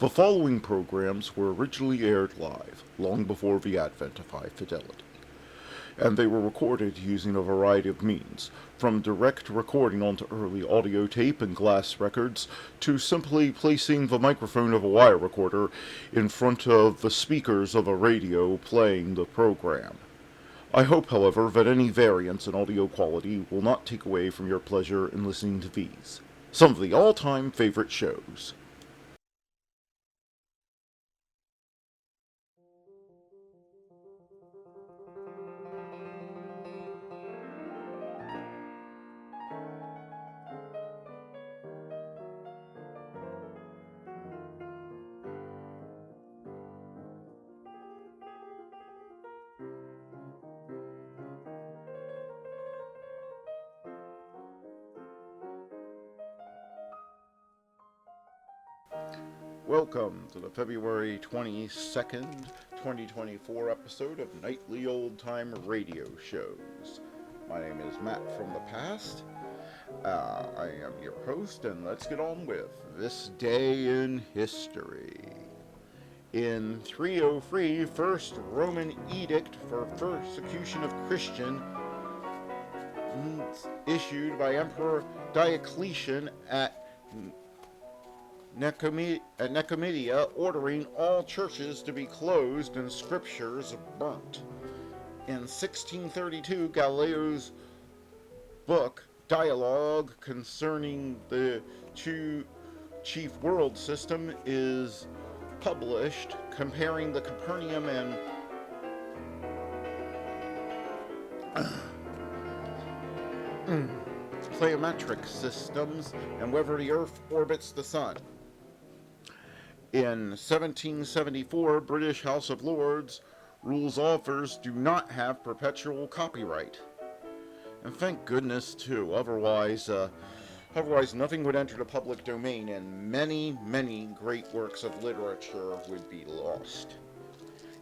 The following programs were originally aired live, long before the advent of high fidelity, and they were recorded using a variety of means, from direct recording onto early audio tape and glass records, to simply placing the microphone of a wire recorder in front of the speakers of a radio playing the program. I hope, however, that any variance in audio quality will not take away from your pleasure in listening to these, some of the all-time favorite shows. Welcome to the February 22nd, 2024 episode of Nightly Old Time Radio Shows. My name is Matt from the past. I am your host, and let's get on with this day in history. In 303, First Roman Edict for Persecution of Christians issued by Emperor Diocletian at Nicomedia, ordering all churches to be closed and scriptures burnt. In 1632, Galileo's book, Dialogue Concerning the Two Chief World System, is published, comparing the Copernican and pleiometric systems and whether the Earth orbits the Sun. In 1774, British House of Lords rules authors do not have perpetual copyright. And thank goodness, too. Otherwise nothing would enter the public domain, and many, many great works of literature would be lost.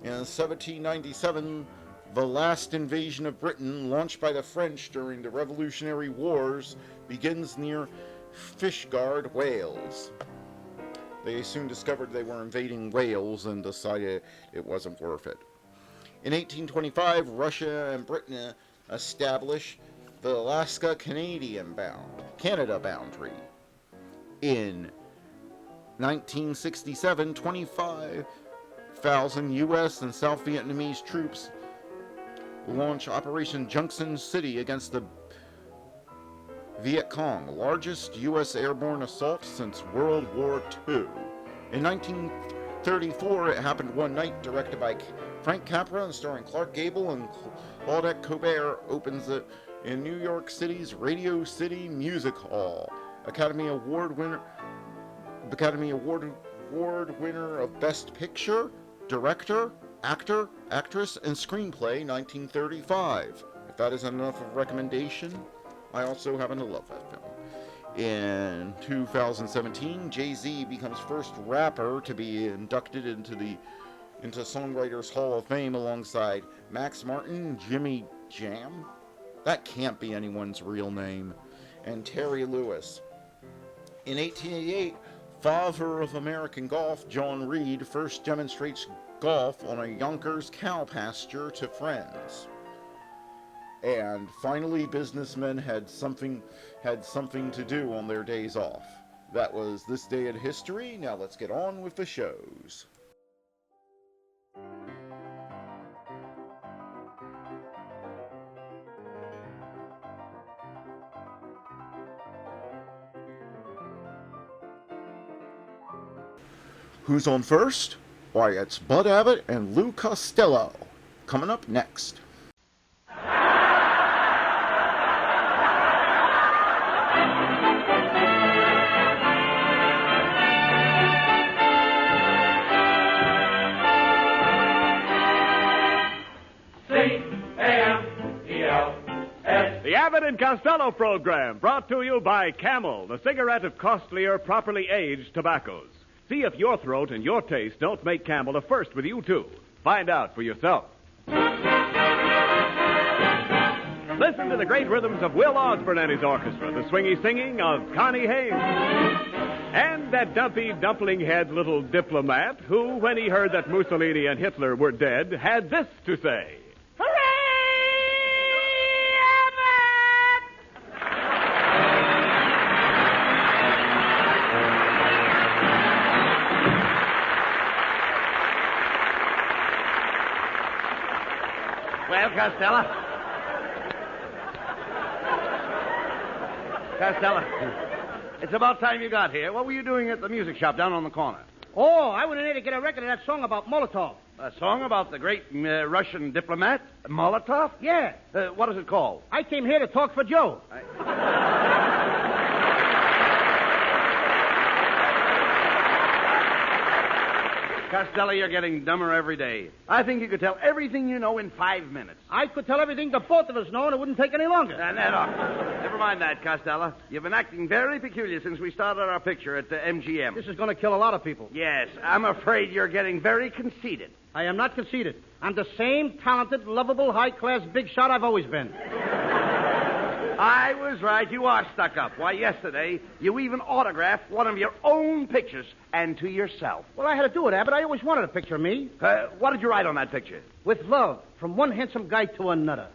In 1797, the last invasion of Britain, launched by the French during the Revolutionary Wars, begins near Fishguard, Wales. They soon discovered they were invading Wales and decided it wasn't worth it. In 1825, Russia and Britain established the Alaska-Canada boundary. In 1967, 25,000 U.S. and South Vietnamese troops launched Operation Junction City against the Viet Cong, largest U.S. airborne assault since World War II. In 1934, It Happened One Night, directed by Frank Capra and starring Clark Gable and Claudette Colbert, opens in New York City's Radio City Music Hall. Academy Award winner of Best Picture, Director, Actor, Actress, and Screenplay, 1935. If that isn't enough of a recommendation, I also happen to love that film. In 2017, Jay-Z becomes first rapper to be inducted into Songwriters Hall of Fame alongside Max Martin, Jimmy Jam, that can't be anyone's real name, and Terry Lewis. In 1888, father of American golf, John Reed, first demonstrates golf on a Yonkers cow pasture to friends. And finally, businessmen had something to do on their days off. That was this day in history. Now let's get on with the shows. Who's on first? Why, it's Bud Abbott and Lou Costello. Coming up next. The Abbott and Costello program, brought to you by Camel, the cigarette of costlier, properly aged tobaccos. See if your throat and your taste don't make Camel a first with you, too. Find out for yourself. Listen to the great rhythms of Will Osborne and his orchestra, the swingy singing of Connie Haynes. And that dumpy, dumpling-head little diplomat who, when he heard that Mussolini and Hitler were dead, had this to say. Well, Costello. It's about time you got here. What were you doing at the music shop down on the corner? Oh, I went in there to get a record of that song about Molotov. A song about the great Russian diplomat, Molotov? Yeah. What is it called? I came here to talk for Joe. Costello, you're getting dumber every day. I think you could tell everything you know in 5 minutes. I could tell everything the both of us know, and it wouldn't take any longer. Never mind that, Costello. You've been acting very peculiar since we started our picture at MGM. This is going to kill a lot of people. Yes, I'm afraid you're getting very conceited. I am not conceited. I'm the same talented, lovable, high-class big shot I've always been. I was right. You are stuck up. Why, yesterday, you even autographed one of your own pictures, and to yourself. Well, I had to do it, Abbott. I always wanted a picture of me. What did you write on that picture? With love, from one handsome guy to another.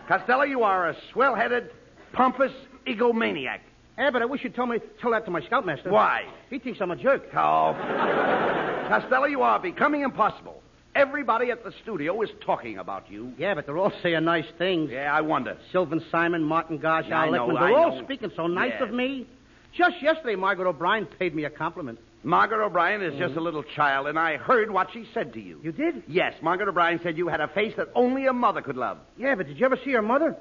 Costello, you are a swell-headed, pompous egomaniac. Abbott, I wish you'd tell that to my scoutmaster. Why? He thinks I'm a jerk. Oh. Costello, you are becoming impossible. Everybody at the studio is talking about you. Yeah, but they're all saying nice things. Yeah, I wonder. Sylvan Simon, Martin Gosh, Yeah, Al I know, Lickman. I They're all know. speaking so nice Yeah. of me. Just yesterday, Margaret O'Brien paid me a compliment. Margaret O'Brien is just a little child, and I heard what she said to you. You did? Yes, Margaret O'Brien said you had a face that only a mother could love. Yeah, but did you ever see her mother?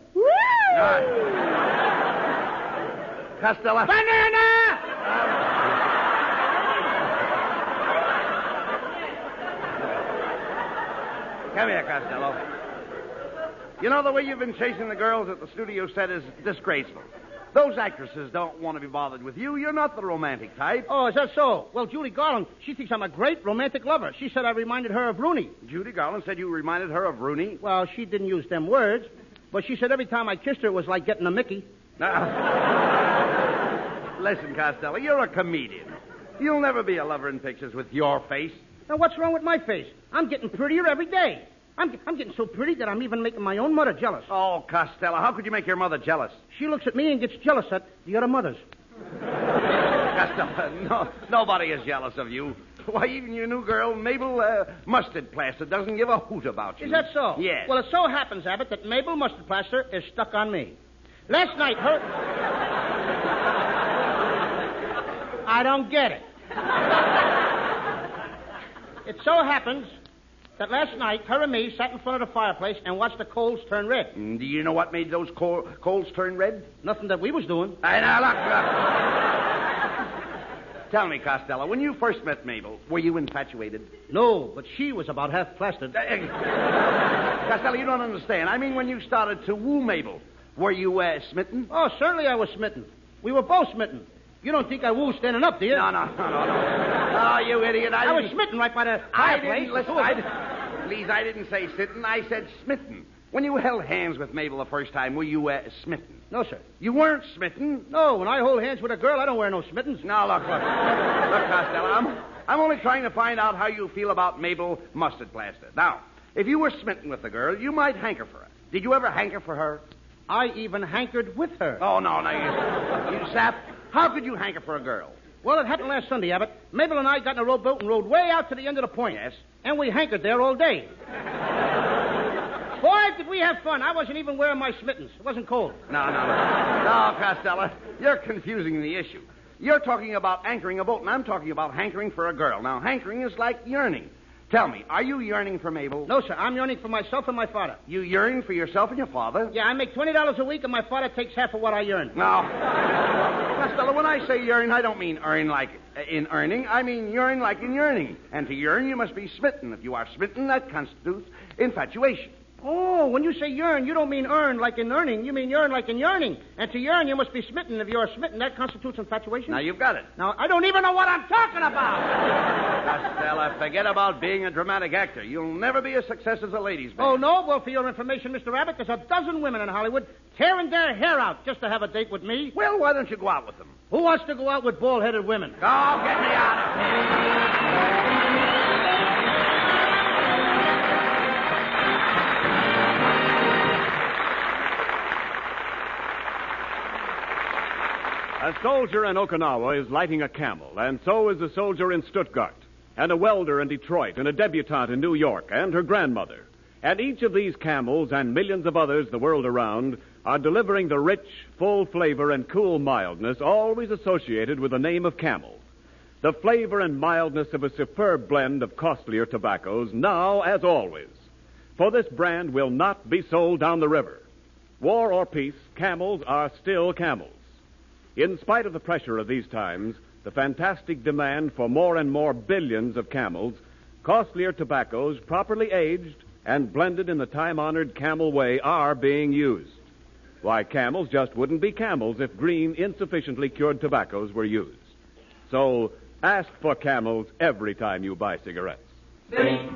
Costello. Banana! Come here, Costello. You know, the way you've been chasing the girls at the studio set is disgraceful. Those actresses don't want to be bothered with you. You're not the romantic type. Oh, is that so? Well, Judy Garland, she thinks I'm a great romantic lover. She said I reminded her of Rooney. Judy Garland said you reminded her of Rooney. Well, she didn't use them words, but she said every time I kissed her, it was like getting a Mickey. Now, listen, Costello, you're a comedian. You'll never be a lover in pictures with your face. Now, what's wrong with my face? I'm getting prettier every day. I'm getting so pretty that I'm even making my own mother jealous. Oh, Costello, how could you make your mother jealous? She looks at me and gets jealous at the other mothers. Costello, nobody is jealous of you. Why, even your new girl, Mabel Mustard Plaster, doesn't give a hoot about you. Is that so? Yes. Well, it so happens, Abbott, that Mabel Mustard Plaster is stuck on me. Last night, her... I don't get it. It so happens that last night, her and me sat in front of the fireplace and watched the coals turn red. Do you know what made those coals turn red? Nothing that we was doing. Now, look. Tell me, Costello, when you first met Mabel, were you infatuated? No, but she was about half plastered. Costello, you don't understand. I mean, when you started to woo Mabel, were you smitten? Oh, certainly I was smitten. We were both smitten. You don't think I woo standing up, do you? No. Oh, you idiot. I was smitten right by the I fireplace. didn't listen. Please, I didn't say sitten. I said smitten. When you held hands with Mabel the first time, were you smitten? No, sir. You weren't smitten? No, when I hold hands with a girl, I don't wear no smittens. Now, look, Costello. I'm only trying to find out how you feel about Mabel Mustard Plaster. Now, if you were smitten with the girl, you might hanker for her. Did you ever hanker for her? I even hankered with her. Oh, no, you sap. How could you hanker for a girl? Well, it happened last Sunday, Abbott. Mabel and I got in a rowboat and rowed way out to the end of the point. Yes. And we hankered there all day. Boy, did we have fun. I wasn't even wearing my smittens. It wasn't cold. No, Costello. You're confusing the issue. You're talking about anchoring a boat, and I'm talking about hankering for a girl. Now, hankering is like yearning. Tell me, are you yearning for Mabel? No, sir. I'm yearning for myself and my father. You yearn for yourself and your father? Yeah, I make $20 a week, and my father takes half of what I yearn. No. Costello, when I say yearn, I don't mean earn like in earning. I mean yearn like in yearning. And to yearn, you must be smitten. If you are smitten, that constitutes infatuation. Oh, when you say yearn, you don't mean earn like in earning. You mean yearn like in yearning. And to yearn, you must be smitten. If you're smitten, that constitutes infatuation. Now, you've got it. Now, I don't even know what I'm talking about. Costello, forget about being a dramatic actor. You'll never be a success as a ladies' man. Oh, no? Well, for your information, Mr. Abbott, there's a dozen women in Hollywood tearing their hair out just to have a date with me. Well, why don't you go out with them? Who wants to go out with bald-headed women? Go, get me out of here. A soldier in Okinawa is lighting a camel, and so is a soldier in Stuttgart, and a welder in Detroit, and a debutante in New York, and her grandmother. And each of these camels and millions of others the world around are delivering the rich, full flavor and cool mildness always associated with the name of Camel. The flavor and mildness of a superb blend of costlier tobaccos, now as always. For this brand will not be sold down the river. War or peace, Camels are still Camels. In spite of the pressure of these times, the fantastic demand for more and more billions of Camels, costlier tobaccos, properly aged and blended in the time-honored Camel way, are being used. Why, Camels just wouldn't be Camels if green, insufficiently cured tobaccos were used. So, ask for Camels every time you buy cigarettes. C-A-M-E-L-S.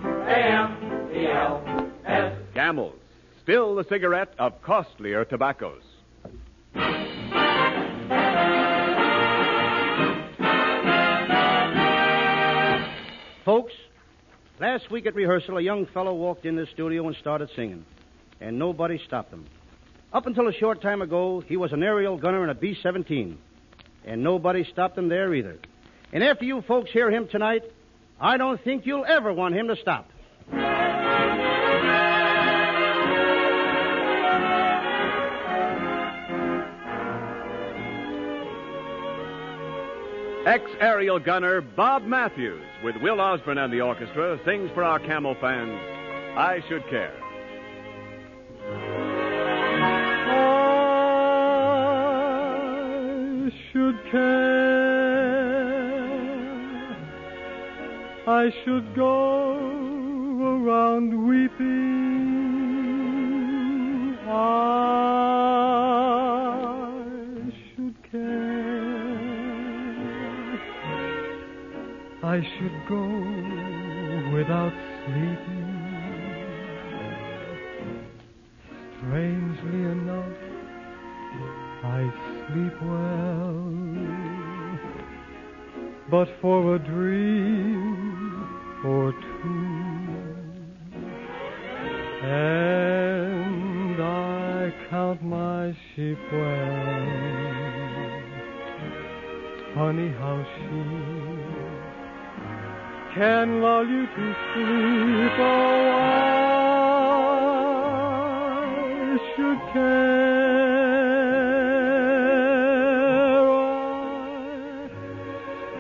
Camels, still the cigarette of costlier tobaccos. Folks, last week at rehearsal, a young fellow walked in the studio and started singing, and nobody stopped him. Up until a short time ago, he was an aerial gunner in a B-17, and nobody stopped him there either. And after you folks hear him tonight, I don't think you'll ever want him to stop. Ex-aerial gunner Bob Matthews, with Will Osborne and the orchestra, sings for our Camel fans, I Should Care. I should care. I should go around weeping. I should care. I should go without sleeping. Strangely enough, I sleep well, but for a dream or two, and I count my sheep well. Funny how she can lull you to sleep. Oh, I should care.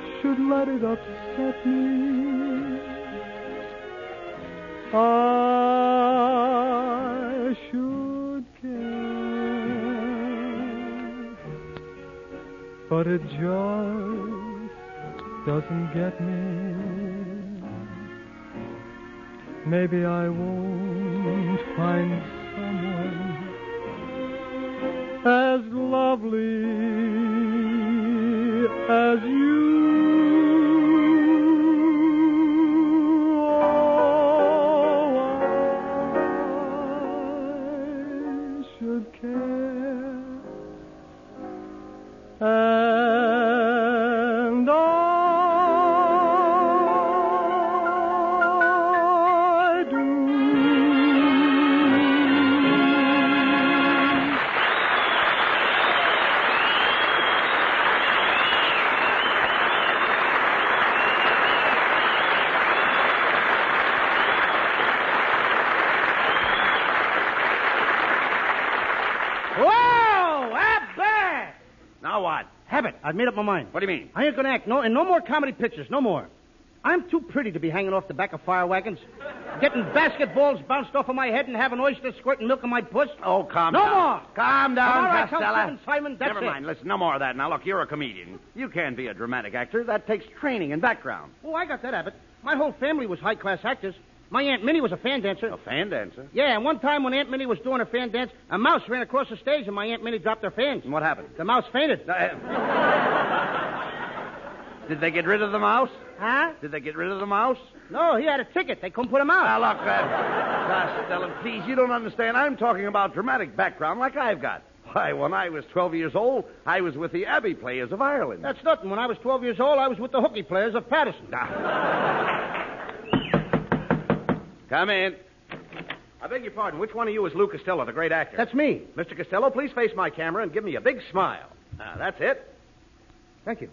I should let it upset me. I should care. But it just doesn't get me. Maybe I won't find someone as lovely as you. Oh, I should care. And I do. Whoa! Abbott! Now what? Habit, I've made up my mind. What do you mean? I ain't gonna act. No more comedy pictures. No more. I'm too pretty to be hanging off the back of fire wagons, getting basketballs bounced off of my head and having oysters squirting milk in my puss. Oh, calm No down. more. Calm down, All right, tell Costello. Simon, that's Never it. mind. Listen, no more of that. Now, look, you're a comedian. You can't be a dramatic actor. That takes training and background. Oh, I got that, Abbott. My whole family was high-class actors. My Aunt Minnie was a fan dancer. A fan dancer? Yeah, and one time when Aunt Minnie was doing her fan dance, a mouse ran across the stage and my Aunt Minnie dropped her fans. And what happened? The mouse fainted. Did they get rid of the mouse? Huh? Did they get rid of the mouse? No, he had a ticket. They couldn't put him out. Now, look, Costello, please, you don't understand. I'm talking about dramatic background like I've got. Why, when I was 12 years old, I was with the Abbey Players of Ireland. That's nothing. When I was 12 years old, I was with the hooky players of Patterson. Come in. I beg your pardon. Which one of you is Lou Costello, the great actor? That's me. Mr. Costello, please face my camera and give me a big smile. That's it. Thank you.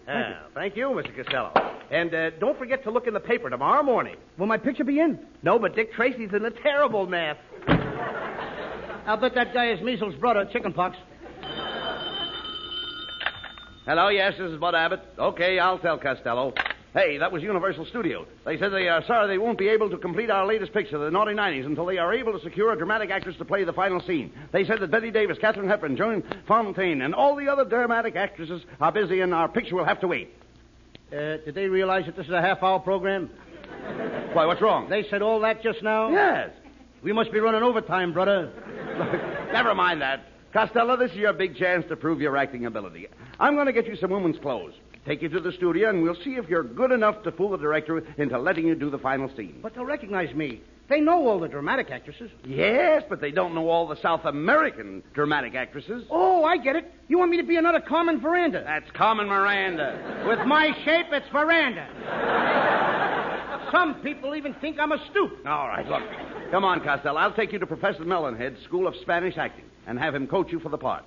Thank you, Mr. Costello. And don't forget to look in the paper tomorrow morning. Will my picture be in? No, but Dick Tracy's in a terrible mess. I'll bet that guy is measles' brother, chickenpox. Hello, yes, this is Bud Abbott. Okay, I'll tell Costello. Hey, that was Universal Studios. They said they are sorry they won't be able to complete our latest picture, The Naughty Nineties, until they are able to secure a dramatic actress to play the final scene. They said that Betty Davis, Katharine Hepburn, Joan Fontaine, and all the other dramatic actresses are busy, and our picture will have to wait. Did they realize that this is a half-hour program? Why, what's wrong? They said all that just now? Yes. We must be running overtime, brother. Never mind that. Costello, this is your big chance to prove your acting ability. I'm going to get you some women's clothes. Take you to the studio, and we'll see if you're good enough to fool the director into letting you do the final scene. But they'll recognize me. They know all the dramatic actresses. Yes, but they don't know all the South American dramatic actresses. Oh, I get it. You want me to be another Carmen Veranda. That's Carmen Miranda. With my shape, it's Veranda. Some people even think I'm a stoop. All right, look. Come on, Costello. I'll take you to Professor Melonhead's School of Spanish Acting and have him coach you for the part.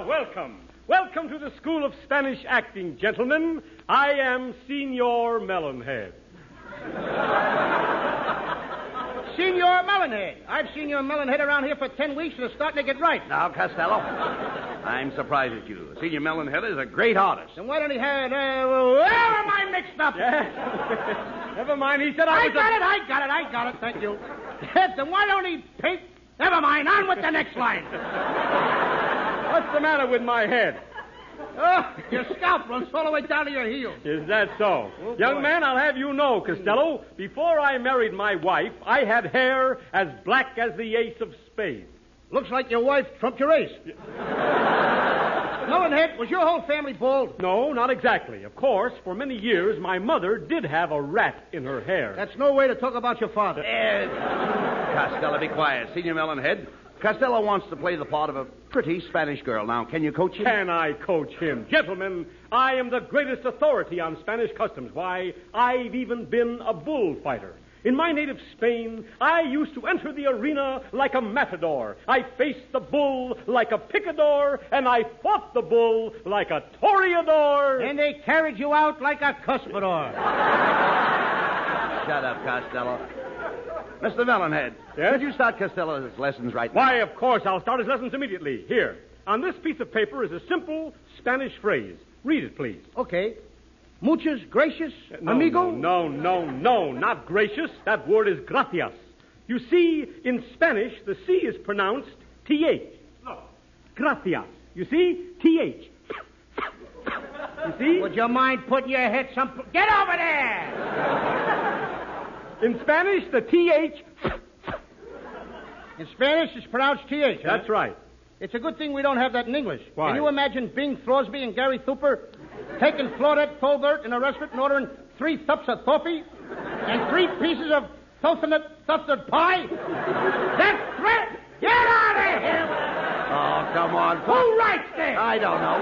Welcome. Welcome to the School of Spanish Acting, gentlemen. I am Senor Melonhead. Senor Melonhead. I've seen your Melonhead around here for 10 weeks and it's starting to get right. Now, Costello, I'm surprised at you. Senior Melonhead is a great artist. Then why don't he have... where am I mixed up? Never mind, he said I was... I got it, thank you. Then why don't he paint... Never mind, on with the next line. What's the matter with my head? Oh, your scalp runs all the way down to your heel. Is that so? Oh, young boy. man, I'll have you know, Costello, before I married my wife, I had hair as black as the ace of spades. Looks like your wife trumped your ace. Melonhead, was your whole family bald? No, not exactly. Of course, for many years, my mother did have a rat in her hair. That's no way to talk about your father. Costello, be quiet. Senior Melonhead, Costello wants to play the part of a pretty Spanish girl. Now, can you coach him? Can I coach him? Gentlemen, I am the greatest authority on Spanish customs. Why, I've even been a bullfighter. In my native Spain, I used to enter the arena like a matador. I faced the bull like a picador, and I fought the bull like a toreador. And they carried you out like a cuspidor. Shut up, Costello. Mr. Melonhead, Yes? could you start Costello's lessons right now? Why, of course, I'll start his lessons immediately. Here, on this piece of paper is a simple Spanish phrase. Read it, please. Okay. Muchas gracias, No, amigo? No, not gracious. That word is gracias. You see, in Spanish, the C is pronounced TH. Look, gracias. You see? TH. You see? Would you mind putting your head some... Get over there! In Spanish, the TH... In Spanish, it's pronounced TH, huh? That's right. It's a good thing we don't have that in English. Why? Can you imagine Bing Crosby and Gary Thooper taking Claudette Colbert in a restaurant and ordering 3 cups of toffee and 3 pieces of toasted pie? That's threat! Get out of here! Oh, come on. Who writes this? I don't know.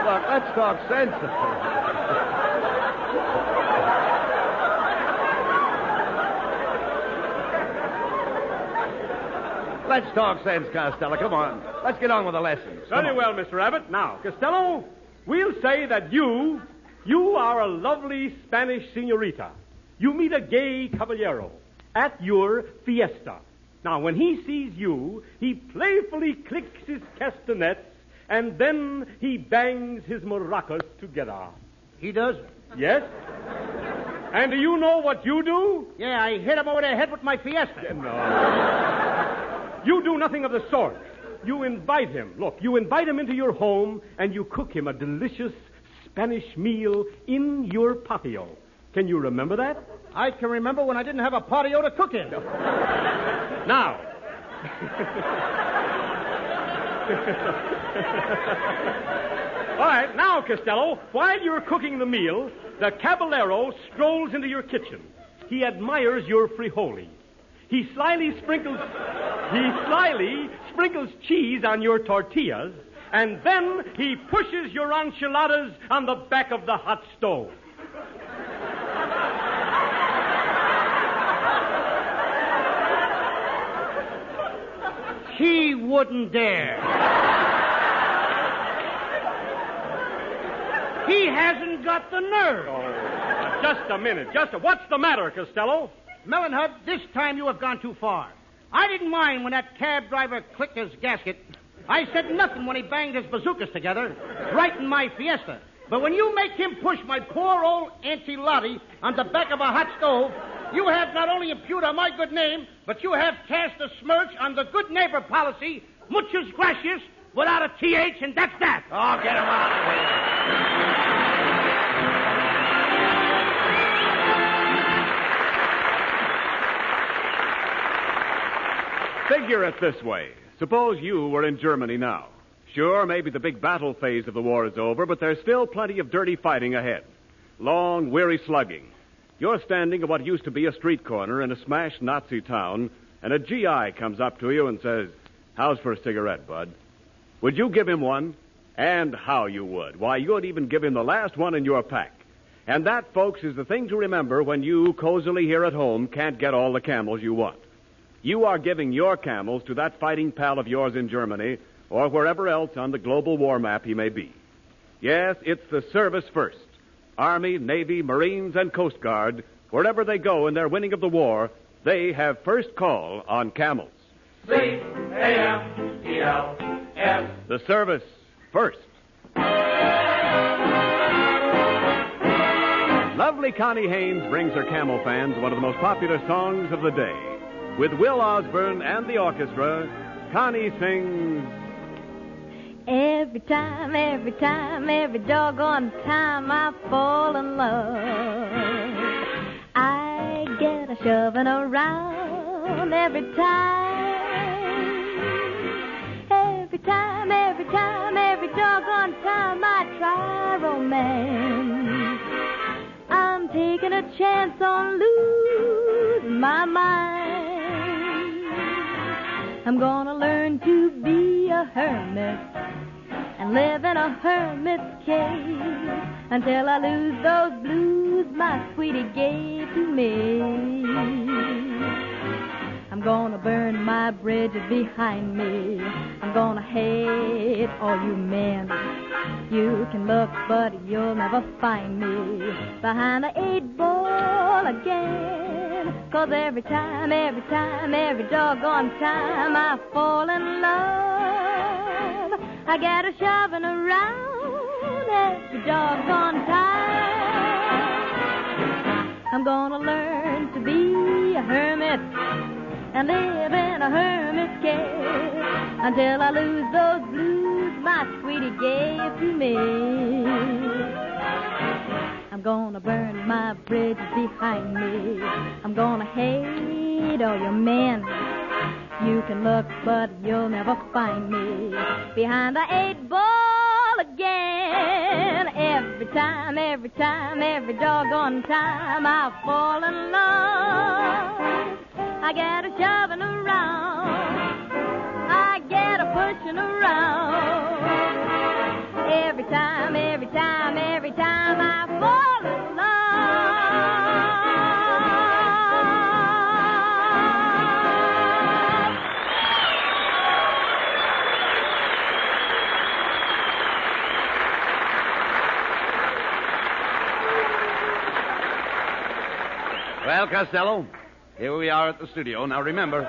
Look, let's talk sense. Let's talk sense, Costello. Come on. Let's get on with the lessons. Come Very on. well, Mr. Abbott. Now, Costello, we'll say that you are a lovely Spanish senorita. You meet a gay caballero at your fiesta. Now, when he sees you, he playfully clicks his castanets, and then he bangs his maracas together. He does? Yes? And do you know what you do? Yeah, I hit him over the head with my Fiesta. No. You do nothing of the sort. You invite him. Look, you invite him into your home, and you cook him a delicious Spanish meal in your patio. Can you remember that? I can remember when I didn't have a patio to cook in. Now. All right, now, Costello, while you're cooking the meal, the caballero strolls into your kitchen. He admires your frijoles. he slyly sprinkles cheese on your tortillas, and then he pushes your enchiladas on the back of the hot stove. He wouldn't dare. He hasn't got the nerve. Oh, just a minute. What's the matter, Costello? Melonhead, this time you have gone too far. I didn't mind when that cab driver clicked his gasket. I said nothing when he banged his bazookas together, right in my Fiesta. But when you make him push my poor old Auntie Lottie on the back of a hot stove, you have not only impugned my good name, but you have cast a smirch on the good neighbor policy, muchas gracias, without a TH, and that's that. Oh, get him out of here. Figure it this way. Suppose you were in Germany now. Sure, maybe the big battle phase of the war is over, but there's still plenty of dirty fighting ahead. Long, weary slugging. You're standing at what used to be a street corner in a smashed Nazi town, and a GI comes up to you and says, "How's for a cigarette, bud?" Would you give him one? And how you would. Why, you'd even give him the last one in your pack. And that, folks, is the thing to remember when you, cozily here at home, can't get all the camels you want. You are giving your camels to that fighting pal of yours in Germany, or wherever else on the global war map he may be. Yes, it's the service first. Army, Navy, Marines, and Coast Guard, wherever they go in their winning of the war, they have first call on camels. C-A-M-E-L-S. The service first. Lovely Connie Haynes brings her camel fans one of the most popular songs of the day. With Will Osborne and the orchestra, Connie sings... Every time, every doggone time I fall in love, I get a shoving around every time, every doggone time I try romance, I'm taking a chance on losing my mind. I'm gonna learn to be a hermit and live in a hermit's cave until I lose those blues my sweetie gave to me. I'm gonna burn my bridges behind me. I'm gonna hate all you men. You can look, but you'll never find me behind the 8-ball again. 'Cause every time, every doggone time I fall in love, I get a shoving around every doggone time. I'm gonna learn to be a hermit and live in a hermit's cave until I lose those blues my sweetie gave to me. I'm gonna burn my bridges behind me. I'm gonna hate all your men. You can look, but you'll never find me behind the 8-ball again. Every time, every doggone time I fall in love, I get a shoving around, I get a pushing around. Every time I fall in love. Well, Costello, here we are at the studio. Now, remember,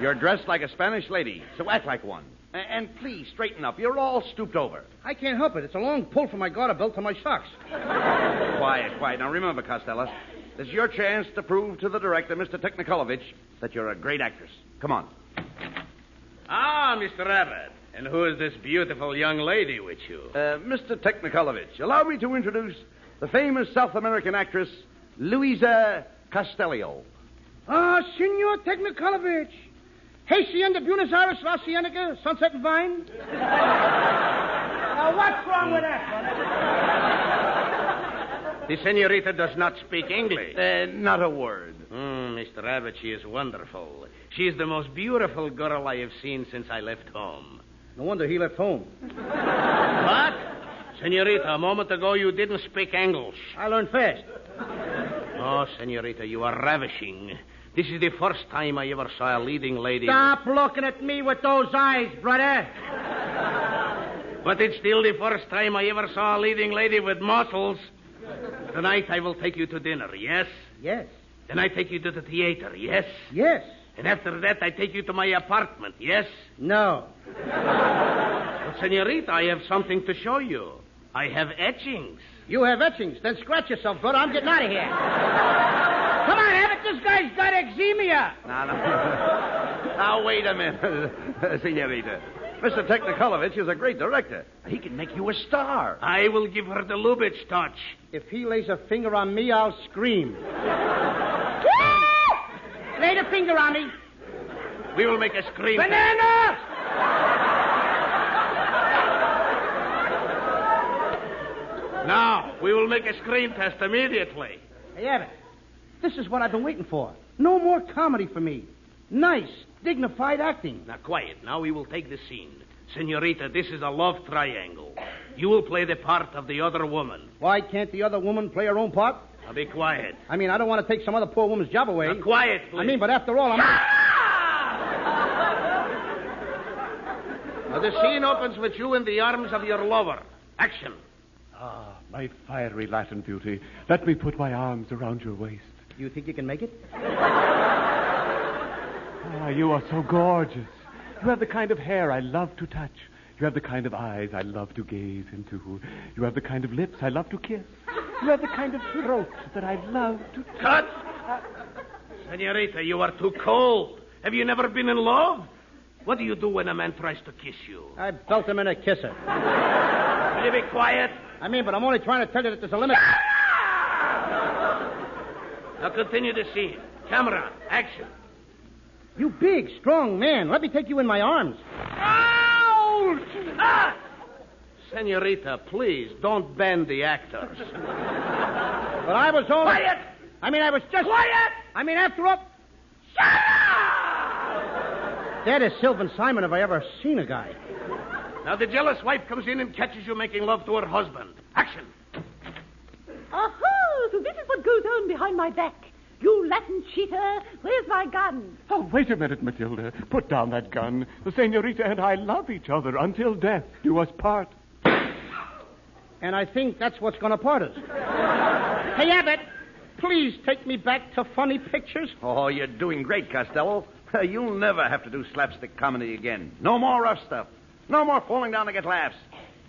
you're dressed like a Spanish lady, so act like one. And please, straighten up. You're all stooped over. I can't help it. It's a long pull from my garter belt to my socks. Quiet. Now, remember, Costello, this is your chance to prove to the director, Mr. Technikolovich, that you're a great actress. Come on. Ah, Mr. Abbott. And who is this beautiful young lady with you? Mr. Technikolovich, allow me to introduce the famous South American actress, Luisa Castellio. Ah, Senor Technikolovich. Hacienda Buenos Aires, La Cienega, Sunset and Vine. Now, what's wrong with that, The senorita does not speak English. Not a word. The Mr. Abbott, she is wonderful. She is the most beautiful girl I have seen since I left home. No wonder he left home. What? Senorita, a moment ago you didn't speak English. I learned fast. Oh, Senorita, you are ravishing. This is the first time I ever saw a leading lady. Stop looking at me with those eyes, brother. But it's still the first time I ever saw a leading lady with muscles. Tonight I will take you to dinner, yes? Yes. Then I take you to the theater, yes? Yes. And after that I take you to my apartment, yes? No. But, Senorita, I have something to show you. I have etchings. You have etchings. Then scratch yourself, brother. I'm getting out of here. Come on, Abbott. This guy's got eczema. No. Now, wait a minute, Senorita. Mr. Technikolovich is a great director. He can make you a star. I will give her the Lubitsch touch. If he lays a finger on me, I'll scream. Lay the finger on me. We will make a scream. Banana! Now, we will make a screen test immediately. Hey, Abbott, this is what I've been waiting for. No more comedy for me. Nice, dignified acting. Now, quiet. Now we will take the scene. Senorita, this is a love triangle. You will play the part of the other woman. Why can't the other woman play her own part? Now, be quiet. I mean, I don't want to take some other poor woman's job away. Now, quiet, please. I mean, but after all, I'm... Now, the scene opens with you in the arms of your lover. Action. Ah, my fiery Latin beauty. Let me put my arms around your waist. You think you can make it? Ah, you are so gorgeous. You have the kind of hair I love to touch. You have the kind of eyes I love to gaze into. You have the kind of lips I love to kiss. You have the kind of throat that I love to... Cut! Senorita, you are too cold. Have you never been in love? What do you do when a man tries to kiss you? I belt him in a kisser. Will you be quiet? I mean, but I'm only trying to tell you that there's a limit. Now continue the scene. Camera, action. You big, strong man. Let me take you in my arms. Ouch! Ah! Senorita, please, don't bend the actors. But I was only... Quiet! I mean, I was just... Quiet! I mean, after all... Shut up! That is Sylvan Simon if I ever seen a guy. Now the jealous wife comes in and catches you making love to her husband. Action! Aha! So this is what goes on behind my back. You Latin cheater, where's my gun? Oh, wait a minute, Matilda. Put down that gun. The senorita and I love each other until death do us part. And I think that's what's going to part us. Hey, Abbott, please take me back to funny pictures. Oh, you're doing great, Costello. You'll never have to do slapstick comedy again. No more rough stuff. No more falling down to get laughs.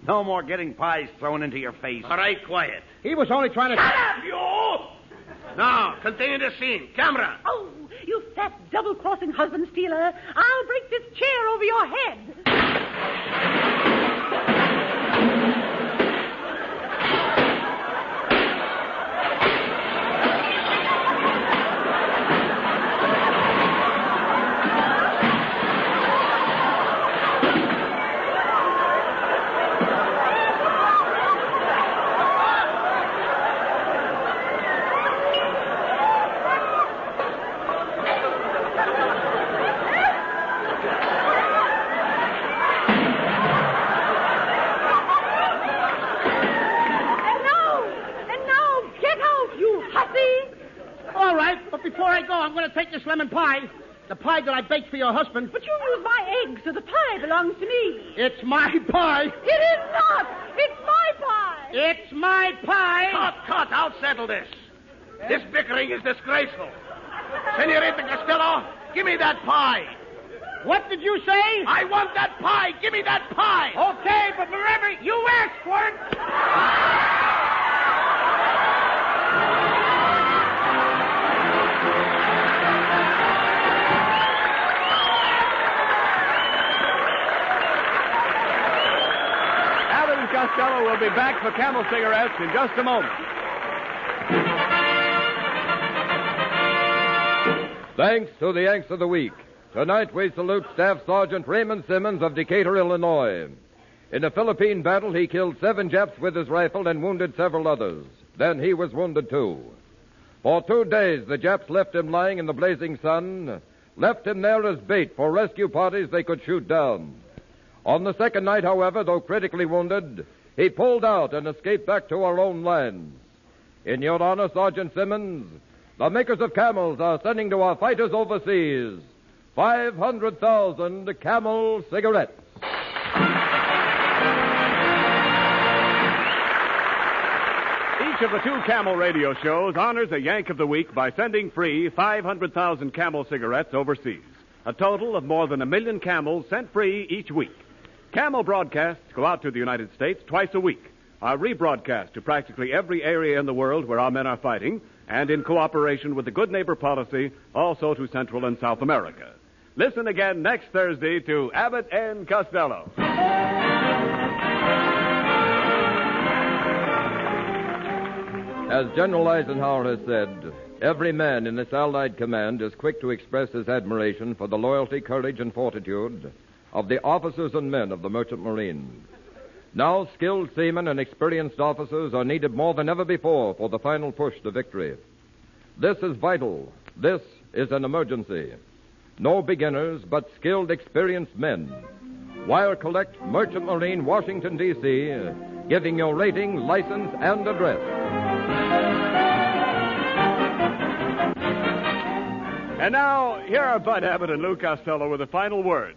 No more getting pies thrown into your face. All right, quiet. He was only trying to... Shut up, you! Now, continue the scene. Camera. Oh, you fat double-crossing husband stealer. I'll break this chair over your head. Take this lemon pie, the pie that I baked for your husband. But you use my eggs, so the pie belongs to me. It's my pie. It is not. It's my pie. It's my pie. Cut. I'll settle this. This bickering is disgraceful. Senorita Costello, give me that pie. What did you say? I want that pie. Give me that pie. Okay, but remember, you asked for it. Costello will be back for Camel Cigarettes in just a moment. Thanks to the Yanks of the Week. Tonight we salute Staff Sergeant Raymond Simmons of Decatur, Illinois. In a Philippine battle, he killed 7 Japs with his rifle and wounded several others. Then he was wounded too. For 2 days, the Japs left him lying in the blazing sun, left him there as bait for rescue parties they could shoot down. On the second night, however, though critically wounded, he pulled out and escaped back to our own lands. In your honor, Sergeant Simmons, the makers of Camels are sending to our fighters overseas 500,000 Camel cigarettes. Each of the 2 Camel radio shows honors a Yank of the Week by sending free 500,000 Camel cigarettes overseas. A total of more than 1 million Camels sent free each week. Camel broadcasts go out to the United States twice a week, are rebroadcast to practically every area in the world where our men are fighting, and in cooperation with the Good Neighbor policy, also to Central and South America. Listen again next Thursday to Abbott and Costello. As General Eisenhower has said, every man in this Allied command is quick to express his admiration for the loyalty, courage, and fortitude of the officers and men of the Merchant Marine. Now, skilled seamen and experienced officers are needed more than ever before for the final push to victory. This is vital. This is an emergency. No beginners, but skilled, experienced men. Wire collect Merchant Marine, Washington, D.C., giving your rating, license, and address. And now, here are Bud Abbott and Lou Costello with a final word.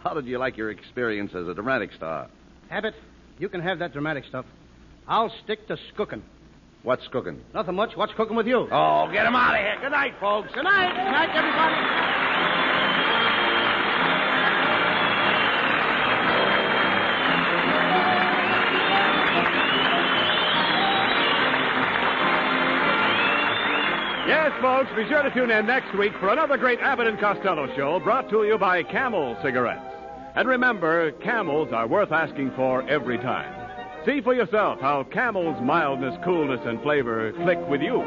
How did you like your experience as a dramatic star? Abbott, you can have that dramatic stuff. I'll stick to skooking. What's cooking? Nothing much. What's cooking with you? Oh, get him out of here. Good night, folks. Good night. Good night, everybody. Yes, folks, be sure to tune in next week for another great Abbott and Costello show brought to you by Camel Cigarettes. And remember, Camels are worth asking for every time. See for yourself how Camel's mildness, coolness, and flavor click with you.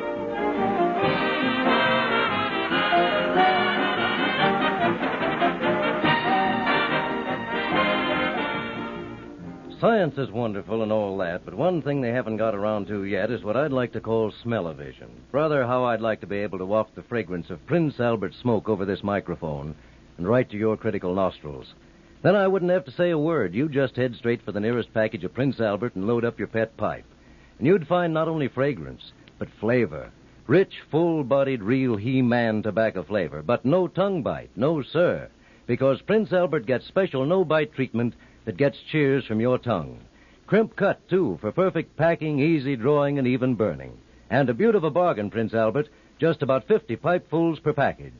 Science is wonderful and all that, but one thing they haven't got around to yet is what I'd like to call smell-o-vision. Brother, how I'd like to be able to waft the fragrance of Prince Albert smoke over this microphone and right to your critical nostrils. Then I wouldn't have to say a word. You just head straight for the nearest package of Prince Albert and load up your pet pipe. And you'd find not only fragrance, but flavor. Rich, full-bodied, real He-Man tobacco flavor. But no tongue bite. No, sir. Because Prince Albert gets special no-bite treatment that gets cheers from your tongue. Crimp cut, too, for perfect packing, easy drawing, and even burning. And a beaut of a bargain, Prince Albert. Just about 50 pipefuls per package.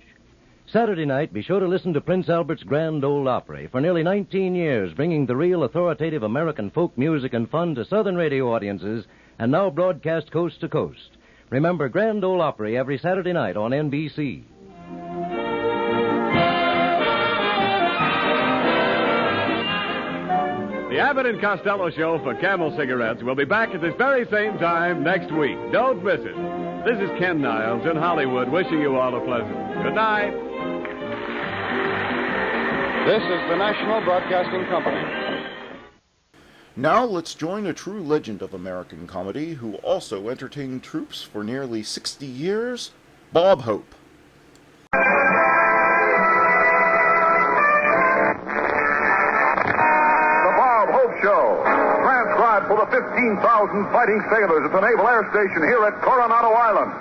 Saturday night, be sure to listen to Prince Albert's Grand Ole Opry. For nearly 19 years, bringing the real authoritative American folk music and fun to Southern radio audiences, and now broadcast coast to coast. Remember Grand Ole Opry every Saturday night on NBC. The Abbott and Costello Show for Camel Cigarettes will be back at this very same time next week. Don't miss it. This is Ken Niles in Hollywood wishing you all a pleasant good night. This is the National Broadcasting Company. Now let's join a true legend of American comedy who also entertained troops for nearly 60 years, Bob Hope. Show, transcribed for the 15,000 fighting sailors at the Naval Air Station here at Coronado Island.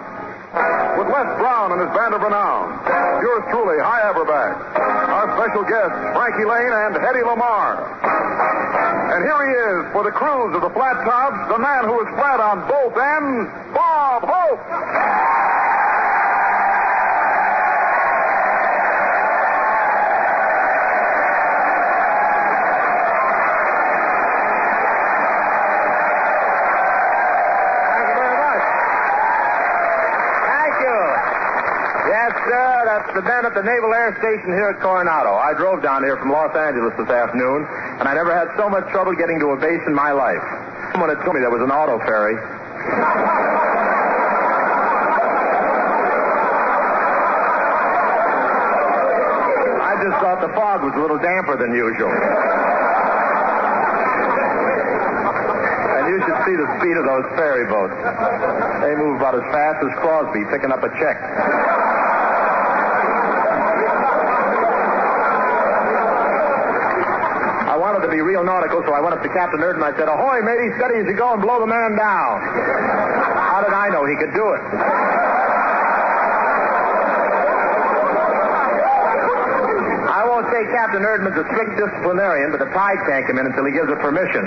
With Les Brown and his band of renown, yours truly, Hy Averback, our special guests, Frankie Lane and Hedy Lamarr. And here he is for the cruise of the Flat Tops, the man who is flat on both ends, Bob Hope. That's the band at the Naval Air Station here at Coronado. I drove down here from Los Angeles this afternoon, and I never had so much trouble getting to a base in my life. Someone had told me there was an auto ferry. I just thought the fog was a little damper than usual. And you should see the speed of those ferry boats. They move about as fast as Crosby picking up a check. I wanted to be real nautical, so I went up to Captain Erd and I said, "Ahoy, matey, steady as you go and blow the man down." How did I know he could do it? I won't say Captain Erdman's a strict disciplinarian, but the tide can't come in until he gives it permission.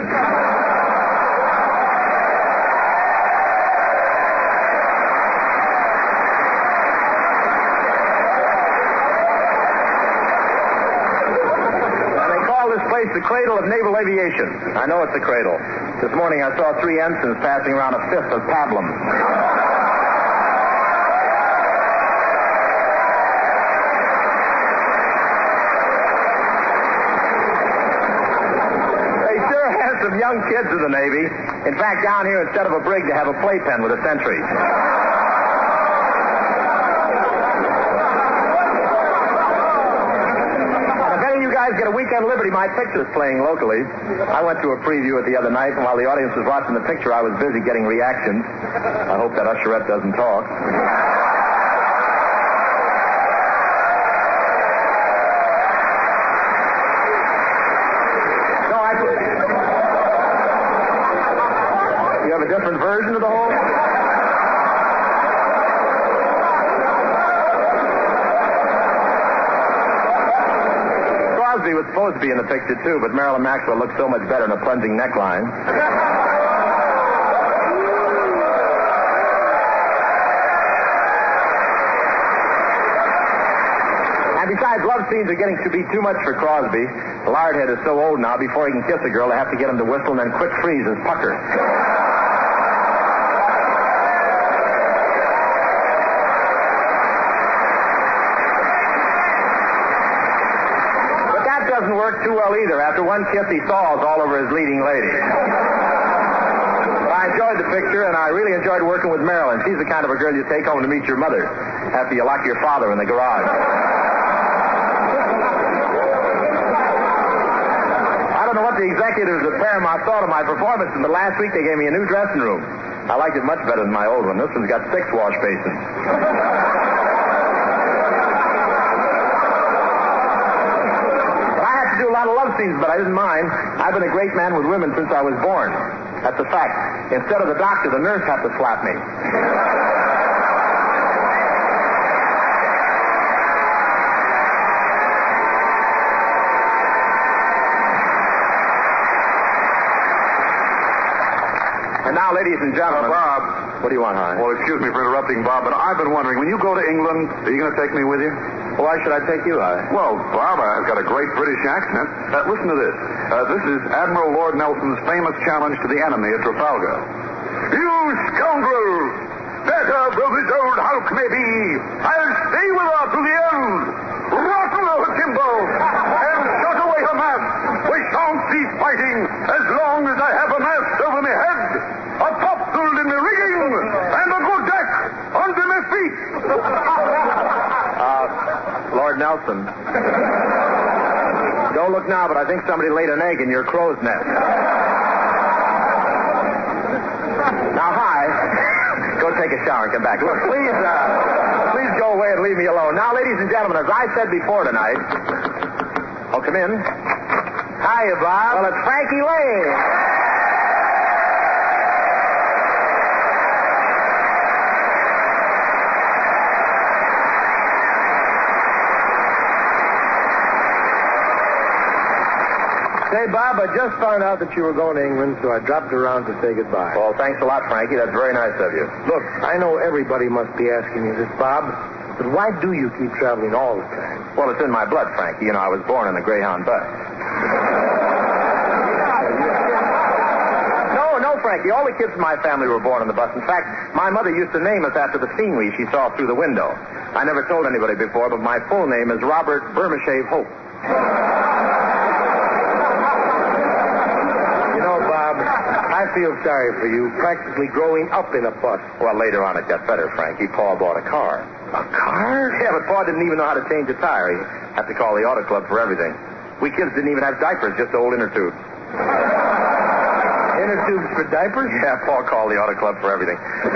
The cradle of naval aviation. I know it's a cradle. This morning I saw 3 ensigns passing around a fifth of pablum. They sure have some young kids in the Navy. In fact, down here, instead of a brig, they have a playpen with a sentry. Get a weekend liberty. My picture's playing locally. I went to a preview the other night, and while the audience was watching the picture, I was busy getting reactions. I hope that usherette doesn't talk. No, you have a different version of the whole? Crosby was supposed to be in the picture, too, but Marilyn Maxwell looked so much better in a plunging neckline. And besides, love scenes are getting to be too much for Crosby. The lard head is so old now, before he can kiss a girl, they have to get him to whistle and then quit freeze as pucker. Doesn't work too well either. After one kiss, he saws all over his leading lady. I enjoyed the picture, and I really enjoyed working with Marilyn. She's the kind of a girl you take home to meet your mother after you lock your father in the garage. I don't know what the executives at Paramount thought of my performance, but last week they gave me a new dressing room. I liked it much better than my old one. This one's got 6 wash basins. A lot of love scenes, but I didn't mind. I've been a great man with women since I was born. That's a fact. Instead of the doctor, the nurse had to slap me. And now, ladies and gentlemen... Bob. What do you want, High? Well, excuse me for interrupting, Bob, but I've been wondering, when you go to England, are you going to take me with you? Why should I take you, High? Well, Bob, I've got a great British accent. Listen to this. This is Admiral Lord Nelson's famous challenge to the enemy at Trafalgar. You scoundrels! Better though this old hulk may be, I'll stay with her to the end. Rotten her timber and shut away her mast. We shan't cease fighting as long as I have a mast over my head, a topsail in my rigging, and a good deck under my feet. Lord Nelson. Don't look now, but I think somebody laid an egg in your crow's nest. Now, High, go take a shower and come back. Look, please go away and leave me alone. Now, ladies and gentlemen, as I said before tonight... Oh, come in. Hiya, Bob. Well, it's Frankie Lane. Say, Bob, I just found out that you were going to England, so I dropped around to say goodbye. Well, thanks a lot, Frankie. That's very nice of you. Look, I know everybody must be asking you this, Bob, but why do you keep traveling all the time? Well, it's in my blood, Frankie. You know, I was born in a Greyhound bus. No, Frankie. All the kids in my family were born on the bus. In fact, my mother used to name us after the scenery she saw through the window. I never told anybody before, but my full name is Robert Burmashave Hope. I feel sorry for you, practically growing up in a bus. Well, later on it got better, Frankie. Pa bought a car. A car? Yeah, but Pa didn't even know how to change a tire. He had to call the auto club for everything. We kids didn't even have diapers, just old inner tubes. In inner tubes for diapers? Yeah, Paul called the Auto Club for everything. So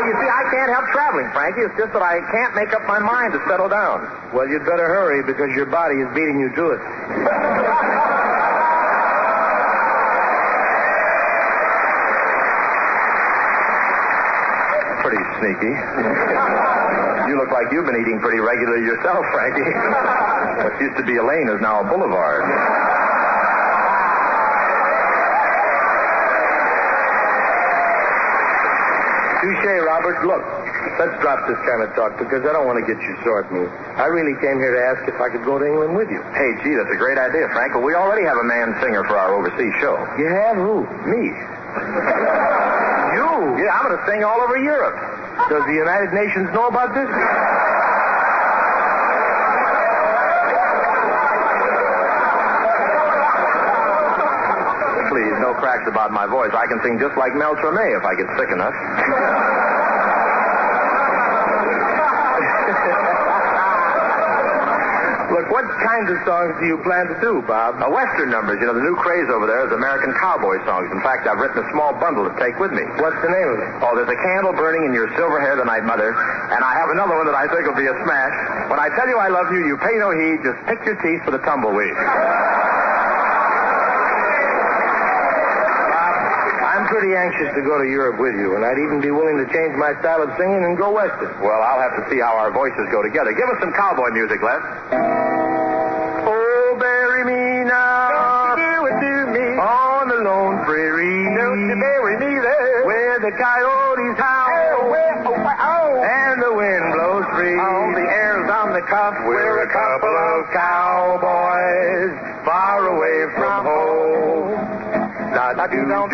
you see, I can't help traveling, Frankie. It's just that I can't make up my mind to settle down. Well, you'd better hurry because your body is beating you to it. Pretty sneaky. You look like you've been eating pretty regularly yourself, Frankie. What used to be a lane is now a boulevard. Touche, Robert. Look, let's drop this kind of talk because I don't want to get you sore at me. I really came here to ask if I could go to England with you. Hey, gee, that's a great idea, Frank. Well, we already have a man singer for our overseas show. You have who? Me. You? Yeah, I'm going to sing all over Europe. Does the United Nations know about this? Please, no cracks about my voice. I can sing just like Mel Tremay if I get sick enough. Look, what kind of songs do you plan to do, Bob? Western numbers. You know, the new craze over there is American cowboy songs. In fact, I've written a small bundle to take with me. What's the name of it? Oh, there's a candle burning in your silver hair tonight, Mother. And I have another one that I think will be a smash. When I tell you I love you, you pay no heed. Just pick your teeth for the tumbleweed. I'm pretty anxious to go to Europe with you, and I'd even be willing to change my style of singing and go Western. Well, I'll have to see how our voices go together. Give us some cowboy music, Les. Oh, bury me now. Do it to me. On the lone prairie. Don't you bury me there. Where the coyotes howl. And the wind blows free. Oh, the air's on the cuff. We're a couple of cowboys far away from home. That's enough,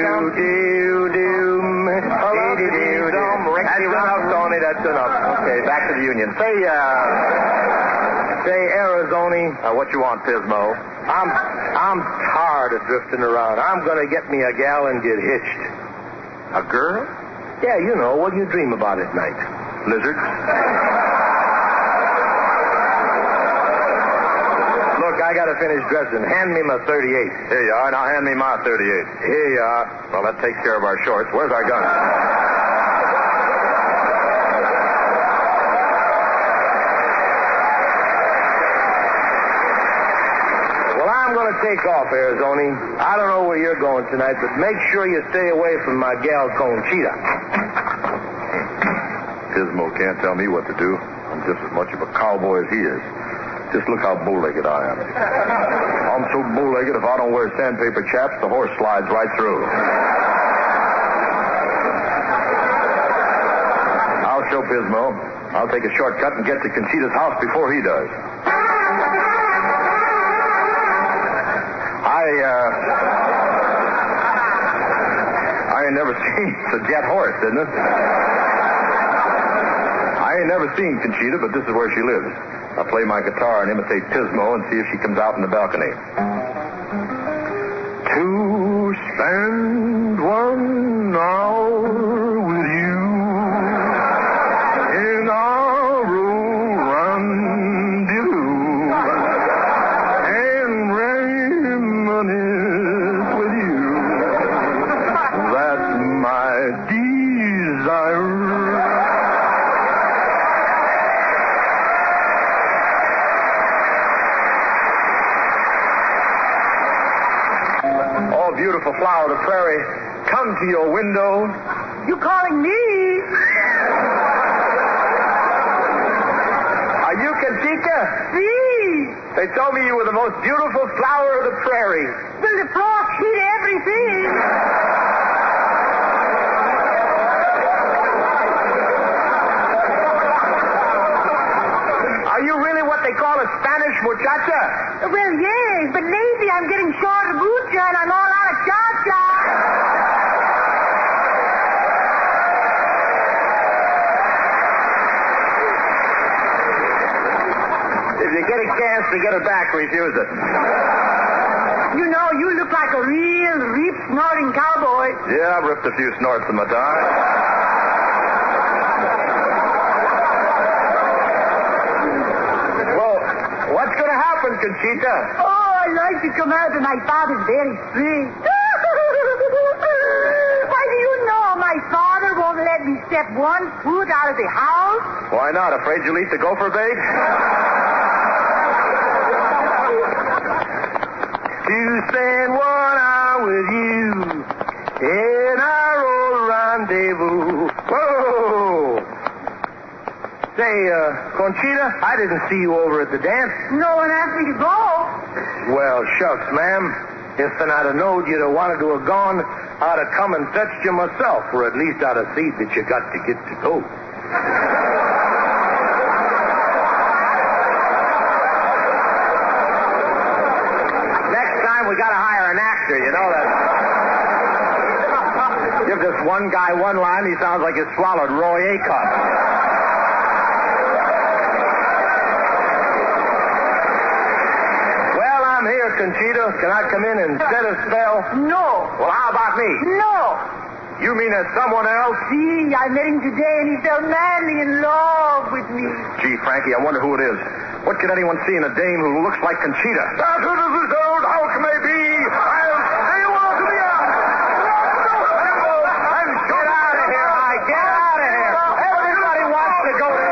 Tony. That's enough. Okay, back to the Union. Say, Arizona. What you want, Pismo? I'm tired of drifting around. I'm gonna get me a gal and get hitched. A girl? Yeah, you know what you dream about at night. Lizards? Look, I gotta finish dressing. Hand me my 38. Here you are. Now hand me my 38. Here you are. Well, that takes care of our shorts. Where's our gun? Well, I'm gonna take off, Arizona. I don't know where you're going tonight, but make sure you stay away from my gal Conchita. Pismo can't tell me what to do. I'm just as much of a cowboy as he is. Just look how bow-legged I am. I'm so bow-legged, if I don't wear sandpaper chaps, the horse slides right through. I'll show Pismo. I'll take a shortcut and get to Conchita's house before he does. I ain't never seen... It's a jet horse, isn't it? I ain't never seen Conchita, but this is where she lives. I'll play my guitar and imitate Pismo and see if she comes out in the balcony. To spend 1 hour with you in our rendezvous and reminisce with you. That's my desire. Beautiful flower of the prairie, come to your window. You calling me? Are you Conchita? See? They told me you were the most beautiful flower of the prairie. Well, the frost hit everything. Are you really what they call a Spanish muchacha? Well, yes, but lately I'm getting short of mucha and I'm all out of cha-cha. If you get a chance to get her back, refuse it. You know, you look like a real reap-snorting cowboy. Yeah, I've ripped a few snorts in my time. Well, what's going to happen, Conchita? Oh, I like to come out and my father's very strict. let me step one foot out of the house? Why not? Afraid you'll eat the gopher bait? To spend 1 hour with you in our old rendezvous. Whoa! Say, Conchita, I didn't see you over at the dance. No one asked me to go. Well, shucks, ma'am. If I'd have known you'd have wanted to have gone, I'd have come and fetched you myself, or at least I'd have seen that you got to get to go. Next time we gotta hire an actor, you know that. Give this one guy one line, he sounds like he swallowed Roy Acuff. I'm here, Conchita. Can I come in and set a spell? No. Well, how about me? No. You mean there's someone else? See, I met him today and he fell madly in love with me. Gee, Frankie, I wonder who it is. What could anyone see in a dame who looks like Conchita? That's who does this old house may be. I'll say you all to the end. And get out of here, Mike. Get out of here. Everybody wants to go to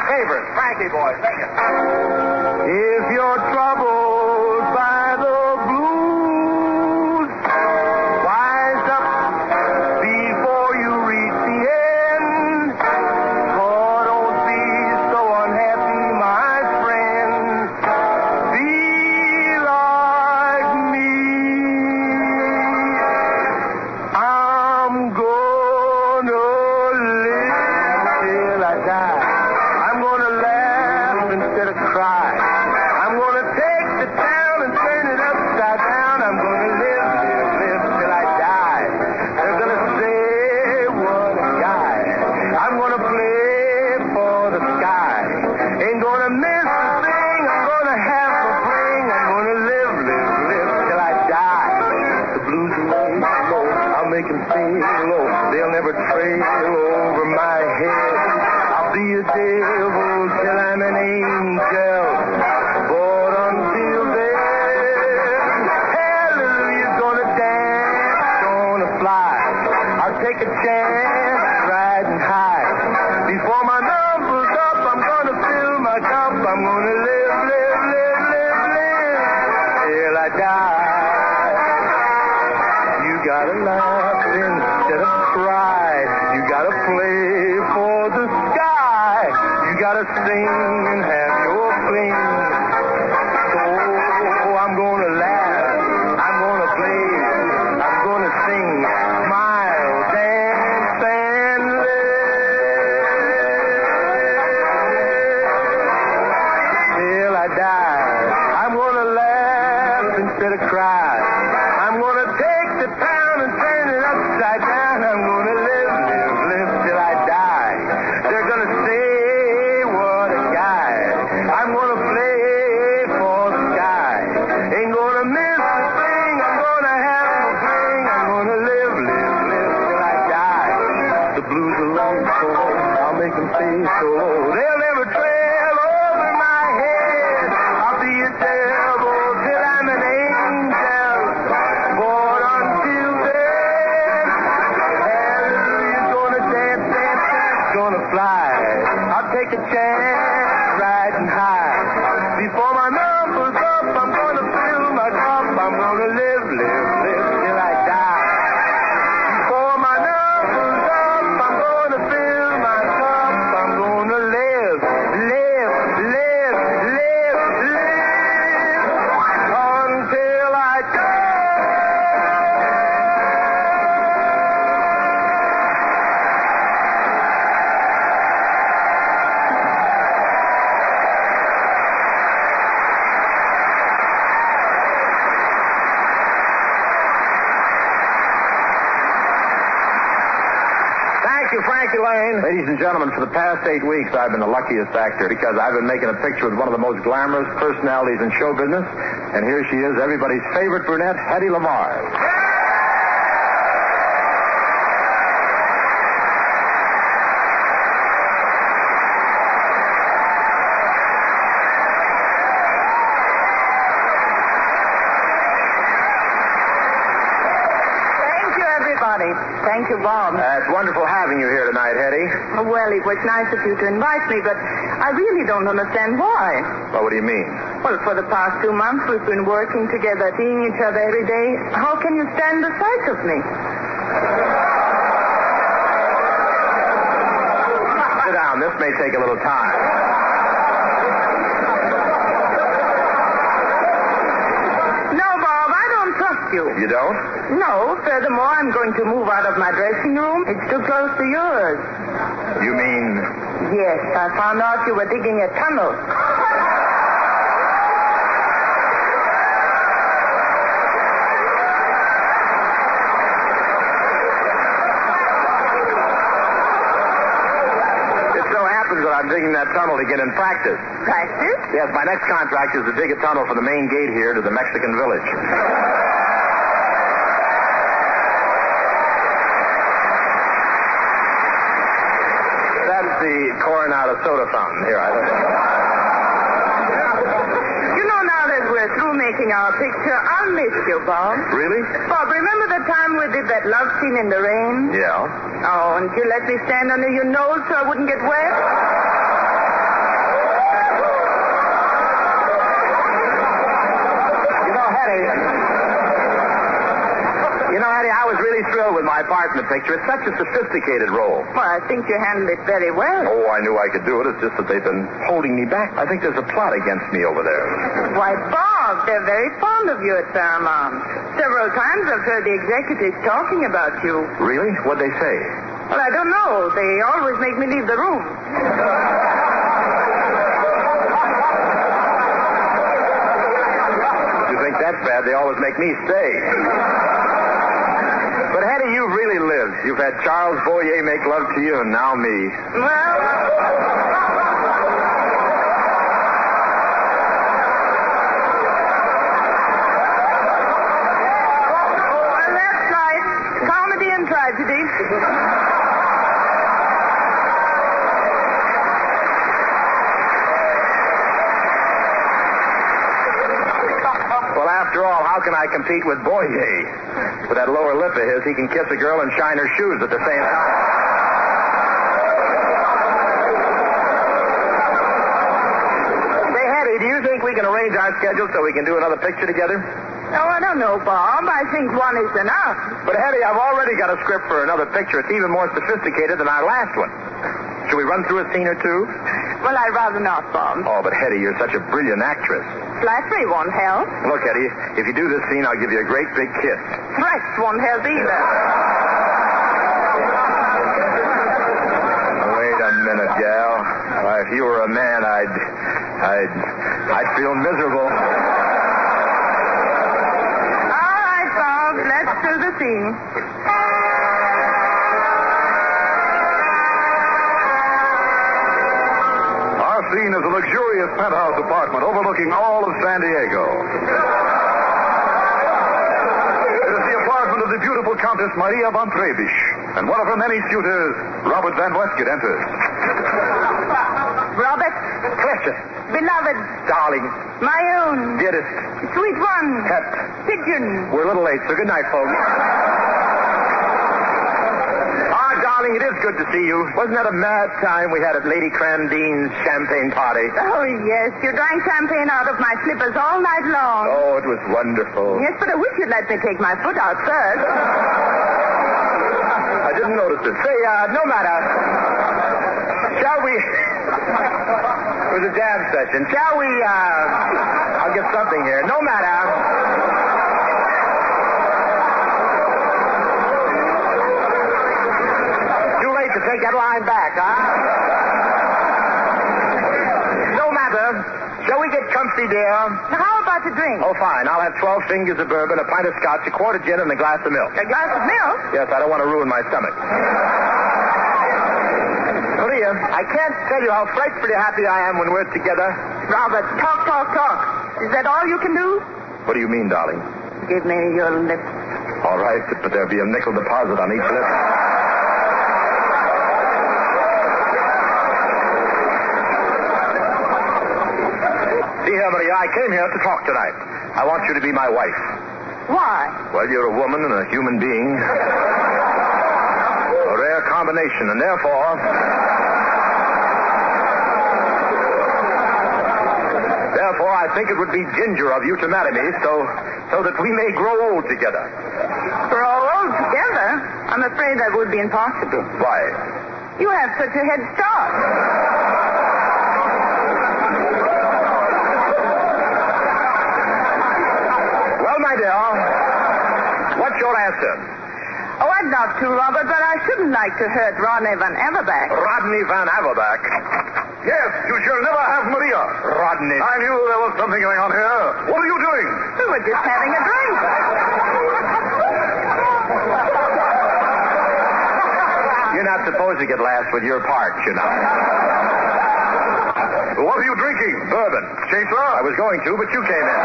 favorites. Frankie boy, sing it. If you're troubled by the blues, wise up before you reach the end. Oh, don't be so unhappy, my friend. Be like me. I'm gonna live till I die. Instead of cry, I'm gonna take the town and turn it upside down. I'm gonna live till I die. They're gonna say what a guy. I'm gonna play for the sky. Ain't gonna miss a thing. I'm gonna have a fling. I'm gonna live till I die. The blues will lay low. I'll make them sing low. They'll never trail over my head. I'll be a devil till I'm an angel. But until then, hallelujah's gonna dance, gonna fly. I'll take a chance, riding high. Before my number's up, I'm gonna fill my cup. I'm gonna live till I die. You gotta laugh instead of cry. You gotta play for the sky. You gotta sing and have your fling. So I'm gonna laugh, I'm gonna play, I'm gonna sing, smile, dance, and live till I die. I'm gonna laugh instead of cry. I'm gonna take the town and turn it upside down. I'm gonna live till I die. They're gonna say what a guy. I'm gonna play for the sky. Ain't gonna miss a thing. I'm gonna have a fling. I'm gonna live till I die. The blues are long so I'll make them stay so low. They'll never trail over my head. I'll be a devil till I'm an angel. But until then, hallelujah's gonna dance, gonna fly. I'll take a chance, riding high. Before my number's up, I'm gonna fill my cup. I'm gonna live till I die. Before my number's up, I'm gonna fill my cup. I'm gonna live until I die. Thank you, Frankie Lane. Ladies and gentlemen, for the past 8 weeks, I've been the luckiest actor because I've been making a picture with one of the most glamorous personalities in show business. And here she is, everybody's favorite brunette, Hedy Lamarr. you, Bob. It's wonderful having you here tonight, Hetty. Well, it was nice of you to invite me, but I really don't understand why. Well, what do you mean? Well, for the past 2 months, we've been working together, seeing each other every day. How can you stand the sight of me? Sit down. This may take a little time. No, Bob, I don't trust you. You don't? No. Furthermore, I'm going to move out of my dressing room. It's too close to yours. You mean... Yes, I found out you were digging a tunnel. That I'm digging that tunnel to get in practice. Practice? Yes, my next contract is to dig a tunnel from the main gate here to the Mexican village. That's the Coronado soda fountain. Here, You know, now that we're through making our picture, I'll miss you, Bob. Really? Bob, remember the time we did that love scene in the rain? Yeah. Oh, and you let me stand under your nose so I wouldn't get wet? Hetty, I was really thrilled with my part in the picture. It's such a sophisticated role. Well, I think you handled it very well. Oh, I knew I could do it. It's just that they've been holding me back. I think there's a plot against me over there. Why, Bob, they're very fond of you at Paramount. Several times I've heard the executives talking about you. Really? What'd they say? Well, I don't know. They always make me leave the room. You think that's bad? They always make me stay. But, Hetty, you've really lived. You've had Charles Boyer make love to you, and now me. Well... that's right. Comedy and tragedy. Well, after all, how can I compete with Boyer? With that lower lip of his, he can kiss a girl and shine her shoes at the same time. Say, Hetty, do you think we can arrange our schedule so we can do another picture together? Oh, I don't know, Bob. I think one is enough. But, Hetty, I've already got a script for another picture. It's even more sophisticated than our last one. Shall we run through a scene or two? Well, I'd rather not, Bob. Oh, but, Hetty, you're such a brilliant actress. Flattery won't help. Look, Hetty, if you do this scene, I'll give you a great big kiss. Threats won't help either. Wait a minute, gal. Why, if you were a man, I'd feel miserable. All right, Bob. Let's do the scene. Our scene is a luxurious penthouse apartment overlooking all of San Diego. It is the apartment of the beautiful Countess Maria von Trebisch, and one of her many suitors, Robert Van Westgate, enters. Robert. Precious. Beloved. Darling. My own. Dearest. Sweet one. Pet. Pigeon. We're a little late, so good night, folks. Darling, it is good to see you. Wasn't that a mad time we had at Lady Crandine's champagne party? Oh, yes. You drank champagne out of my slippers all night long. Oh, it was wonderful. Yes, but I wish you'd let me take my foot out first. I didn't notice it. Say, no matter. Shall we... It was a jam session. Shall we, I'll get something here. No matter. To take that line back, huh? No matter. Shall we get comfy, dear? How about a drink? Oh, fine. I'll have 12 fingers of bourbon, a pint of scotch, a quart of gin, and a glass of milk. A glass of milk? Yes, I don't want to ruin my stomach. Maria, I can't tell you how frightfully happy I am when we're together. Robert, talk. Is that all you can do? What do you mean, darling? Give me your lips. All right, but there'll be a nickel deposit on each lip. See here, Maria, I came here to talk tonight. I want you to be my wife. Why? Well, you're a woman and a human being. combination, and therefore I think it would be ginger of you to marry me so that we may grow old together. Grow old together? I'm afraid that would be impossible. Why? You have such a head start. Well, my dear, what's your answer? Oh, I'd love to, Robert, but I shouldn't like to hurt Rodney Van Everback. Rodney Van Everback? Yes, you shall never have Maria. Rodney. I knew there was something going on here. What are you doing? We were just having a drink. You're not supposed to get last with your part, you know. What are you drinking? Bourbon. Chaser? I was going to, but you came in.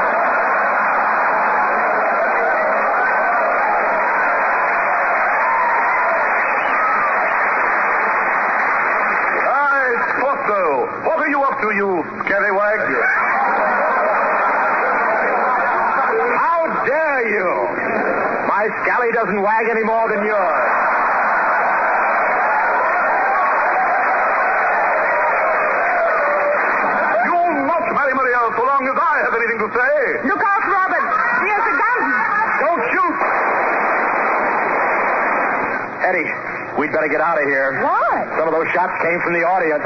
What are you up to, you scallywag? How dare you? My scally doesn't wag any more than yours. You must marry Maria so long as I have anything to say. Look out, Robert. He has a gun. Don't shoot. Eddie, we'd better get out of here. Why? Some of those shots came from the audience.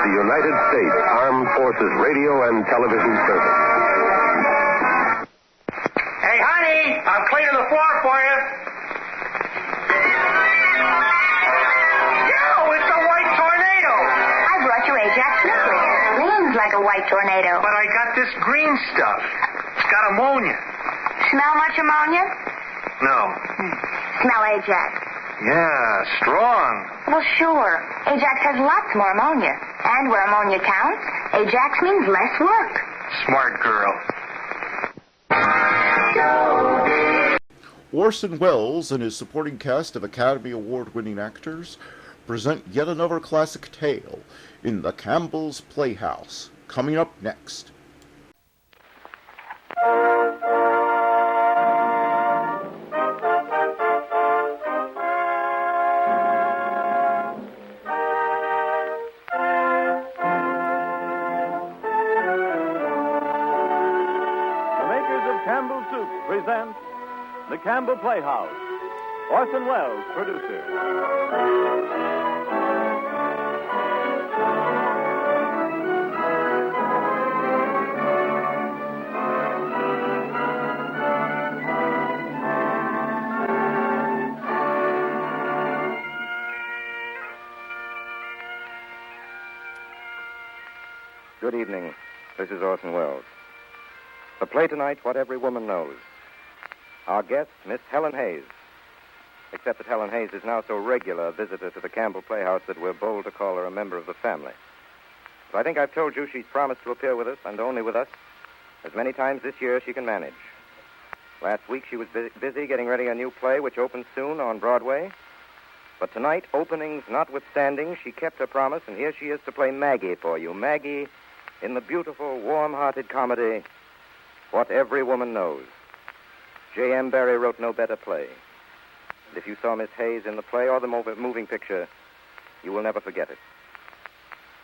United States Armed Forces Radio and Television Service. Hey, honey, I'm cleaning the floor for you. Yo, it's a white tornado. I brought you Ajax liquid. Gleams like a white tornado. But I got this green stuff. It's got ammonia. Smell much ammonia? No. Smell Ajax. Yeah, strong. Well, sure. Ajax has lots more ammonia. And where ammonia counts, Ajax means less work. Smart girl. Orson Welles and his supporting cast of Academy Award-winning actors present yet another classic tale in The Campbell's Playhouse, coming up next. Campbell Soup presents The Campbell Playhouse. Orson Welles, producer. Good evening. This is Orson Welles. The play tonight, What Every Woman Knows. Our guest, Miss Helen Hayes. Except that Helen Hayes is now so regular a visitor to the Campbell Playhouse that we're bold to call her a member of the family. But I think I've told you she's promised to appear with us, and only with us, as many times this year as she can manage. Last week she was busy getting ready a new play which opens soon on Broadway. But tonight, openings notwithstanding, she kept her promise, and here she is to play Maggie for you. Maggie in the beautiful, warm-hearted comedy, What Every Woman Knows. J.M. Barrie wrote no better play. And if you saw Miss Hayes in the play or the moving picture, you will never forget it.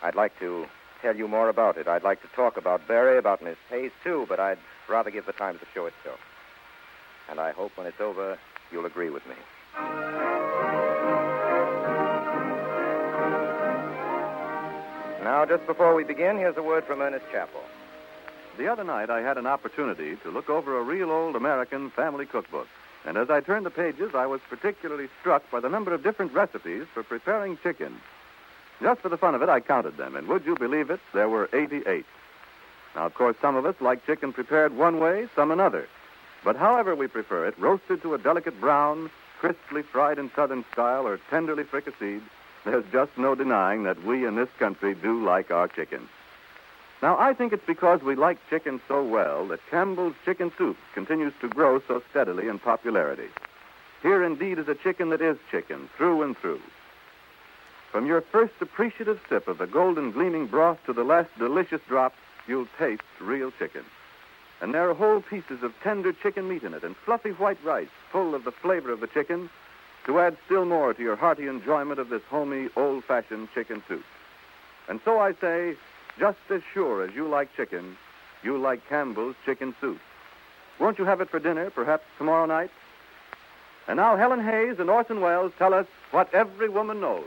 I'd like to tell you more about it. I'd like to talk about Barrie, about Miss Hayes, too, but I'd rather give the time to the show itself. And I hope when it's over, you'll agree with me. Now, just before we begin, here's a word from Ernest Chappell. The other night, I had an opportunity to look over a real old American family cookbook. And as I turned the pages, I was particularly struck by the number of different recipes for preparing chicken. Just for the fun of it, I counted them, and would you believe it, there were 88. Now, of course, some of us like chicken prepared one way, some another. But however we prefer it, roasted to a delicate brown, crisply fried in Southern style, or tenderly fricasseed, there's just no denying that we in this country do like our chicken. Now, I think it's because we like chicken so well that Campbell's Chicken Soup continues to grow so steadily in popularity. Here, indeed, is a chicken that is chicken, through and through. From your first appreciative sip of the golden gleaming broth to the last delicious drop, you'll taste real chicken. And there are whole pieces of tender chicken meat in it and fluffy white rice full of the flavor of the chicken to add still more to your hearty enjoyment of this homey, old-fashioned chicken soup. And so I say, just as sure as you like chicken, you like Campbell's Chicken Soup. Won't you have it for dinner, perhaps tomorrow night? And now Helen Hayes and Orson Welles tell us what every woman knows.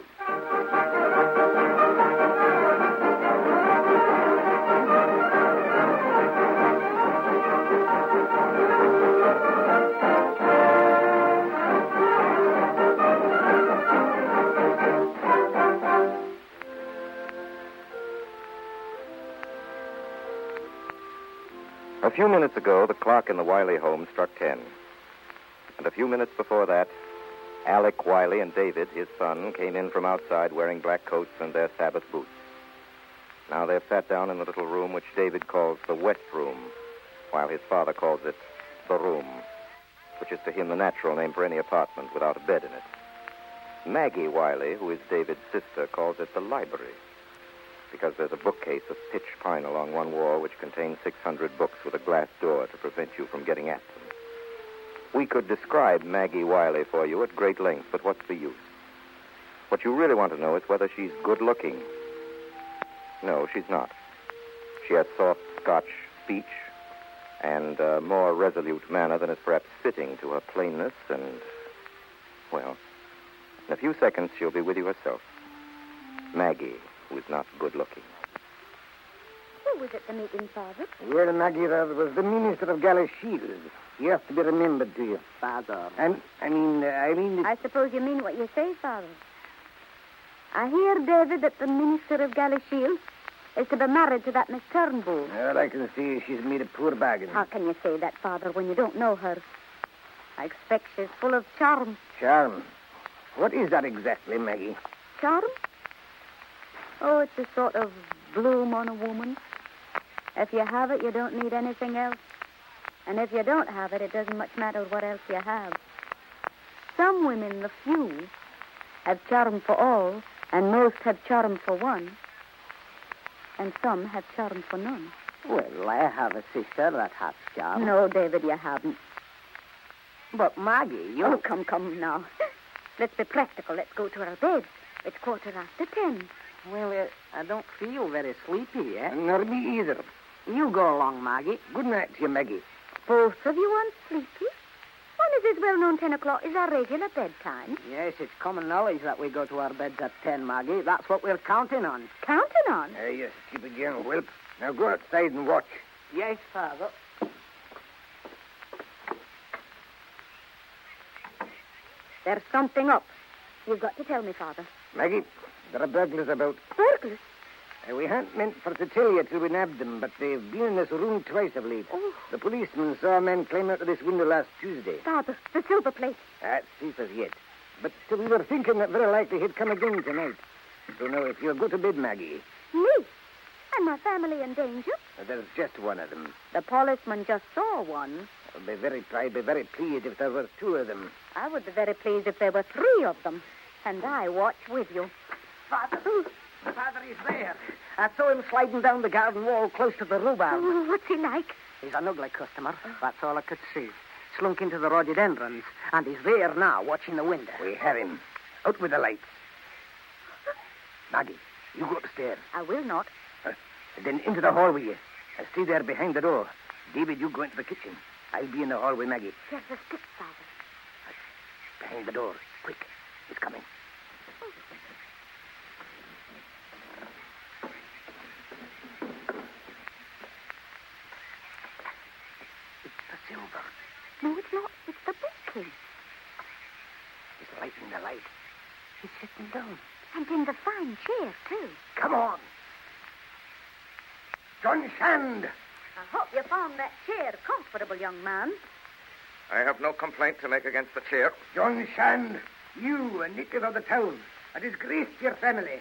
A few minutes ago, the clock in the Wiley home struck 10. And a few minutes before that, Alec Wiley and David, his son, came in from outside wearing black coats and their Sabbath boots. Now they've sat down in the little room which David calls the wet room, while his father calls it the room, which is to him the natural name for any apartment without a bed in it. Maggie Wiley, who is David's sister, calls it the library, because there's a bookcase of pitch pine along one wall which contains 600 books with a glass door to prevent you from getting at them. We could describe Maggie Wiley for you at great length, but what's the use? What you really want to know is whether she's good-looking. No, she's not. She has soft Scotch speech and a more resolute manner than is perhaps fitting to her plainness and, well, in a few seconds she'll be with you herself. Maggie, who is not good-looking. Who was at the meeting, Father? Well, Maggie, was the minister of Galashiels. He has to be remembered to you. Father. And, I mean... I suppose you mean what you say, Father. I hear, David, that the minister of Galashiels is to be married to that Miss Turnbull. Well, I can see she's made a poor bargain. How can you say that, Father, when you don't know her? I expect she's full of charm. Charm? What is that exactly, Maggie? Charm? Oh, it's a sort of bloom on a woman. If you have it, you don't need anything else. And if you don't have it, it doesn't much matter what else you have. Some women, the few, have charm for all, and most have charm for one. And some have charm for none. Well, I have a sister that has charm. No, David, you haven't. But, Maggie, you... Oh, come now. Let's be practical. Let's go to our beds. It's 10:15. Well, I don't feel very sleepy yet. Nor me either. You go along, Maggie. Good night to you, Maggie. Both of you aren't sleepy? When is it well known 10 o'clock is our regular bedtime? Yes, it's common knowledge that we go to our beds at 10, Maggie. That's what we're counting on. Counting on? Yes, keep again, Wilp. Now go outside and watch. Yes, Father. There's something up. You've got to tell me, Father. Maggie, there are burglars about. Burglars? We hadn't meant for to tell you till we nabbed them, but they've been in this room twice of late. Oh. The policeman saw a man climb out of this window last Tuesday. Father, the silver plate. That's safe as yet. But we were thinking that very likely he'd come again tonight. So now, if you'll go to bed, Maggie. Me? And my family in danger? There's just one of them. The policeman just saw one. I'd be very pleased if there were 2 of them. I would be very pleased if there were 3 of them. And I watch with you. Father, he's there. I saw him sliding down the garden wall close to the rhubarb. Oh, what's he like? He's an ugly customer. That's all I could see. Slunk into the rhododendrons, and he's there now, watching the window. We have him. Out with the lights. Maggie, you go upstairs. I will not. Then into the hall with you. I'll stay there behind the door. David, you go into the kitchen. I'll be in the hall with Maggie. There's a stick, Father. Behind the door. Quick. He's coming. It's the silver. No, it's not. It's the book. He's lighting the light. He's sitting down. And in the fine chair, too. Come on. John Shand. I hope you found that chair comfortable, young man. I have no complaint to make against the chair. John Shand, you, a native of the town, a disgrace to your family.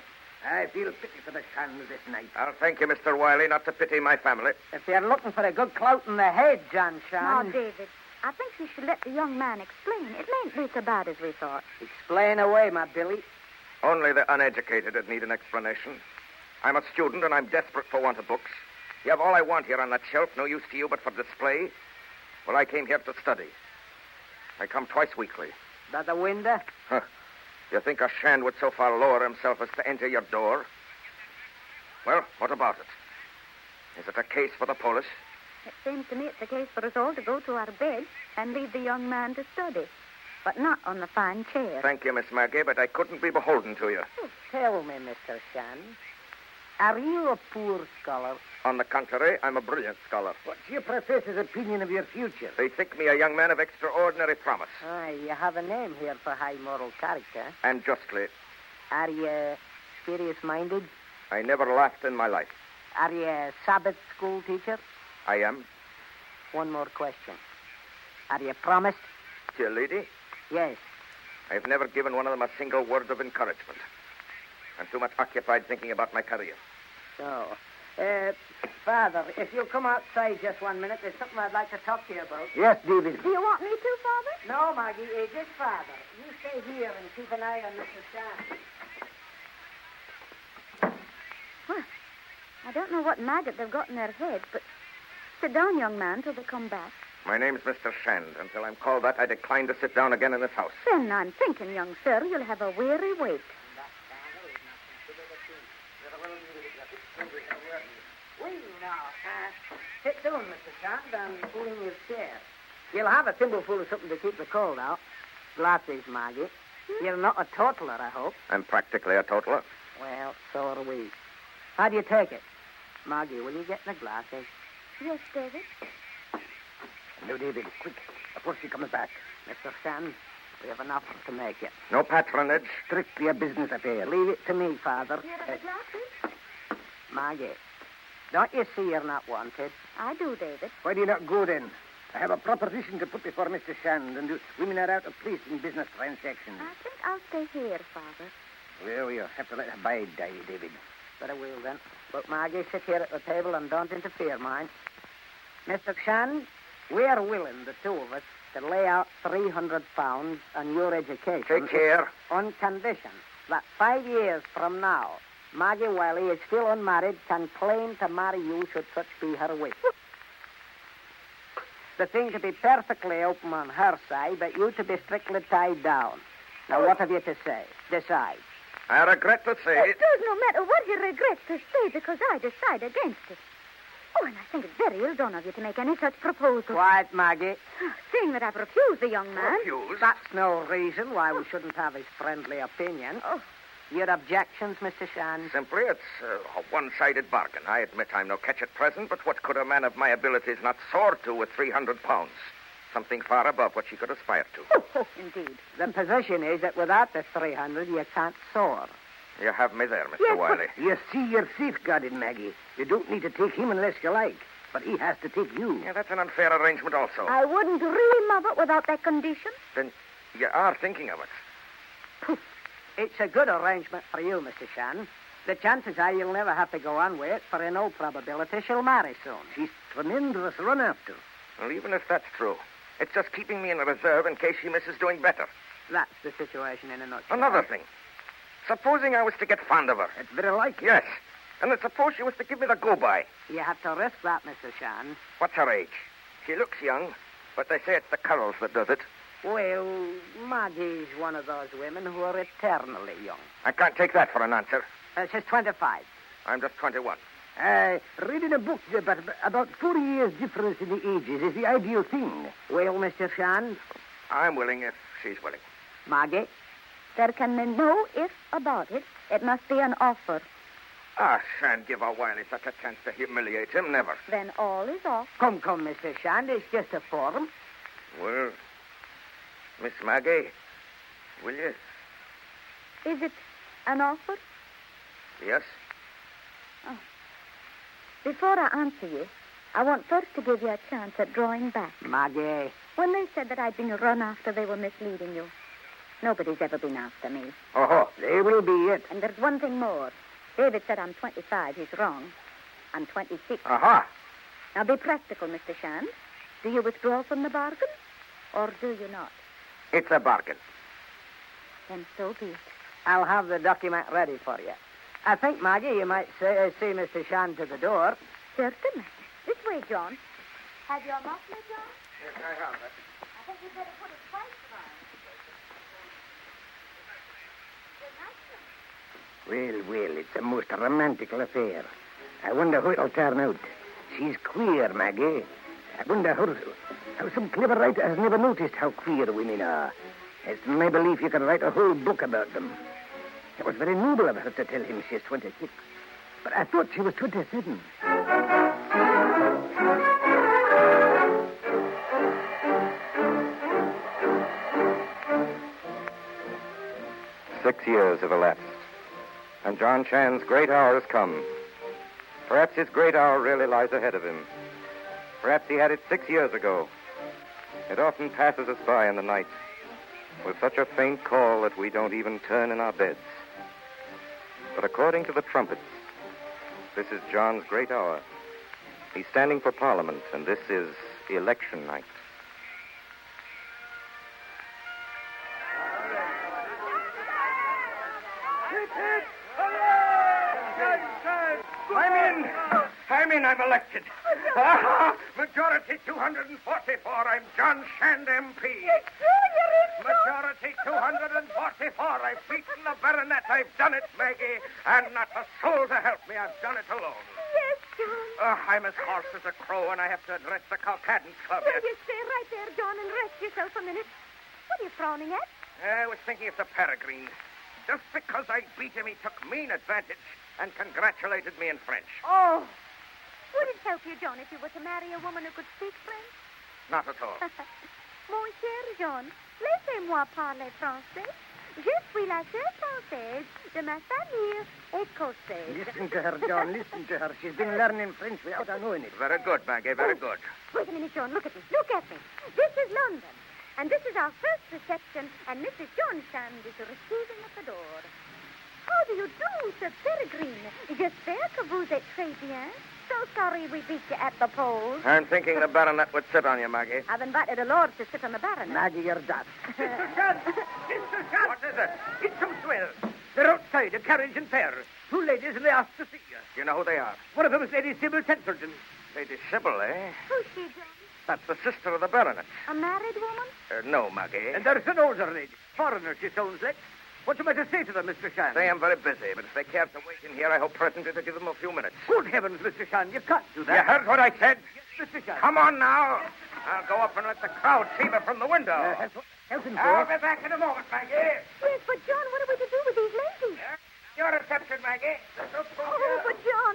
I feel pity for the Shands this night. I'll thank you, Mr. Wiley, not to pity my family. If you're looking for a good clout in the head, John Now, Shand... David, I think you should let the young man explain. It mayn't be so bad as we thought. Explain away, my Billy. Only the uneducated would need an explanation. I'm a student, and I'm desperate for want of books. You have all I want here on that shelf, no use to you but for display. Well, I came here to study. I come twice weekly. That the window? Huh. You think a Shand would so far lower himself as to enter your door? Well, what about it? Is it a case for the police? It seems to me it's a case for us all to go to our bed and leave the young man to study. But not on the fine chair. Thank you, Miss Maggie, but I couldn't be beholden to you. Tell me, Mr. Shand, are you a poor scholar? On the contrary, I'm a brilliant scholar. What's your professor's opinion of your future? They think me a young man of extraordinary promise. You have a name here for high moral character. And justly. Are you serious-minded? I never laughed in my life. Are you a Sabbath school teacher? I am. One more question. Are you promised? To a lady? Yes. I've never given one of them a single word of encouragement. I'm too much occupied thinking about my career. So, Father, if you'll come outside just 1 minute, there's something I'd like to talk to you about. Yes, David. Do you want me to, Father? No, Maggie, just Father. You stay here and keep an eye on Mr. Shand. Well, I don't know what maggot they've got in their heads, but sit down, young man, till they come back. My name's Mr. Shand. Until I'm called that, I decline to sit down again in this house. Then I'm thinking, young sir, you'll have a weary wait. Sit down, Mr. Shand, and pull in your chair. You'll have a thimbleful of something to keep the cold out. Glasses, Maggie. You're not a totaler, I hope. I'm practically a totaler. Well, so are we. How do you take it? Maggie, will you get the glasses? Yes, David. No, David, quick, before she comes back. Mr. Shand, we have an offer to make you. No patronage. Strictly a business affair. Leave it to me, Father. Here are the glasses. Maggie, don't you see you're not wanted? I do, David. Why do you not go, then? I have a proposition to put before Mr. Shand, and women are out of place in business transactions. I think I'll stay here, Father. Well, you'll have to let her bide, David. Very well, then. But Maggie, sit here at the table and don't interfere, mind. Mr. Shand, we're willing, the two of us, to lay out £300 on your education. Take care. On condition that 5 years from now, Maggie Wiley is still unmarried, can claim to marry you should such be her wish. The thing to be perfectly open on her side, but you to be strictly tied down. Now, what have you to say? Decide. I regret to say... It does no matter what he regrets to say, because I decide against it. Oh, and I think it's very ill done of you to make any such proposal. Quiet, Maggie. Seeing that I've refused the young man... Refused? That's no reason why we shouldn't have his friendly opinion. Oh. Your objections, Mr. Shand? Simply, it's a one-sided bargain. I admit I'm no catch at present, but what could a man of my abilities not soar to with £300? Something far above what she could aspire to. Oh, indeed. The position is that without the 300, you can't soar. You have me there, Mr. Yes, Wiley. You see, you're safeguarded, Maggie. You don't need to take him unless you like. But he has to take you. Yeah, that's an unfair arrangement also. I wouldn't dream of it without that condition. Then you are thinking of it. It's a good arrangement for you, Mr. Shand. The chances are you'll never have to go on with it, for in all probability she'll marry soon. She's tremendous run after. Well, even if that's true, it's just keeping me in reserve in case she misses doing better. That's the situation in a nutshell. Another thing. Supposing I was to get fond of her. It's very likely. Yes. And then suppose she was to give me the go-by. You have to risk that, Mr. Shan. What's her age? She looks young, but they say it's the curls that does it. Well, Maggie's one of those women who are eternally young. I can't take that for an answer. She's 25. I'm just 21. Reading a book about 4 years difference in the ages is the ideal thing. Well, Mr. Shan? I'm willing if she's willing. Maggie? There can be no if about it. It must be an offer. Ah, shan't give our Wiley such a chance to humiliate him, never. Then all is off. Come, Mr. Shan. It's just a form. Well, Miss Maggie, will you? Is it an offer? Yes. Oh. Before I answer you, I want first to give you a chance at drawing back. Maggie. When they said that I'd been run after, they were misleading you. Nobody's ever been after me. Oh, they will be it. And there's one thing more. David said I'm 25. He's wrong. I'm 26. Aha. Now be practical, Mr. Shand. Do you withdraw from the bargain, or do you not? It's a bargain. Then so be it. I'll have the document ready for you. I think, Maggie, you might see Mr. Shand to the door. Certainly. This way, John. Have your muffler, John? Yes, I have it. I think you'd better put it twice around. Well, it's a most romantical affair. I wonder how it'll turn out. She's queer, Maggie. I wonder how some clever writer has never noticed how queer women are. It's my belief you can write a whole book about them. It was very noble of her to tell him she's 26. But I thought she was 27. 6 years have elapsed, and John Chan's great hour has come. Perhaps his great hour really lies ahead of him. Perhaps he had it 6 years ago. It often passes us by in the night, with such a faint call that we don't even turn in our beds. But according to the trumpets, this is John's great hour. He's standing for Parliament, and this is election night. I'm in. I'm elected. Majority 244. I'm John Shand, MP. Majority 244. I've beaten the baronet. I've done it, Maggie. And not a soul to help me. I've done it alone. Yes, John. I'm as hoarse as a crow, and I have to address the Cowcaddens Club Will yet. you stay right there, John, and rest yourself a minute? What are you frowning at? I was thinking of the Peregrine. Just because I beat him, he took mean advantage and congratulated me in French. Oh. Would it help you, John, if you were to marry a woman who could speak French? Not at all. Mon cher John, laissez-moi parler français. Je suis la sœur française de ma famille écossaise. Listen to her, John. Listen to her. She's been learning French without knowing it. Very good, Maggie. Very good. Wait a minute, John. Look at me. Look at me. This is London. And this is our first reception, and Mrs. John Shand is receiving at the door. How do you do, Sir Peregrine? J'espère que vous êtes très bien. So sorry we beat you at the polls. I'm thinking the baronet would sit on you, Maggie. I've invited a lord to sit on the baronet. Maggie, you're done. Mr. Shand! What is it? It's some swells. They're outside, a carriage and pair. Two ladies, and they asked to see you. Do you know who they are? One of them is Lady Sybil Tenterden. Lady Sybil, eh? Who's she, John? That's the sister of the baronet. A married woman? No, Maggie. And there's an older lady. Foreigner, she sounds like. What am I to say to them, Mr. Shand? Say I'm very busy, but if they care to wait in here, I hope presently to give them a few minutes. Good heavens, Mr. Shand, you can't do that. You heard what I said? Yes, Mr. Shand. Come on now. I'll go up and let the crowd see me from the window. Help him, I'll be back in a moment, Maggie. Yes, but John, what are we to do with these ladies? Your reception, Maggie. Oh, but John,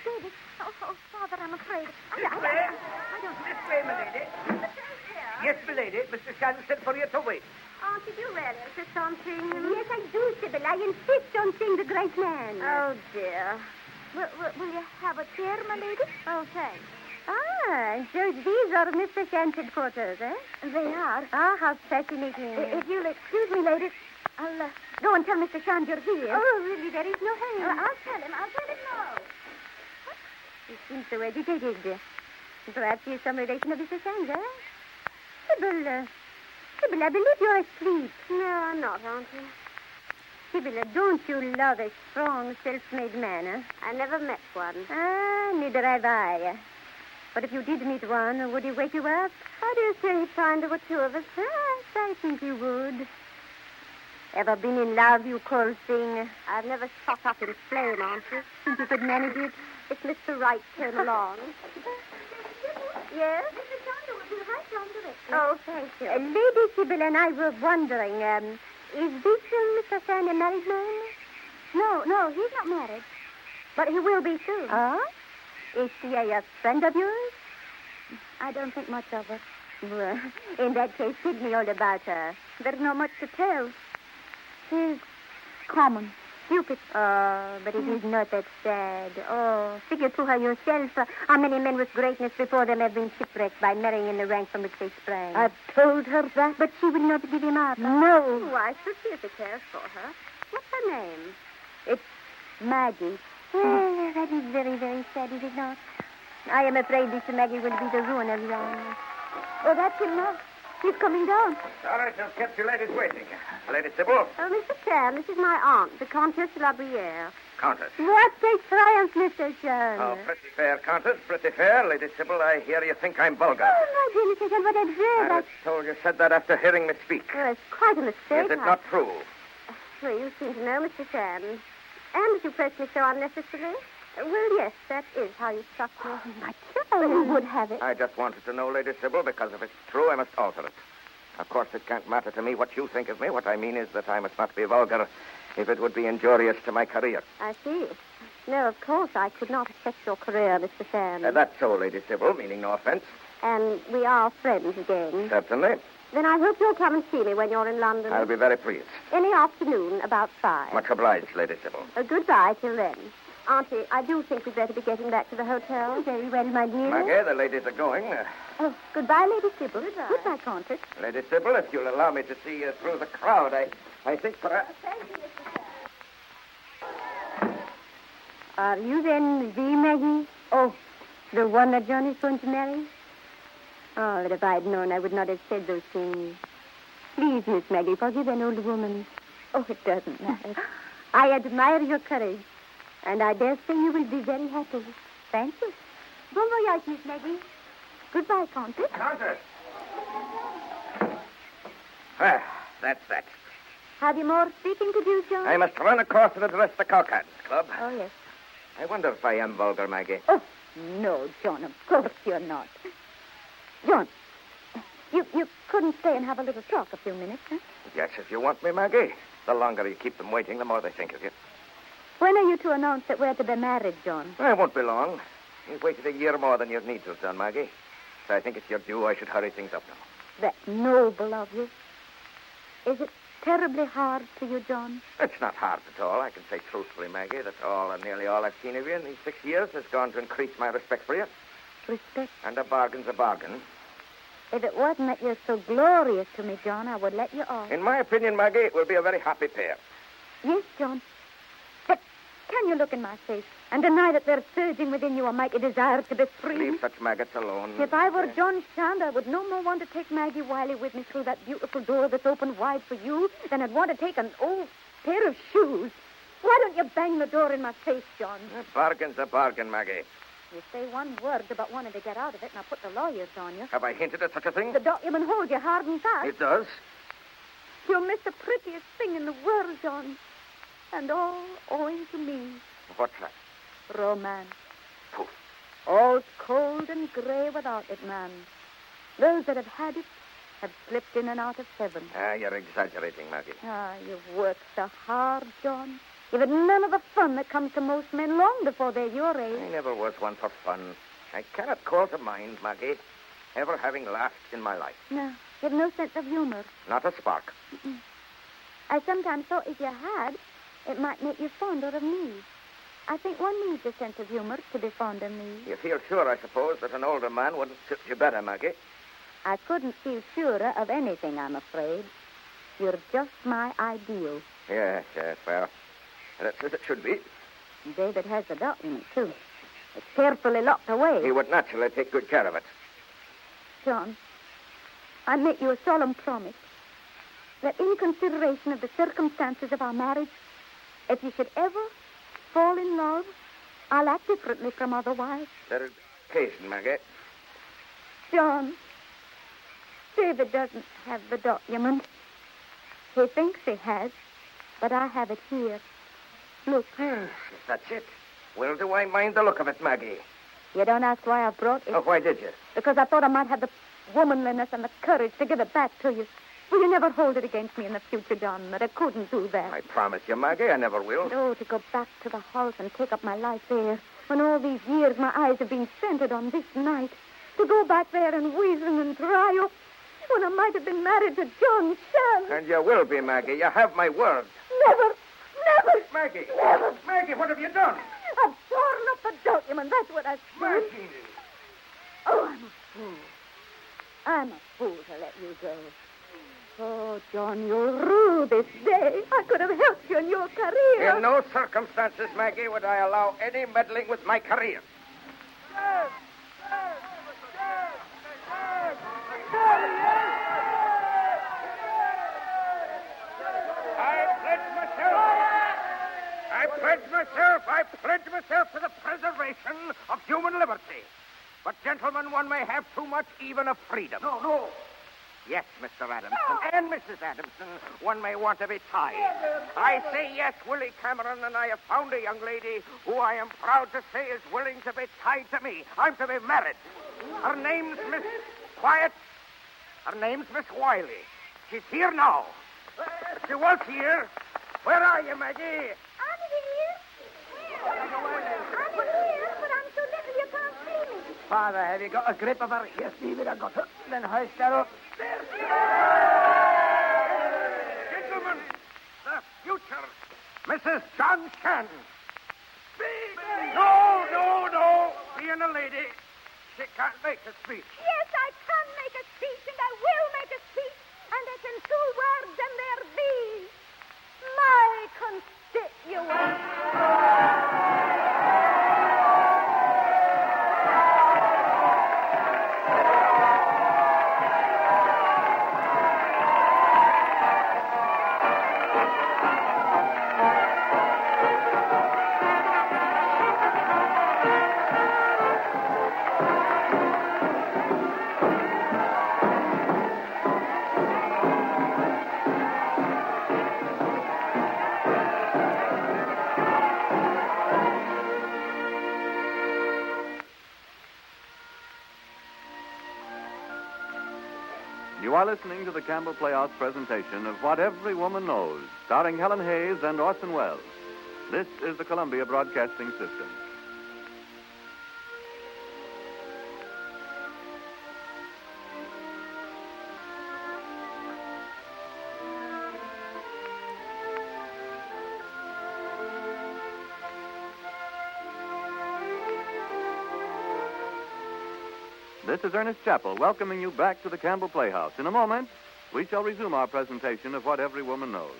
David. Oh, Father, I'm afraid. I don't This way, my lady. Yes, my lady. Mr. Shand said for you to wait. Oh, did you really insist on seeing him? Yes, I do, Sybil. I insist on seeing the great man. Oh, dear. Will you have a chair, my lady? Oh, thanks. Ah, so these are Mr. Shand's headquarters, eh? They are. Ah, how fascinating. If you'll excuse me, ladies, I'll go and tell Mr. Shand you're here. Oh, really, there is no hurry. I'll tell him now. He seems so agitated. Perhaps he is some relation of Mr. Sands, eh? Sybil, I believe you're asleep. No, I'm not, Auntie. Sybil, don't you love a strong, self-made man, huh? I never met one. Ah, neither have I. But if you did meet one, would he wake you up? How do you say he'd find there were two of us? Yes, I think he would. Ever been in love, you cold thing? I've never shot up in flame, Auntie. Think you could manage it if Mr. Wright came along? Yes? Mr. Chandler will be right down directly. Oh, thank you. Lady Sybil and I were wondering, is this Mr. Sand a married man? No, he's not married. But he will be soon. Oh? Is she a friend of yours? I don't think much of her. Well, in that case, tell me all about her. There's not much to tell. She's common, stupid. Oh, but it is not that sad. Oh, figure to her yourself how many men with greatness before them have been shipwrecked by marrying in the rank from which they sprang. I've told her that, but she will not give him up. No. Why should she if he cares for her? What's her name? It's Maggie. Well, that is very, very sad, is it not? I am afraid this Maggie will be the ruin of John. Oh, that's him now. He's coming down. Sorry to have kept you ladies waiting. Lady Sybil. Oh, Mr. Chan, this is my aunt, the Countess La Bruyere. Countess. What a triumph, Mr. Chan. Oh, pretty fair, Countess. Pretty fair. Lady Sybil, I hear you think I'm vulgar. Oh, my dear Mr. Chan, what absurd. I was told you said that after hearing me speak. Well, it's quite a mistake. Is it not true? Well, you seem to know, Mr. Chan. And you press me so unnecessarily. Well, yes, that is how you struck me. My child, you would have it. I just wanted to know, Lady Sybil, because if it's true, I must alter it. Of course, it can't matter to me what you think of me. What I mean is that I must not be vulgar if it would be injurious to my career. I see. No, of course, I could not affect your career, Mr. Chan. That's so, Lady Sybil, meaning no offense. And we are friends again. Certainly. Then I hope you'll come and see me when you're in London. I'll be very pleased. Any afternoon, about 5. Much obliged, Lady Sybil. Goodbye till then. Auntie, I do think we'd better be getting back to the hotel. Very well, my dear. Maggie, the ladies are going. Oh, goodbye, Lady Sybil. Goodbye, Countess. Lady Sybil, if you'll allow me to see you through the crowd, I think perhaps... Thank you, Mr. Chan. Are you then the Maggie? Oh, the one that John is going to marry? Oh, that if I'd known, I would not have said those things. Please, Miss Maggie, forgive an old woman. Oh, it doesn't matter. I admire your courage. And I dare say you will be very happy. Thank you. Bon voyage, Miss Maggie. Goodbye, Countess. Countess! Well, that's that. Have you more speaking to do, John? I must run across and address the Caucasians Club. Oh, yes. I wonder if I am vulgar, Maggie. Oh, no, John, of course you're not. John, you couldn't stay and have a little talk a few minutes, huh? Yes, if you want me, Maggie. The longer you keep them waiting, the more they think of you. When are you to announce that we're to be married, John? I won't be long. You've waited a year more than you'd need to have done, Maggie. So I think it's your due I should hurry things up now. That's noble of you. Is it terribly hard to you, John? It's not hard at all. I can say truthfully, Maggie, that all and nearly all I've seen of you in these 6 years has gone to increase my respect for you. Respect? And a bargain's a bargain. If it wasn't that you're so glorious to me, John, I would let you off. In my opinion, Maggie, it will be a very happy pair. Yes, John. But can you look in my face and deny that there's surging within you a mighty desire to be free? Leave such maggots alone. If I were John Shand, I would no more want to take Maggie Wiley with me through that beautiful door that's open wide for you than I'd want to take an old pair of shoes. Why don't you bang the door in my face, John? A bargain's a bargain, Maggie. You say one word about wanting to get out of it, and I'll put the lawyers on you. Have I hinted at such a thing? The document holds you hard and fast. It does? You'll miss the prettiest thing in the world, John. And all owing to me. What's that? Romance. Poof. All cold and gray without it, man. Those that have had it have slipped in and out of heaven. You're exaggerating, Maggie. You've worked so hard, John. You've had none of the fun that comes to most men long before they're your age. I never was one for fun. I cannot call to mind, Maggie, ever having laughed in my life. No, you have no sense of humor. Not a spark. Mm-mm. I sometimes thought if you had, it might make you fonder of me. I think one needs a sense of humor to be fond of me. You feel sure, I suppose, that an older man wouldn't suit you better, Maggie? I couldn't feel surer of anything, I'm afraid. You're just my ideal. Yes, well, that's as it should be. David has the document, too. It's carefully locked away. He would naturally take good care of it. John, I make you a solemn promise that in consideration of the circumstances of our marriage, if you should ever fall in love, I'll act differently from other wives. There is occasion, Maggie. John, David doesn't have the document. He thinks he has, but I have it here. Look. If that's it. Well, do I mind the look of it, Maggie? You don't ask why I brought it. Oh, why did you? Because I thought I might have the womanliness and the courage to give it back to you. Will you never hold it against me in the future, John, that I couldn't do that? I promise you, Maggie, I never will. No, to go back to the house and take up my life there, when all these years my eyes have been centered on this night. To go back there and weazen and dry up, when I might have been married to John Shan. And you will be, Maggie. You have my word. Never, never. Maggie. Never. Maggie, what have you done? I've torn up the document. That's what I've done. Maggie. Oh, I'm a fool. I'm a fool to let you go. Oh, John, you'll rue this day. I could have helped you in your career. In no circumstances, Maggie, would I allow any meddling with my career. I pledge myself to the preservation of human liberty. But, gentlemen, one may have too much even of freedom. No. Yes, Mr. Adamson, and Mrs. Adamson, one may want to be tied. I say yes, Willie Cameron, and I have found a young lady who I am proud to say is willing to be tied to me. I'm to be married. Her name's Miss Quiet. Her name's Miss Wiley. She's here now. She was here. Where are you, Maggie? I'm here, but I'm so little you can't see me. Father, have you got a grip of her? Yes, David, I got her. Then hoist her up. Gentlemen, the future Mrs. John Shan. No. Being a lady, she can't make a speech. Yes, I can make a speech, and I will make a speech. And it's in 2 words, and they're these. My constituents. You are listening to the Campbell Playhouse presentation of What Every Woman Knows, starring Helen Hayes and Orson Welles. This is the Columbia Broadcasting System. This is Ernest Chappell welcoming you back to the Campbell Playhouse. In a moment, we shall resume our presentation of What Every Woman Knows.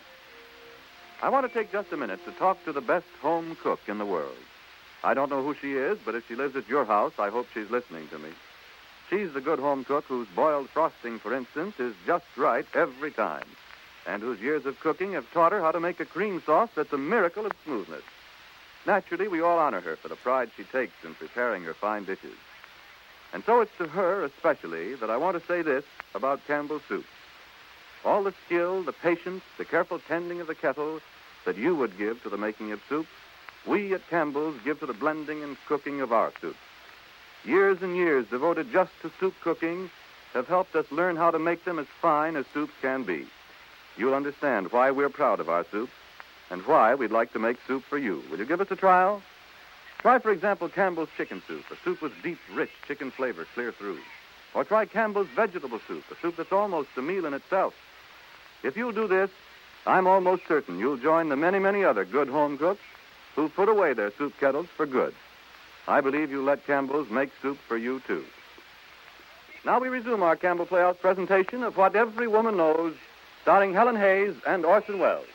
I want to take just a minute to talk to the best home cook in the world. I don't know who she is, but if she lives at your house, I hope she's listening to me. She's the good home cook whose boiled frosting, for instance, is just right every time, and whose years of cooking have taught her how to make a cream sauce that's a miracle of smoothness. Naturally, we all honor her for the pride she takes in preparing her fine dishes. And so it's to her especially that I want to say this about Campbell's soup. All the skill, the patience, the careful tending of the kettle that you would give to the making of soup, we at Campbell's give to the blending and cooking of our soups. Years and years devoted just to soup cooking have helped us learn how to make them as fine as soups can be. You'll understand why we're proud of our soups and why we'd like to make soup for you. Will you give us a trial? Try, for example, Campbell's chicken soup, a soup with deep, rich chicken flavor clear through. Or try Campbell's vegetable soup, a soup that's almost a meal in itself. If you'll do this, I'm almost certain you'll join the many, many other good home cooks who put away their soup kettles for good. I believe you'll let Campbell's make soup for you, too. Now we resume our Campbell Playhouse presentation of What Every Woman Knows, starring Helen Hayes and Orson Welles.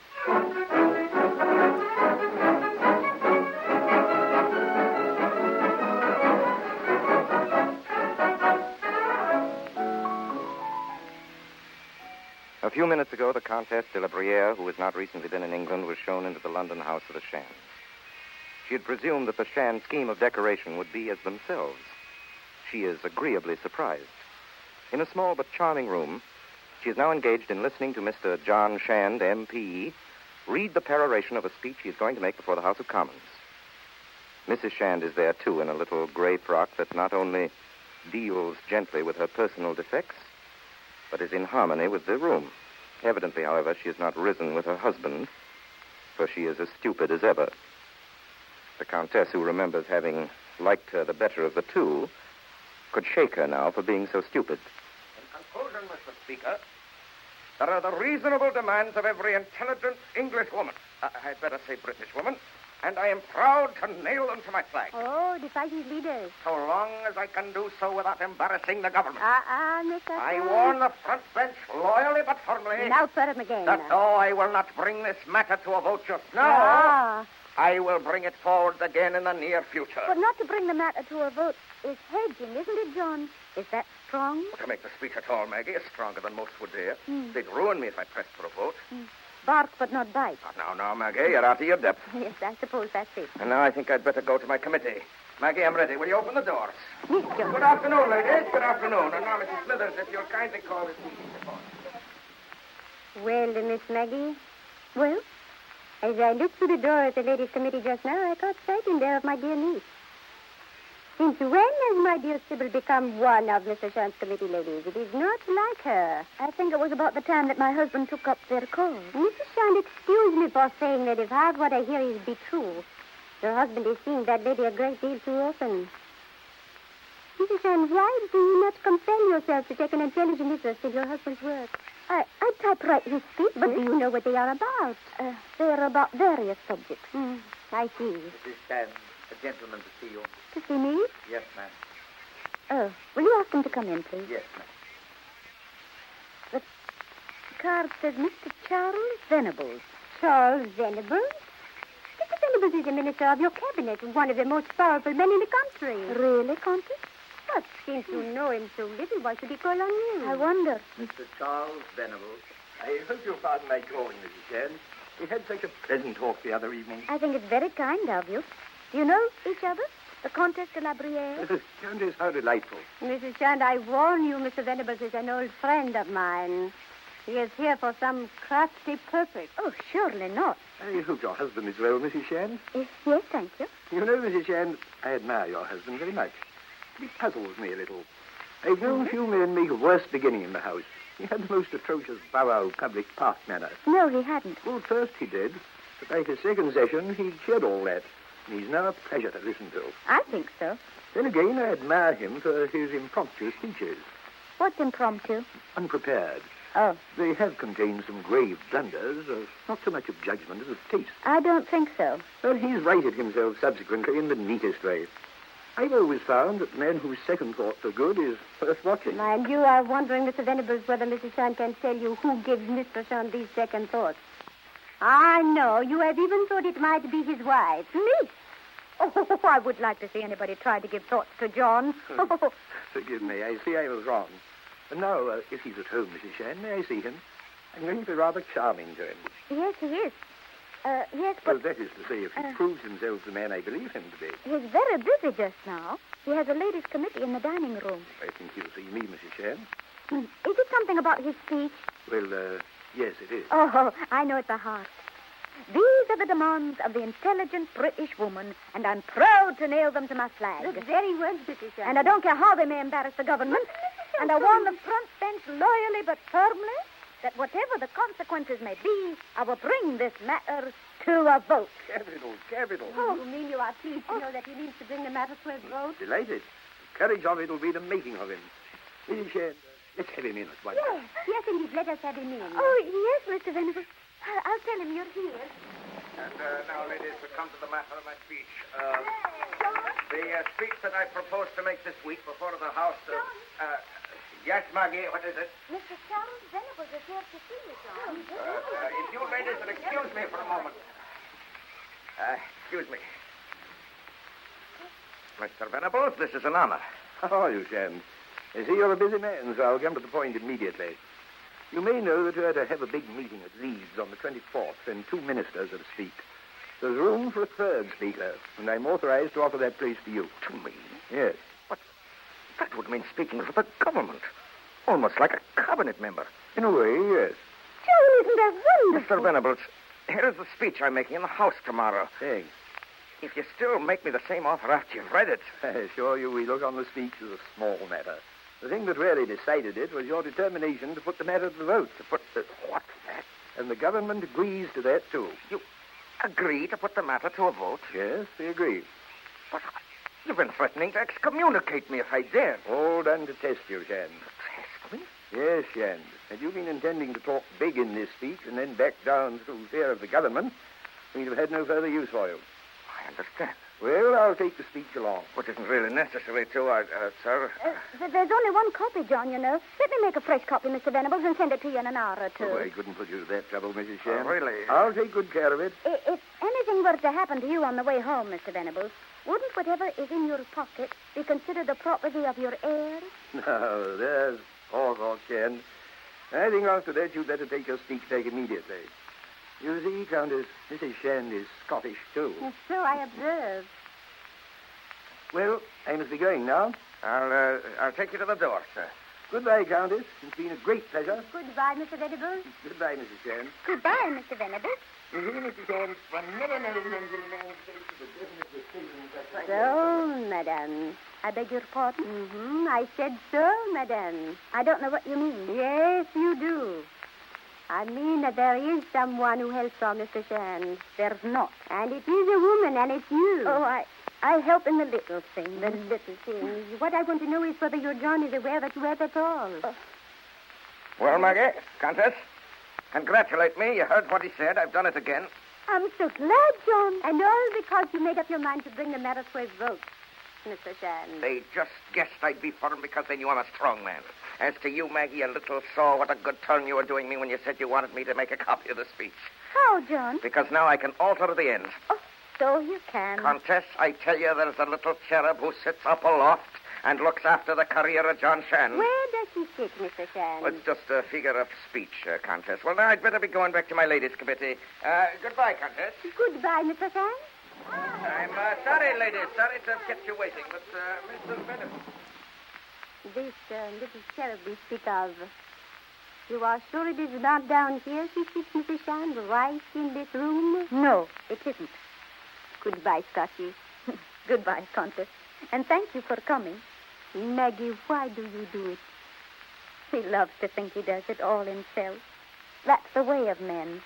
few minutes ago, the Countess de la Bruyere, who has not recently been in England, was shown into the London house of the Shands. She had presumed that the Shand scheme of decoration would be as themselves. She is agreeably surprised. In a small but charming room, she is now engaged in listening to Mr. John Shand, M.P., read the peroration of a speech he is going to make before the House of Commons. Mrs. Shand is there, too, in a little gray frock that not only deals gently with her personal defects, but is in harmony with the room. Evidently, however, she has not risen with her husband, for she is as stupid as ever. The Countess, who remembers having liked her the better of the two, could shake her now for being so stupid. In conclusion, Mr. Speaker, there are the reasonable demands of every intelligent English woman. I'd better say British woman. And I am proud to nail them to my flag. Oh, the fighting leaders. So long as I can do so without embarrassing the government. Mr. I warn the front bench loyally but firmly. Now, put him again. That though I will not bring this matter to a vote just now, I will bring it forward again in the near future. But not to bring the matter to a vote is hedging, isn't it, John? Is that strong? To make the speech at all, Maggie, is stronger than most would dare. They'd ruin me if I pressed for a vote. Bark but not bite. Now, Maggie, you're out of your depth. Yes, I suppose that's it. And now I think I'd better go to my committee. Maggie, I'm ready. Will you open the doors? Yes, John. Good afternoon, ladies. Good afternoon. And now, Mrs. Smithers, if you'll kindly call this meeting to order. Well, Miss Maggie. Well, as I looked through the door at the ladies' committee just now, I caught sight in there of my dear niece. Since when has my dear Sybil become one of Mr. Shand's committee ladies? It is not like her. I think it was about the time that my husband took up their cause. Mrs. Shand, excuse me for saying that if half what I hear is be true, your husband is seeing that lady a great deal too often. Mrs. Shand, why do you not compel yourself to take an intelligent interest in your husband's work? I typewrite his speech, but do you know what they are about? They are about various subjects. I see. Mrs. Shand, a gentleman to see you. To see me? Yes, ma'am. Oh, will you ask him to come in, please? Yes, ma'am. The card says Mr. Charles Venables. Charles Venables? Mr. Venables is a minister of your cabinet, one of the most powerful men in the country. Really, Countess? But since you know him so little, why should he call on you? I wonder. Mr. Charles Venables. I hope you'll pardon my calling, Mrs. Shand. We had such a pleasant talk the other evening. I think it's very kind of you. Do you know each other? The Countess de la Bruyere? Countess, how delightful. Mrs. Shand, I warn you, Mr. Venables is an old friend of mine. He is here for some crafty purpose. Oh, surely not. I hope your husband is well, Mrs. Shand. Yes, thank you. You know, Mrs. Shand, I admire your husband very much. He puzzles me a little. I've known few men make a worse beginning in the house. He had the most atrocious borough public park manner. No, he hadn't. Well, at first he did, but by his second session, he'd shed all that. And he's now a pleasure to listen to. I think so. Then again, I admire him for his impromptu speeches. What's impromptu? Unprepared. Oh. They have contained some grave blunders, not so much of judgment as of taste. I don't think so. Well, he's righted himself subsequently in the neatest way. I've always found that the man whose second thoughts are good is worth watching. Mind you, I'm wondering, Mr. Venables, whether Mrs. Shand can tell you who gives Mr. Shand these second thoughts. I know. You have even thought it might be his wife. Me? Oh, I would like to see anybody try to give thoughts to John. Forgive me. I see I was wrong. And now, if he's at home, Mrs. Shand, may I see him? I'm going to be rather charming to him. Yes, he is. Yes, but... Well, that is to say, if he proves himself the man I believe him to be. He's very busy just now. He has a ladies' committee in the dining room. I think he'll see me, Mrs. Shand. Is it something about his speech? Well, yes, it is. Oh, I know it by heart. These are the demands of the intelligent British woman, and I'm proud to nail them to my flag. The very words, Mrs. Shand. And I don't care how they may embarrass the government. And I warn the front bench loyally but firmly that whatever the consequences may be, I will bring this matter to a vote. Capital. Oh, you mean you are pleased to know that he means to bring the matter to a vote? Delighted. The courage of it will be the making of him. Mrs. Shand, let's have him in at once. Yes, indeed. Let us have him in. Oh, yes, Mr. Venables. I'll tell him you're here. And now, ladies, we come to the matter of my speech. The speech that I propose to make this week before the House of... yes, Maggie, what is it? Mr. Charles Venables is here to see you, John. If you ladies will excuse me for a moment. Excuse me. Mr. Venables, this is an honor. How are you, Shand? I see you're a busy man, so I'll come to the point immediately. You may know that we are to have a big meeting at Leeds on the 24th, and 2 ministers are to speak. There's room for a third speaker, and I'm authorized to offer that place to you. To me? Yes. That would mean speaking for the government. Almost like a cabinet member. In a way, yes. John, isn't that wonderful? Mr. Venables, here is the speech I'm making in the House tomorrow. Thanks. If you still make me the same offer after you've read it. I assure you we look on the speech as a small matter. The thing that really decided it was your determination to put the matter to the vote. To put the what? That? And the government agrees to that, too. You agree to put the matter to a vote? Yes, they agree. But you've been threatening to excommunicate me if I dare. All done to test you, Shand. Test me? Yes, Shand. Had you been intending to talk big in this speech and then back down through fear of the government, we'd have had no further use for you. I understand. Well, I'll take the speech along. What isn't really necessary to, sir. There's only one copy, John, you know. Let me make a fresh copy, Mr. Venables, and send it to you in an hour or two. Oh, I couldn't put you to that trouble, Mrs. Shand. Really? I'll take good care of it. If anything were to happen to you on the way home, Mr. Venables, wouldn't whatever is in your pocket be considered the property of your heirs? No, there's all, Shand. I think after that you'd better take your speech back immediately. You see, Countess, Mrs. Shand is Scottish, too. So I observe. Well, I must be going now. I'll take you to the door, sir. Goodbye, Countess. It's been a great pleasure. Goodbye, Mr. Venables. Goodbye, Mrs. Shand. Goodbye, Mr. Venables. You see, Mrs. Shand, one never knows until a man takes the definite decision that... So, madame. I beg your pardon? Mm-hmm. I said so, madame. I don't know what you mean. Yes, you do. I mean that there is someone who helps on Mr. Shand. There's not. And it is a woman, and it's you. Oh, I help in the little things. The little things. What I want to know is whether your John is aware that you help at all. Well, Maggie, Countess, congratulate me. You heard what he said. I've done it again. I'm so glad, John. And all because you made up your mind to bring the matter to a vote, Mr. Shand. They just guessed I'd be for him because they knew I'm a strong man. As to you, Maggie, you little saw what a good turn you were doing me when you said you wanted me to make a copy of the speech. How, John? Because now I can alter the end. Oh, so you can. Countess, I tell you, there's a little cherub who sits up aloft and looks after the career of John Shand. Where does he sit, Mr. Shand? Well, it's just a figure of speech, Countess. Well, now I'd better be going back to my ladies' committee. Goodbye, Countess. Goodbye, Mr. Shand. I'm sorry, ladies. Sorry to have kept you waiting, but Mr. Venables... This little cherub we speak of. You are sure it is not down here she sits, Mrs. Shand, right in this room? No, it isn't. Goodbye, Scotty. Goodbye, Countess. And thank you for coming. Maggie, why do you do it? He loves to think he does it all himself. That's the way of men.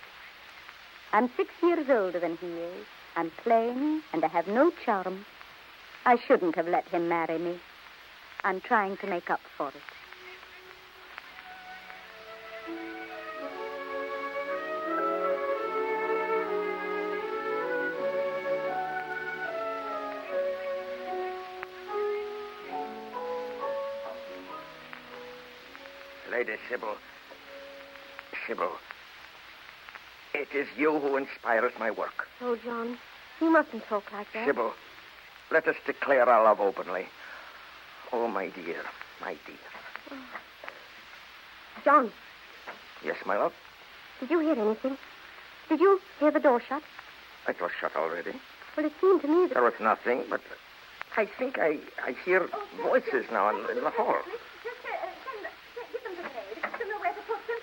I'm 6 years older than he is. I'm plain, and I have no charm. I shouldn't have let him marry me. I'm trying to make up for it. Lady Sybil. Sybil. It is you who inspires my work. Oh, John, you mustn't talk like that. Sybil, let us declare our love openly. Oh, my dear, my dear. Oh. John. Yes, my love? Did you hear anything? Did you hear the door shut? It was shut already. Well, it seemed to me that... There was nothing, but I think I hear voices now in the hall. Just give them to the maid. To know where to put them.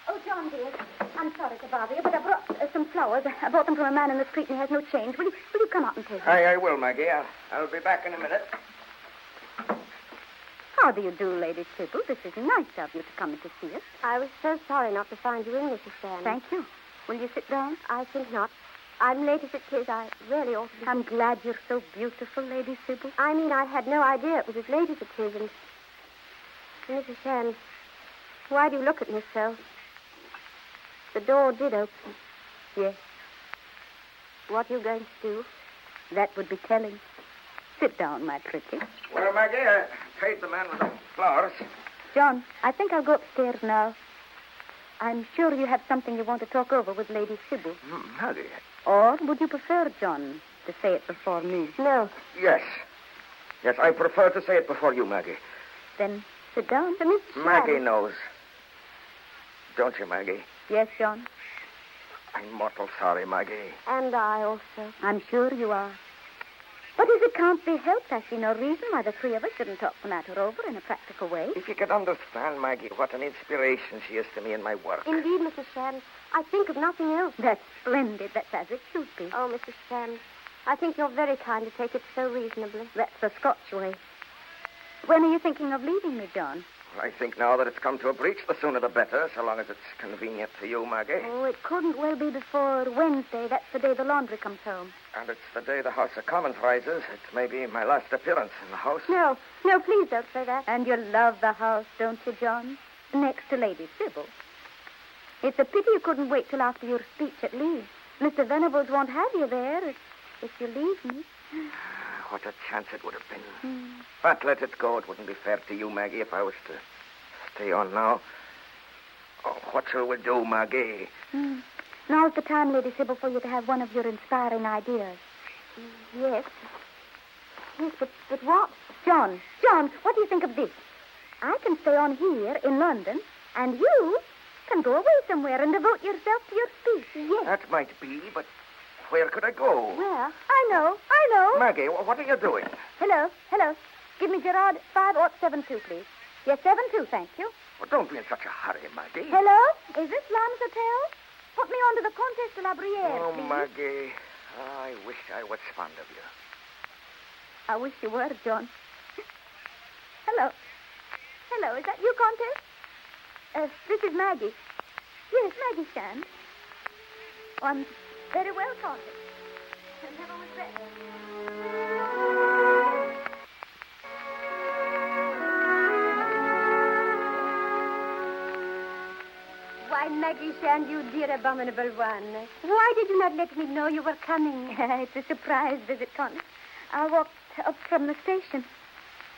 Oh, John, dear, I'm sorry to bother you, but I brought some flowers. I bought them from a man in the street and he has no change. Will you come out and take them? I will, Maggie. I'll be back in a minute. How do you do, Lady Sybil? This is nice of you to come in to see us. I was so sorry not to find you in, Mrs. Shand. Thank you. Will you sit down? I think not. I'm late as it is. I really ought to be... I'm glad you're so beautiful, Lady Sybil. I mean, I had no idea it was as late as it is. And Mrs. Shand, why do you look at me so? The door did open. Yes. What are you going to do? That would be telling. Sit down, my pretty. Well, Maggie, I paid the man with the flowers. John, I think I'll go upstairs now. I'm sure you have something you want to talk over with Lady Sybil. Maggie. Or would you prefer, John, to say it before me? No. Yes. Yes, I prefer to say it before you, Maggie. Then sit down. Maggie knows. don't you, Maggie? Yes, John. I'm mortal sorry, Maggie. And I also. I'm sure you are. But as it can't be helped, I see no reason why the three of us shouldn't talk the matter over in a practical way. If you could understand, Maggie, what an inspiration she is to me in my work. Indeed, Mrs. Shand. I think of nothing else. That's splendid. That's as it should be. Oh, Mrs. Shand, I think you're very kind to take it so reasonably. That's the Scotch way. When are you thinking of leaving me, John? I think now that it's come to a breach, the sooner the better, so long as it's convenient to you, Maggie. Oh, it couldn't well be before Wednesday. That's the day the laundry comes home. And it's the day the House of Commons rises. It's maybe my last appearance in the House. No, please don't say that. And you love the house, don't you, John? Next to Lady Sybil. It's a pity you couldn't wait till after your speech at Leeds. Mr. Venables won't have you there if you leave me. What a chance it would have been. But let it go. It wouldn't be fair to you, Maggie, if I was to stay on now. Oh, what shall we do, Maggie? Now's the time, Lady Sybil, for you to have one of your inspiring ideas. Yes. Yes, but what? John, what do you think of this? I can stay on here in London, and you can go away somewhere and devote yourself to your speech. Yes. That might be, but where could I go? Where? I know. Maggie, what are you doing? Hello. Give me Gerard 5072, please. Yes, 72, thank you. Well, don't be in such a hurry, Maggie. Hello? Is this Lamb's Hotel? Put me on to the Comtesse de la Brière, Oh, please. Maggie, I wish I was fond of you. I wish you were, John. Hello, is that you, Comtesse? This is Maggie. Yes, Maggie Shand. Oh, I'm very well, Comtesse. I never was better. Why, Maggie Shand, you dear abominable one. Why did you not let me know you were coming? It's a surprise visit, Connie. I walked up from the station.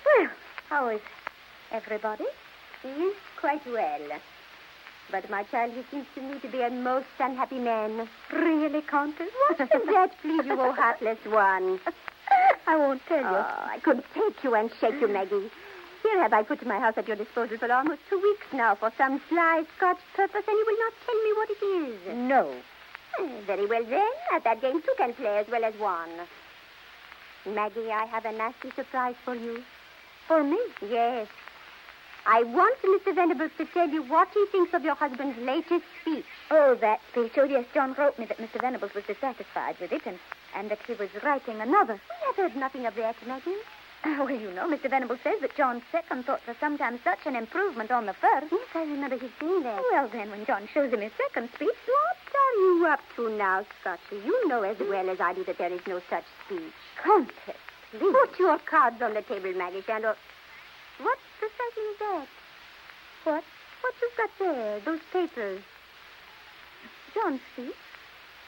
Well, how is everybody? Yes, quite well. But, my child, he seems to me to be a most unhappy man. Really, Countess? What does that please you, oh heartless one? I won't tell you. Oh, I could take you and shake you, Maggie. Here have I put my house at your disposal for almost 2 weeks now for some sly Scotch purpose, and you will not tell me what it is. No. Very well, then. At that game, two can play as well as one. Maggie, I have a nasty surprise for you. For me? Yes. I want Mr. Venables to tell you what he thinks of your husband's latest speech. Oh, that speech. Oh, yes, John wrote me that Mr. Venables was dissatisfied with it and that he was writing another. We have heard nothing of that, Maggie. Well, you know, Mr. Venables says that John's second thoughts are sometimes such an improvement on the first. Yes, I remember his saying that. Well, then, when John shows him his second speech... What are you up to now, Scotty? You know as well as I do that there is no such speech. Countess, please. Put your cards on the table, Maggie Shand. What precisely is that? What? What you've got there, those papers. John's speech?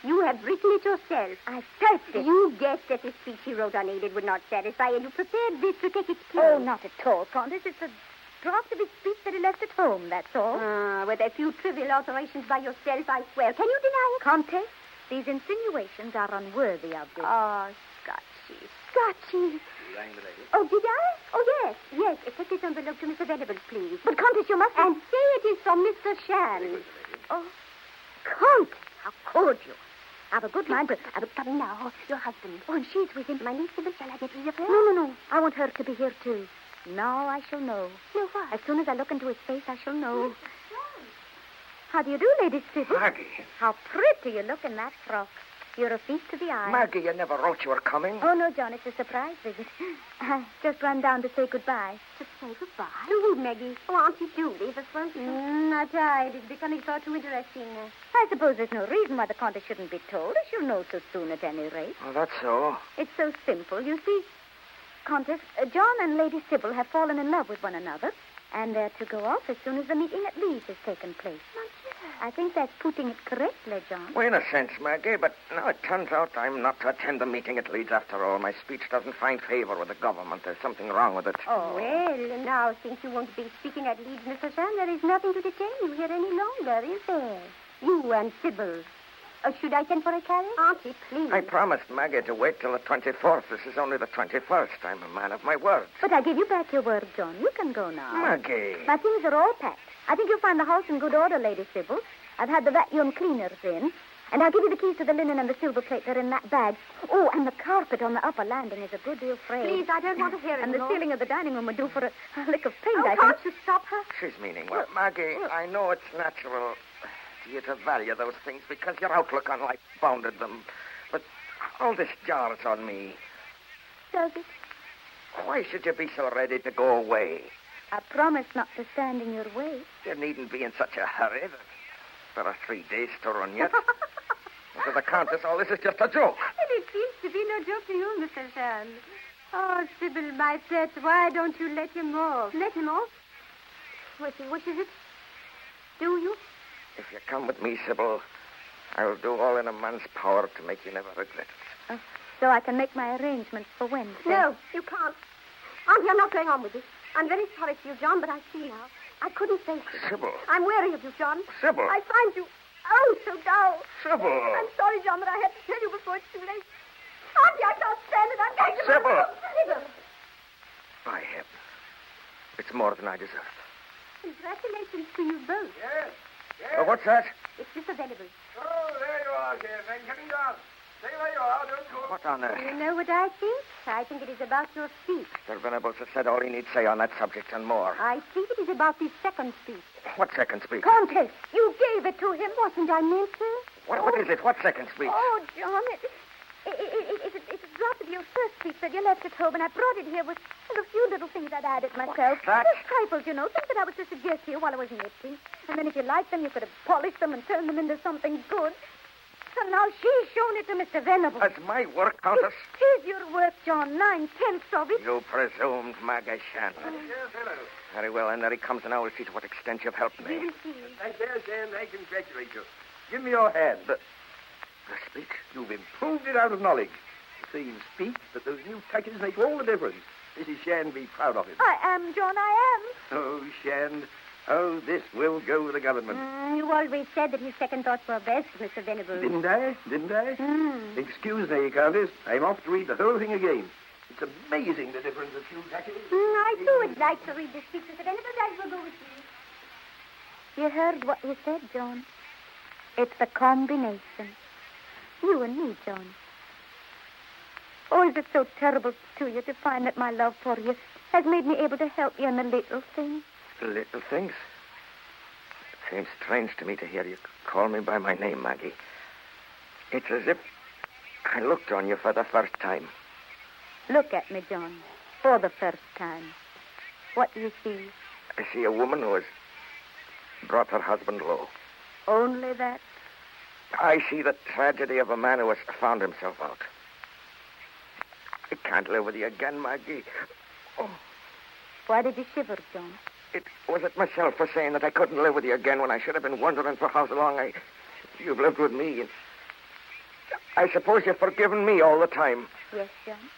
You have written it yourself. I typed it. You guessed that the speech he wrote unaided would not satisfy, and you prepared this to take its place. Oh, not at all, Countess. It's a draft of his speech that he left at home, that's all. With a few trivial alterations by yourself, I swear. Can you deny it? Countess, these insinuations are unworthy of you. Oh, Scotchy. Oh, did I? Oh, yes. Take this envelope to Mr. Venables, please. But, Countess, you must... And say it is from Mr. Shand. Oh, Countess, how could you? I've a good mind to... Come now, your husband. Oh, and she's with him. My niece, Sybil, shall I get rid of her? No. I want her to be here, too. Now I shall know. Know what? As soon as I look into his face, I shall know. How do you do, Lady Sybil? Maggie. How pretty you look in that frock. You're a feast to the eye. Maggie, you never wrote you were coming. Oh, no, John, it's a surprise visit. I just ran down to say goodbye. To say goodbye? To who, Maggie? Oh, Auntie Julie, the front. Not I. It is becoming far too interesting. I suppose there's no reason why the Countess shouldn't be told. She'll know so soon at any rate. Oh, that's so. It's so simple. You see, Countess, John and Lady Sybil have fallen in love with one another, and they're to go off as soon as the meeting at Leeds has taken place. I think that's putting it correctly, John. Well, in a sense, Maggie, but now it turns out I'm not to attend the meeting at Leeds after all. My speech doesn't find favor with the government. There's something wrong with it. Oh, well, now, since you won't be speaking at Leeds, Mr. Shand, there is nothing to detain you here any longer, is there? You and Sybil. Should I send for a carriage? Auntie, please. I promised Maggie to wait till the 24th. This is only the 21st. I'm a man of my word. But I give you back your word, John. You can go now. Maggie. My things are all packed. I think you'll find the house in good order, Lady Sybil. I've had the vacuum cleaners in. And I'll give you the keys to the linen and the silver plate. They're in that bag. Oh, and the carpet on the upper landing is a good deal frayed. Please, I don't want to hear it. And the ceiling of the dining room would do for a lick of paint, I can't think. you stop her? She's meaning well. Maggie, I know it's natural for you to value those things because your outlook on life bounded them. But all this jars on me. Does it? Why should you be so ready to go away? I promise not to stand in your way. You needn't be in such a hurry. There are 3 days to run yet. To the Countess, all this is just a joke. And it seems to be no joke to you, Mr. Shand. Oh, Sybil, my pet, why don't you let him off? Let him off? What is it? Do you? If you come with me, Sybil, I'll do all in a man's power to make you never regret it. So I can make my arrangements for Wednesday. No, you can't. Auntie, I'm not going on with this. I'm very sorry for you, John, but I see now. I couldn't face it. Sybil. I'm wary of you, John. Sybil. I find you, so dull. Sybil. I'm sorry, John, but I had to tell you before it's too late. Auntie, I can't stand it. I'm going to... Sybil. Sybil. By heaven. It's more than I deserve. Congratulations to you both. Yes. What's that? It's Mr. Venables. Oh, there you are, dear. Then getting down. Stay where you are. Don't go. What on earth? You know what I think? I think it is about your speech. Mr. Venables has said all he needs say on that subject and more. I think it is about the second speech. What second speech? Contest. You gave it to him, wasn't I meant to? What is it? What second speech? Oh, John, it's a drop of your first speech that you left at home, and I brought it here with a few little things I'd added myself. What's that? Just trifles, you know, things that I was to suggest to you while I was knitting. And then if you liked them, you could have polished them and turned them into something good. And now she's shown it to Mr. Venables. That's my work, Countess. It is your work, John. 9/10 of it. You presumed, Maggie Shannon. Yes, hello. Very well, and there he comes, and I will see to what extent you've helped me. We will see. Yes, and I congratulate you. Give me your hand. The speech? You've improved it out of knowledge. You see in speech that those new touches make all the difference. Mrs. Shand, be proud of him. I am, John, I am. Oh, Shand. Oh, this will go with the government. You always said that his second thoughts were best, Mr. Venables. Didn't I? Excuse me, Countess. I'm off to read the whole thing again. It's amazing the difference a few touches. I too would like to read the speech, Mr. Venables. I will go with you. You heard what he said, John. It's a combination. You and me, John. Oh, is it so terrible to you to find that my love for you has made me able to help you in the little things? Little things? It seems strange to me to hear you call me by my name, Maggie. It's as if I looked on you for the first time. Look at me, John, for the first time. What do you see? I see a woman who has brought her husband low. Only that? I see the tragedy of a man who has found himself out. I can't live with you again, Maggie. Oh. Why did you shiver, John? It was it myself for saying that I couldn't live with you again when I should have been wondering for how long you've lived with me. And I suppose you've forgiven me all the time. Yes, John.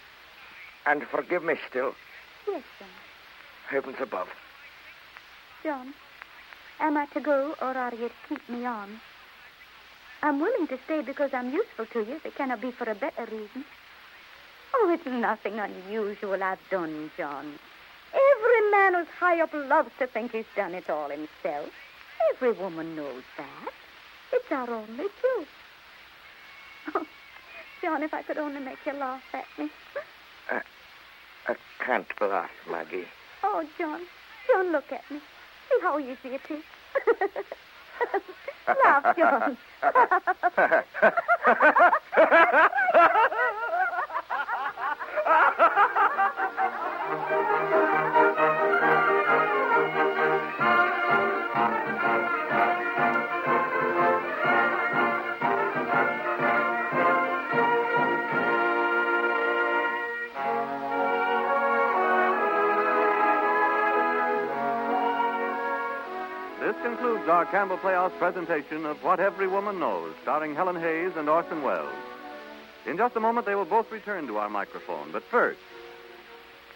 And forgive me still. Yes, John. Heavens above. John, am I to go or are you to keep me on? I'm willing to stay because I'm useful to you. It cannot be for a better reason. Oh, it's nothing unusual I've done, John. Every man who's high up loves to think he's done it all himself. Every woman knows that. It's our only joke. Oh, John, if I could only make you laugh at me. I can't laugh, Maggie. Oh, John, look at me. See how easy it is. Laugh, John. This concludes our Campbell Playhouse presentation of What Every Woman Knows, starring Helen Hayes and Orson Welles. In just a moment, they will both return to our microphone. But first,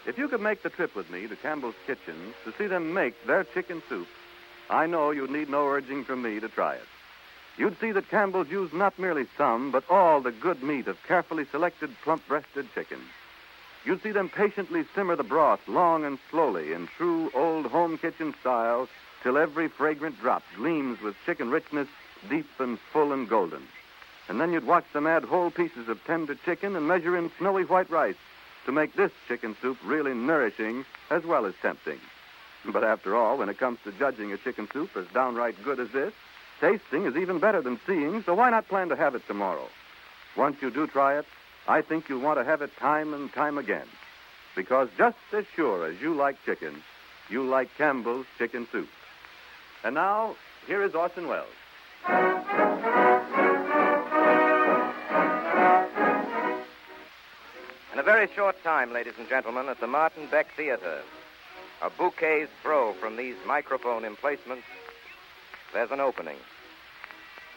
if you could make the trip with me to Campbell's Kitchen to see them make their chicken soup, I know you'd need no urging from me to try it. You'd see that Campbell's use not merely some, but all the good meat of carefully selected plump-breasted chicken. You'd see them patiently simmer the broth long and slowly in true old home kitchen style till every fragrant drop gleams with chicken richness, deep and full and golden. And then you'd watch them add whole pieces of tender chicken and measure in snowy white rice to make this chicken soup really nourishing as well as tempting. But after all, when it comes to judging a chicken soup as downright good as this, tasting is even better than seeing, so why not plan to have it tomorrow? Once you do try it, I think you'll want to have it time and time again. Because just as sure as you like chicken, you like Campbell's chicken soup. And now, here is Orson Welles. In a very short time, ladies and gentlemen, at the Martin Beck Theater, a bouquet's throw from these microphone emplacements, there's an opening.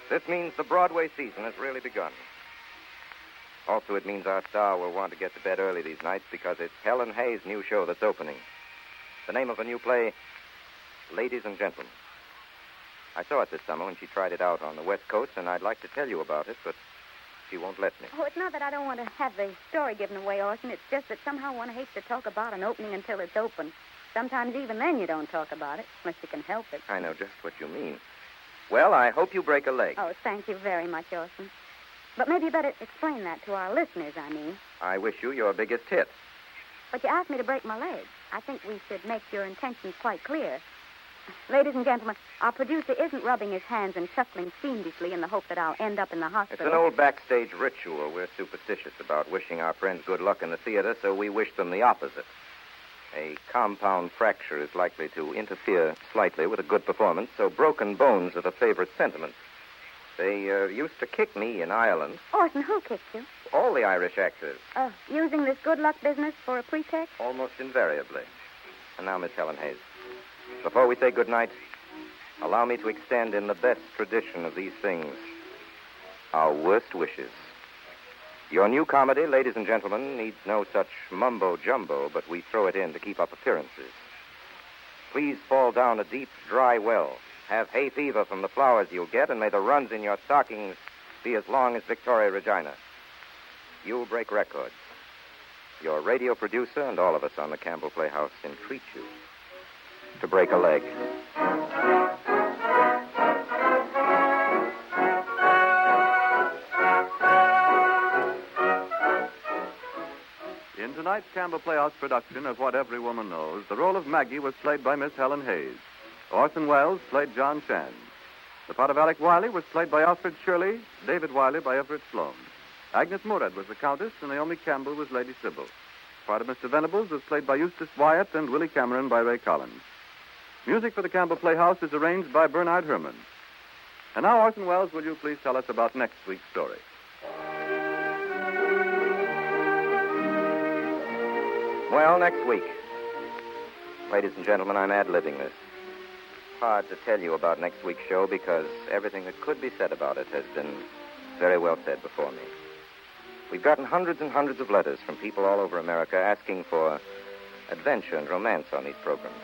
This means the Broadway season has really begun. Also, it means our star will want to get to bed early these nights because it's Helen Hayes' new show that's opening. The name of a new play, Ladies and Gentlemen. I saw it this summer when she tried it out on the West Coast, and I'd like to tell you about it, but she won't let me. Oh, it's not that I don't want to have the story given away, Orson. It's just that somehow one hates to talk about an opening until it's open. Sometimes even then you don't talk about it, unless you can help it. I know just what you mean. Well, I hope you break a leg. Oh, thank you very much, Orson. But maybe you better explain that to our listeners, I mean. I wish you your biggest hit. But you asked me to break my leg. I think we should make your intentions quite clear. Ladies and gentlemen, our producer isn't rubbing his hands and chuckling fiendishly in the hope that I'll end up in the It's hospital. an old backstage ritual. We're superstitious about wishing our friends good luck in the theater, so we wish them the opposite. A compound fracture is likely to interfere slightly with a good performance, so broken bones are the favorite sentiment. They used to kick me in Ireland. Orson, who kicked you? All the Irish actors, Using this good luck business for a pretext? almost invariably. And now, Miss Helen Hayes, before we say good night, allow me to extend in the best tradition of these things our worst wishes. Your new comedy, ladies and gentlemen, needs no such mumbo-jumbo, but we throw it in to keep up appearances. Please fall down a deep, dry well. Have hay fever from the flowers you'll get, and may the runs in your stockings be as long as Victoria Regina. You'll break records. Your radio producer and all of us on the Campbell Playhouse entreat you to break a leg. In tonight's Campbell Playhouse production of What Every Woman Knows, the role of Maggie was played by Miss Helen Hayes. Orson Welles played John Shan. The part of Alec Wiley was played by Alfred Shirley, David Wiley by Everett Sloane. Agnes Murad was the Countess, and Naomi Campbell was Lady Sybil. The part of Mr. Venables was played by Eustace Wyatt and Willie Cameron by Ray Collins. Music for the Campbell Playhouse is arranged by Bernard Herrmann. And now, Orson Welles, will you please tell us about next week's story? Well, next week. Ladies and gentlemen, I'm ad-libbing this. Hard to tell you about next week's show because everything that could be said about it has been very well said before me. We've gotten hundreds and hundreds of letters from people all over America asking for adventure and romance on these programs.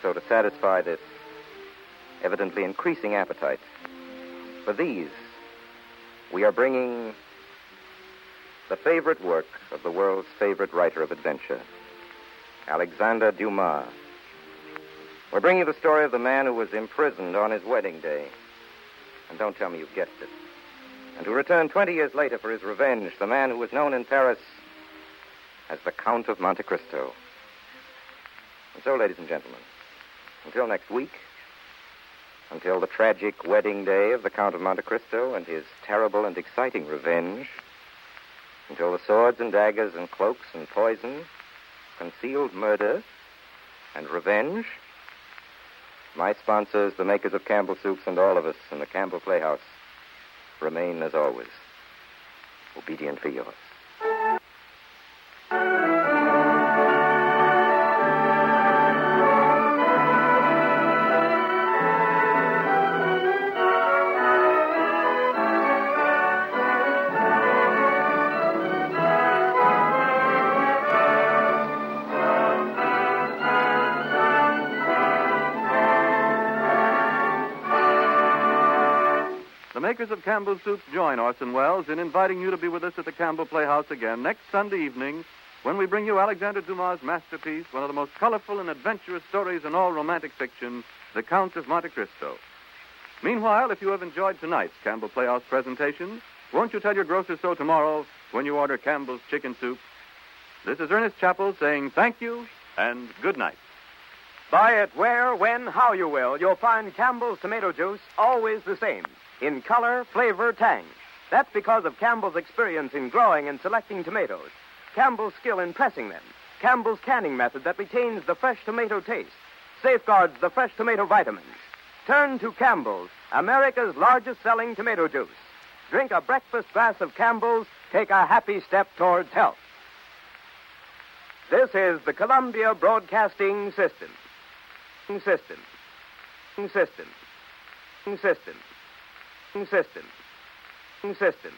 So to satisfy this evidently increasing appetite for these, we are bringing the favorite work of the world's favorite writer of adventure, Alexander Dumas. We're bringing the story of the man who was imprisoned on his wedding day. And don't tell me you've guessed it. And who returned 20 years later for his revenge, the man who was known in Paris as the Count of Monte Cristo. And so, ladies and gentlemen, until next week, until the tragic wedding day of the Count of Monte Cristo and his terrible and exciting revenge, until the swords and daggers and cloaks and poison, concealed murder and revenge, my sponsors, the makers of Campbell Soups, and all of us in the Campbell Playhouse remain, as always, obediently yours. The makers of Campbell Soup join Orson Welles in inviting you to be with us at the Campbell Playhouse again next Sunday evening when we bring you Alexander Dumas' masterpiece, one of the most colorful and adventurous stories in all romantic fiction, The Count of Monte Cristo. Meanwhile, if you have enjoyed tonight's Campbell Playhouse presentation, won't you tell your grocer so tomorrow when you order Campbell's Chicken Soup? This is Ernest Chappell saying thank you and good night. Buy it where, when, how you will, you'll find Campbell's tomato juice always the same, in color, flavor, tang. That's because of Campbell's experience in growing and selecting tomatoes, Campbell's skill in pressing them, Campbell's canning method that retains the fresh tomato taste, safeguards the fresh tomato vitamins. Turn to Campbell's, America's largest selling tomato juice. Drink a breakfast glass of Campbell's, take a happy step towards health. This is the Columbia Broadcasting System. System. System. System. System. System. System. System.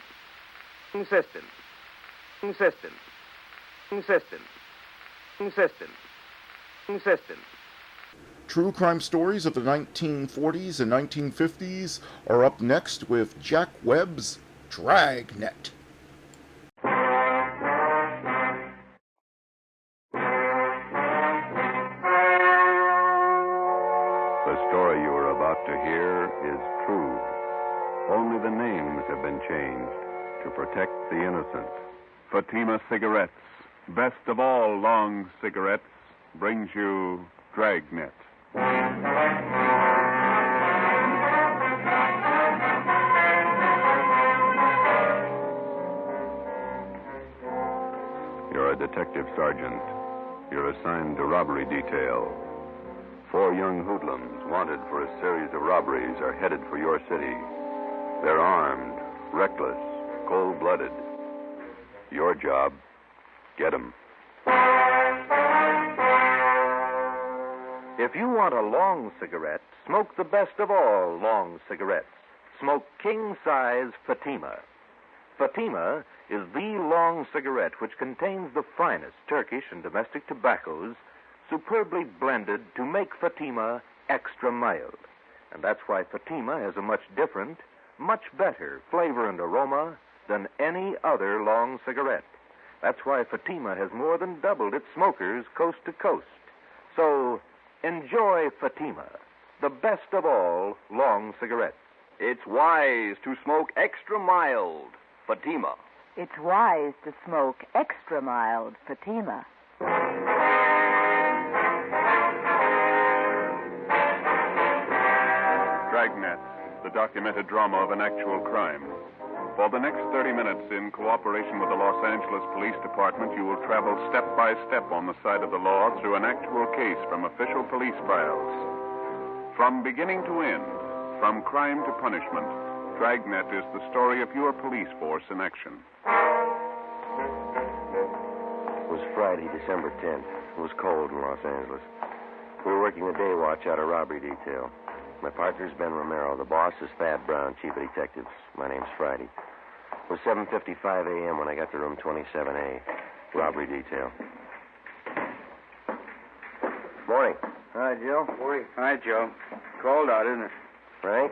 System. System. System. True crime stories of the 1940s and 1950s are up next with Jack Webb's Dragnet. The story you are about to hear is true. Only the names have been changed to protect the innocent. Fatima Cigarettes, best of all long cigarettes, brings you Dragnet. You're a detective sergeant. You're assigned to robbery detail. 4 young hoodlums wanted for a series of robberies are headed for your city. They're armed, reckless, cold-blooded. Your job, get 'em. If you want a long cigarette, smoke the best of all long cigarettes. Smoke king-size Fatima. Fatima is the long cigarette which contains the finest Turkish and domestic tobaccos superbly blended to make Fatima extra mild. And that's why Fatima has a much different, much better flavor and aroma than any other long cigarette. That's why Fatima has more than doubled its smokers coast to coast. So, enjoy Fatima, the best of all long cigarettes. It's wise to smoke extra mild Fatima. It's wise to smoke extra mild Fatima. Dragnet, the documented drama of an actual crime. For the next 30 minutes, in cooperation with the Los Angeles Police Department, you will travel step by step on the side of the law through an actual case from official police files. From beginning to end, from crime to punishment, Dragnet is the story of your police force in action. It was Friday, December 10th. It was cold in Los Angeles. We were working the day watch out of robbery detail. My partner's Ben Romero. The boss is Thad Brown, chief of detectives. My name's Friday. It was 7:55 a.m. when I got to room 27A, robbery detail. Morning. Hi, Joe. Morning. Hi, Joe. Cold out, isn't it? Frank,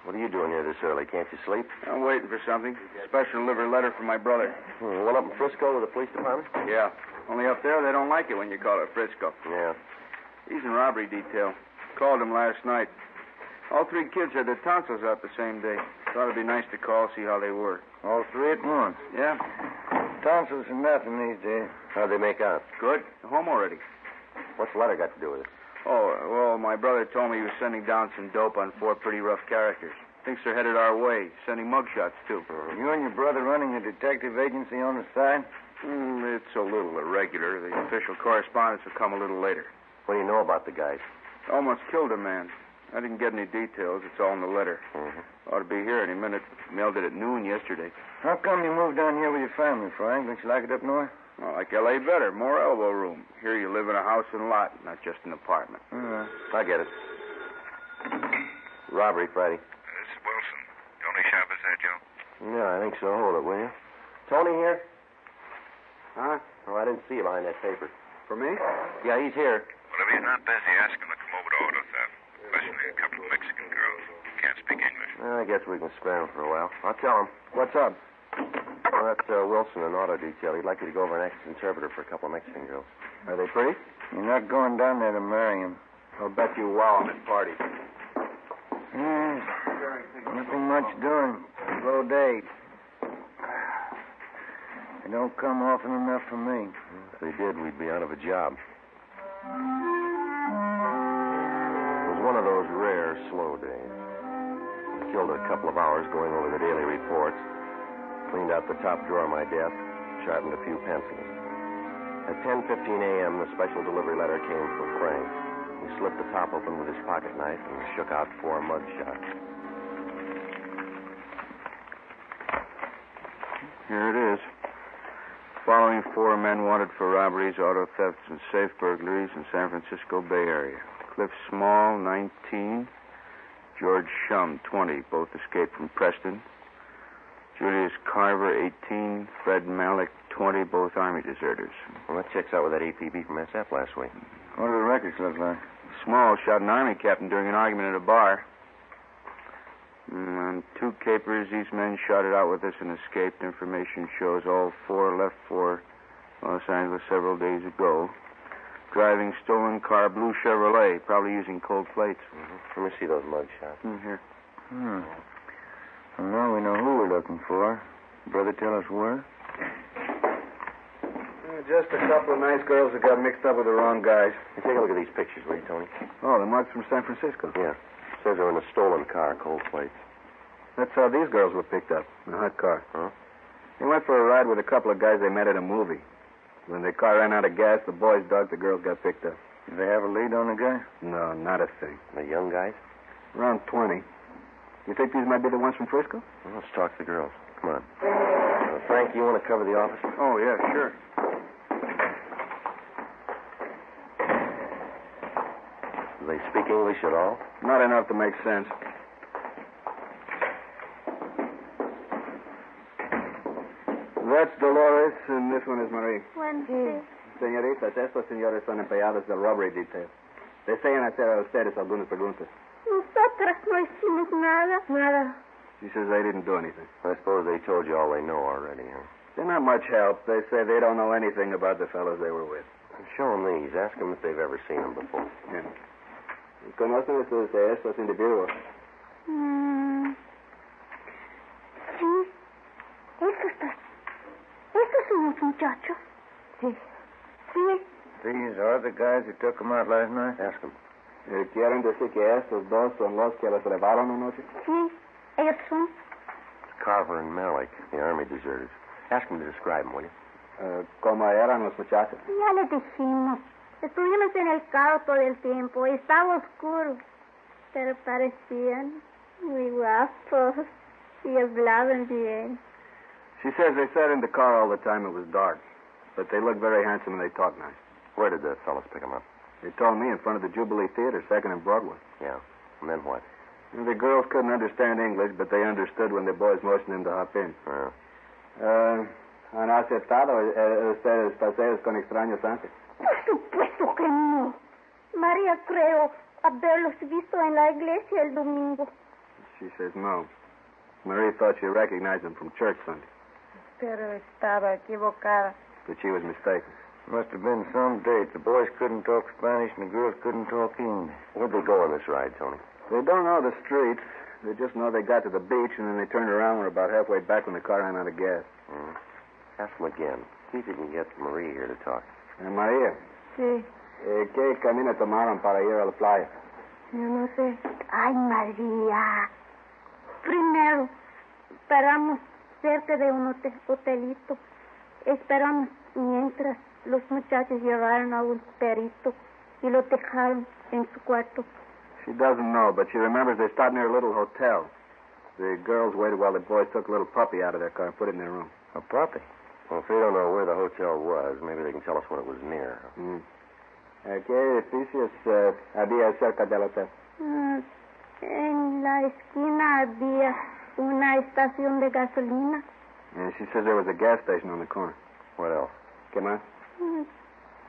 what are you doing here this early? Can't you sleep? I'm waiting for something. Special delivery letter from my brother. One up in Frisco with the police department? Yeah. Only up there, they don't like it when you call it Frisco. Yeah. He's in robbery detail. Called him last night. All 3 kids had their tonsils out the same day. Thought it'd be nice to call, see how they were. All 3 at once? Yeah. Tonsils are nothing these days. How'd they make out? Good. Home already. What's the letter got to do with it? Oh, well, my brother told me he was sending down some dope on 4 pretty rough characters. Thinks they're headed our way. Sending mugshots, too. You and your brother running a detective agency on the side? It's a little irregular. The official correspondence will come a little later. What do you know about the guys? Almost killed a man. I didn't get any details. It's all in the letter. Ought to be here any minute. Mailed it at noon yesterday. How come you moved down here with your family, Frank? Don't you like it up north? Well, like L.A. better. More elbow room. Here you live in a house and lot, not just an apartment. I get it. Robbery, Friday. This is Wilson. Tony Sharp is there, Joe? Yeah, I think so. Hold it, will you? Tony here? Huh? Oh, I didn't see you behind that paper. For me? Yeah, he's here. Well, if he's not busy, ask him to come over to auto theft. Especially a couple of Mexican girls who can't speak English. I guess we can spare him for a while. I'll tell him. What's up? Well, that's Wilson in auto detail. He'd like you to go over and act as interpreter for a couple of Mexican girls. Are they pretty? You're not going down there to marry him. I'll bet you wow them at parties. Nothing much doing. Slow day. They don't come often enough for me. If they did, we'd be out of a job. It was one of those rare, slow days. I killed a couple of hours going over the daily reports, cleaned out the top drawer of my desk, sharpened a few pencils. At 10:15 a.m., the special delivery letter came from Frank. He slipped the top open with his pocket knife and shook out 4 mug shots. Here it is. Following 4 men wanted for robberies, auto thefts, and safe burglaries in San Francisco Bay Area. Cliff Small, 19. George Shum, 20. Both escaped from Preston. Julius Carver, 18. Fred Malik, 20. Both Army deserters. Well, that checks out with that APB from SF last week. What do the records look like? Small shot an Army captain during an argument at a bar. On 2 capers, these men shot it out with us and escaped. Information shows all 4 left for Los Angeles several days ago. Driving stolen car, blue Chevrolet, probably using cold plates. Let me see those mug shots. Here. Well, now we know who we're looking for. Brother, tell us where? Just a couple of nice girls that got mixed up with the wrong guys. Hey, take a look at these pictures, will you, Tony? Oh, the mugs from San Francisco. Yeah. Says they're in a stolen car, cold plates. That's how these girls were picked up, in a hot car. Huh? They went for a ride with a couple of guys they met at a movie. When the car ran out of gas, the boys dug, the girls got picked up. Did they have a lead on the guy? No, not a thing. The young guys? Around 20. You think these might be the ones from Frisco? Well, let's talk to the girls. Come on. Frank, you want to cover the office? Oh, yeah, sure. Do they speak English at all? Not enough to make sense. That's Dolores, and this one is Marie. Wednesday. Señoritas, estos señores son empleados del robbery detail. Desean hacer a ustedes algunas preguntas. Nosotras no hicimos nada. Nada. She says they didn't do anything. I suppose they told you all they know already, huh? They're not much help. They say they don't know anything about the fellows they were with. Show them these. Ask them if they've ever seen them before. Yeah. ¿Conocen estos individuos? Sí. Estos son los muchachos. Sí. Sí. These are the guys who took them out last night? Ask them. ¿Quieren decir que estos dos son los que los llevaron anoche? Sí. Ellos son. Carver and Malik, the Army deserters. Ask them to describe them, will you? ¿Cómo eran los muchachos? Ya les dijimos. Estuvimos en el carro todo el tiempo. Estaba oscuro. Pero parecían muy guapos. Y hablaban bien. She says they sat in the car all the time. It was dark. But they looked very handsome and they talked nice. Where did the fellas pick them up? They told me in front of the Jubilee Theater, 2nd and Broadway. Yeah. And then what? The girls couldn't understand English, but they understood when the boys motioned them to hop in. ¿Han aceptado ustedes paseos con extraños antes? Por supuesto que no. María creo haberlos visto en la iglesia el domingo. She says no. Marie thought she recognized them from church Sunday. Pero estaba equivocada. But she was mistaken. Must have been some date. The boys couldn't talk Spanish and the girls couldn't talk English. Where'd they go on this ride, Tony? They don't know the streets. They just know they got to the beach and then they turned around and were about halfway back when the car ran out of gas. Ask them again. See if you can get Marie here to talk. María. Sí. ¿Qué camino tomaron para ir a la playa? Yo no sé. Ay, María. Primero, paramos cerca de un hotelito. Esperamos mientras los muchachos llevaron a un perito y lo dejaron en su cuarto. She doesn't know, but she remembers they stopped near a little hotel. The girls waited while the boys took a little puppy out of their car and put it in their room. A puppy? Well, if they don't know where the hotel was, maybe they can tell us when it was near. ¿Qué edificios había cerca del hotel? En la esquina había una estación de gasolina. And she says there was a gas station on the corner. What else? ¿Qué más?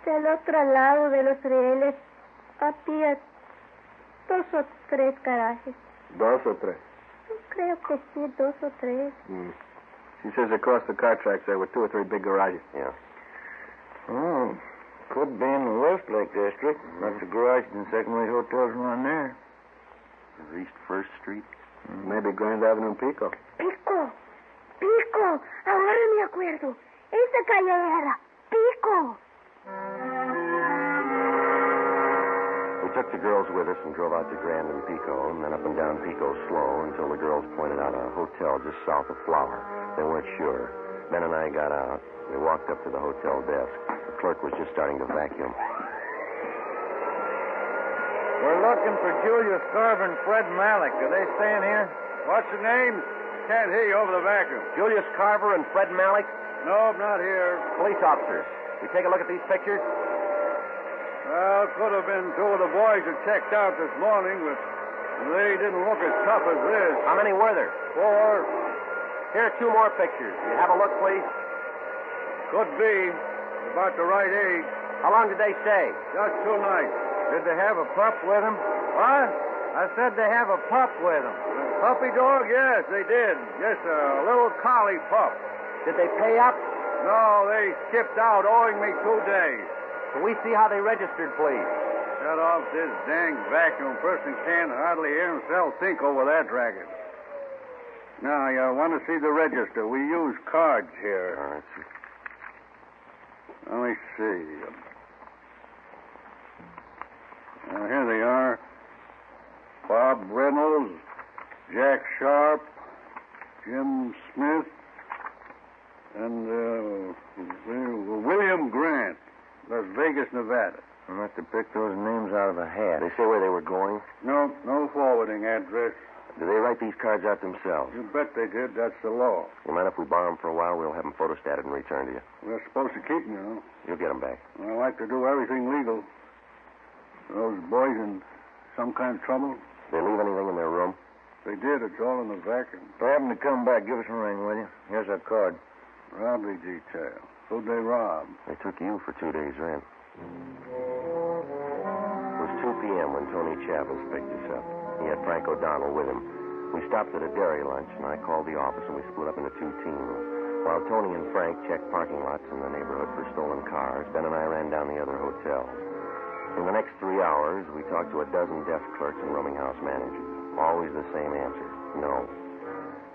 Del otro lado de los rieles había 2 o 3 garajes. 2 o 3? Creo que sí, 2 o 3. She says across the car tracks there were 2 or 3 big garages. Yeah. Oh, could be in the Westlake district. Lots of garages and second-rate hotels around there. East 1st Street? Maybe Grand Avenue and Pico. Pico, ahora me acuerdo. Esa calle era Pico. We took the girls with us and drove out to Grand and Pico, and then up and down Pico slow until the girls pointed out a hotel just south of Flower. They weren't sure. Ben and I got out. We walked up to the hotel desk. The clerk was just starting to vacuum. We're looking for Julius Carver and Fred Malik. Are they staying here? What's the names? Can't hear you over the vacuum. Julius Carver and Fred Malik? Nope, not here. Police officers. You take a look at these pictures? Well, could have been 2 of the boys that checked out this morning, but they didn't look as tough as this. How many were there? 4. Here are 2 more pictures. You have a look, please? Could be. About the right age. How long did they stay? Just 2 nights. Did they have a pup with them? What? I said they have a pup with them. Puppy dog? Yes, they did. Just a little collie pup. Did they pay up? No, they skipped out, owing me 2 days. Can we see how they registered, please? Shut off this dang vacuum. Person can't hardly hear himself think over that racket. Now, you want to see the register. We use cards here. All right, sir. Let me see. Here they are. Bob Reynolds, Jack Sharp, Jim Smith, and William Grant, Las Vegas, Nevada. I must have picked those names out of a hat. They say where they were going? No forwarding address. Do they write these cards out themselves? You bet they did. That's the law. You mind if we borrow them for a while? We'll have them photostated and returned to you. We're supposed to keep them, you know. You'll get them back. I like to do everything legal. Those boys in some kind of trouble? They leave anything in their room? They did. It's all in the vacuum. If I happen to come back, give us a ring, will you? Here's our card. Robbery detail. Who'd they rob? They took you for 2 days' rent. It was 2 p.m. when Tony Chavez picked us up. He had Frank O'Donnell with him. We stopped at a dairy lunch, and I called the office, and we split up into 2 teams. While Tony and Frank checked parking lots in the neighborhood for stolen cars, Ben and I ran down the other hotels. In the next 3 hours, we talked to a dozen desk clerks and rooming house managers. Always the same answer, no.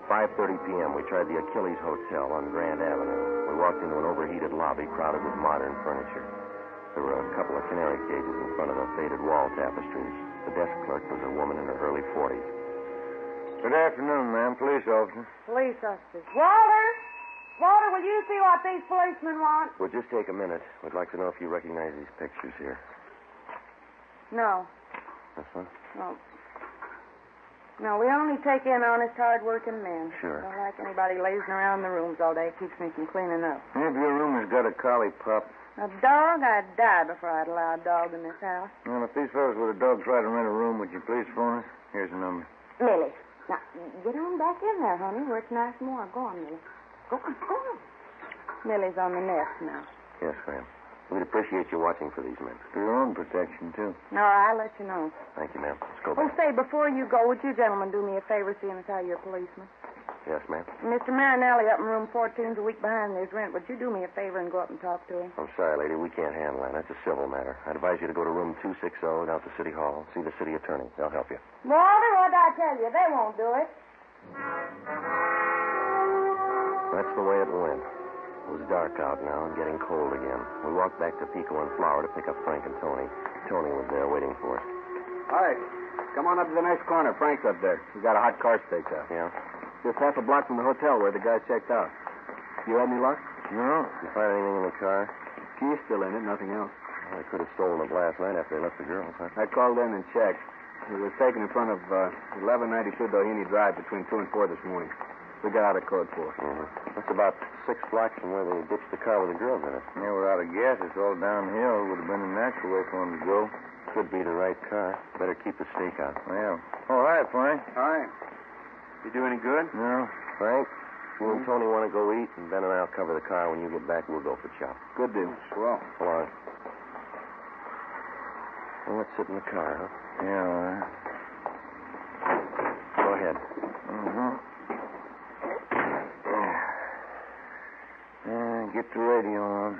5:30 p.m., we tried the Achilles Hotel on Grand Avenue. We walked into an overheated lobby crowded with modern furniture. There were a couple of canary cages in front of the faded wall tapestries. The desk clerk was a woman in her early 40s. Good afternoon, ma'am. Police officer. Police officers. Walter, will you see what these policemen want? We'll just take a minute. We'd like to know if you recognize these pictures here. No. This one? No, we only take in honest, hard-working men. Sure. Don't like anybody lazing around the rooms all day. It keeps me from cleaning up. If your room has got a collie pup. A dog? I'd die before I'd allow a dog in this house. Well, if these fellows with a dog try to rent a room, would you please phone us? Here's the number. Millie. Now, get on back in there, honey, where it's nice and warm. Go on, Millie. Go on. Millie's on the nest now. Yes, ma'am. We'd appreciate you watching for these men. For your own protection, too. No, I'll let you know. Thank you, ma'am. Let's go Oh, back. say, before you go, would you gentlemen do me a favor, seeing as how you're policemen? Yes, ma'am. Mr. Marinelli up in room 14's a week behind his rent. Would you do me a favor and go up and talk to him? I'm sorry, lady. We can't handle that. That's a civil matter. I'd advise you to go to room 260 down to City Hall. See the city attorney. They'll help you. Walter, what'd I tell you? They won't do it. That's the way it went. It was dark out now and getting cold again. We walked back to Pico and Flower to pick up Frank and Tony. Tony was there waiting for us. All right. Come on up to the next corner. Frank's up there. He's got a hot car staked out. Yeah? Just half a block from the hotel where the guy checked out. You had any luck? No. You find anything in the car? Key's still in it, nothing else. Well, they could have stolen it last night after they left the girls, huh? I called in and checked. It was taken in front of 1192 Doheny Drive between 2 and 4 this morning. We got out of code 4. Mm-hmm. That's about 6 blocks from where they ditched the car with the girls in it. Yeah, we're out of gas. It's all downhill. It would have been a natural way for them to go. Could be the right car. Better keep the stake out. Well, all right, Frank. All right. You do any good? No. Frank, you and Tony want to go eat, and Ben and I'll cover the car. When you get back, we'll go for chop. Good deal. Swell. Come on. Well, let's sit in the car, huh? Yeah, all right. Go ahead. Mm-hmm. get the radio on.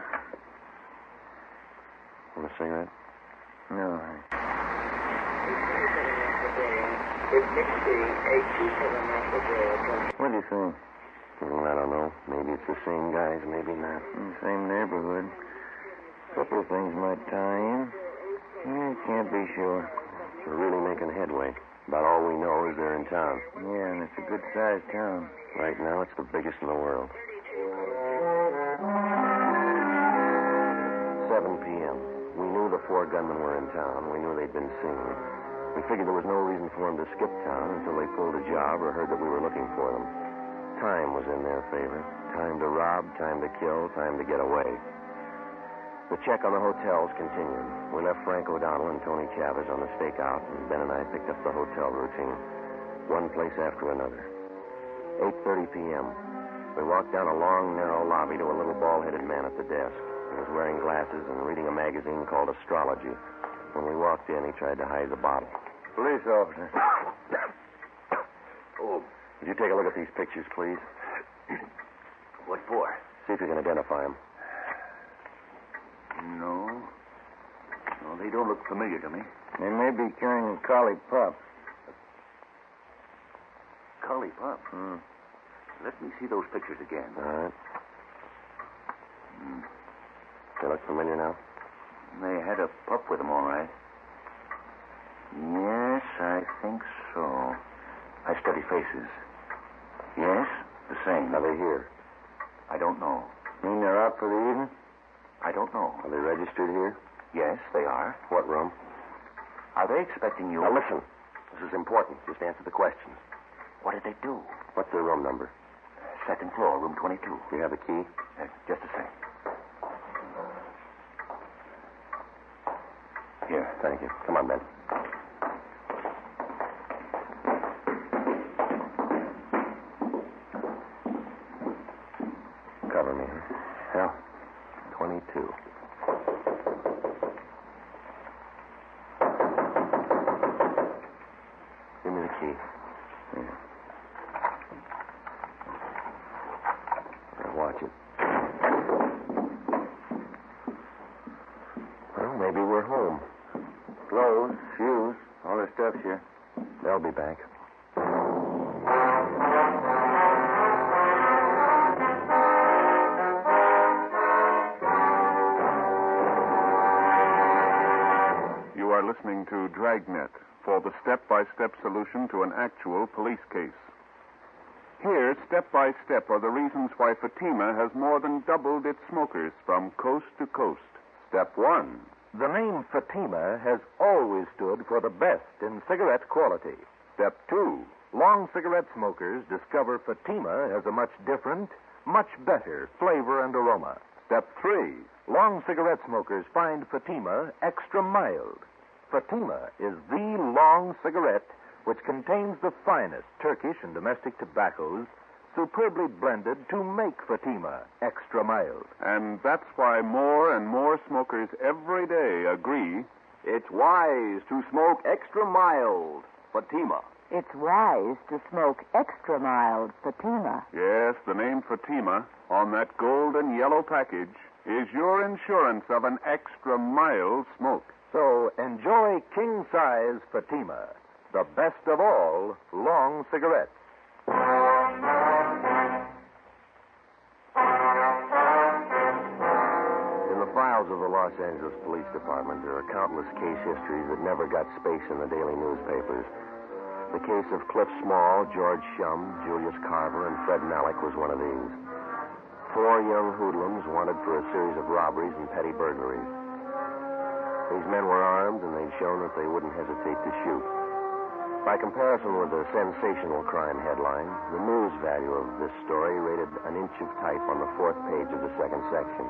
Want a cigarette? No. What do you think? Well, I don't know. Maybe it's the same guys, maybe not. Same neighborhood. Couple of things might tie in. Can't be sure. We're really making headway. About all we know is they're in town. Yeah, and it's a good-sized town. Right now, it's the biggest in the world. 7 p.m. We knew the 4 gunmen were in town. We knew they'd been seen. We figured there was no reason for them to skip town until they pulled a job or heard that we were looking for them. Time was in their favor. Time to rob, time to kill, time to get away. The check on the hotels continued. We left Frank O'Donnell and Tony Chavez on the stakeout, and Ben and I picked up the hotel routine. One place after another. 8:30 p.m. We walked down a long, narrow lobby to a little bald-headed man at the desk. He was wearing glasses and reading a magazine called Astrology. When we walked in, he tried to hide the bottle. Police officer. Oh. Would you take a look at these pictures, please? What for? See if you can identify them. No. No, they don't look familiar to me. They may be carrying a collie pup. Collie pup? Let me see those pictures again. All right. They look familiar now? They had a pup with them, all right. Yes, I think so. I study faces. Yes, the same. Are they here? I don't know. Mean they're out for the evening? I don't know. Are they registered here? Yes, they are. What room? Are they expecting you? Now, listen. This is important. Just answer the questions. What did they do? What's their room number? Second floor, room 22. Do you have a key? Just a sec. Here. Thank you. Come on, Ben. Cover me, huh? Yeah. 22. Give me the key. Yeah. Now watch it. Well, maybe we're home. Clothes, shoes, all the stuff's here. They'll be back. You are listening to Dragnet for the step-by-step solution to an actual police case. Here, step by step, are the reasons why Fatima has more than doubled its smokers from coast to coast. Step 1. The name Fatima has always stood for the best in cigarette quality. Step 2. Long cigarette smokers discover Fatima has a much different, much better flavor and aroma. Step 3. Long cigarette smokers find Fatima extra mild. Fatima is the long cigarette which contains the finest Turkish and domestic tobaccos superbly blended to make Fatima extra mild. And that's why more and more smokers every day agree it's wise to smoke extra mild Fatima. It's wise to smoke extra mild Fatima. Yes, the name Fatima on that gold and yellow package is your insurance of an extra mild smoke. So enjoy king-size Fatima, the best of all long cigarettes. In the files of the Los Angeles Police Department, there are countless case histories that never got space in the daily newspapers. The case of Cliff Small, George Shum, Julius Carver, and Fred Malik was one of these. 4 young hoodlums wanted for a series of robberies and petty burglaries. These men were armed, and they'd shown that they wouldn't hesitate to shoot. By comparison with the sensational crime headline, the news value of this story rated an inch of type on the 4th page of the 2nd section.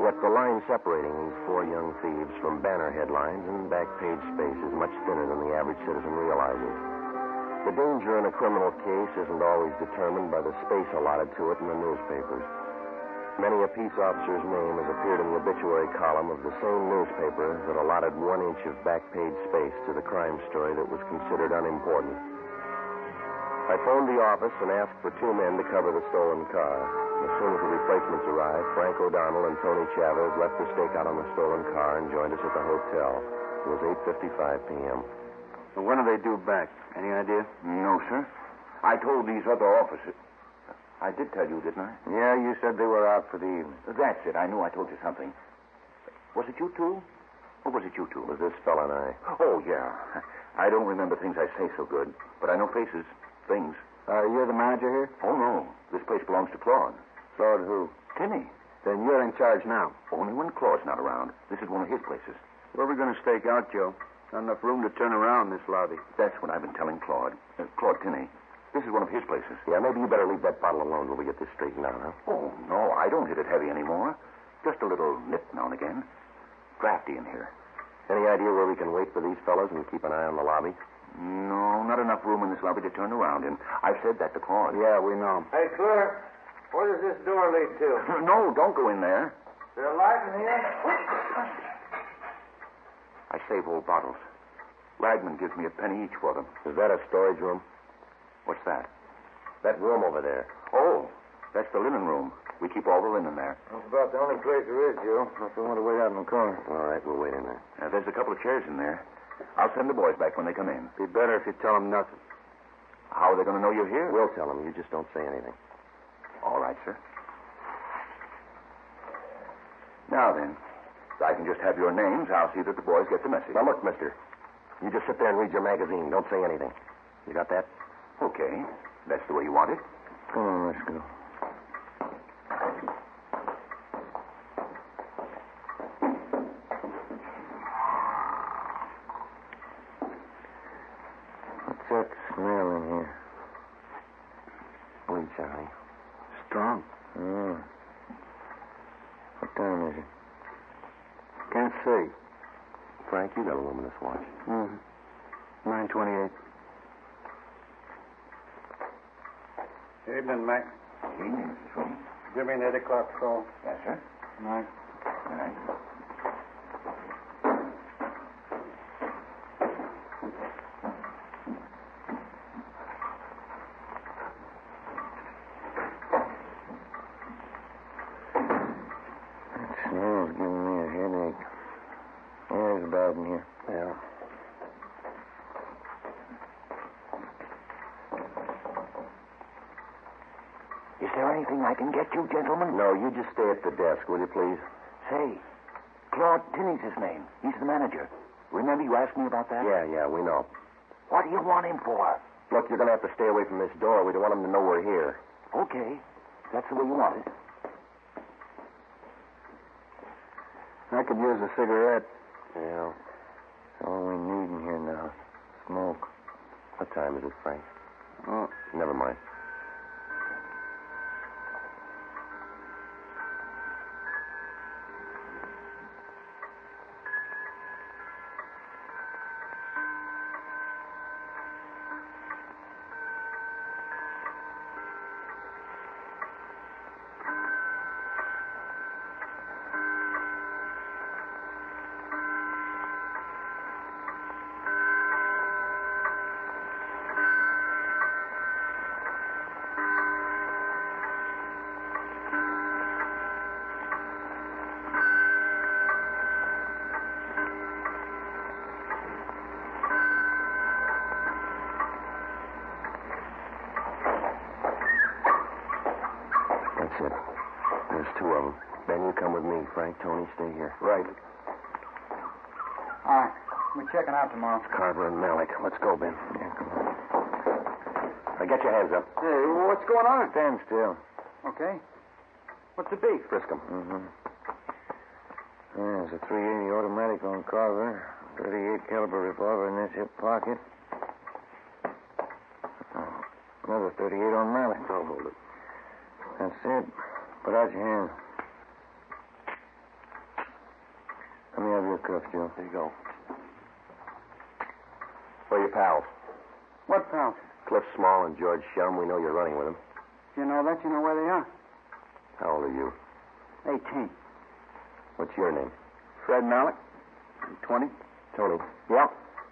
Yet the line separating these 4 young thieves from banner headlines and back page space is much thinner than the average citizen realizes. The danger in a criminal case isn't always determined by the space allotted to it in the newspapers. Many a peace officer's name has appeared in the obituary column of the same newspaper that allotted 1 inch of back page space to the crime story that was considered unimportant. I phoned the office and asked for 2 men to cover the stolen car. As soon as the replacements arrived, Frank O'Donnell and Tony Chavez left the stakeout on the stolen car and joined us at the hotel. It was 8:55 p.m. Well, when do they due back? Any idea? No, sir. I told these other officers. I did tell you, didn't I? Yeah, you said they were out for the evening. That's it. I knew I told you something. Was it you two? Or was it you two? It was this fella and I. Oh, yeah. I don't remember things I say so good, but I know faces, things. You're the manager here? Oh, no. This place belongs to Claude. Claude who? Tinney. Then you're in charge now. Only when Claude's not around. This is one of his places. Where are we going to stake out, Joe? Not enough room to turn around in this lobby. That's what I've been telling Claude. Claude Tinney. This is one of his places. Yeah, maybe you better leave that bottle alone till we get this straightened out, huh? Oh, no. I don't hit it heavy anymore. Just a little nip now and again. Drafty in here. Any idea where we can wait for these fellas and keep an eye on the lobby? No, not enough room in this lobby to turn around in. I've said that to Claude. Yeah, we know. Hey, clerk, where does this door lead to? No, don't go in there. Is there a light in here? I save old bottles. Ragman gives me a penny each for them. Is that a storage room? What's that? That room over there. Oh, that's the linen room. We keep all the linen there. That's about the only place there is, Joe. If we want to wait out in the corner. All right, we'll wait in there. There's a couple of chairs in there. I'll send the boys back when they come in. Be better if you tell them nothing. How are they going to know you're here? We'll tell them. You just don't say anything. All right, sir. Now then, if I can just have your names, I'll see that the boys get the message. Now, look, mister. You just sit there and read your magazine. Don't say anything. You got that? Okay. That's the way you want it. Come on, let's go. What's that smell in here? Bleach, Charlie. Strong. What time is it? Can't see. Frank, you got a luminous watch. 9:28. Evening, Mac. Evening, Mrs. Sweeney. Give me an 8 o'clock call. Yes, sir. Night. Good night. That smell's giving me a headache. Yeah, it's bad in here. Yeah. Is there anything I can get you, gentlemen? No, you just stay at the desk, will you, please? Say, Claude Tinney's his name. He's the manager. Remember you asked me about that? Yeah, we know. What do you want him for? Look, you're going to have to stay away from this door. We don't want them to know we're here. Okay. That's the way you want it. I could use a cigarette. Yeah. That's all we need in here now. Smoke. What time is it, Frank? Oh, Never mind. That's it. There's two of them. Ben, you come with me. Frank, Tony, stay here. right. All right. We're checking out tomorrow. Carver and Malik. Let's go, Ben. Yeah, come on. Now, get your hands up. Hey, what's going on? Stand still. Okay. What's the beef? Frisk 'em. Mm-hmm. There's a .380 automatic on Carver, 38 caliber revolver in this hip pocket. Oh, another 38 on Malik. I'll hold it. That's it. Put out your hand. Let me have your cuffs, Joe. There you go. Where are your pals? What pals? Cliff Small and George Shum. We know you're running with them. You know that? You know where they are? How old are you? 18. What's your name? Fred Malik. 20. Tony. Yeah.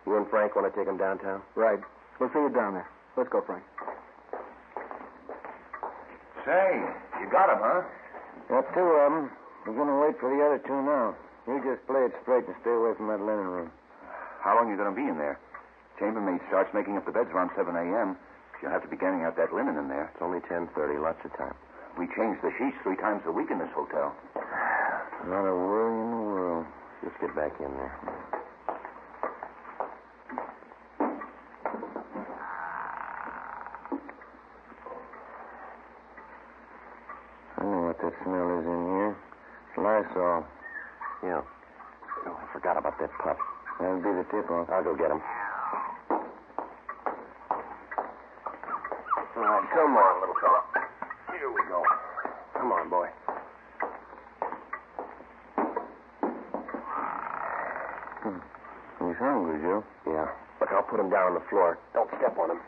You and Frank want to take them downtown? Right. We'll see you down there. Let's go, Frank. Say, You got him, huh? Got two of them. We're going to wait for the other two now. You just play it straight and stay away from that linen room. How long are you going to be in there? Chambermaid starts making up the beds around 7 a.m. She'll have to be getting out that linen in there. It's only 10:30. Lots of time. We change the sheets 3 times a week in this hotel. Not a worry in the world. Just get back in there. I know what that smell is in here. It's Lysol. Yeah. Oh, I forgot about that pup. That'll be the tip-off. I'll go get him. All right, come on, little fella. Here we go. Come on, boy. He's hungry, Joe. Yeah, but I'll put him down on the floor. Don't step on him.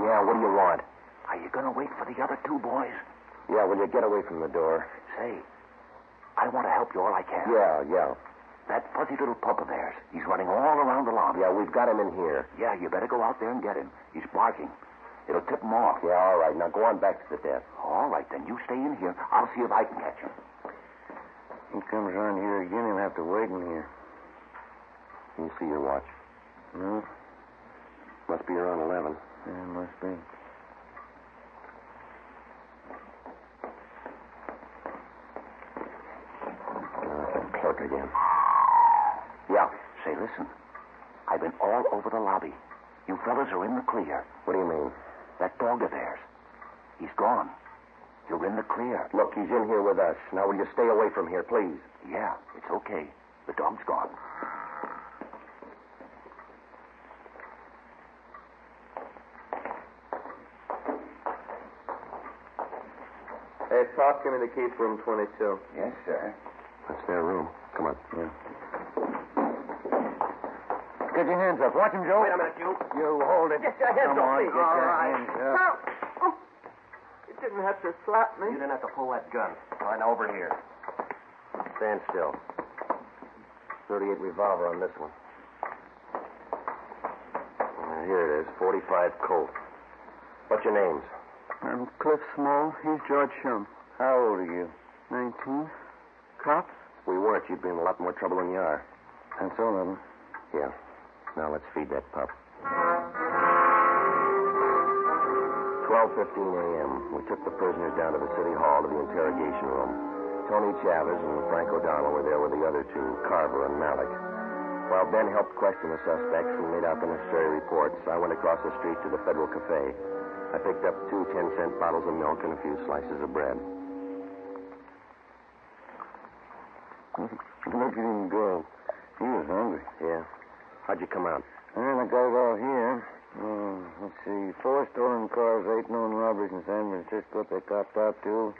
Yeah, what do you want? Are you going to wait for the other two boys? Yeah, will you get away from the door? Say, I want to help you all I can. Yeah. That fuzzy little pup of theirs, he's running all around the lobby. Yeah, we've got him in here. Yeah, you better go out there and get him. He's barking. It'll tip him off. Yeah, all right. Now go on back to the desk. All right, then you stay in here. I'll see if I can catch him. He comes around here again, he'll have to wait in here. Can you see your watch? No? Must be around 11. Yeah, must be. Clerk again. Yeah. Say, listen. I've been all over the lobby. You fellas are in the clear. What do you mean? That dog of theirs. He's gone. You're in the clear. Look, he's in here with us. Now, will you stay away from here, please? Yeah, it's okay. The dog's gone. Hey, Pop, give me the key for room 22. Yes, sir. That's their room. Come on. Yeah. Get your hands up. Watch him, Joe. Wait a minute, you. You hold it. Get your hands Come off on, me. get your hands up. Now, you didn't have to slap me. You didn't have to pull that gun. All right, now over here. Stand still. 38 revolver on this one. Here it is, 45 Colt. What's your names? I'm Cliff Small. He's George Shum. How old are you? 19. Cops? If we weren't, you'd be in a lot more trouble than you are. That's all of them. Yeah. Now let's feed that pup. 12:15 a.m. We took the prisoners down to the city hall to the interrogation room. Tony Chavez and Frank O'Donnell were there with the other two, Carver and Malik. While Ben helped question the suspects and made out the necessary reports, I went across the street to the Federal Cafe. I picked up 2 10-cent bottles of milk and a few slices of bread. Look at him go. He was hungry. Yeah. How'd you come out? Well, I got it all here. Let's see. 4 stolen cars, 8 known robberies in San Francisco they copped out to.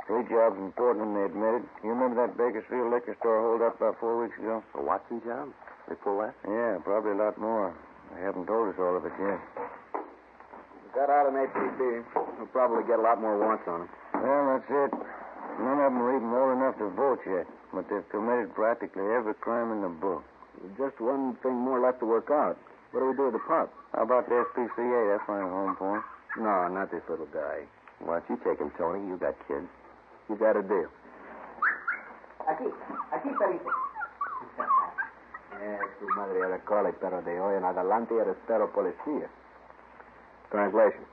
3 jobs in Portland they admitted. You remember that Bakersfield liquor store hold up about 4 weeks ago? A Watson job? They pull that? Yeah, probably a lot more. They haven't told us all of it yet. Got out an APB. We'll probably get a lot more warrants on them. Well, that's it. None of them are even old enough to vote yet, but they've committed practically every crime in the book. Just one thing more left to work out. What do we do with the pup? How about the SPCA? They'll find a home for him. No, not this little guy. Why don't you take him, Tony? You got kids. You got a deal. Aquí, perito. Tu madre era cole, pero de hoy en adelante eres pero policía. Translation.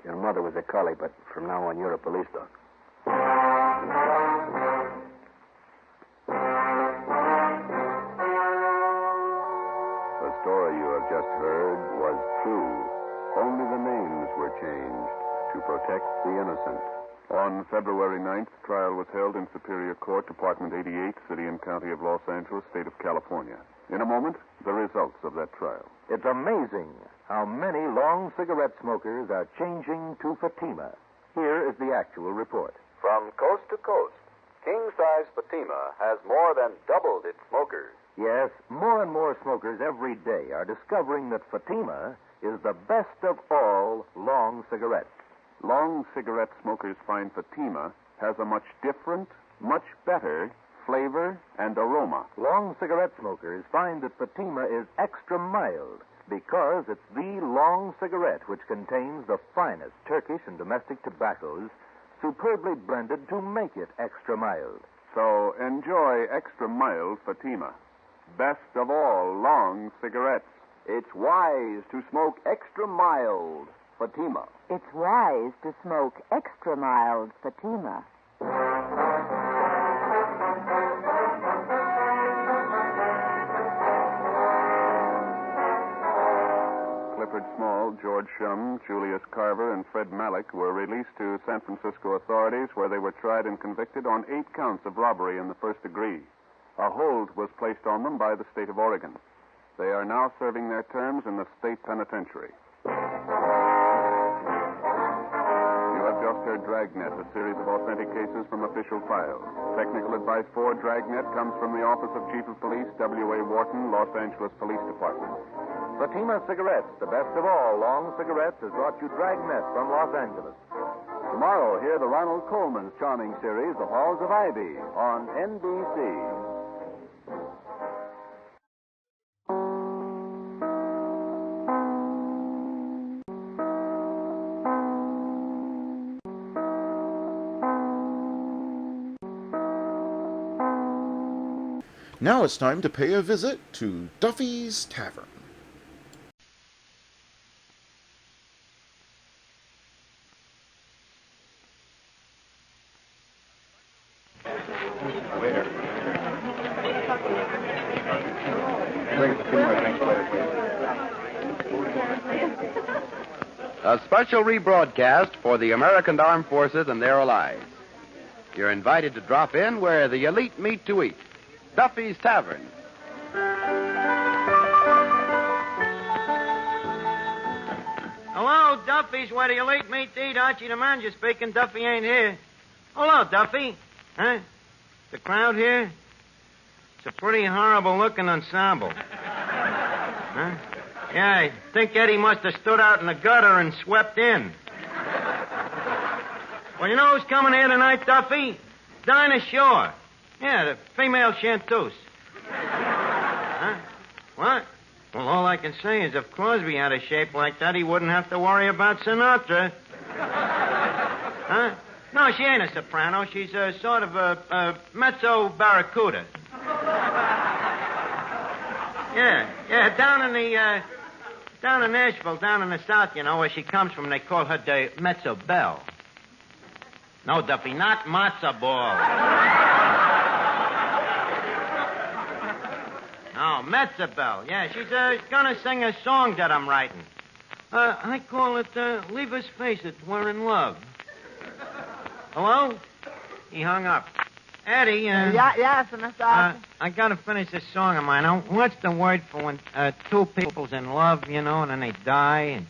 Your mother was a collie, but from now on you're a police dog. The story you have just heard was true. Only the names were changed to protect the innocent. On February 9th, trial was held in Superior Court, Department 88, City and County of Los Angeles, State of California. In a moment, the results of that trial. It's amazing how many long cigarette smokers are changing to Fatima. Here is the actual report. From coast to coast, king-size Fatima has more than doubled its smokers. Yes, more and more smokers every day are discovering that Fatima is the best of all long cigarettes. Long cigarette smokers find Fatima has a much different, much better flavor, and aroma. Long cigarette smokers find that Fatima is extra mild because it's the long cigarette which contains the finest Turkish and domestic tobaccos superbly blended to make it extra mild. So enjoy extra mild Fatima. Best of all long cigarettes. It's wise to smoke extra mild Fatima. It's wise to smoke extra mild Fatima. Clifford Small, George Shum, Julius Carver, and Fred Malik were released to San Francisco authorities where they were tried and convicted on 8 counts of robbery in the first degree. A hold was placed on them by the state of Oregon. They are now serving their terms in the state penitentiary. You have just heard Dragnet, a series of authentic cases from official files. Technical advice for Dragnet comes from the Office of Chief of Police, W.A. Wharton, Los Angeles Police Department. Fatima Cigarettes, the best of all long cigarettes, has brought you Dragnet from Los Angeles. Tomorrow, hear the Ronald Coleman's charming series, The Halls of Ivy, on NBC. Now it's time to pay a visit to Duffy's Tavern. A special rebroadcast for the American Armed Forces and their allies. You're invited to drop in where the elite meet to eat. Duffy's Tavern. Hello, Duffy's, where the elite meet to eat. Archie the manager speaking. Duffy ain't here. Hello, Duffy. Huh? The crowd here? It's a pretty horrible-looking ensemble. Huh? Yeah, I think Eddie must have stood out in the gutter and swept in. Well, you know who's coming here tonight, Duffy? Dinah Shore. Yeah, the female chanteuse. Huh? What? Well, all I can say is if Crosby had a shape like that, he wouldn't have to worry about Sinatra. Huh? No, she ain't a soprano. She's a sort of a mezzo barracuda. Yeah, down in Nashville, down in the South, you know, where she comes from, they call her the mezzo belle. No, Duffy, not matzo ball. No, Metzabel. Yeah, she's gonna sing a song that I'm writing. I call it, Leave Us Face It, We're in Love. Hello? He hung up. Eddie, Yes, Mr. Arthur. I gotta finish this song of mine. Now, what's the word for when two people's in love, you know, and then they die, and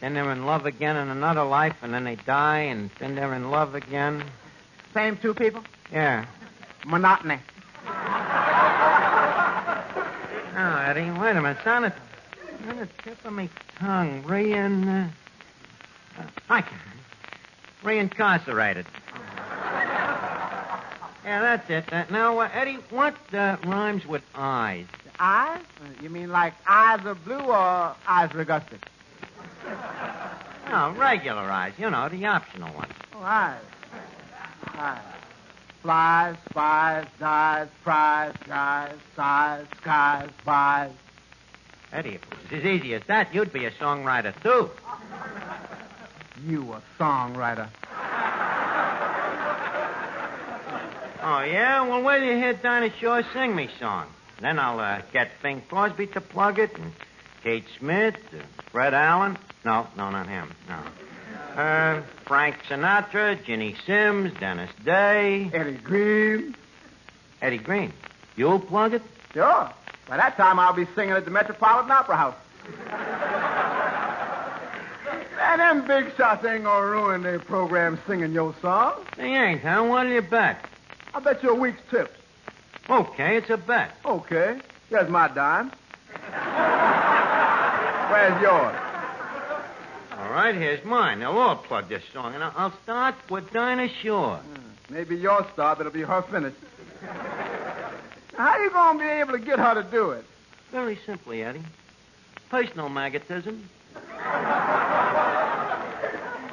then they're in love again in another life, and then they die, and then they're in love again? Same two people? Yeah. Monotony. Oh, Eddie, wait a minute. It's on the tip of my tongue. Reincarcerated. Yeah, that's it. Now, Eddie, what rhymes with eyes? Eyes? You mean like eyes of blue or eyes regusted? No, regular eyes. You know, the optional ones. Oh, eyes. Flies, spies, dies, prize, guys, sighs, skies, buys. Eddie, if it was as easy as that, you'd be a songwriter, too. You a songwriter. Oh, yeah? Well, wait till you hear Dinah Shore sing me song. Then I'll get Bing Crosby to plug it, and Kate Smith, Fred Allen. No, not him, no. Frank Sinatra, Ginny Sims, Dennis Day. Eddie Green. Eddie Green. You'll plug it? Sure. By that time, I'll be singing at the Metropolitan Opera House. And them big shots ain't gonna ruin their program singing your song. They ain't, huh? What'll you bet? I'll bet you a week's tips. Okay, it's a bet. Okay. Here's my dime. Where's yours? All right, here's mine. They'll all plug this song, and I'll start with Dinah Shore. Maybe your start, but it'll be her finish. How you going to be able to get her to do it? Very simply, Eddie. Personal magnetism.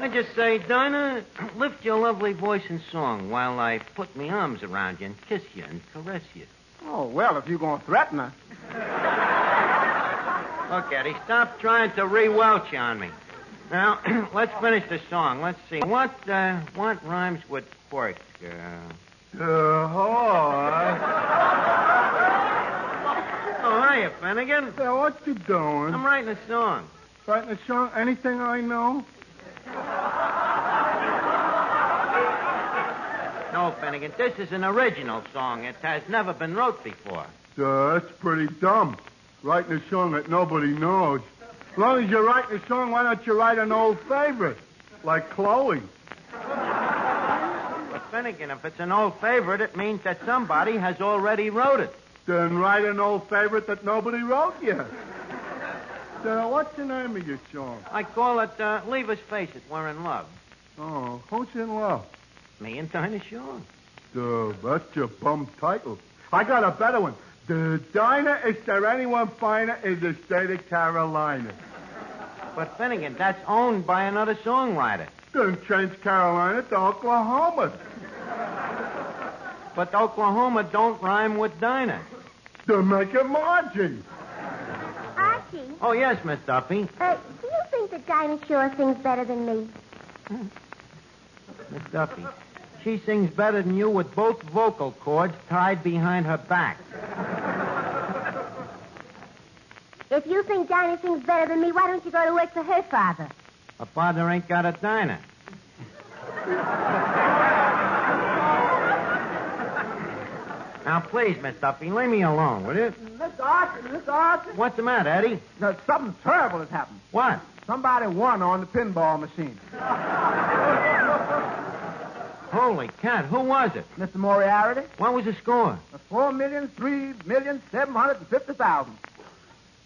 I just say, Dinah, lift your lovely voice in song while I put my arms around you and kiss you and caress you. Oh, well, if you're going to threaten her. Look, Eddie, stop trying to re-welch on me. Now, let's finish the song. Let's see. What rhymes with pork? Horse. Oh, hiya, Finnegan. Yeah, what you doing? I'm writing a song. Writing a song? Anything I know? No, Finnegan, this is an original song. It has never been wrote before. That's pretty dumb. Writing a song that nobody knows. As long as you're writing a song, why don't you write an old favorite? Like Chloe. But, Finnegan, if it's an old favorite, it means that somebody has already wrote it. Then write an old favorite that nobody wrote yet. So, what's the name of your song? I call it Leave Us Face It, We're in Love. Oh, who's in love? Me and Dinah Shaw. That's your bum title. I got a better one. The Dinah, is there anyone finer in the state of Carolina? But, Finnegan, that's owned by another songwriter. Then change Carolina to Oklahoma. But Oklahoma don't rhyme with Dinah. Then make a margin. Archie. Oh, yes, Miss Duffy. Do you think that Dinah Shore sings better than me? Miss Duffy, she sings better than you with both vocal cords tied behind her back. If you think Dinah sings better than me, why don't you go to work for her father? Her father ain't got a Dinah. Now, please, Miss Duffy, leave me alone, will you? Mr. Archie. What's the matter, Eddie? No, something terrible has happened. What? Somebody won on the pinball machine. Holy cat, who was it? Mr. Moriarty. What was the score? 4,003,750,000.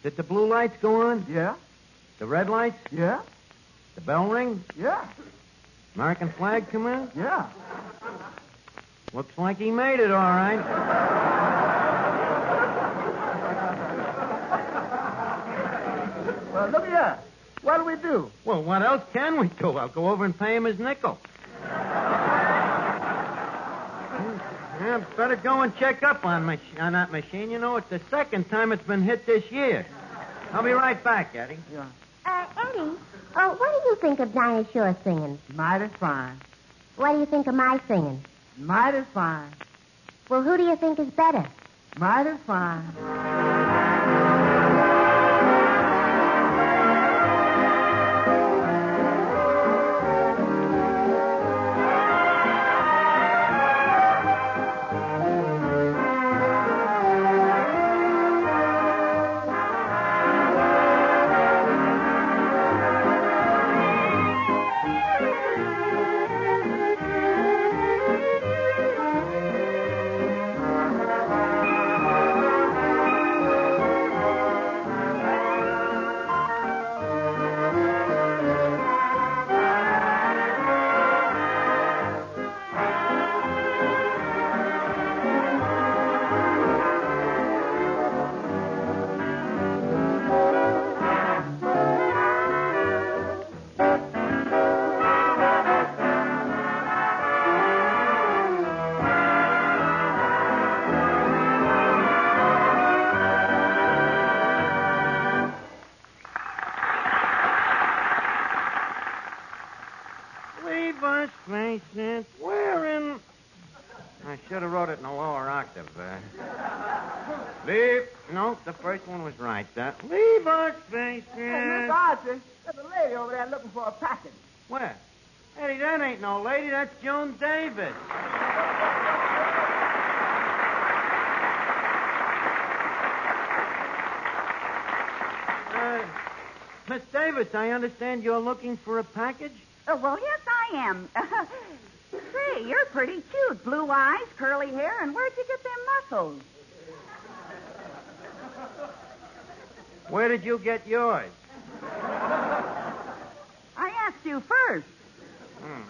Did the blue lights go on? Yeah. The red lights? Yeah. The bell ring? Yeah. American flag come out? Yeah. Looks like he made it, all right. Well, look here. What'll we do? Well, what else can we do? I'll go over and pay him his nickel. Yeah, better go and check up on that machine. You know, it's the second time it's been hit this year. I'll be right back, Eddie. Yeah. Eddie, what do you think of Dinah Shore singing? Mighty fine. What do you think of my singing? Mighty fine. Well, who do you think is better? Mighty fine. I should have wrote it in a lower octave. Leave. No, the first one was right. Leave us faces. Hey, Miss Archie, there's a lady over there looking for a package. Where? Eddie, that ain't no lady. That's Joan Davis. Miss Davis, I understand you're looking for a package? Oh, well, yes, I am. Say, you're pretty cute. Blue eyes, curly hair, and where'd you get them muscles? Where did you get yours? I asked you first.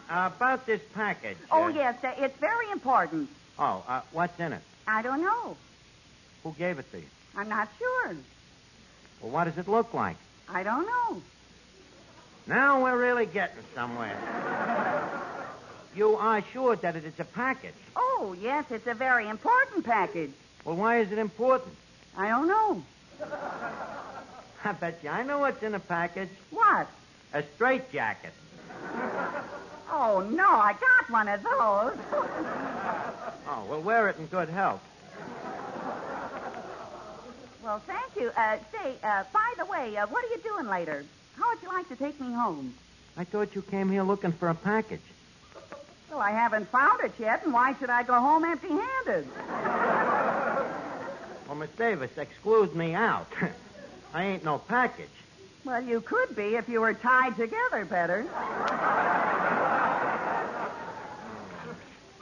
About this package. Oh, yes, it's very important. Oh, what's in it? I don't know. Who gave it to you? I'm not sure. Well, what does it look like? I don't know. Now we're really getting somewhere. You are sure that it is a package? Oh, yes, it's a very important package. Well, why is it important? I don't know. I bet you I know what's in a package. What? A straitjacket. Oh, no, I got one of those. Oh, well, wear it in good health. Well, thank you. Say, by the way, what are you doing later? How would you like to take me home? I thought you came here looking for a package. Well, I haven't found it yet, and why should I go home empty-handed? Well, Miss Davis, exclude me out. I ain't no package. Well, you could be if you were tied together better.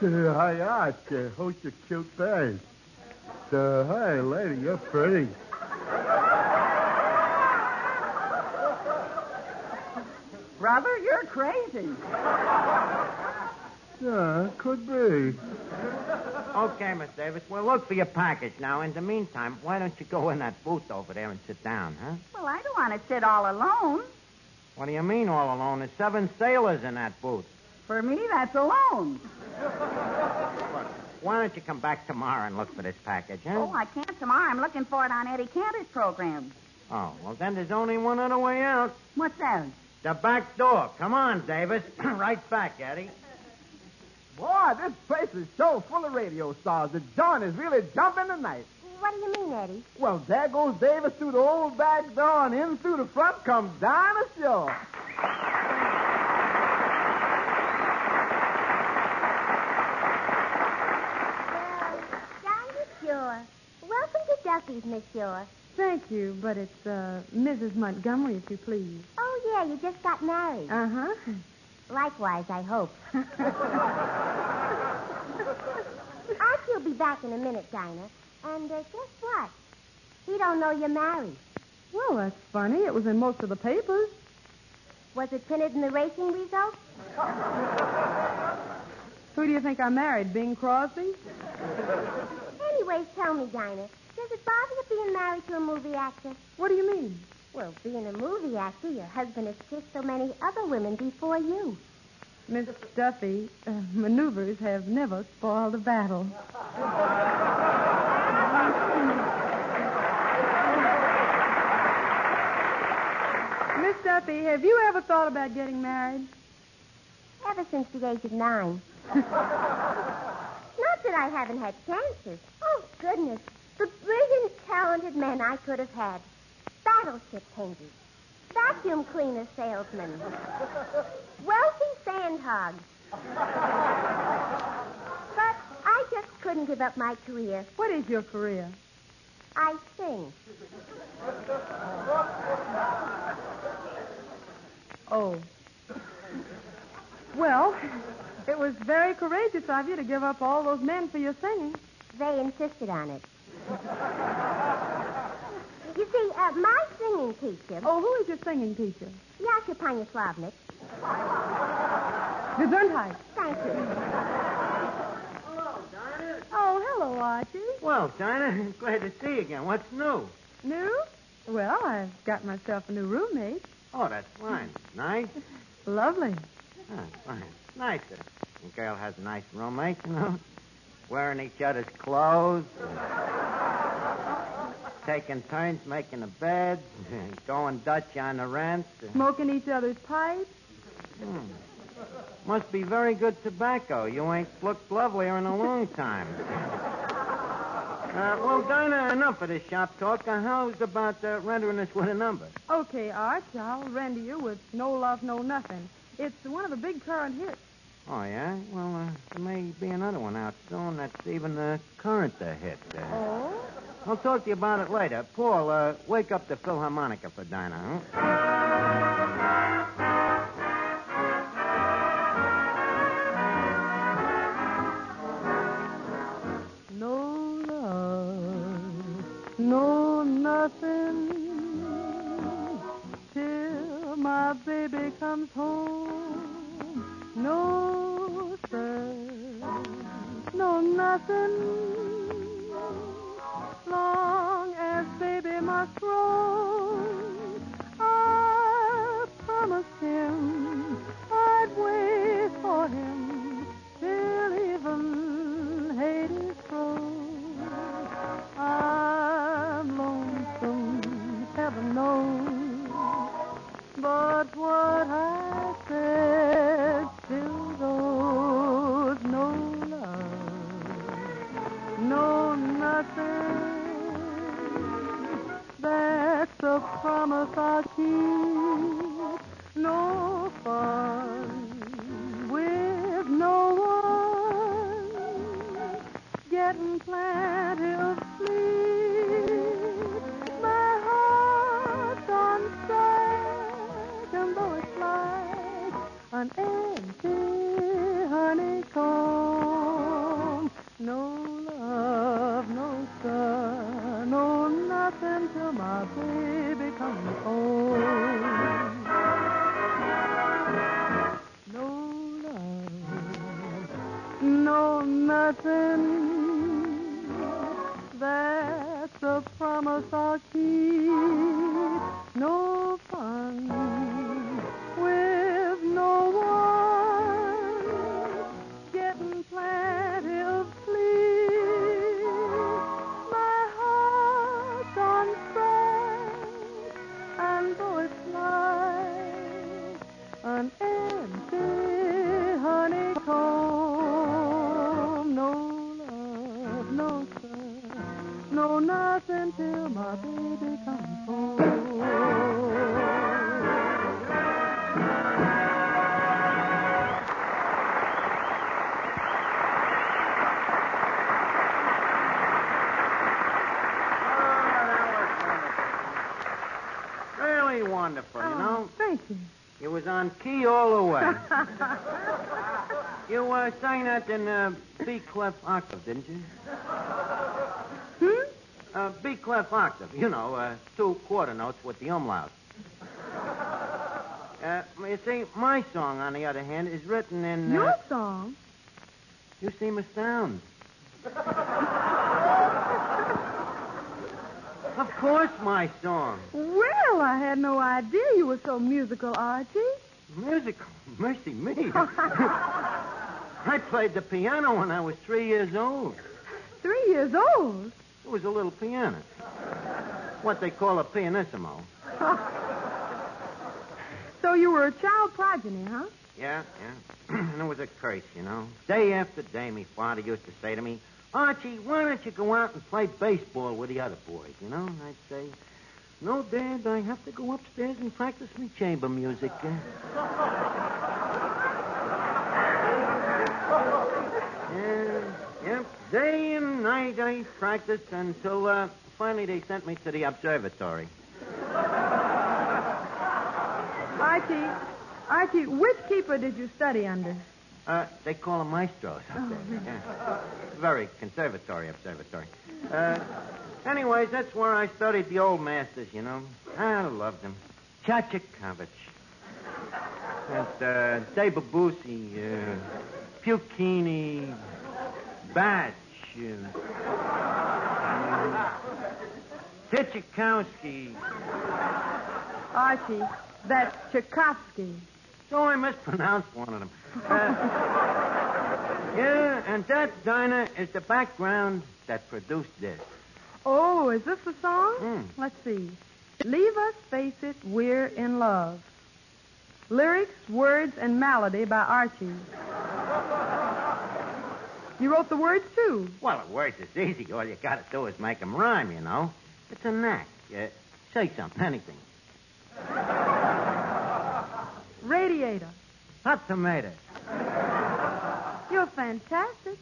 Hi, Art. Who's your cute face? Hey, lady, you're pretty. Brother, you're crazy. Yeah, could be. Okay, Miss Davis, we'll look for your package now. In the meantime, why don't you go in that booth over there and sit down, huh? Well, I don't want to sit all alone. What do you mean all alone? There's 7 sailors in that booth. For me, that's alone. Look, why don't you come back tomorrow and look for this package, huh? Oh, I can't tomorrow. I'm looking for it on Eddie Cantor's program. Oh, well, then there's only one other way out. What's that? The back door. Come on, Davis. Right back, Eddie. Boy, this place is so full of radio stars. The dawn is really jumping tonight. What do you mean, Eddie? Well, there goes Davis through the old back door, and in through the front comes Dinah Shore. Dinah Shore. Welcome to Duffy's, Miss Shore. Thank you, but it's Mrs. Montgomery, if you please. Oh, yeah, you just got married. Uh-huh. Likewise, I hope. Archie will be back in a minute, Dinah. And guess what? He don't know you're married. Well, that's funny. It was in most of the papers. Was it printed in the racing results? Who do you think I married, Bing Crosby? Anyways, tell me, Dinah, does it bother you being married to a movie actor? What do you mean? Well, being a movie actor, your husband has kissed so many other women before you. Miss Duffy, maneuvers have never spoiled a battle. Miss Duffy, have you ever thought about getting married? Ever since the age of 9. Not that I haven't had chances. Oh, goodness. The brilliant, talented men I could have had. Battleship painters. Vacuum cleaner salesmen. Wealthy sandhogs. But I just couldn't give up my career. What is your career? I sing. Oh. Well, it was very courageous of you to give up all those men for your singing. They insisted on it. You see, my singing teacher... Oh, who is your singing teacher? Yasha Panyaslavnik. Gesundheit. Thank you. Hello, Dinah. Oh, hello, Archie. Well, Dinah, glad to see you again. What's new? New? Well, I've got myself a new roommate. Oh, that's fine. Nice? Lovely. Oh, fine. Nice. A girl has a nice roommate, you know. Wearing each other's clothes. Taking turns making the beds. Going Dutch on the rent. Smoking each other's pipes. Must be very good tobacco. You ain't looked lovelier in a long time. Well, Dinah, enough of this shop talk. How's about rendering us with a number? Okay, Arch, I'll render you with No Love, No Nothing. It's one of the big current hits. Oh, yeah? Well, there may be another one out soon that's even current hit. Oh? I'll talk to you about it later. Paul, wake up the Philharmonica for Dinah, huh? No love, no nothing, till my baby comes home. No, sir, no nothing, long as baby must roam, I promised him I'd wait for him till even Hades froze. I'm lonesome, heaven knows, but what I said still goes. No love, no nothing. That's a promise I'll keep. No fun with no one. Getting plenty of sleep. My heart's on strike, and though it's like an empty honeycomb, no love, no sun, no nothing till my baby comes home. No love, no nothing. That's a promise I'll keep. No fun with no one. Getting plenty of sleep. My heart's on strike, and though it's like an empty honeycomb, no love, no sun, no nothing till my baby comes home. Really wonderful, you know? Thank you. It was on key all the way. You sang that in B clef octave, didn't you? B clef octave. You know, 2 quarter notes with the umlaut. You see, my song, on the other hand, is written in... Your song? You seem astounded. Of course, my song. Well, I had no idea you were so musical, Archie. Musical? Mercy me. I played the piano when I was 3 years old. 3 years old? It was a little piano. What they call a pianissimo. So you were a child progeny, huh? Yeah. And it was a curse, you know. Day after day, my father used to say to me, Archie, why don't you go out and play baseball with the other boys, you know? And I'd say, no, Dad, I have to go upstairs and practice my chamber music. Yep, day and night I practiced until finally they sent me to the observatory. Archie, which keeper did you study under? They call them maestros up there. Yeah. Very conservatory observatory. Anyways, that's where I studied the old masters, you know. I loved them. Tchaikovsky, and Debussy, Puccini, Bach, Tchaikovsky. Archie, that's Tchaikovsky. So I mispronounced one of them. Yeah, and that, Dinah, is the background that produced this. Oh, is this the song? Let's see. Leave us face it, we're in love. Lyrics, words, and melody by Archie. You wrote the words, too? Well, the words is easy. All you got to do is make them rhyme, you know. It's a knack. Say something, anything. Radiator. Hot tomato. You're fantastic.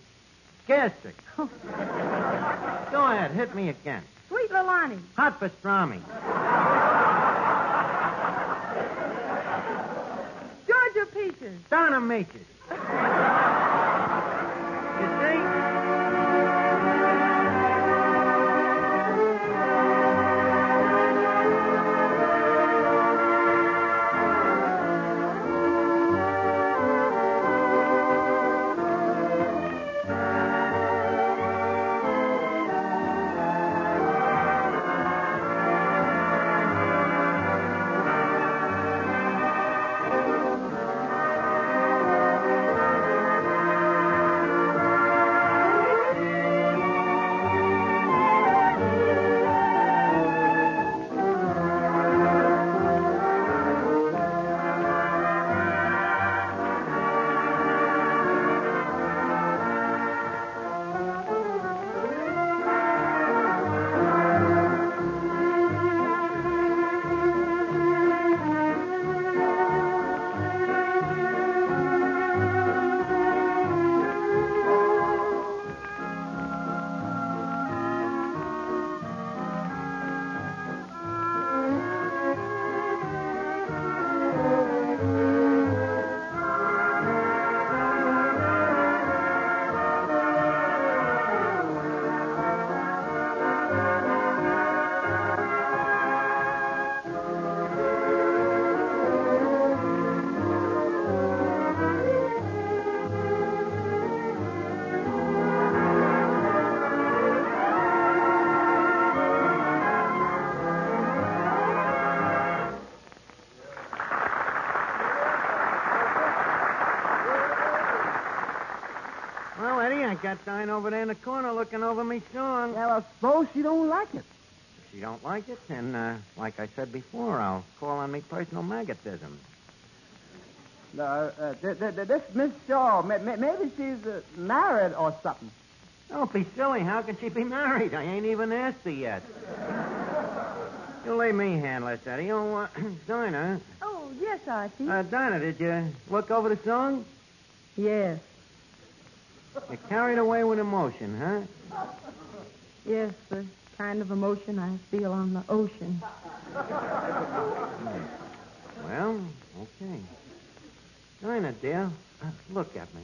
Gastric. Go ahead, hit me again. Sweet Lilani. Hot pastrami. Georgia peaches. Donna Meaches. You see? got Dinah over there in the corner looking over me song. Well, I suppose she don't like it. If she don't like it, then, like I said before, I'll call on me personal magnetism. This Miss Shaw, maybe she's married or something. Don't be silly. How can she be married? I ain't even asked her yet. You leave me handle this, Eddie. Oh, Dinah. Oh, yes, Archie. Dinah, did you look over the song? Yes. You're carried away with emotion, huh? Yes, the kind of emotion I feel on the ocean. Well, okay. Dinah, dear, look at me.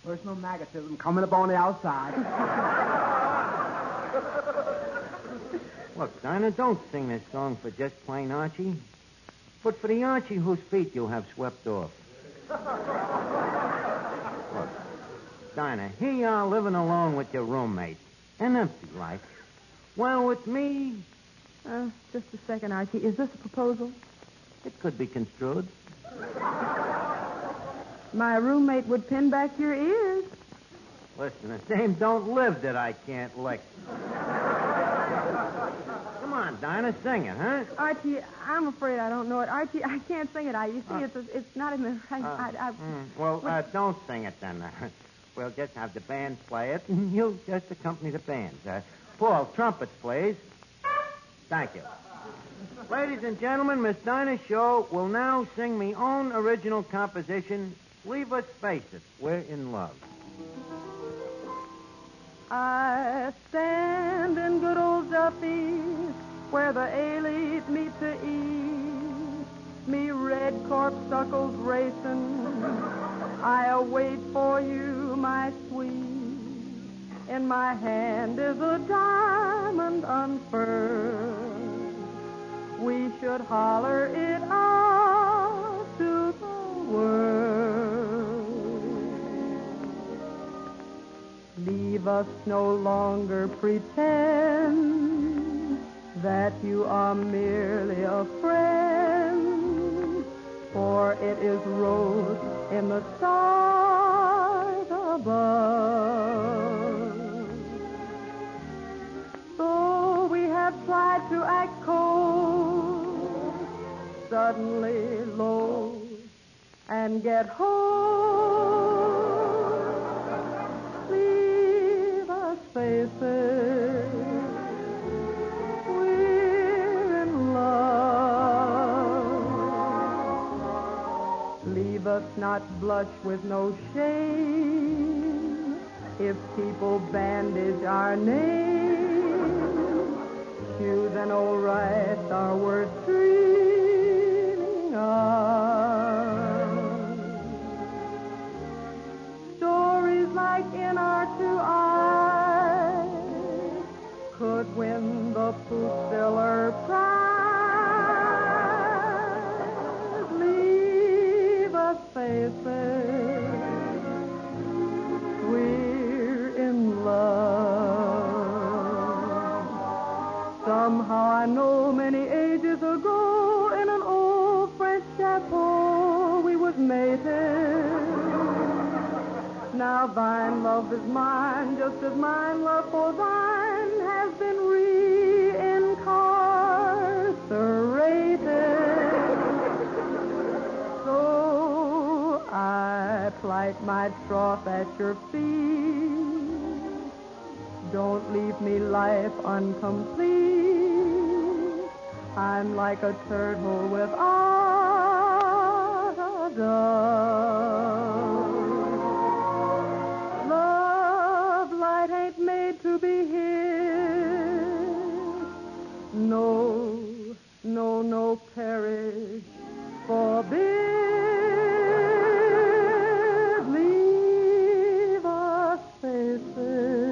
Personal magnetism coming up on the outside. Look, Dinah, don't sing this song for just plain Archie, but for the Archie whose feet you have swept off. Look, Dinah, here you are living alone with your roommate. An empty life. Well, with me... Just a second, Archie. Is this a proposal? It could be construed. My roommate would pin back your ears. Listen, the dame don't live that I can't lick. Come on, Dinah, sing it, huh? Archie, I'm afraid I don't know it. Archie, I can't sing it. You see, it's not in the right... Well, don't sing it then. We'll just have the band play it, and you'll just accompany the band. Paul, trumpets, please. Thank you. Ladies and gentlemen, Miss Dinah Shaw will now sing me own original composition, Leave Us Face It, We're in Love. I stand in good old Duffy's where the elite meet to eat. Me red corpuscles racing, I await for you, my sweet. In my hand is a diamond unfurled. We should holler it out to the world. Leave us no longer pretend that you are merely a friend, for it is rose in the stars above. So we have tried to act cold, suddenly low, and get hold. Leave us faces, we're in love. Leave us not blush with no shame if people bandage our name. Shoes and old rights are worth dreaming of. Stories like In Our Two Eyes could win the Pooh-Stiller Prize. Leave us faces, we're in love. Somehow I know many ages ago in an old French chateau we was mated. Now thine love is mine, just as mine love for thine has been reincarcerated. So I plight my troth at your feet. Don't leave me life incomplete. I'm like a turtle without a dove. Love light ain't made to be hid. No, no, no, perish, forbid. Leave us faces.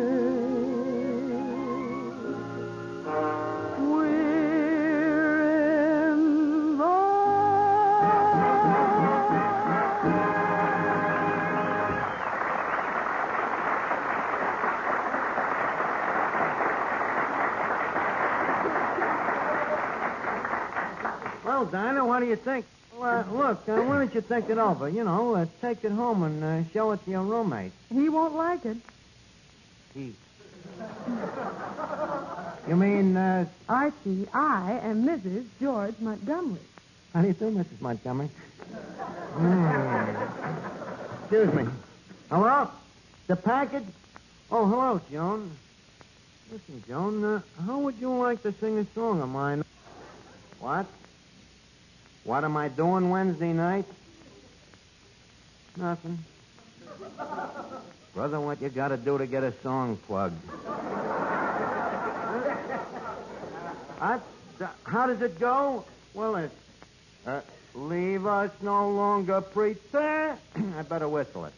Well, Dinah, what do you think? Well, look, why don't you think it over? You know, take it home and show it to your roommate. He won't like it. Keith. You mean, Archie, I am Mrs. George Montgomery. how do you do, Mrs. Montgomery? Excuse me. Hello? The package? Oh, hello, Joan. Listen, Joan, how would you like to sing a song of mine? What? What am I doing Wednesday night? Nothing. Brother, what you got to do to get a song plugged? How does it go? Well, it's... leave us no longer pretend. I better whistle it.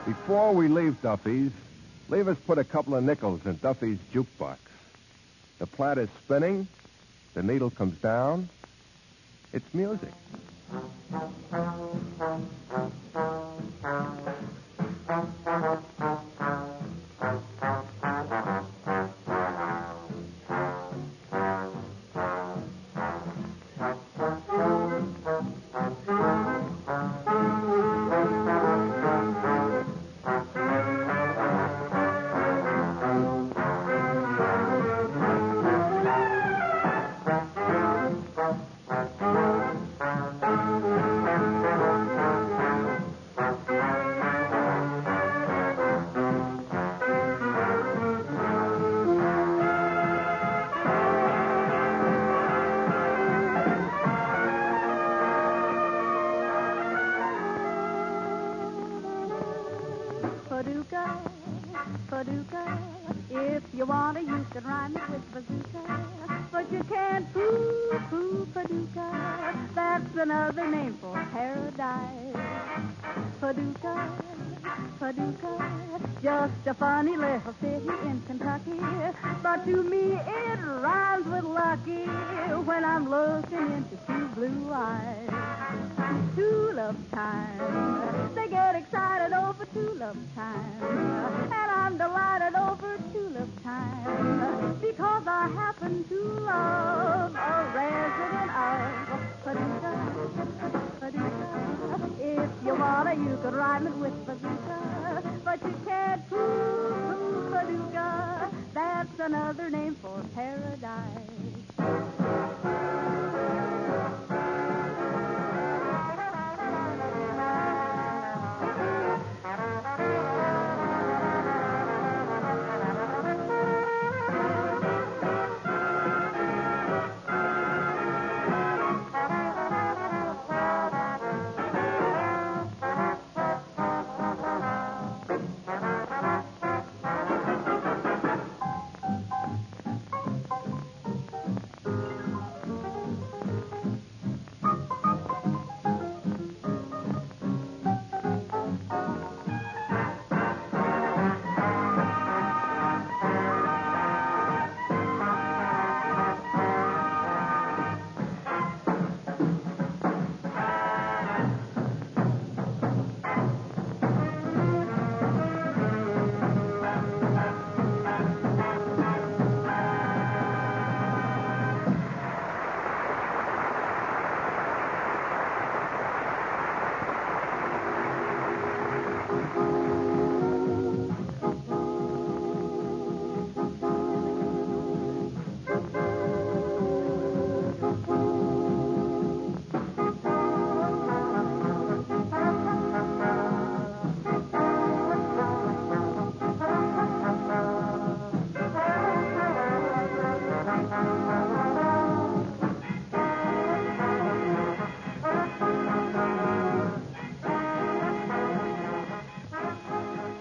Before we leave Duffy's, leave us put a couple of nickels in Duffy's jukebox. The plat is spinning. The needle comes down. It's music. Paducah. If you want to, you can rhyme it with bazooka. But you can't poo Paducah. That's another name for paradise. Paducah, just a funny little city in Kentucky. But to me it rhymes with lucky when I'm looking into two blue eyes. Tulip time. They get excited over tulip time. And I'm delighted over tulip time. Because I happen to love a resident of Paducah. If you wanna, you could rhyme it with bazooka. But you can't poo Paducah. That's another name for paradise.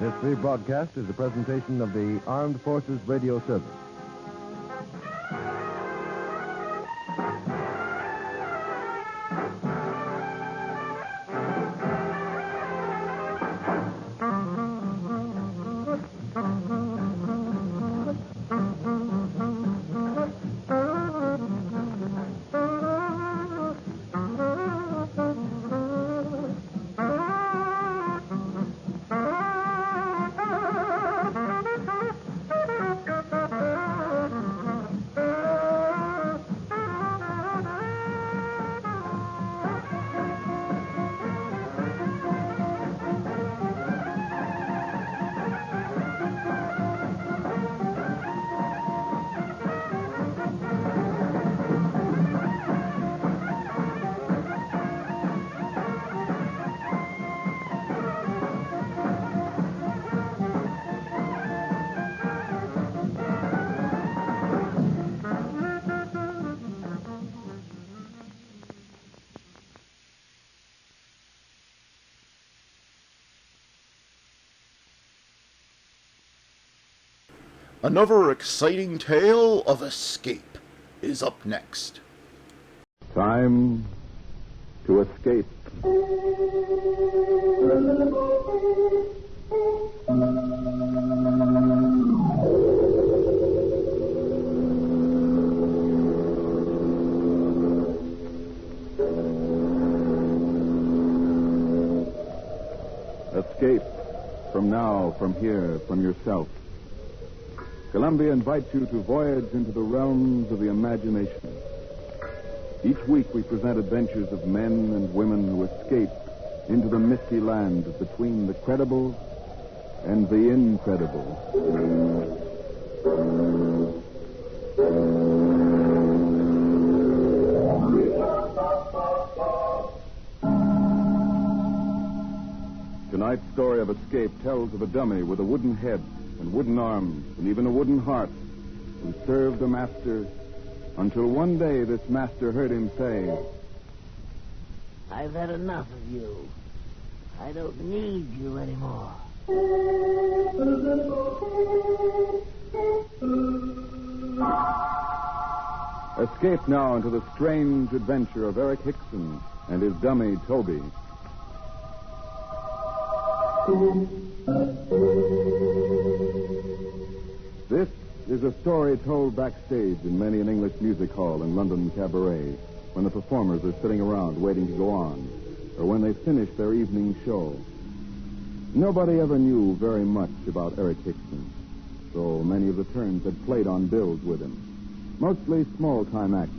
This rebroadcast is a presentation of the Armed Forces Radio Service. Another exciting tale of escape is up next. Time to escape. Escape from now, from here, from yourself. Columbia invites you to voyage into the realms of the imagination. Each week we present adventures of men and women who escape into the misty land between the credible and the incredible. Tonight's story of escape tells of a dummy with a wooden head and wooden arms and even a wooden heart who served a master until one day this master heard him say, I've had enough of you. I don't need you anymore. Escape now into the strange adventure of Eric Hickson and his dummy, Toby. This is a story told backstage in many an English music hall and London cabaret when the performers are sitting around waiting to go on, or when they finish their evening show. Nobody ever knew very much about Eric Hickson, though many of the turns had played on bills with him. Mostly small-time acts,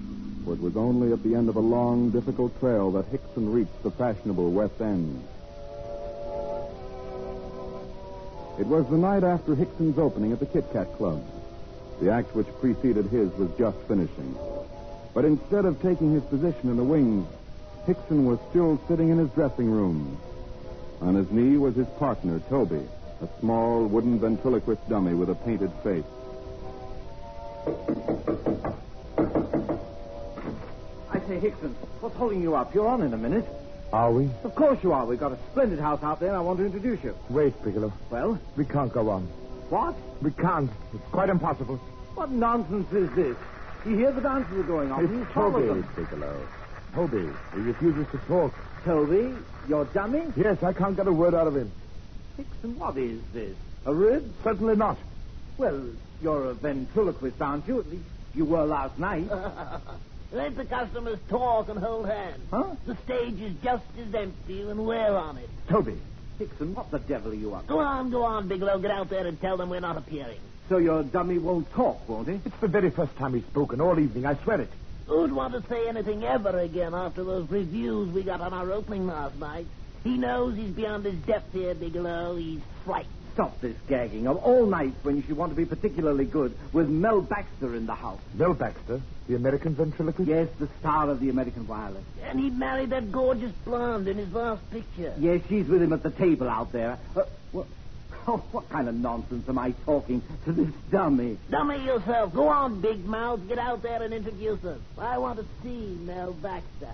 for it was only at the end of a long, difficult trail that Hickson reached the fashionable West End. It was the night after Hickson's opening at the Kit Kat Club. The act which preceded his was just finishing. But instead of taking his position in the wings, Hickson was still sitting in his dressing room. On his knee was his partner, Toby, a small wooden ventriloquist dummy with a painted face. I say, Hickson, what's holding you up? You're on in a minute. Are we? Of course you are. We've got a splendid house out there, and I want to introduce you. Wait, Bigelow. Well? We can't go on. What? We can't. It's quite impossible. What nonsense is this? You hear the dances are going on. You It's follow Toby, them. Bigelow. Toby. He refuses to talk. Toby, your dummy? Yes, I can't get a word out of him. Hickson, what is this? A rib? Certainly not. Well, you're a ventriloquist, aren't you? At least you were last night. Let the customers talk and hold hands. Huh? The stage is just as empty and we're on it. Toby. Hickson, what the devil are you up to? Go on, Bigelow. Get out there and tell them we're not appearing. So your dummy won't talk, won't he? It's the very first time he's spoken all evening, I swear it. Who'd want to say anything ever again after those reviews we got on our opening last night? He knows he's beyond his depth here, Bigelow. He's frightened. Stop this gagging. Of all nights when you should want to be particularly good, with Mel Baxter in the house. Mel Baxter, the American ventriloquist? Yes, the star of the American Wireless. And he married that gorgeous blonde in his last picture. Yes, she's with him at the table out there. What kind of nonsense am I talking to this dummy? Dummy yourself. Go on, big mouth. Get out there and introduce us. I want to see Mel Baxter.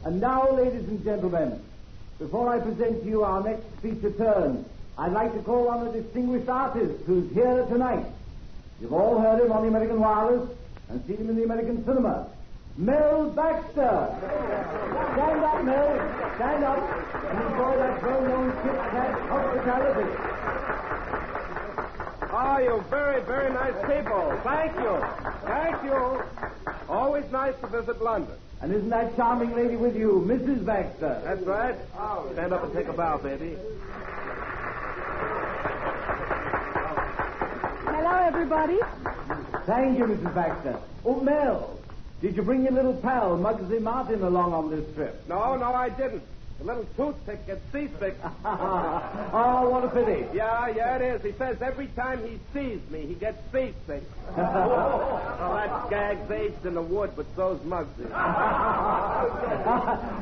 And now, ladies and gentlemen, before I present to you our next feature turn, I'd like to call on a distinguished artist who's here tonight. You've all heard him on the American Wireless and seen him in the American cinema. Mel Baxter. Stand up, Mel. Stand up and enjoy that well-known Kit Kat hospitality. Oh, you very, very nice people. Thank you. Thank you. Always nice to visit London. And isn't that charming lady with you, Mrs. Baxter? That's right. Stand up and take a bow, baby. Hello, everybody. Thank you, Mrs. Baxter. Oh, Mel, did you bring your little pal, Muggsy Martin, along on this trip? No, I didn't. The little toothpick gets seasick. Oh, what a pity. Yeah, it is. He says every time he sees me, he gets seasick. Well, that gag's aged in the wood, but so's Muggsy.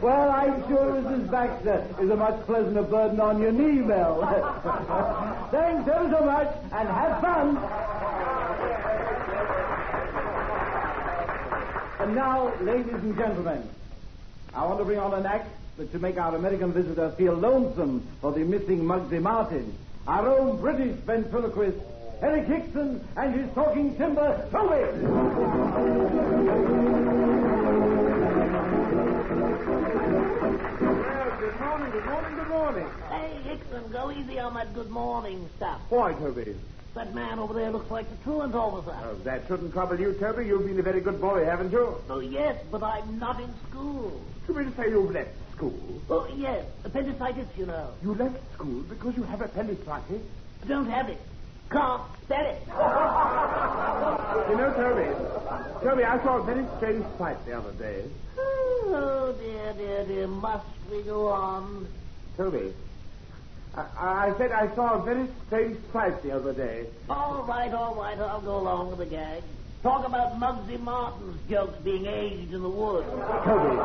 Well, I'm sure Mrs. Baxter is a much pleasanter burden on your knee, Mel. Thanks ever so much, and have fun. And now, ladies and gentlemen, I want to bring on an act that should make our American visitor feel lonesome for the missing Muggsy Martin. Our own British ventriloquist, Eric Hickson, and his talking timber, Toby! Good morning, good morning, good morning. Hey, Hickson, go easy on that good morning stuff. Why, Toby? That man over there looks like the truant officer. Oh, that shouldn't trouble you, Toby. You've been a very good boy, haven't you? Oh, yes, but I'm not in school. You mean to say you've left school? Oh, yes, appendicitis, you know. You left school because you have appendicitis? Don't have it. Can't spell it. You know, Toby, I saw a very strange sight the other day. Oh, dear. Must we go on? Toby, I said I saw a very strange sight the other day. All right. I'll go along with the gag. Talk about Muggsy Martin's jokes being aged in the woods. Toby.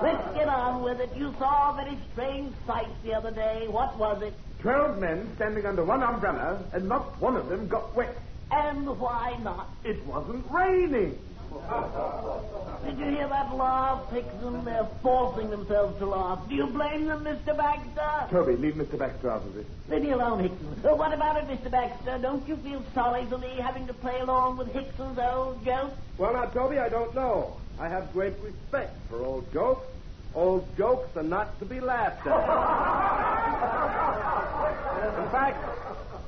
Let's get on with it. You saw a very strange sight the other day. What was it? 12 men standing under one umbrella, and not one of them got wet. And why not? It wasn't raining. Did you hear that laugh, Hickson? They're forcing themselves to laugh. Do you blame them, Mr. Baxter? Toby, leave Mr. Baxter out of this. Leave me alone, Hickson. What about it, Mr. Baxter? Don't you feel sorry for me having to play along with Hickson's old jokes? Well, now, Toby, I don't know. I have great respect for old jokes. Old jokes are not to be laughed at.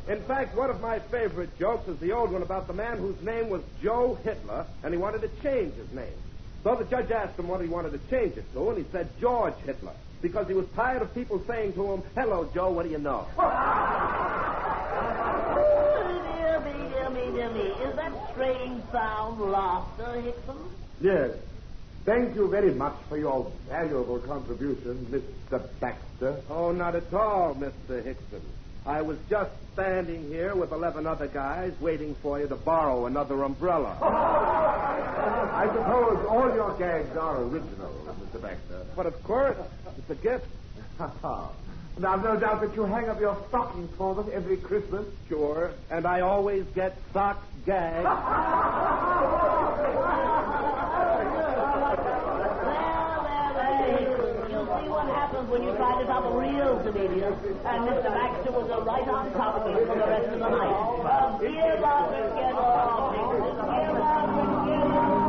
In fact, one of my favorite jokes is the old one about the man whose name was Joe Hitler, and he wanted to change his name. So the judge asked him what he wanted to change it to, and he said George Hitler, because he was tired of people saying to him, "Hello, Joe, what do you know?" Dear me. Is that strange sound laughter, Hickson? Yes. Thank you very much for your valuable contribution, Mr. Baxter. Oh, not at all, Mr. Hickson. I was just standing here with 11 other guys waiting for you to borrow another umbrella. I suppose all your gags are original, Mr. Baxter. But of course, it's a gift. Now, no doubt that you hang up your stockings for them every Christmas. Sure, and I always get sock gags. When you try to top a real comedian, and Mr. Baxter will go right on top of you for the rest of the night. Get up and get off, Hickson. Get up and get off.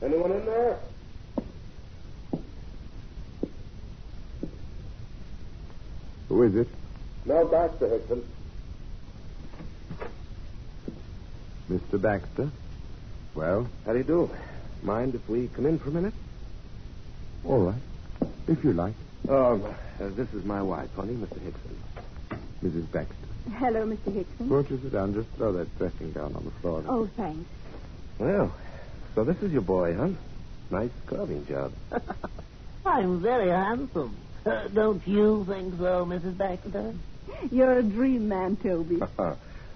Anyone in there? Who is it? No, Baxter, Hickson. Mr. Baxter? Well? How do you do? Mind if we come in for a minute? All right. If you like. This is my wife, honey, Mr. Hickson. Mrs. Baxter. Hello, Mr. Hickson. Won't you sit down? Just throw that dressing gown on the floor. Oh, thanks. Well, so this is your boy, huh? Nice carving job. I'm very handsome. Don't you think so, Mrs. Baxter? You're a dream man, Toby.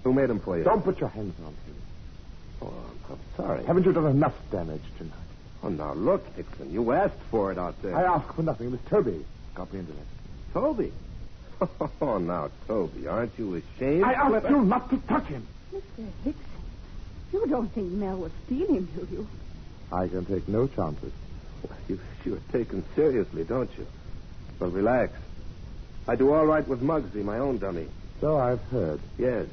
Who made him for you? Don't put your hands on him. Oh, I'm sorry. Haven't you done enough damage tonight? Oh, now look, Hickson, you asked for it out there. I asked for nothing. It was Toby got me into that. Toby? Oh, now, Toby, aren't you ashamed? I asked you not to touch him. Mr. Hickson, you don't think Mel would steal him, do you? I can take no chances. Well, you're taken seriously, don't you? Well, relax. I do all right with Muggsy, my own dummy. So I've heard. Yes.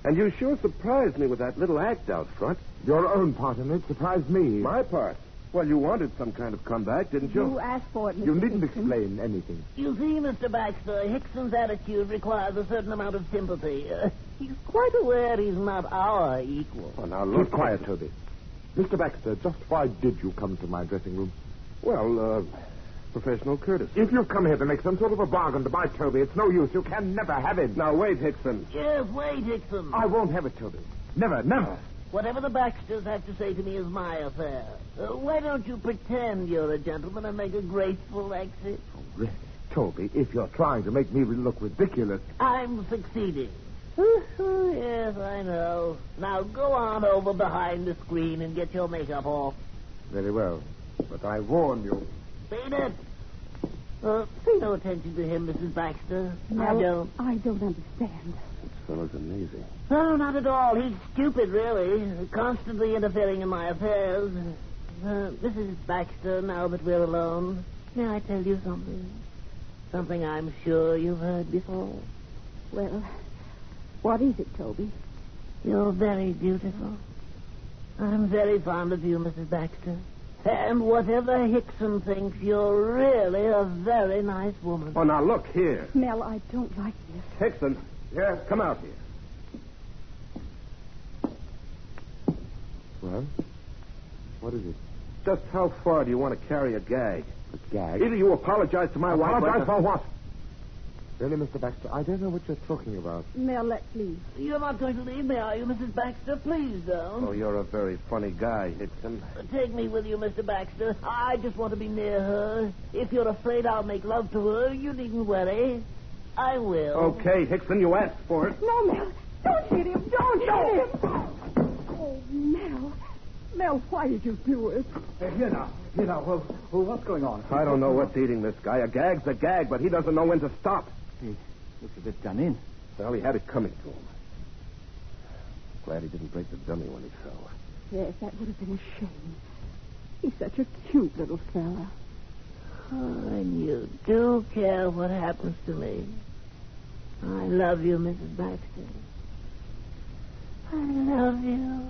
And you sure surprised me with that little act out front. Your own part in it surprised me. My part? Well, you wanted some kind of comeback, didn't you? You asked for it, Mr. You needn't Hickson. explain anything. You see, Mr. Baxter, Hickson's attitude requires a certain amount of sympathy. He's quite aware he's not our equal. Oh, now, look. Keep quiet, Toby. Mr. Baxter, just why did you come to my dressing room? Well, professional courtesy. If you've come here to make some sort of a bargain to buy Toby, it's no use. You can never have it. Now, wait, Hickson. Yes, wait, Hickson. I won't have it, Toby. Never, never. Whatever the Baxters have to say to me is my affair. Why don't you pretend you're a gentleman and make a graceful exit? Oh, really? Toby, if you're trying to make me look ridiculous... I'm succeeding. Yes, I know. Now go on over behind the screen and get your makeup off. Very well. But I warn you. Beat it. Pay no attention to him, Mrs. Baxter. No, I don't understand. This fellow's amazing. No, not at all. He's stupid, really. Constantly interfering in my affairs. Mrs. Baxter, now that we're alone, may I tell you something? Something I'm sure you've heard before. Well, what is it, Toby? You're very beautiful. I'm very fond of you, Mrs. Baxter. And whatever Hickson thinks, you're really a very nice woman. Oh, now look here. Mel, I don't like this. Hickson. Yeah? Come out here. Well? What is it? Just how far do you want to carry a gag? A gag? Either you apologize to my wife... Apologize for what? Really, Mr. Baxter, I don't know what you're talking about. Mel, let's leave. You're not going to leave me, are you, Mrs. Baxter? Please don't. Oh, you're a very funny guy, Hickson. Take me with you, Mr. Baxter. I just want to be near her. If you're afraid I'll make love to her, you needn't worry. I will. Okay, Hickson, you asked for it. No, Mel. Don't hit him. Don't hit him. Oh, Mel. Mel, why did you do it? Here now. Well, what's going on? I don't know what's eating this guy. A gag's a gag, but he doesn't know when to stop. He looks a bit done in. Well, he had it coming to him. Glad he didn't break the dummy when he fell. Yes, that would have been a shame. He's such a cute little fella. Oh, and you do care what happens to me. I love you, Mrs. Baxter. I love you.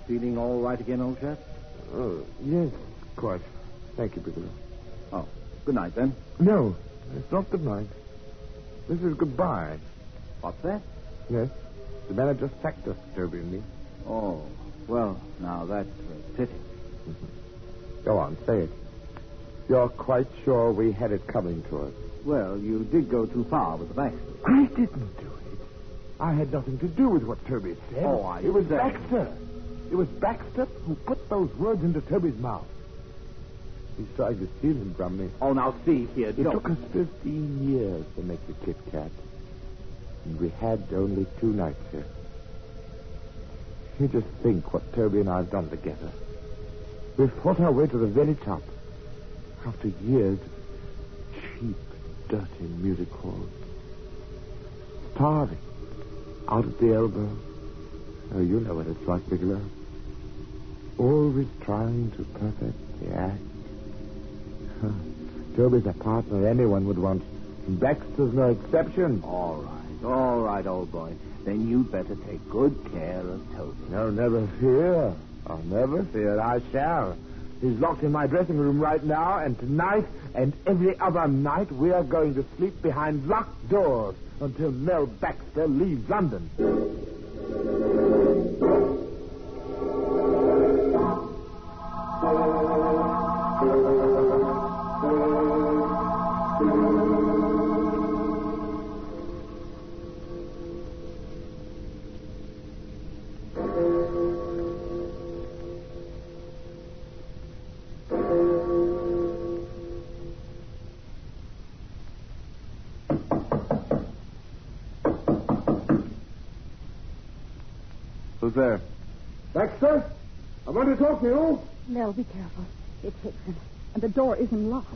Feeling all right again, old chap? Yes, quite. Thank you, Bigelow. Oh, good night, then. No, it's not good night. This is goodbye. What's that? Yes, the man had just sacked us, Toby and me. Oh, well, now that's a pity. Go on, say it. You're quite sure we had it coming to us? Well, you did go too far with the Baxter. I didn't do it. I had nothing to do with what Toby said. Oh, It was see. Baxter. It was Baxter who put those words into Toby's mouth. He's trying to steal them from me. Oh, now see here, It don't... took us 15 years to make the Kit Kat. And we had only 2 nights here. You just think what Toby and I have done together. We've fought our way to the very top. After years of cheap, dirty music halls. Starving. Out at the elbow. Oh, you know what it's like, Bigelow. Always trying to perfect the act. Toby's a partner anyone would want. And Baxter's no exception. All right, old boy. Then you'd better take good care of Toby. No, never fear. I'll never fear. I shall. He's locked in my dressing room right now, and tonight and every other night we are going to sleep behind locked doors until Mel Baxter leaves London. Who's there? Baxter, I want to talk to you. Mel, be careful. It's Hickson. And the door isn't locked.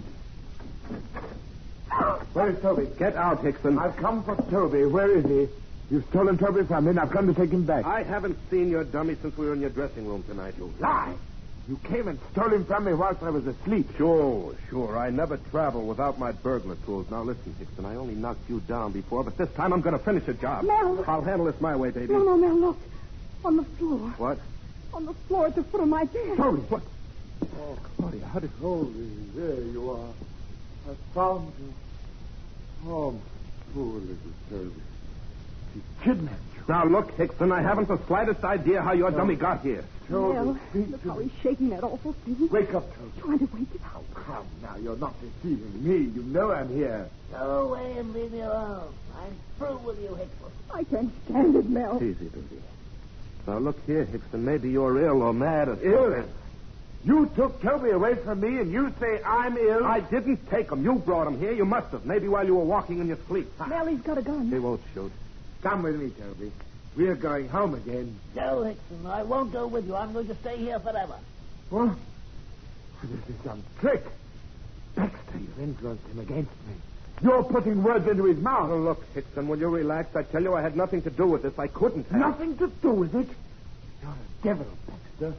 Where is Toby? Get out, Hickson. I've come for Toby. Where is he? You've stolen Toby from me, and I've come to take him back. I haven't seen your dummy since we were in your dressing room tonight. You lie. You came and stole him from me whilst I was asleep. Sure. I never travel without my burglar tools. Now, listen, Hickson, I only knocked you down before, but this time I'm going to finish the job. Mel. I'll handle this my way, baby. No, Mel, look. On the floor. What? On the floor at the foot of my bed. Toby, what? Oh, Claudia, how did... Toby, there you are. I found you. Oh, poor little Toby. He kidnapped you. Now, look, Hickson, I haven't the slightest idea how your dummy got here. Toby, Mel, look how he's shaking that awful thing. Wake up, Toby. Trying to wake it up. Oh, come now. You're not deceiving me. You know I'm here. Go away and leave me alone. I'm through with you, Hickson. I can't stand it, Mel. Easy, baby. Now, look here, Hickson. Maybe you're ill or mad or Ill? You took Toby away from me, and you say I'm ill? I didn't take him. You brought him here. You must have. Maybe while you were walking in your sleep. Nellie's got a gun. He won't shoot. Come with me, Toby. We're going home again. No, Hickson, I won't go with you. I'm going to stay here forever. What? This is some trick. Baxter, you've influenced him against me. You're putting words into his mouth. Oh, look, Hickson, will you relax? I tell you, I had nothing to do with this. I couldn't have. Nothing to do with it? You're a devil, Baxter.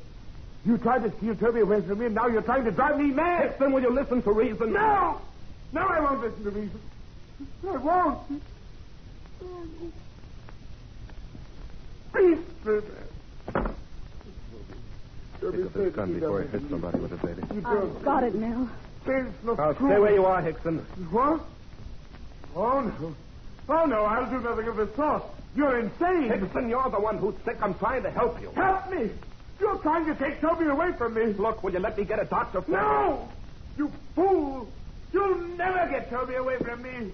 You tried to steal Toby away from me, and now you're trying to drive me mad. Hickson, will you listen to reason? No! No, I won't listen to reason. I won't. Please, Pick up this gun before it hits somebody with it, baby. I've got it now. Now, stay where you are, Hickson. What? Oh, no. Oh, no, I'll do nothing of the sort. You're insane. Hickson, you're the one who's sick. I'm trying to help you. Help me! You're trying to take Toby away from me. Look, will you let me get a doctor for No! You fool! You'll never get Toby away from me.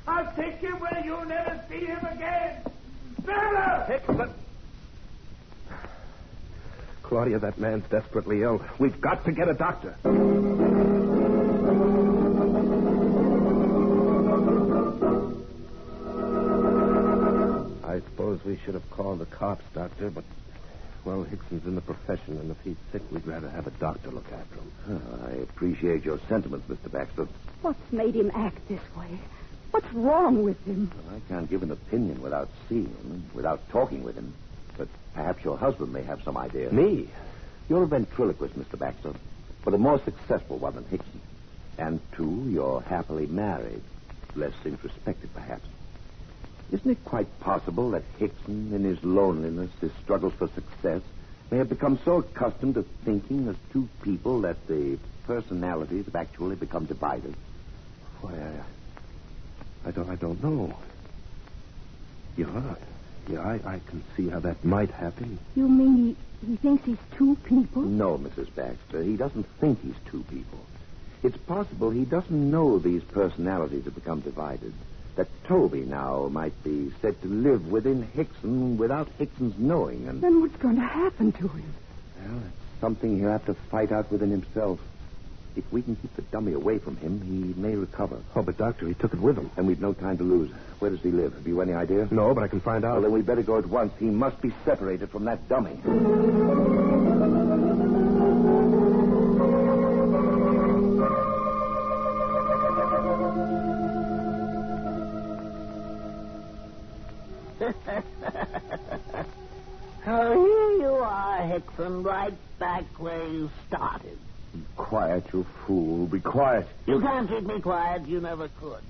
I'll take him where you'll never see him again. Never! Hickson! Claudia, that man's desperately ill. We've got to get a doctor. I suppose we should have called the cops, Doctor, but, well, Hickson's in the profession, and if he's sick, we'd rather have a doctor look after him. I appreciate your sentiments, Mr. Baxter. What's made him act this way? What's wrong with him? Well, I can't give an opinion without seeing him, without talking with him. But perhaps your husband may have some idea. Me? You're a ventriloquist, Mr. Baxter, but a more successful one than Hickson. And, two, you're happily married. Less introspective, perhaps. Isn't it quite possible that Hickson, in his loneliness, his struggles for success, may have become so accustomed to thinking as two people that the personalities have actually become divided? Why, I don't know. Yeah, I can see how that might happen. You mean he thinks he's two people? No, Mrs. Baxter. He doesn't think he's two people. It's possible he doesn't know these personalities have become divided. That Toby now might be said to live within Hickson without Hickson's knowing. And then what's going to happen to him? Well, it's something he'll have to fight out within himself. If we can keep the dummy away from him, he may recover. Oh, but, Doctor, he took it with him. And we've no time to lose. Where does he live? Have you any idea? No, but I can find out. Well, then we'd better go at once. He must be separated from that dummy. Oh, here you are, Hickson, right back where you started. Be quiet, you fool. Be quiet. You can't keep me quiet. You never could.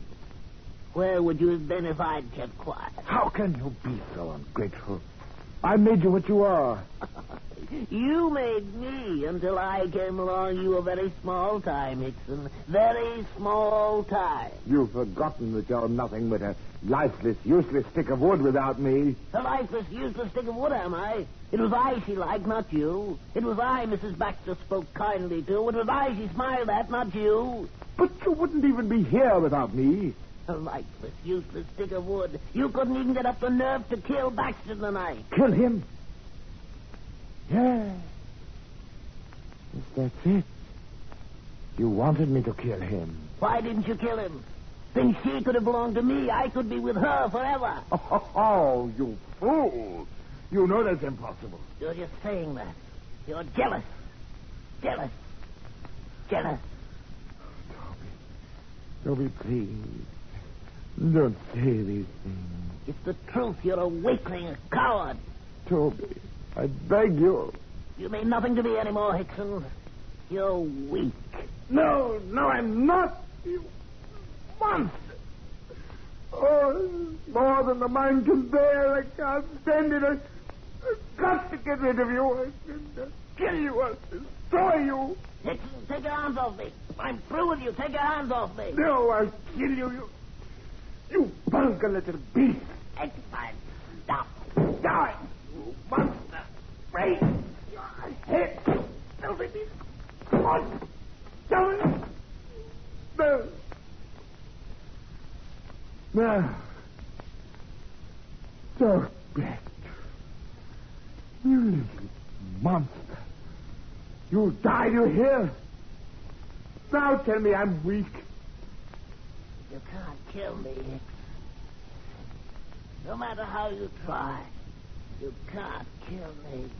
Where would you have been if I'd kept quiet? How can you be so ungrateful? I made you what you are. You made me. Until I came along, you were very small time, Hickson. Very small time. You've forgotten that you're nothing but a lifeless, useless stick of wood without me. A lifeless, useless stick of wood, am I? It was I she liked, not you. It was I Mrs. Baxter spoke kindly to. It was I she smiled at, not you. But you wouldn't even be here without me. A lifeless, useless stick of wood. You couldn't even get up the nerve to kill Baxter tonight. Kill him? Yeah. Yes, that's it. You wanted me to kill him. Why didn't you kill him? Then she could have belonged to me. I could be with her forever. Oh, you fool. You know that's impossible. You're just saying that. You're jealous. Jealous. Jealous. Toby, please. Don't say these things. It's the truth. You're a weakling, a coward. Toby, I beg you. You mean nothing to me anymore, Hickson. You're weak. No, I'm not. You monster. Oh, more than the mind can bear. I can't stand it. I've got to get rid of you. I can kill you. I'll destroy you. Hickson, take your hands off me. I'm through with you. Take your hands off me. No, I'll kill you. You vulgar little beast. Excellent. Stop. Die, you monster. Break your head. Filthy beast. Come on. Down. No. Now. So bad. You little monster. You died, you hear? Now tell me I'm weak. You can't kill me. No matter how you try, you can't kill me.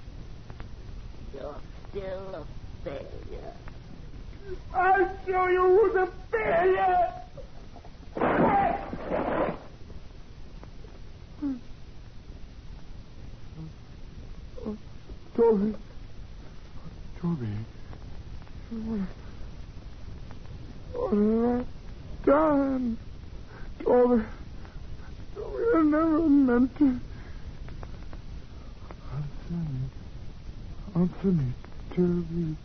You're still a failure. I'll show you who's a failure. Toby. What have I done? Toby, I never meant to. Answer me, Toby.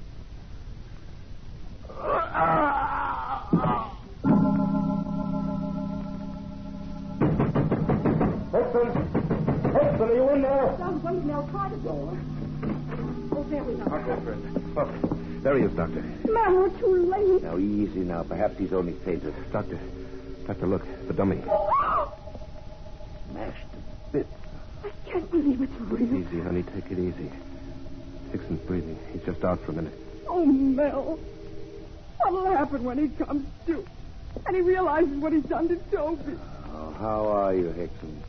Hexton, are you in there? Sounds like now. Try the door. Oh, there we are. Okay, friend. Oh, there he is, Doctor. Man, we're too late. Now, easy now. Perhaps he's only fainted. Doctor, look. The dummy. Smashed to bits. I can't believe it's real. Easy, honey. Take it easy. Hickson's breathing. He's just out for a minute. Oh, Mel. What'll happen when he comes to? And he realizes what he's done to Toby. Oh, how are you, Hickson?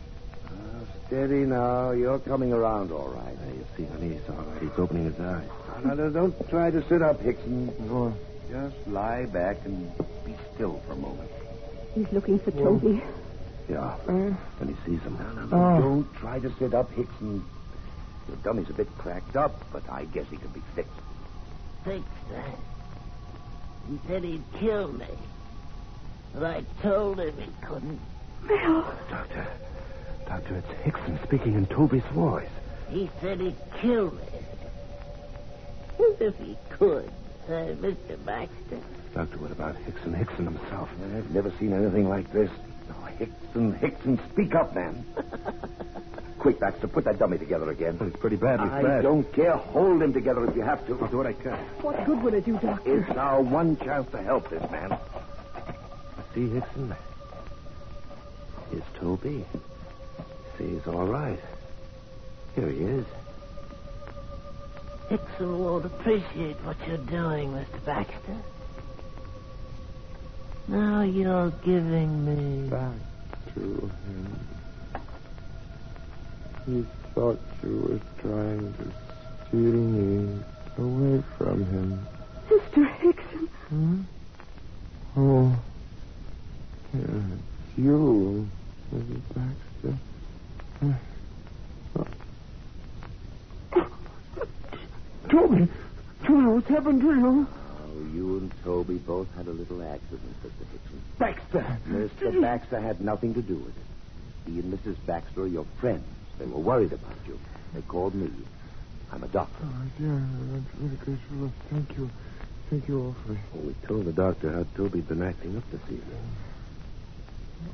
Steady now. You're coming around all right. You see, honey, he's all right. He's opening his eyes. No, don't try to sit up, Hickson. No. Just lie back and be still for a moment. He's looking for Toby. Yeah. When he sees him. No. Don't try to sit up, Hickson. Your dummy's a bit cracked up, but I guess he can be fixed. Fix that. He said he'd kill me. But I told him he couldn't. Mel. Doctor, it's Hickson speaking in Toby's voice. He said he'd kill me. As if he could, Mr. Baxter. Doctor, what about Hickson? Hickson himself. I've never seen anything like this. Oh, Hickson, speak up, man. Quick, Baxter, put that dummy together again. Well, it's pretty badly smashed. I don't care. Hold him together if you have to. I'll do what I can. What good would it do, Doctor? It's our one chance to help this man. See, Hickson? Here's Toby. See, he's all right. Here he is. Hickson won't appreciate what you're doing, Mr. Baxter. Now you're giving me... Back to him. He thought you were trying to steal me away from him. Mr. Hickson. Hmm? Oh. Yeah, it's you, Mrs. Baxter. Toby, what's happened to you? Oh, you and Toby both had a little accident, Mr. Hickson. Baxter! Mr. Baxter had nothing to do with it. He and Mrs. Baxter are your friends. They were worried about you. They called me. I'm a doctor. Oh, dear, I'm really grateful. Thank you. Thank you awfully. Well, we told the doctor how Toby'd been acting up this evening.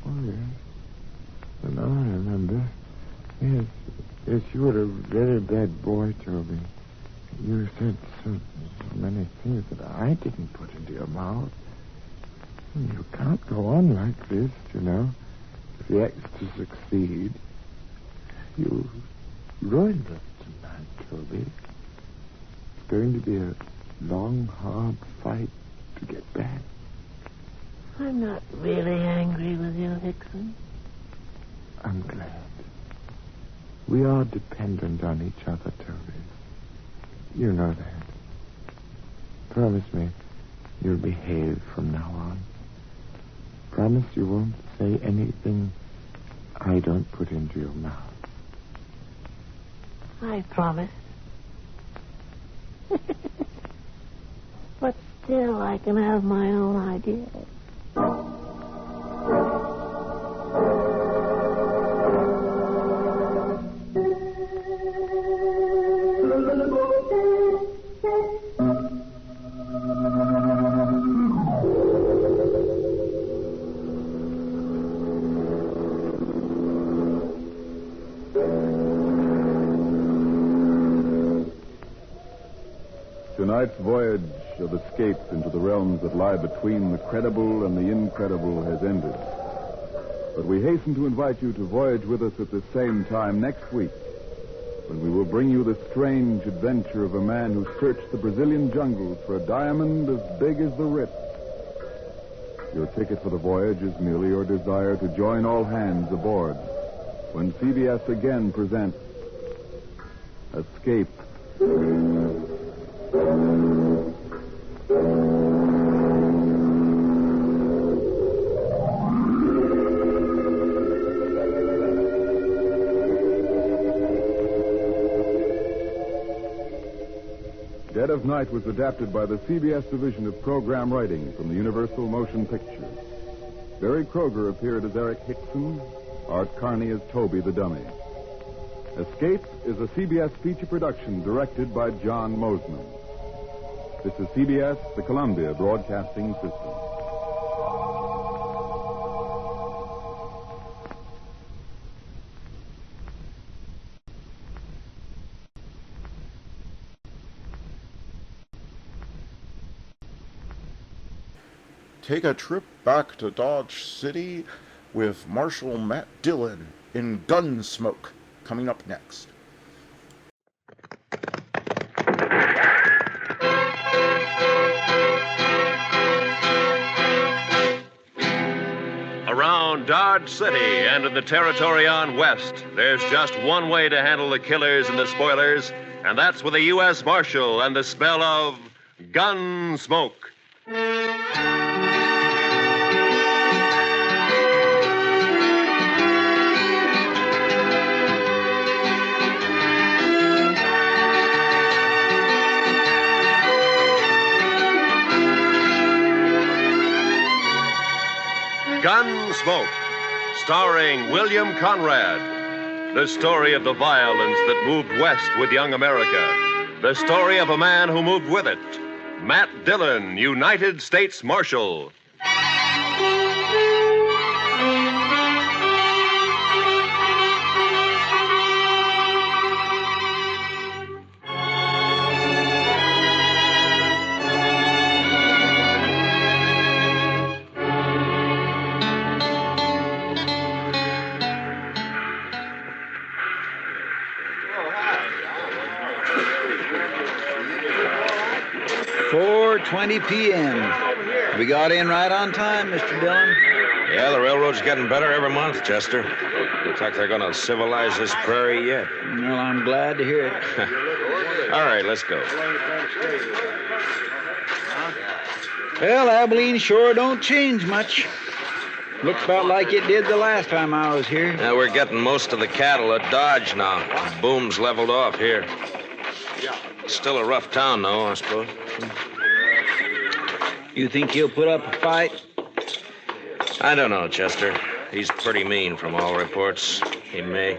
Oh, yes. And now I remember. Yes, you were a very bad boy, Toby. You said so many things that I didn't put into your mouth. You can't go on like this, you know. If the act's to succeed, you ruined us tonight, Toby. It's going to be a long, hard fight to get back. I'm not really angry with you, Hickson. I'm glad. We are dependent on each other, Toby. You know that. Promise me you'll behave from now on. Promise you won't say anything I don't put into your mouth. I promise. But still, I can have my own ideas. Tonight's voyage of escape into the realms that lie between the credible and the incredible has ended. But we hasten to invite you to voyage with us at the same time next week when we will bring you the strange adventure of a man who searched the Brazilian jungles for a diamond as big as the Ritz. Your ticket for the voyage is merely your desire to join all hands aboard when CBS again presents Escape. Dead of Night was adapted by the CBS Division of Program Writing from the Universal Motion Picture. Barry Kroger appeared as Eric Hickson, Art Carney as Toby the Dummy. Escape is a CBS feature production directed by John Mosman. This is CBS, the Columbia Broadcasting System. Take a trip back to Dodge City with Marshal Matt Dillon in Gunsmoke, coming up next. Around Dodge City and in the territory on west, there's just one way to handle the killers and the spoilers, and that's with a U.S. Marshal and the smell of Gunsmoke. Gunsmoke, starring William Conrad. The story of the violence that moved west with young America. The story of a man who moved with it. Matt Dillon, United States Marshal. .20 p.m. We got in right on time, Mr. Dillon. Yeah, the railroad's getting better every month, Chester. Looks like they're going to civilize this prairie yet. Well, I'm glad to hear it. All right, let's go. Well, Abilene sure don't change much. Looks about like it did the last time I was here. Yeah, we're getting most of the cattle at Dodge now. The boom's leveled off here. Still a rough town, though, I suppose. You think he'll put up a fight? I don't know, Chester. He's pretty mean from all reports. He may.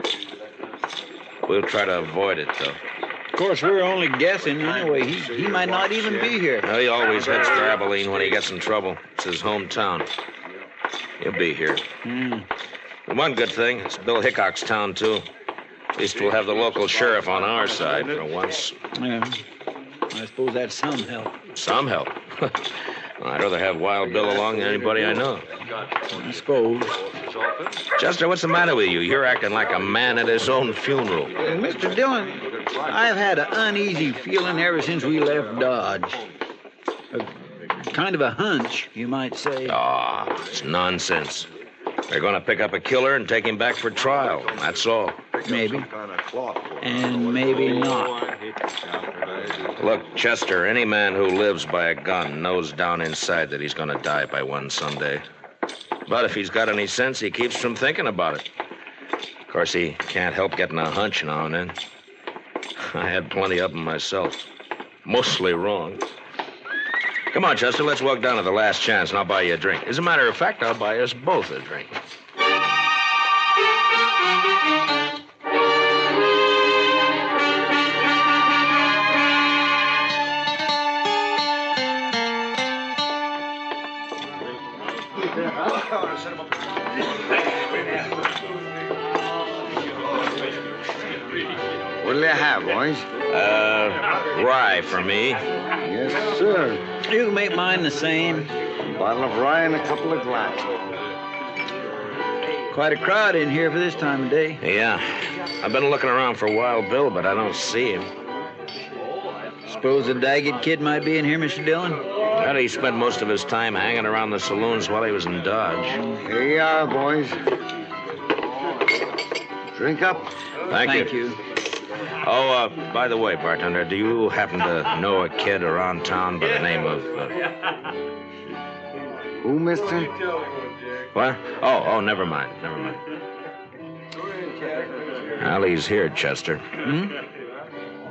We'll try to avoid it, though. Of course, we're only guessing anyway. He might not even be here. Well, he always heads for Abilene when he gets in trouble. It's his hometown. He'll be here. One good thing, it's Bill Hickok's town, too. At least we'll have the local sheriff on our side for once. Yeah. I suppose that's some help. Some help? I'd rather have Wild Bill along than anybody I know. I suppose. Chester, what's the matter with you? You're acting like a man at his own funeral. Mr. Dillon, I've had an uneasy feeling ever since we left Dodge. Kind of a hunch, you might say. It's nonsense. They're going to pick up a killer and take him back for trial. That's all. Maybe. And maybe not. Look, Chester, any man who lives by a gun knows down inside that he's going to die by one someday. But if he's got any sense, he keeps from thinking about it. Of course, he can't help getting a hunch now and then. I had plenty of them myself. Mostly wrong. Come on, Chester, let's walk down to the Last Chance and I'll buy you a drink. As a matter of fact, I'll buy us both a drink. What'll you have, boys? Rye for me. Yes, sir. You can make mine the same. A bottle of rye and a couple of glasses. Quite a crowd in here for this time of day. Yeah. I've been looking around for Wild Bill, but I don't see him. Suppose the Daggett kid might be in here, Mr. Dillon? Well, he spent most of his time hanging around the saloons while he was in Dodge. Here you are, boys. Drink up. Thank you. Oh, by the way, bartender, do you happen to know a kid around town by the name of... Who, mister? What? Oh, never mind. Well, he's here, Chester.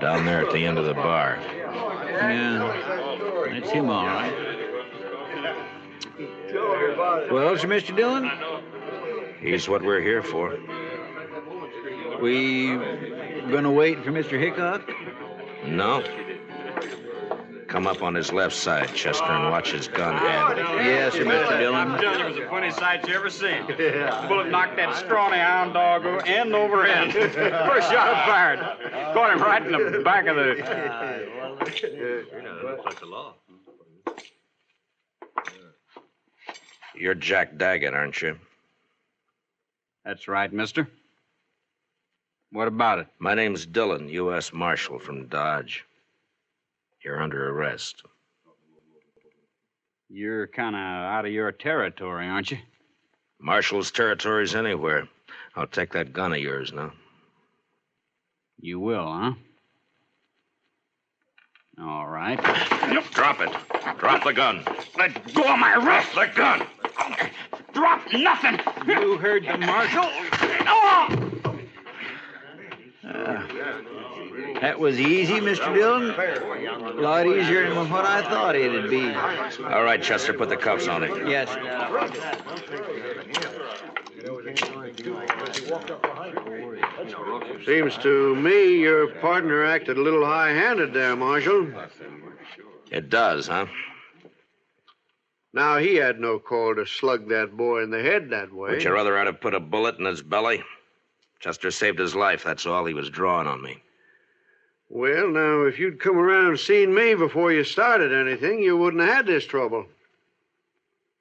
Down there at the end of the bar. Yeah, that's him, all right. Well, sir, Mr. Dillon? He's what we're here for. We gonna wait for Mr. Hickok? No. Come up on his left side, Chester, and watch his gun handle. Yes, sir, Mr. Dillon. I'm telling you, it was the funniest sight you ever seen. The bullet knocked that scrawny hound dog end over end. First shot I fired. Caught him right in the back of the... You're Jack Daggett, aren't you? That's right, mister. What about it? My name's Dillon, U.S. Marshal from Dodge. You're under arrest. You're kind of out of your territory, aren't you? Marshal's territory's anywhere. I'll take that gun of yours now. You will, huh? All right. Drop it. Drop the gun. Let go of my wrist. The gun. Drop nothing. You heard the marshal. That was easy, Mr. Dillon. A lot easier than what I thought it'd be. All right, Chester, put the cuffs on him. Yes. Seems to me your partner acted a little high-handed there, Marshal. It does, huh? Now, he had no call to slug that boy in the head that way. Would you rather I'd have put a bullet in his belly? Chester saved his life, that's all. He was drawing on me. Well, now, if you'd come around and seen me before you started anything, you wouldn't have had this trouble.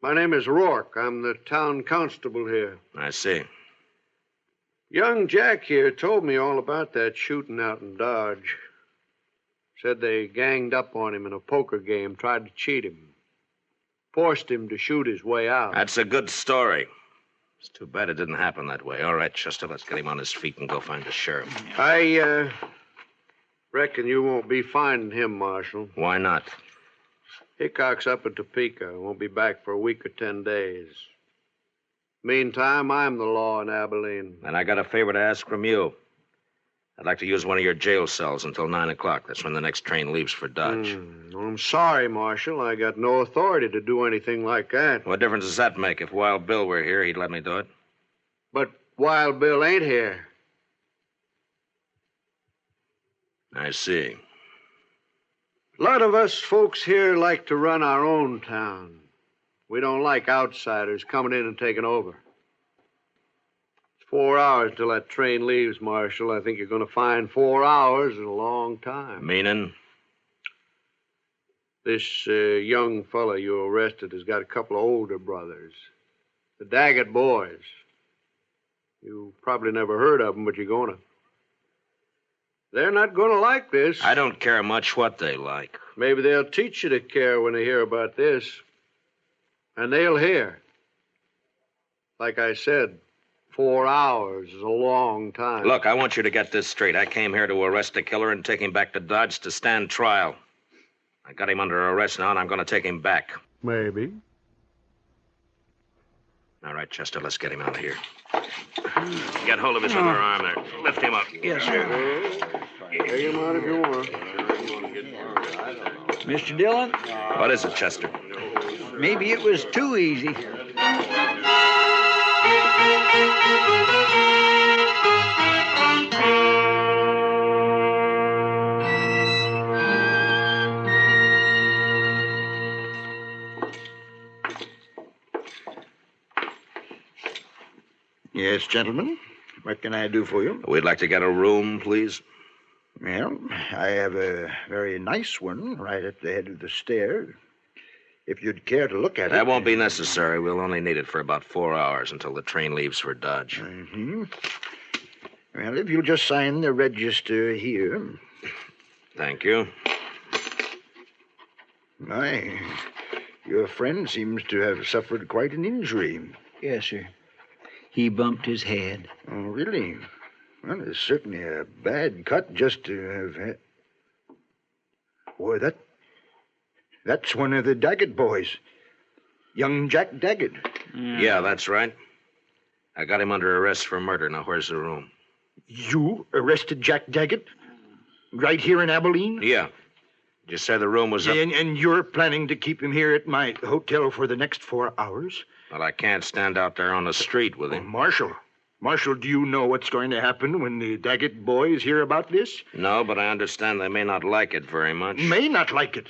My name is Rourke. I'm the town constable here. I see. Young Jack here told me all about that shooting out in Dodge. Said they ganged up on him in a poker game, tried to cheat him. Forced him to shoot his way out. That's a good story. It's too bad it didn't happen that way. All right, Chester, let's get him on his feet and go find the sheriff. I reckon you won't be finding him, Marshal. Why not? Hickok's up at Topeka. Won't be back for a week or 10 days. Meantime, I'm the law in Abilene. And I got a favor to ask from you. I'd like to use one of your jail cells until 9 o'clock. That's when the next train leaves for Dodge. I'm sorry, Marshal. I got no authority to do anything like that. What difference does that make? If Wild Bill were here, he'd let me do it. But Wild Bill ain't here. I see. A lot of us folks here like to run our own town. We don't like outsiders coming in and taking over. It's 4 hours till that train leaves, Marshal. I think you're going to find 4 hours is a long time. Meaning? This young fella you arrested has got a couple of older brothers. The Daggett boys. You probably never heard of them, but you're going to. They're not going to like this. I don't care much what they like. Maybe they'll teach you to care when they hear about this. And they'll hear. Like I said, 4 hours is a long time. Look, I want you to get this straight. I came here to arrest a killer and take him back to Dodge to stand trial. I got him under arrest now, and I'm going to take him back. Maybe. All right, Chester, let's get him out of here. Get hold of his other arm there. Lift him up. Yes, sir. Take him out if you want. Mr. Dillon? What is it, Chester? Maybe it was too easy. Yes, gentlemen. What can I do for you? We'd like to get a room, please. Well, I have a very nice one right at the head of the stairs. if you'd care to look at it. That won't be necessary. We'll only need it for about 4 hours until the train leaves for Dodge. Mm-hmm. Well, if you'll just sign the register here. Thank you. My, your friend seems to have suffered quite an injury. Yes, sir. He bumped his head. Oh, really? Well, it's certainly a bad cut just to have had. Boy, that's one of the Daggett boys. Young Jack Daggett. Yeah, that's right. I got him under arrest for murder. Now, where's the room? You arrested Jack Daggett? Right here in Abilene? Yeah. You said the room was up... And you're planning to keep him here at my hotel for the next 4 hours? Well, I can't stand out there on the street with him. Marshal, do you know what's going to happen when the Daggett boys hear about this? No, but I understand they may not like it very much. May not like it.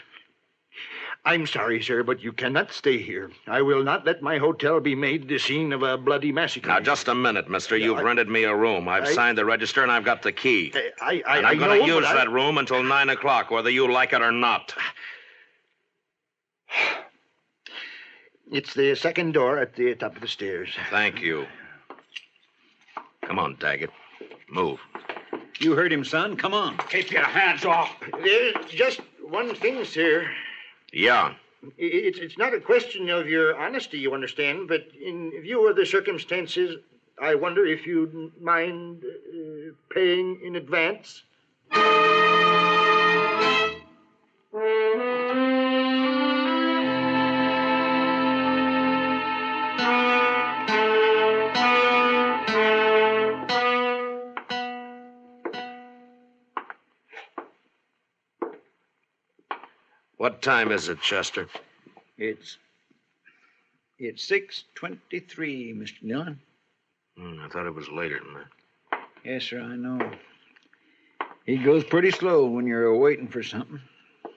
I'm sorry, sir, but you cannot stay here. I will not let my hotel be made the scene of a bloody massacre. Now, just a minute, mister. You've rented me a room. I've signed the register, and I've got the key. I'm going to use that room until 9 o'clock, whether you like it or not. It's the second door at the top of the stairs. Thank you. Come on, Daggett. Move. You heard him, son. Come on. Keep your hands off. There's just one thing, sir. Yeah. It's not a question of your honesty, you understand, but in view of the circumstances, I wonder if you'd mind paying in advance. What time is it, Chester? It's 6:23, Mr. Dillon. I thought it was later than that. Yes, sir, I know. He goes pretty slow when you're waiting for something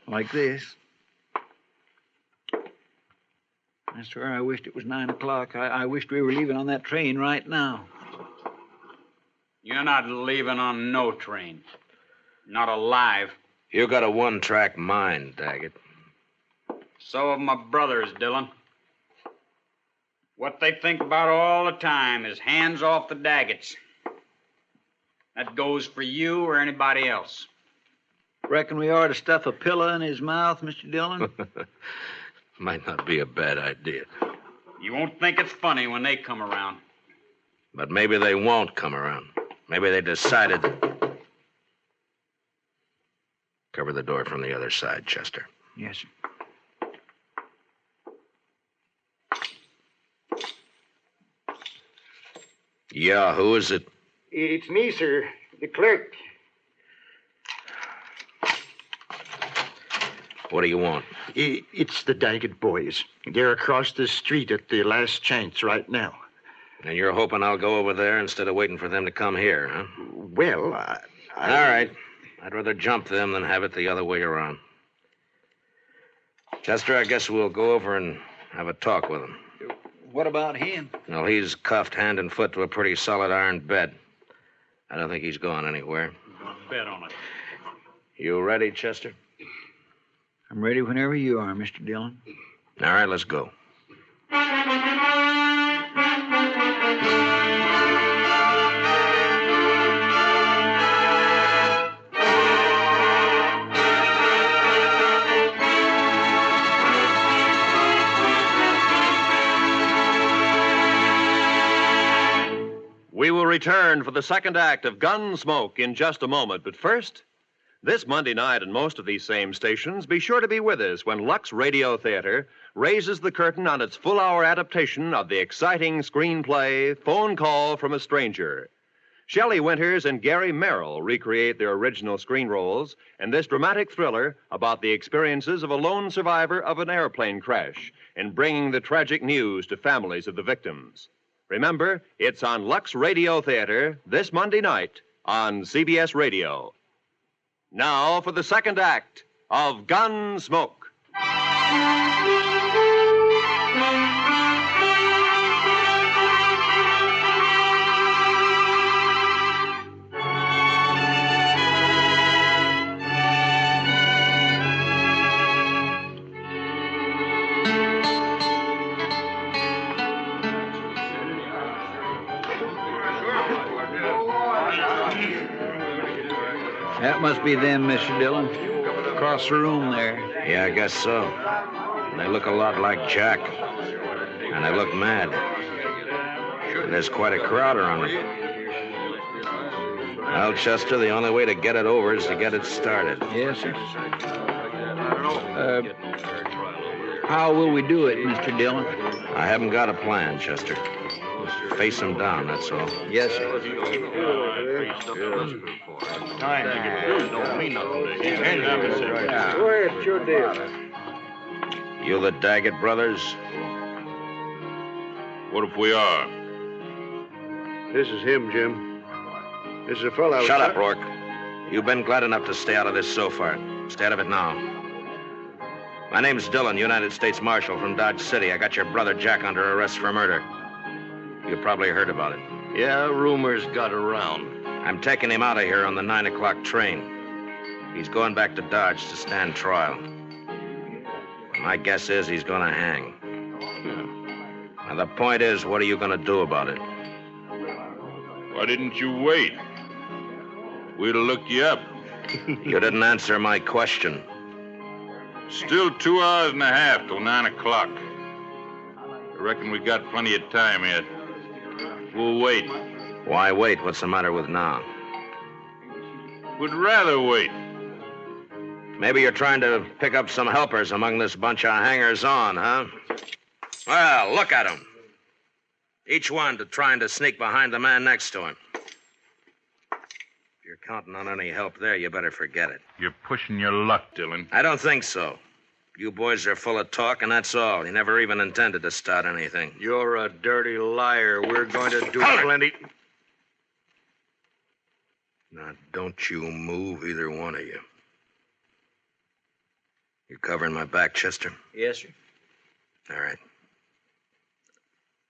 like this. I swear I wished it was 9 o'clock. I wished we were leaving on that train right now. You're not leaving on no train. Not alive. You got a one-track mind, Daggett. So have my brothers, Dillon. What they think about all the time is hands off the Daggetts. That goes for you or anybody else. Reckon we ought to stuff a pillow in his mouth, Mr. Dillon? Might not be a bad idea. You won't think it's funny when they come around. But maybe they won't come around. Maybe they decided... Cover the door from the other side, Chester. Yes, sir. Yeah, who is it? It's me, sir. The clerk. What do you want? It's the Daggett boys. They're across the street at the Last Chance right now. And you're hoping I'll go over there instead of waiting for them to come here, huh? Well, All right. I'd rather jump them than have it the other way around. Chester, I guess we'll go over and have a talk with him. What about him? Well, he's cuffed hand and foot to a pretty solid iron bed. I don't think he's going anywhere. Bet on it. You ready, Chester? I'm ready whenever you are, Mr. Dillon. All right, let's go. We will return for the second act of Gunsmoke in just a moment. But first, this Monday night on most of these same stations, be sure to be with us when Lux Radio Theater raises the curtain on its full-hour adaptation of the exciting screenplay Phone Call from a Stranger. Shelley Winters and Gary Merrill recreate their original screen roles in this dramatic thriller about the experiences of a lone survivor of an airplane crash in bringing the tragic news to families of the victims. Remember, it's on Lux Radio Theater this Monday night on CBS Radio. Now for the second act of Gunsmoke. That must be them, Mr. Dillon. Across the room there. Yeah, I guess so. They look a lot like Jack. And they look mad. And there's quite a crowd around them. Well, Chester, the only way to get it over is to get it started. Yes, sir. How will we do it, Mr. Dillon? I haven't got a plan, Chester. Just face them down, that's all. Yes, sir. Don't mean nothing to him. Go ahead, it's your deal. You the Daggett brothers? What if we are? This is him, Jim. This is a fellow I was... Shut up, Rourke. You've been glad enough to stay out of this so far. Stay out of it now. My name's Dillon, United States Marshal from Dodge City. I got your brother Jack under arrest for murder. You probably heard about it. Yeah, rumors got around. I'm taking him out of here on the 9 o'clock train. He's going back to Dodge to stand trial. My guess is he's going to hang. Now, the point is, what are you going to do about it? Why didn't you wait? We'd have looked you up. You didn't answer my question. Still 2 hours and a half till 9 o'clock. I reckon we got plenty of time yet. We'll wait. Why wait? What's the matter with now? We'd rather wait. Maybe you're trying to pick up some helpers among this bunch of hangers-on, huh? Well, look at them. Each one trying to sneak behind the man next to him. If you're counting on any help there, you better forget it. You're pushing your luck, Dillon. I don't think so. You boys are full of talk, and that's all. You never even intended to start anything. You're a dirty liar. We're going to do plenty... Now, don't you move, either one of you. You covering my back, Chester? Yes, sir. All right.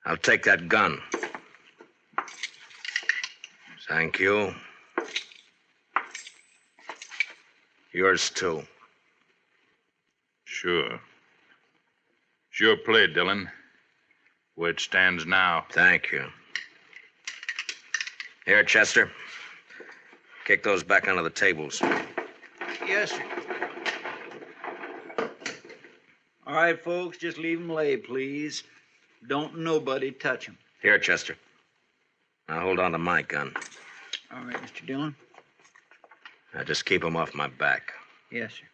I'll take that gun. Thank you. Yours, too. Sure. Sure play, Dillon. Where it stands now. Thank you. Here, Chester. Kick those back onto the tables. Yes, sir. All right, folks, just leave them lay, please. Don't nobody touch them. Here, Chester. Now hold on to my gun. All right, Mr. Dillon. Now just keep them off my back. Yes, sir.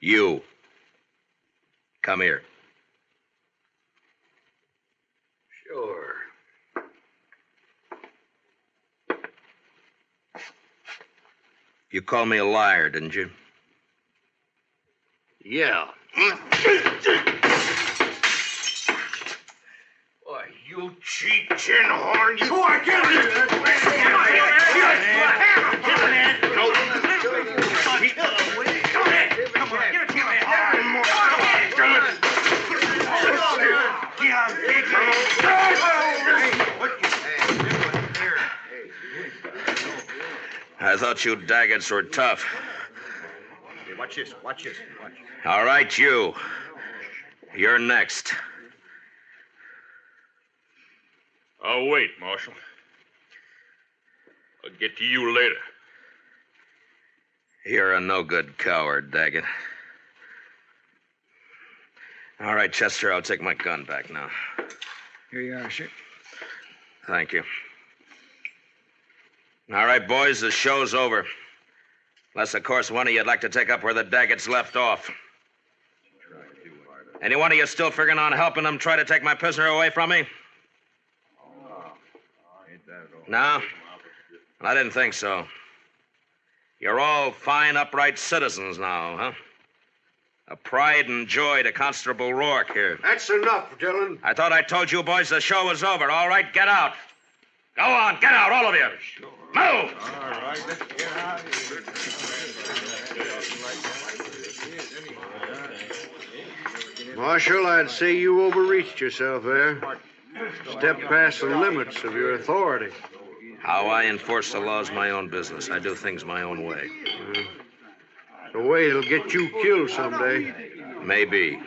You. Come here. Sure. You called me a liar, didn't you? Yeah. Why, you cheap tin horn, you... Oh, I can't do that. I thought you Daggetts were tough. Hey, watch this. Watch. All right, you. You're next. I'll wait, Marshal. I'll get to you later. You're a no-good coward, Daggett. All right, Chester, I'll take my gun back now. Here you are, sir. Thank you. All right, boys, the show's over. Unless, of course, one of you'd like to take up where the Daggetts left off. Any one of you still figuring on helping them try to take my prisoner away from me? No? Well, I didn't think so. You're all fine, upright citizens now, huh? A pride and joy to Constable Rourke here. That's enough, Dillon. I thought I told you boys the show was over. All right, get out. Go on, get out, all of you. Move! All right, let's get out of here. Marshal, I'd say you overreached yourself there. Stepped past the limits of your authority. How I enforce the law is my own business. I do things my own way. The way it'll get you killed someday. Maybe.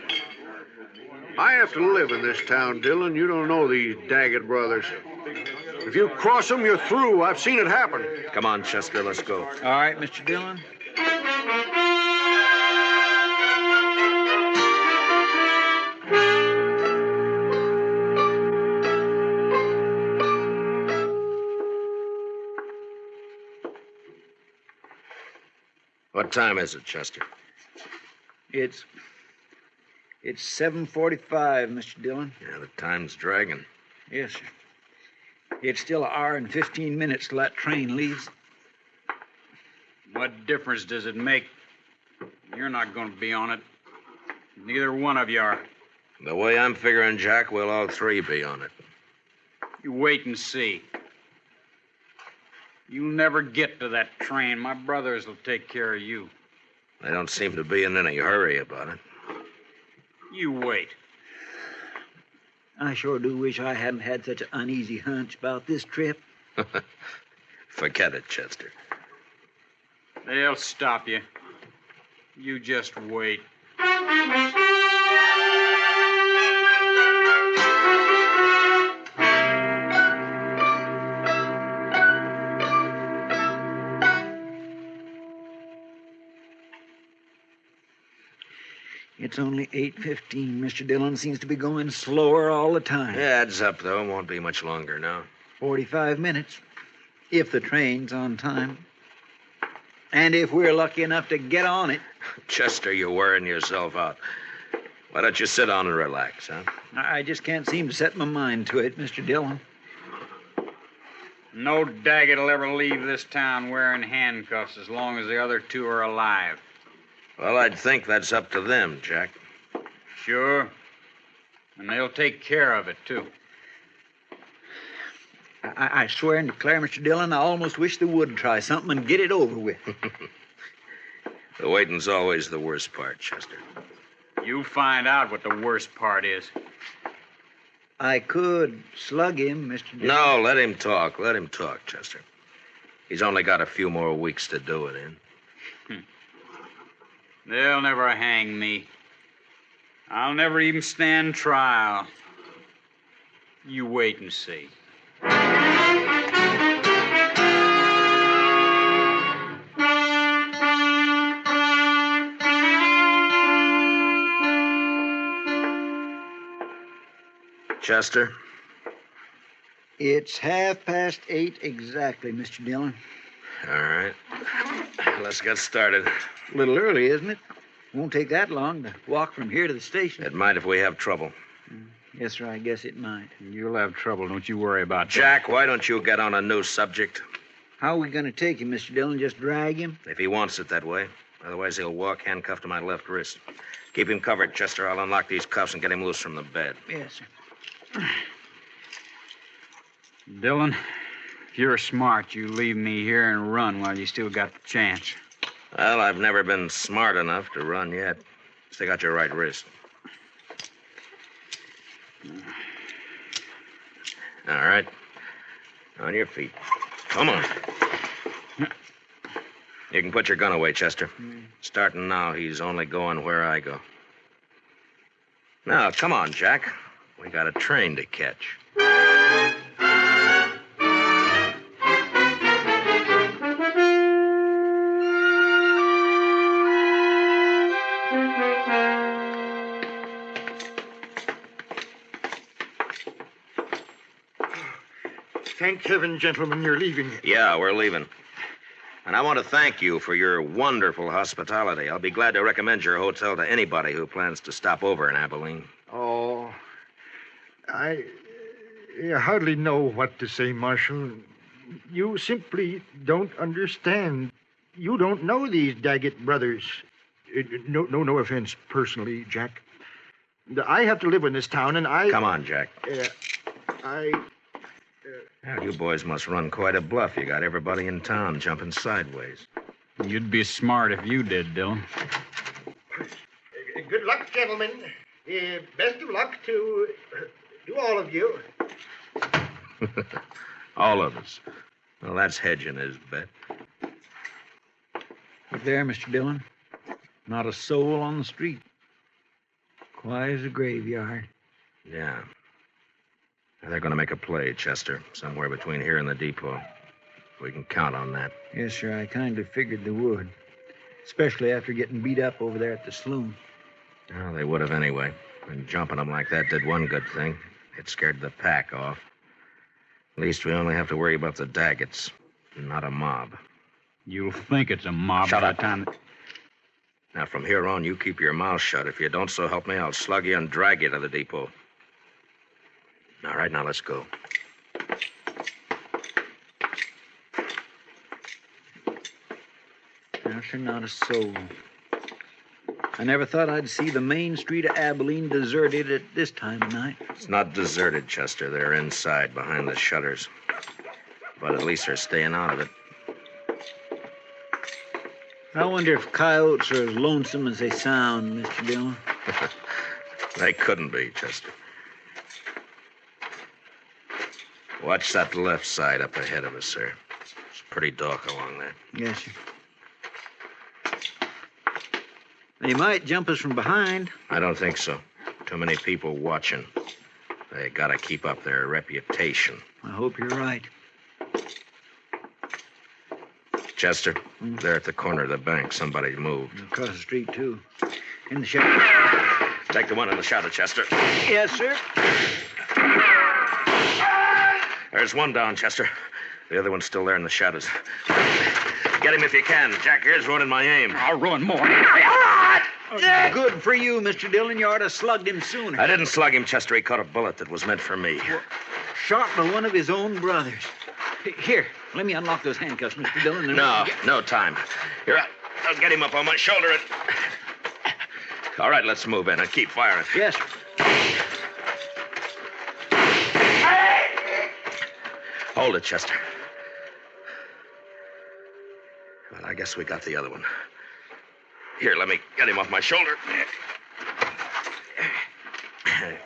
I have to live in this town, Dillon. You don't know these Daggett brothers. If you cross them, you're through. I've seen it happen. Come on, Chester, let's go. All right, Mr. Dillon. What time is it, Chester? It's 7:45, Mr. Dillon. Yeah, the time's dragging. Yes, sir. It's still an hour and 15 minutes till that train leaves. What difference does it make? You're not going to be on it. Neither one of you are. The way I'm figuring, Jack, we'll all three be on it. You wait and see. You'll never get to that train. My brothers will take care of you. They don't seem to be in any hurry about it. You wait. I sure do wish I hadn't had such an uneasy hunch about this trip. Forget it, Chester. They'll stop you. You just wait. It's only 8:15. Mr. Dillon seems to be going slower all the time. Yeah, adds up, though. It won't be much longer now. 45 minutes, if the train's on time. And if we're lucky enough to get on it. Chester, you're wearing yourself out. Why don't you sit down and relax, huh? I just can't seem to set my mind to it, Mr. Dillon. No Daggett will ever leave this town wearing handcuffs as long as the other two are alive. Well, I'd think that's up to them, Jack. Sure. And they'll take care of it, too. I swear and declare, Mr. Dillon, I almost wish they would try something and get it over with. The waiting's always the worst part, Chester. You find out what the worst part is. I could slug him, Mr. Dillon. No, let him talk. Let him talk, Chester. He's only got a few more weeks to do it in. They'll never hang me. I'll never even stand trial. You wait and see. Chester? It's 8:30 exactly, Mr. Dillon. All right. Let's get started. A little early, isn't it? Won't take that long to walk from here to the station. It might if we have trouble. Yes, sir, I guess it might. You'll have trouble. Don't you worry about that. Jack, why don't you get on a new subject? How are we going to take him, Mr. Dillon? Just drag him? If he wants it that way. Otherwise, he'll walk handcuffed to my left wrist. Keep him covered, Chester. I'll unlock these cuffs and get him loose from the bed. Yes, sir. Dillon, if you're smart, you leave me here and run while you still got the chance. Well, I've never been smart enough to run yet. Stick out your right wrist. All right. On your feet. Come on. You can put your gun away, Chester. Starting now, he's only going where I go. Now, come on, Jack. We got a train to catch. Thank heaven, gentlemen, you're leaving. Yeah, we're leaving. And I want to thank you for your wonderful hospitality. I'll be glad to recommend your hotel to anybody who plans to stop over in Abilene. Oh, I hardly know what to say, Marshal. You simply don't understand. You don't know these Daggett brothers. No offense personally, Jack. I have to live in this town, and I... Come on, Jack. Now, you boys must run quite a bluff. You got everybody in town jumping sideways. You'd be smart if you did, Dillon. Good luck, gentlemen. Best of luck to all of you. All of us. Well, that's hedging his bet. Look there, Mr. Dillon. Not a soul on the street. Quiet as a graveyard. Yeah. They're going to make a play, Chester, somewhere between here and the depot. We can count on that. Yes, sir, I kind of figured they would. Especially after getting beat up over there at the saloon. Well, they would have anyway. And jumping them like that did one good thing. It scared the pack off. At least we only have to worry about the Daggets, not a mob. You'll think it's a mob Shut by up. the time... Now, from here on, you keep your mouth shut. If you don't, so help me, I'll slug you and drag you to the depot. All right, now let's go. Now, sir, not a soul. I never thought I'd see the main street of Abilene deserted at this time of night. It's not deserted, Chester. They're inside, behind the shutters. But at least they're staying out of it. I wonder if coyotes are as lonesome as they sound, Mr. Dillon. They couldn't be, Chester. Watch that left side up ahead of us, sir. It's pretty dark along there. Yes, sir. They might jump us from behind. I don't think so. Too many people watching. They gotta keep up their reputation. I hope you're right. Chester, there at the corner of the bank, somebody moved. Across the street, too. In the shadow. Take the one in the shadow, Chester. Yes, sir. There's one down, Chester. The other one's still there in the shadows. Get him if you can. Jack here's ruining my aim. I'll ruin more. Good for you, Mr. Dillon. You ought to have slugged him sooner. I didn't slug him, Chester. He caught a bullet that was meant for me. Shot by one of his own brothers. Here, let me unlock those handcuffs, Mr. Dillon. No time. Here, I'll get him up on my shoulder. All right, let's move in and keep firing. Yes, sir. Hold it, Chester. Well, I guess we got the other one. Here, let me get him off my shoulder.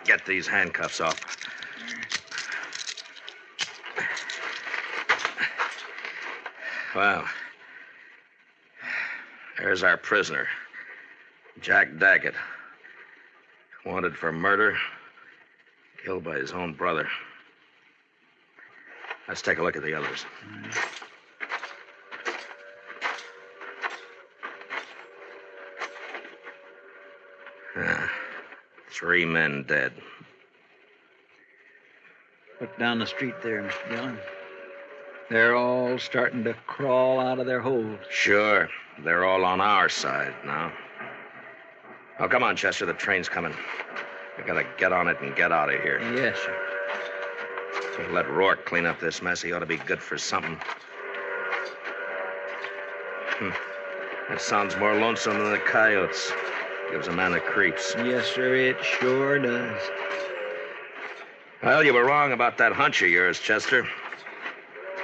Get these handcuffs off. Well, there's our prisoner, Jack Daggett. Wanted for murder, killed by his own brother. Let's take a look at the others. Three men dead. Look down the street there, Mr. Dillon. They're all starting to crawl out of their holes. Sure. They're all on our side now. Oh, come on, Chester. The train's coming. We gotta get on it and get out of here. Yes, sir. We'll let Rourke clean up this mess. He ought to be good for something. That sounds more lonesome than the coyotes. Gives a man the creeps. Yes, sir, it sure does. Well, you were wrong about that hunch of yours, Chester.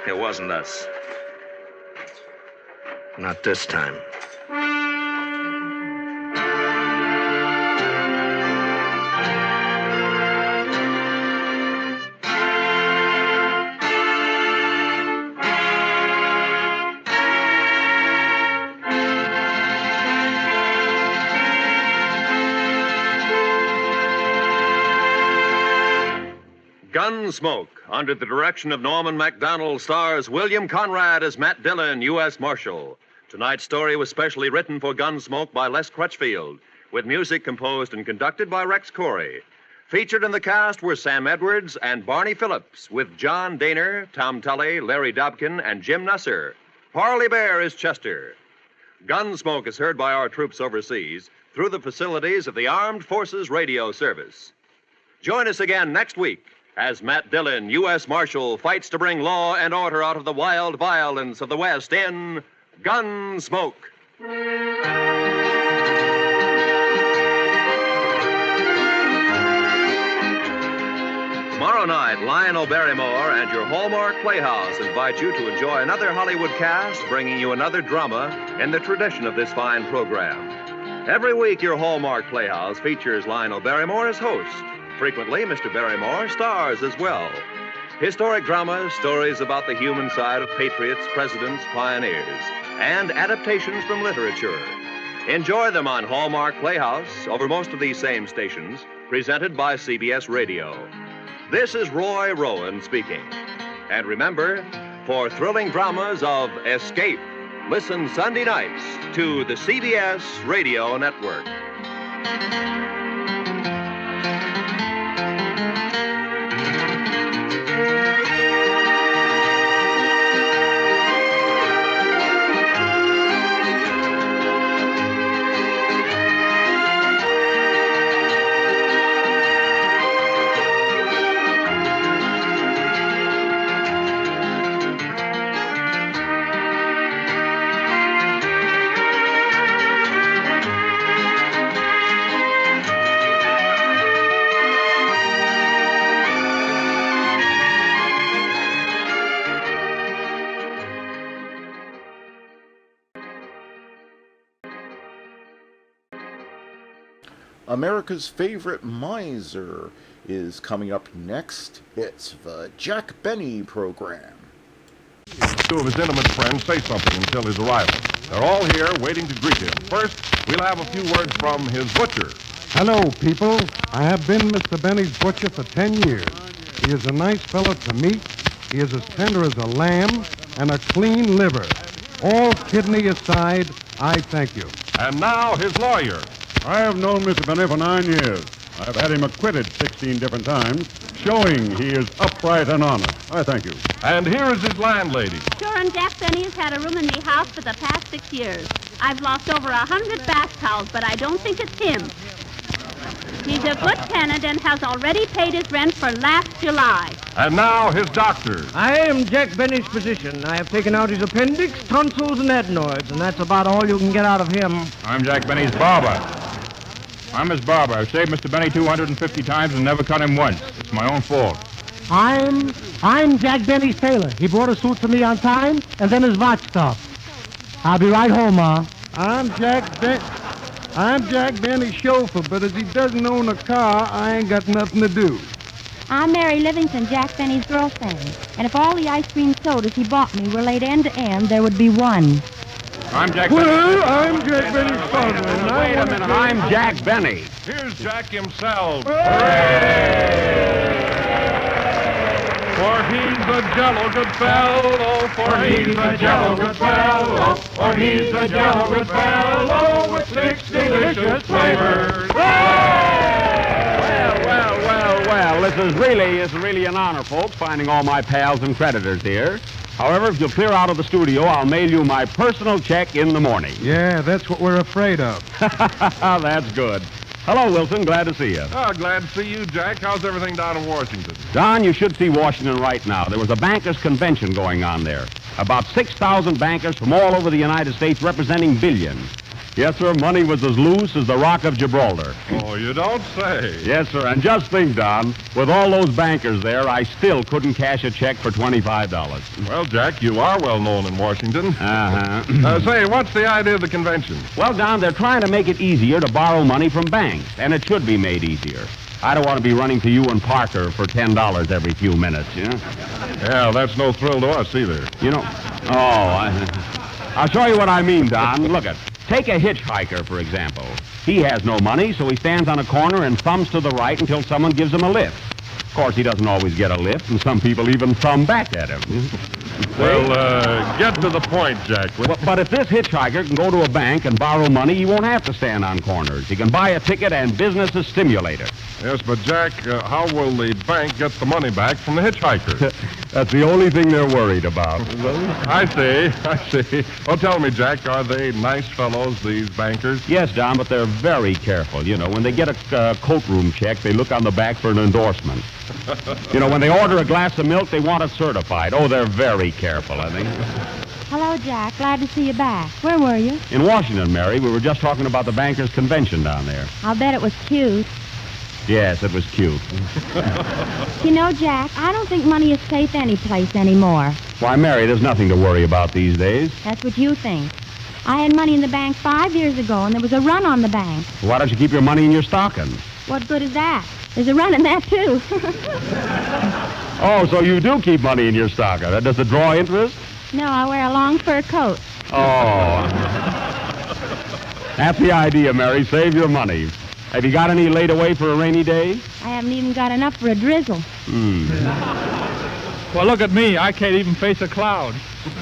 It wasn't us. Not this time. Gunsmoke, under the direction of Norman Macdonald, stars William Conrad as Matt Dillon, U.S. Marshal. Tonight's story was specially written for Gunsmoke by Les Crutchfield, with music composed and conducted by Rex Corey. Featured in the cast were Sam Edwards and Barney Phillips, with John Daner, Tom Tully, Larry Dobkin, and Jim Nusser. Parley Bear is Chester. Gunsmoke is heard by our troops overseas through the facilities of the Armed Forces Radio Service. Join us again next week as Matt Dillon, U.S. Marshal, fights to bring law and order out of the wild violence of the West in Gunsmoke. Tomorrow night, Lionel Barrymore and your Hallmark Playhouse invite you to enjoy another Hollywood cast bringing you another drama in the tradition of this fine program. Every week, your Hallmark Playhouse features Lionel Barrymore as host. Frequently, Mr. Barrymore stars as well. Historic dramas, stories about the human side of patriots, presidents, pioneers, and adaptations from literature. Enjoy them on Hallmark Playhouse over most of these same stations, presented by CBS Radio. This is Roy Rowan speaking. And remember, for thrilling dramas of escape, listen Sunday nights to the CBS Radio Network. America's Favorite Miser is coming up next. It's the Jack Benny Program. Two of his intimate friends say something until his arrival. They're all here waiting to greet him. First, we'll have a few words from his butcher. Hello, people. I have been Mr. Benny's butcher for 10 years. He is a nice fellow to meet. He is as tender as a lamb and a clean liver. All kidney aside, I thank you. And now his lawyer. I have known Mr. Benny for 9 years. I've had him acquitted 16 different times, showing he is upright and honest. I thank you. And here is his landlady. Sure, and Jack Benny has had a room in the house for the past 6 years. I've lost over 100 bath towels, but I don't think it's him. He's a good tenant and has already paid his rent for last July. And now his doctor. I am Jack Benny's physician. I have taken out his appendix, tonsils, and adenoids, and that's about all you can get out of him. I'm Jack Benny's barber. I'm his barber. I've shaved Mr. Benny 250 times and never cut him once. It's my own fault. I'm Jack Benny's tailor. He brought a suit for me on time, and then his watch stopped. I'll be right home, Ma. I'm Jack Benny's chauffeur, but as he doesn't own a car, I ain't got nothing to do. I'm Mary Livingston, Jack Benny's girlfriend. And if all the ice cream sodas he bought me were laid end to end, there would be one. I'm Jack Benny. Well, I'm Jack Benny's father. Wait a minute, I'm Jack Benny. Here's Jack himself. For he's a jello good fellow, for he's a jello good fellow, for he's a jello good fellow with 6 delicious flavors. Well, this is really an honor, folks, finding all my pals and creditors here. However, if you'll clear out of the studio, I'll mail you my personal check in the morning. Yeah, that's what we're afraid of. That's good. Hello, Wilson. Glad to see you. Oh, glad to see you, Jack. How's everything down in Washington? Don, you should see Washington right now. There was a bankers' convention going on there. About 6,000 bankers from all over the United States representing billions. Yes, sir, money was as loose as the Rock of Gibraltar. Oh, you don't say. Yes, sir, and just think, Don, with all those bankers there, I still couldn't cash a check for $25. Well, Jack, you are well known in Washington. Say, what's the idea of the convention? Well, Don, they're trying to make it easier to borrow money from banks, and it should be made easier. I don't want to be running to you and Parker for $10 every few minutes, you know? Yeah, that's no thrill to us either. You know, I'll show you what I mean, Don. Look at. Take a hitchhiker, for example. He has no money, so he stands on a corner and thumbs to the right until someone gives him a lift. Of course, he doesn't always get a lift, and some people even thumb back at him. Well, get to the point, Jack. But if this hitchhiker can go to a bank and borrow money, he won't have to stand on corners. He can buy a ticket and business is stimulated. Yes, but Jack, how will the bank get the money back from the hitchhiker? That's the only thing they're worried about. I see. Well, tell me, Jack, are they nice fellows, these bankers? Yes, Don, but they're very careful. You know, when they get a coat room check, they look on the back for an endorsement. You know, when they order a glass of milk, they want it certified. Oh, they're very careful, I think. Hello, Jack. Glad to see you back. Where were you? In Washington, Mary. We were just talking about the bankers' convention down there. I'll bet it was cute. Yes, it was cute. You know, Jack, I don't think money is safe any place anymore. Why, Mary, there's nothing to worry about these days. That's what you think. I had money in the bank 5 years ago, and there was a run on the bank. Why don't you keep your money in your stocking? What good is that? There's a run in that, too. Oh, so you do keep money in your stocking. Does it draw interest? No, I wear a long fur coat. Oh. That's the idea, Mary. Save your money. Have you got any laid away for a rainy day? I haven't even got enough for a drizzle. Well, look at me. I can't even face a cloud.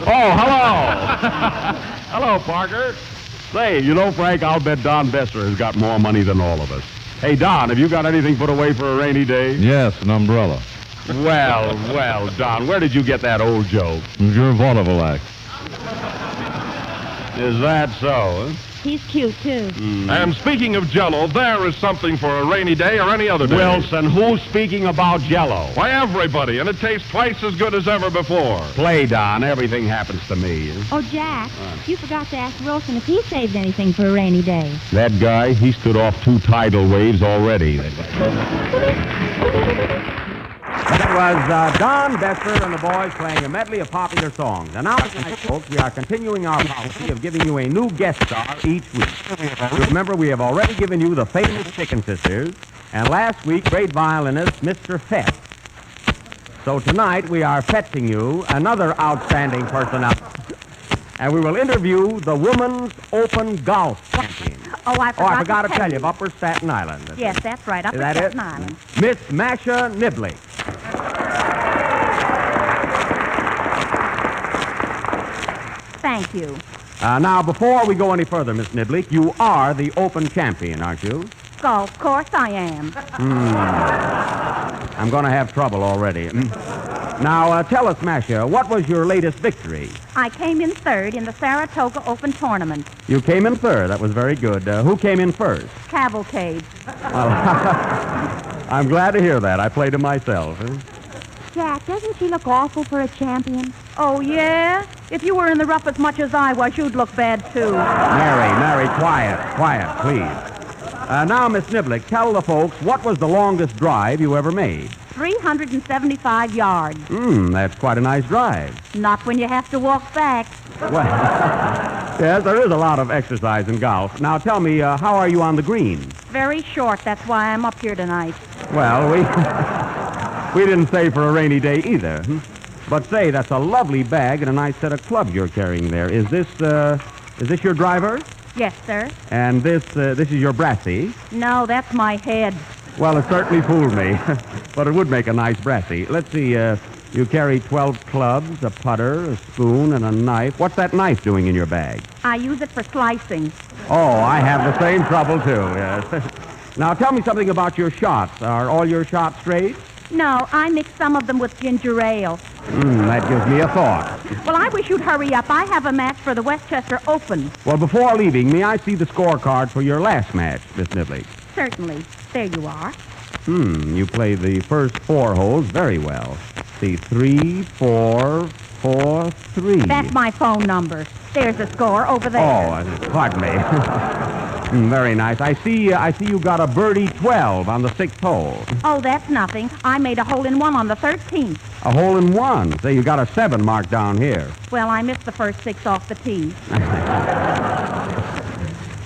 Oh, hello. Hello, Parker. Say, you know, Frank, I'll bet Don Besser has got more money than all of us. Hey, Don, have you got anything put away for a rainy day? Yes, an umbrella. Well, Don, where did you get that old joke? Your vaudeville act. Is that so, huh? He's cute, too. And speaking of Jell-O, there is something for a rainy day or any other day. Wilson, who's speaking about Jell-O? Why, everybody, and it tastes twice as good as ever before. Play, Don. Everything happens to me. Oh, Jack, you forgot to ask Wilson if he saved anything for a rainy day. That guy, he stood off 2 tidal waves already. That was Don Besser and the boys playing a medley of popular songs. And now, tonight, folks, we are continuing our policy of giving you a new guest star each week. Remember, we have already given you the famous Chicken Sisters, and last week, great violinist Mr. Fett. So tonight, we are fetching you another outstanding personality. And we will interview the Women's Open Golf Champion. Oh, I forgot to tell you, of Upper Staten Island. Yes, that's right, Upper Is that Staten it? Island. Miss Masha Nibley. Thank you. Now, before we go any further, Miss Niblick, you are the Open Champion, aren't you? Golf course I am. I'm going to have trouble already. Now, tell us, Masha, what was your latest victory? I came in third in the Saratoga Open Tournament. You came in third. That was very good. Who came in first? Cavalcade. Well, I'm glad to hear that. I played him myself. Jack, doesn't she look awful for a champion? Oh, yeah? If you were in the rough as much as I was, you'd look bad, too. Mary, quiet, please. Now, Miss Niblick, tell the folks what was the longest drive you ever made? 375 yards. That's quite a nice drive. Not when you have to walk back. Well, yes, there is a lot of exercise in golf. Now, tell me, how are you on the green? Very short. That's why I'm up here tonight. Well, we didn't say for a rainy day either. But say, that's a lovely bag and a nice set of clubs you're carrying there. Is this your driver? Yes, sir. And this is your brassy? No, that's my head. Well, it certainly fooled me. But it would make a nice brassy. Let's see, you carry 12 clubs, a putter, a spoon, and a knife. What's that knife doing in your bag? I use it for slicing. Oh, I have the same trouble, too, yes. Now, tell me something about your shots. Are all your shots straight? No, I mix some of them with ginger ale. That gives me a thought. Well, I wish you'd hurry up. I have a match for the Westchester Open. Well, before leaving, may I see the scorecard for your last match, Miss Nibley? Certainly. There you are. You played the first 4 holes very well. See, 3, 4, 4, 3. That's my phone number. There's the score over there. Oh, pardon me. Very nice. I see you got a birdie 12 on the 6th hole. Oh, that's nothing. I made a hole-in-one on the 13th. A hole-in-one? Say, you got a 7 marked down here. Well, I missed the first 6 off the tee.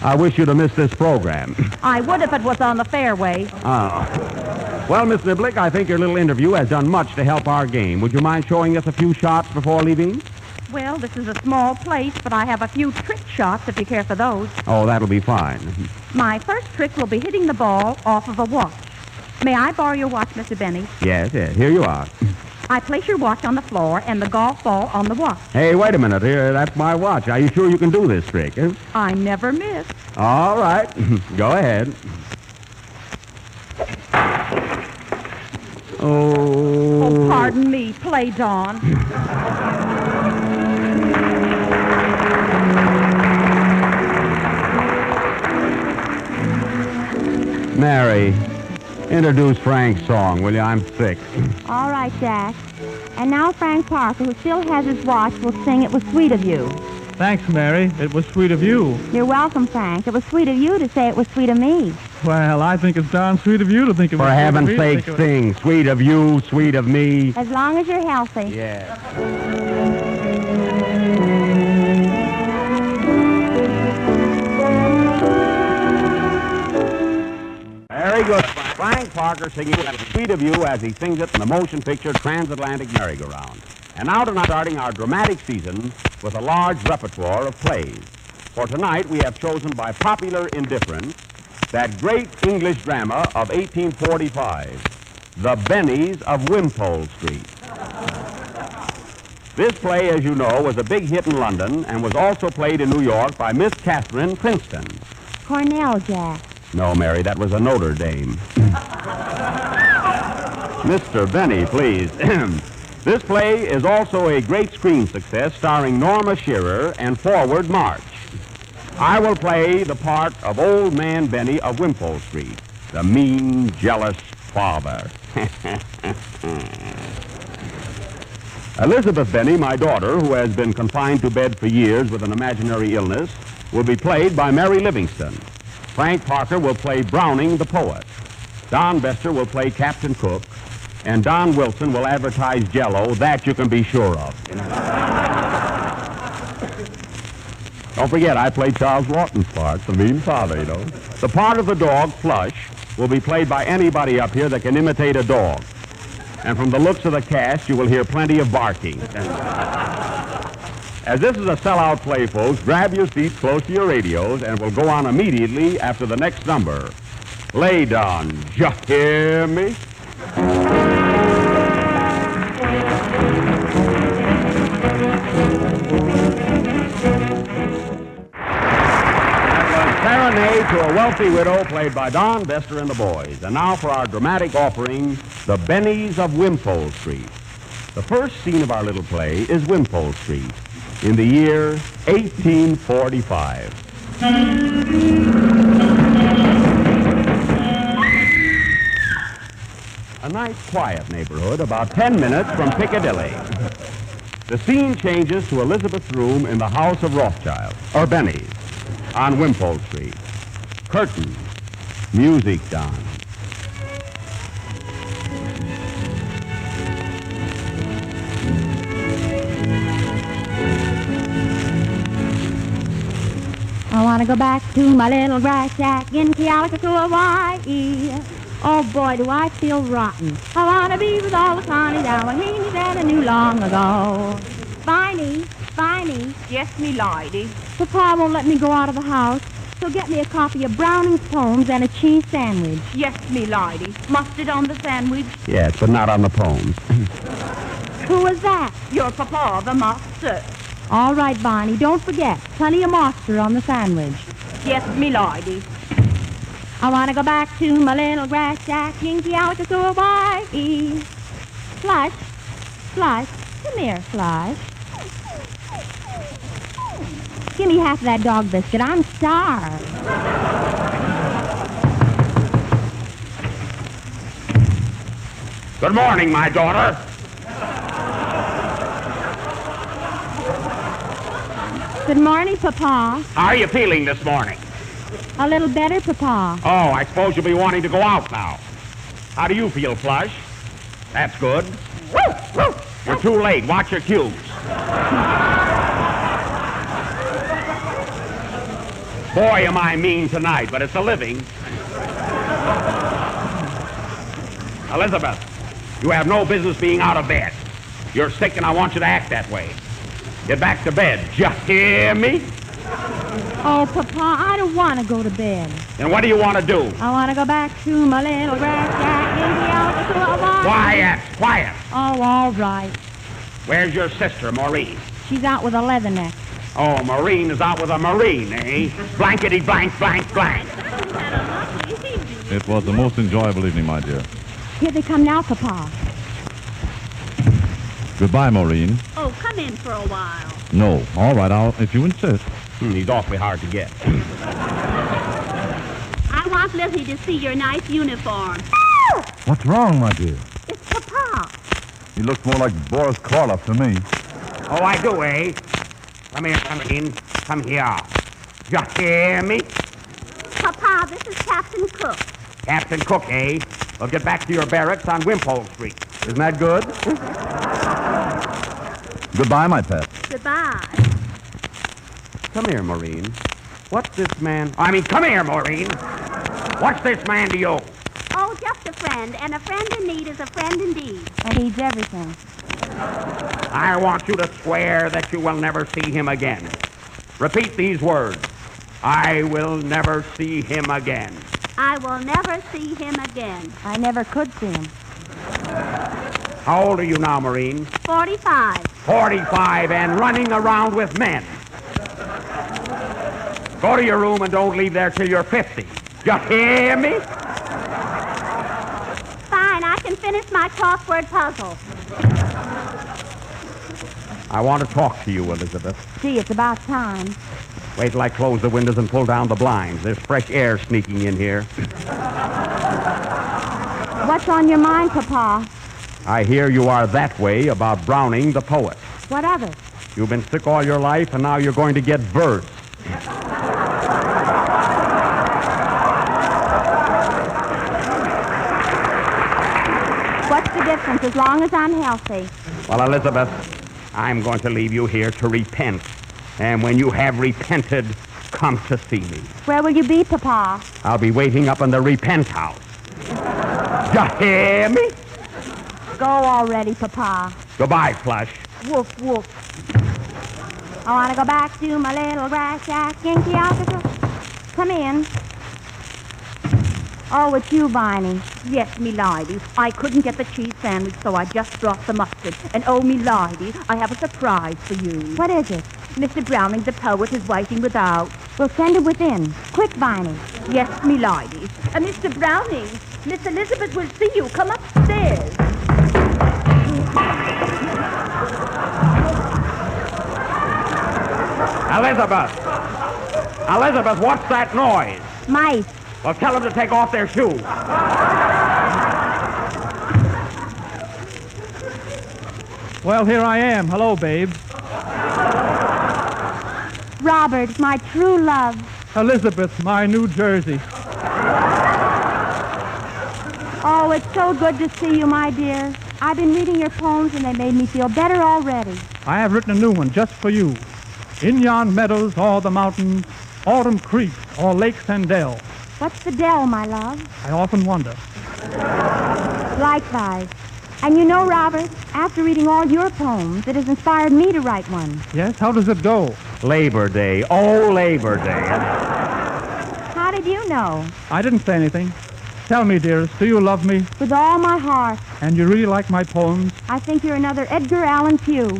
I wish you'd have missed this program. I would if it was on the fairway. Oh. Well, Miss Niblick, I think your little interview has done much to help our game. Would you mind showing us a few shots before leaving? Well, this is a small place, but I have a few trick shots if you care for those. Oh, that'll be fine. My first trick will be hitting the ball off of a watch. May I borrow your watch, Mr. Benny? Yes, here you are. I place your watch on the floor and the golf ball on the watch. Hey, wait a minute. Here, that's my watch. Are you sure you can do this trick? I never miss. All right. Go ahead. Oh, pardon me. Play, Don. Mary, introduce Frank's song, will you? I'm sick. All right, Jack. And now Frank Parker, who still has his watch, will sing It Was Sweet of You. Thanks, Mary. It was sweet of you. You're welcome, Frank. It was sweet of you to say it was sweet of me. Well, I think it's darn sweet of you to think it was For sweet of heaven's me. sake, sing. Sweet of you, sweet of me. As long as you're healthy. Yeah. Very good. Frank Parker singing Sweet of You as he sings it in the motion picture Transatlantic Merry-Go-Round. And now tonight, starting our dramatic season with a large repertoire of plays. For tonight, we have chosen by popular indifference that great English drama of 1845, The Bennies of Wimpole Street. This play, as you know, was a big hit in London and was also played in New York by Miss Catherine Princeton. Cornell, Jack. No, Mary, that was a Notre Dame. Mr. Benny, please. This play is also a great screen success starring Norma Shearer and Forward March. I will play the part of Old Man Benny of Wimpole Street, the mean, jealous father. Elizabeth Benny, my daughter, who has been confined to bed for years with an imaginary illness, will be played by Mary Livingston. Frank Parker will play Browning the poet. Don Bester will play Captain Cook. And Don Wilson will advertise Jell-O, that you can be sure of. Don't forget, I played Charles Lawton's part, the mean father, you know. The part of the dog, Flush, will be played by anybody up here that can imitate a dog. And from the looks of the cast, you will hear plenty of barking. As this is a sellout play, folks, grab your seats close to your radios, and we'll go on immediately after the next number. Lay down, you hear me? Serenade to a Wealthy Widow, played by Don Bester and the boys. And now for our dramatic offering, The Bennies of Wimpole Street. The first scene of our little play is Wimpole Street in the year 1845. A nice, quiet neighborhood about 10 minutes from Piccadilly. The scene changes to Elizabeth's room in the house of Rothschild, or Benny's, on Wimpole Street. Curtain, music done. I want to go back to my little grass shack in Kealakekua, Hawaii. Oh, boy, do I feel rotten. I want to be with all the Connie Dalmaheenies that I knew long ago. Spiny, Spiny. Yes, me lady. Papa won't let me go out of the house, so get me a copy of Browning's poems and a cheese sandwich. Yes, me lady. Mustard on the sandwich. Yes, but not on the poems. Who was that? Your papa, the master. All right, Barney, don't forget, plenty of mustard on the sandwich. Yes, me lady. I want to go back to my little grass shack in Kealakekua, Hawaii. Flush, Flush, come here, Flush. Give me half of that dog biscuit. I'm starved. Good morning, my daughter. Good morning, Papa. How are you feeling this morning? A little better, Papa. Oh, I suppose you'll be wanting to go out now. How do you feel, Flush? That's good. You're too late. Watch your cues. Boy, am I mean tonight, but it's a living. Elizabeth, you have no business being out of bed. You're sick, and I want you to act that way. Get back to bed. Just hear me? Oh, Papa, I don't want to go to bed. Then what do you want to do? I want to go back to my little grass shack in Kealakekua, Hawaii. Quiet, quiet. Oh, all right. Where's your sister, Maureen? She's out with a leatherneck. Oh, Maureen is out with a Marine, eh? Blankety blank, blank, blank. It was the most enjoyable evening, my dear. Here they come now, Papa. Goodbye, Maureen. Oh, come in for a while. No. All right, if you insist. He's awfully hard to get. I want Lizzie to see your nice uniform. What's wrong, my dear? It's Papa. He looks more like Boris Karloff to me. Oh, I do, eh? Come here, Maureen. Come here. You hear me? Papa, this is Captain Cook. Captain Cook, eh? Well, get back to your barracks on Wimpole Street. Isn't that good? Goodbye, my pet. Goodbye. Come here, Maureen. What's this man? Come here, Maureen. What's this man to you? Oh, just a friend, and a friend in need is a friend indeed. And needs everything. I want you to swear that you will never see him again. Repeat these words. I will never see him again. I will never see him again. I never could see him. How old are you now, Marine? 45. 45 and running around with men. Go to your room and don't leave there till you're 50. You hear me? Fine, I can finish my crossword puzzle. I want to talk to you, Elizabeth. Gee, it's about time. Wait till I close the windows and pull down the blinds. There's fresh air sneaking in here. What's on your mind, Papa? I hear you are that way about Browning the poet. What of it? You've been sick all your life, and now you're going to get verse. What's the difference as long as I'm healthy? Well, Elizabeth, I'm going to leave you here to repent. And when you have repented, come to see me. Where will you be, Papa? I'll be waiting up in the repent house. You hear me? Go already, Papa. Goodbye, Flush. Woof, woof. I want to go back to my little grass shack in Keokuk. Come in. Oh, it's you, Viney. Yes, me lady. I couldn't get the cheese sandwich, so I just brought the mustard. And oh, me lady, I have a surprise for you. What is it? Mr. Browning, the poet, is waiting without. We'll send him within. Quick, Viney. Yes, me lady. Mr. Browning, Miss Elizabeth will see you. Come upstairs. Elizabeth! Elizabeth, what's that noise? Mice. Well, tell them to take off their shoes. Well, here I am. Hello, babe. Robert, my true love. Elizabeth, my New Jersey. Oh, it's so good to see you, my dear. I've been reading your poems, and they made me feel better already. I have written a new one just for you. In yon meadows, all the mountains, autumn creeks, all lakes and dells. What's the dell, my love? I often wonder. Likewise. And you know, Robert, after reading all your poems, it has inspired me to write one. Yes? How does it go? Labor Day. Oh, Labor Day. How did you know? I didn't say anything. Tell me, dearest, do you love me? With all my heart. And you really like my poems? I think you're another Edgar Allan Poe.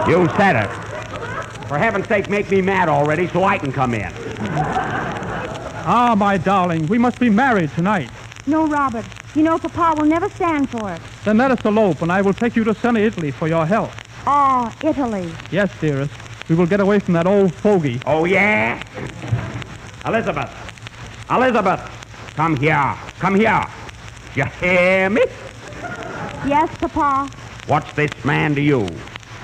You said it. For heaven's sake, make me mad already so I can come in. Ah, my darling, we must be married tonight. No, Robert. You know Papa will never stand for it. Then let us elope, and I will take you to sunny Italy for your health. Oh, Italy. Yes, dearest. We will get away from that old fogey. Oh, yeah? Elizabeth. Elizabeth. Come here. Come here. You hear me? Yes, Papa. What's this man to you?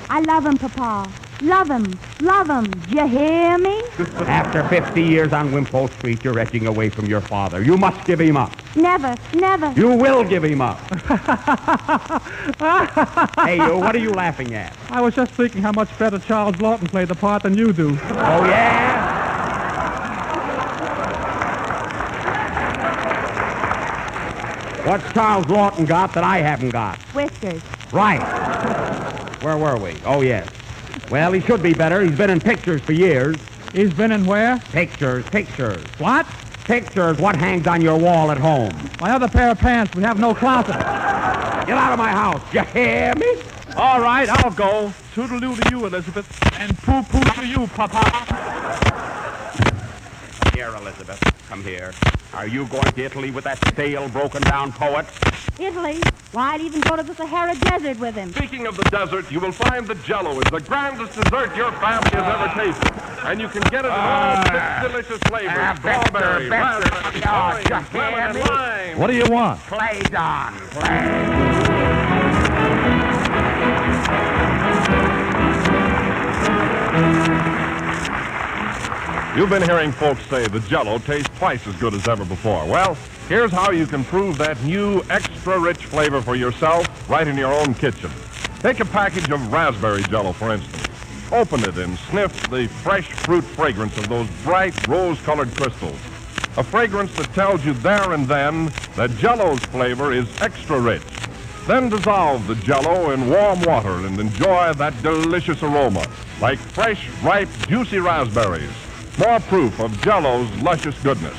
I love him, Papa. Love him. Love him. You hear me? After 50 years on Wimpole Street, you're edging away from your father. You must give him up. Never. Never. You will give him up. Hey, you, what are you laughing at? I was just thinking how much better Charles Lawton played the part than you do. Oh, yeah? What's Charles Lawton got that I haven't got? Whiskers. Right. Where were we? Oh, yes. Well, he should be better. He's been in pictures for years. He's been in where? Pictures. What? Pictures. What hangs on your wall at home? My other pair of pants. We have no closet. Get out of my house. You hear me? All right, I'll go. Toodaloo to you, Elizabeth. And poo-poo to you, Papa. Here, Elizabeth. Come here. Are you going to Italy with that stale, broken-down poet? Italy? Why, I'd even go to the Sahara Desert with him. Speaking of the desert, you will find that Jell-O is the grandest dessert your family has ever tasted. And you can get it in all six delicious flavors. Strawberry, raspberry, orange, lemon, and lime. What do you want? Play, Don. Play. You've been hearing folks say the Jell-O tastes twice as good as ever before. Well, here's how you can prove that new extra-rich flavor for yourself right in your own kitchen. Take a package of raspberry Jell-O, for instance. Open it and sniff the fresh fruit fragrance of those bright rose-colored crystals. A fragrance that tells you there and then that Jell-O's flavor is extra rich. Then dissolve the Jell-O in warm water and enjoy that delicious aroma, like fresh, ripe, juicy raspberries. More proof of Jell-O's luscious goodness.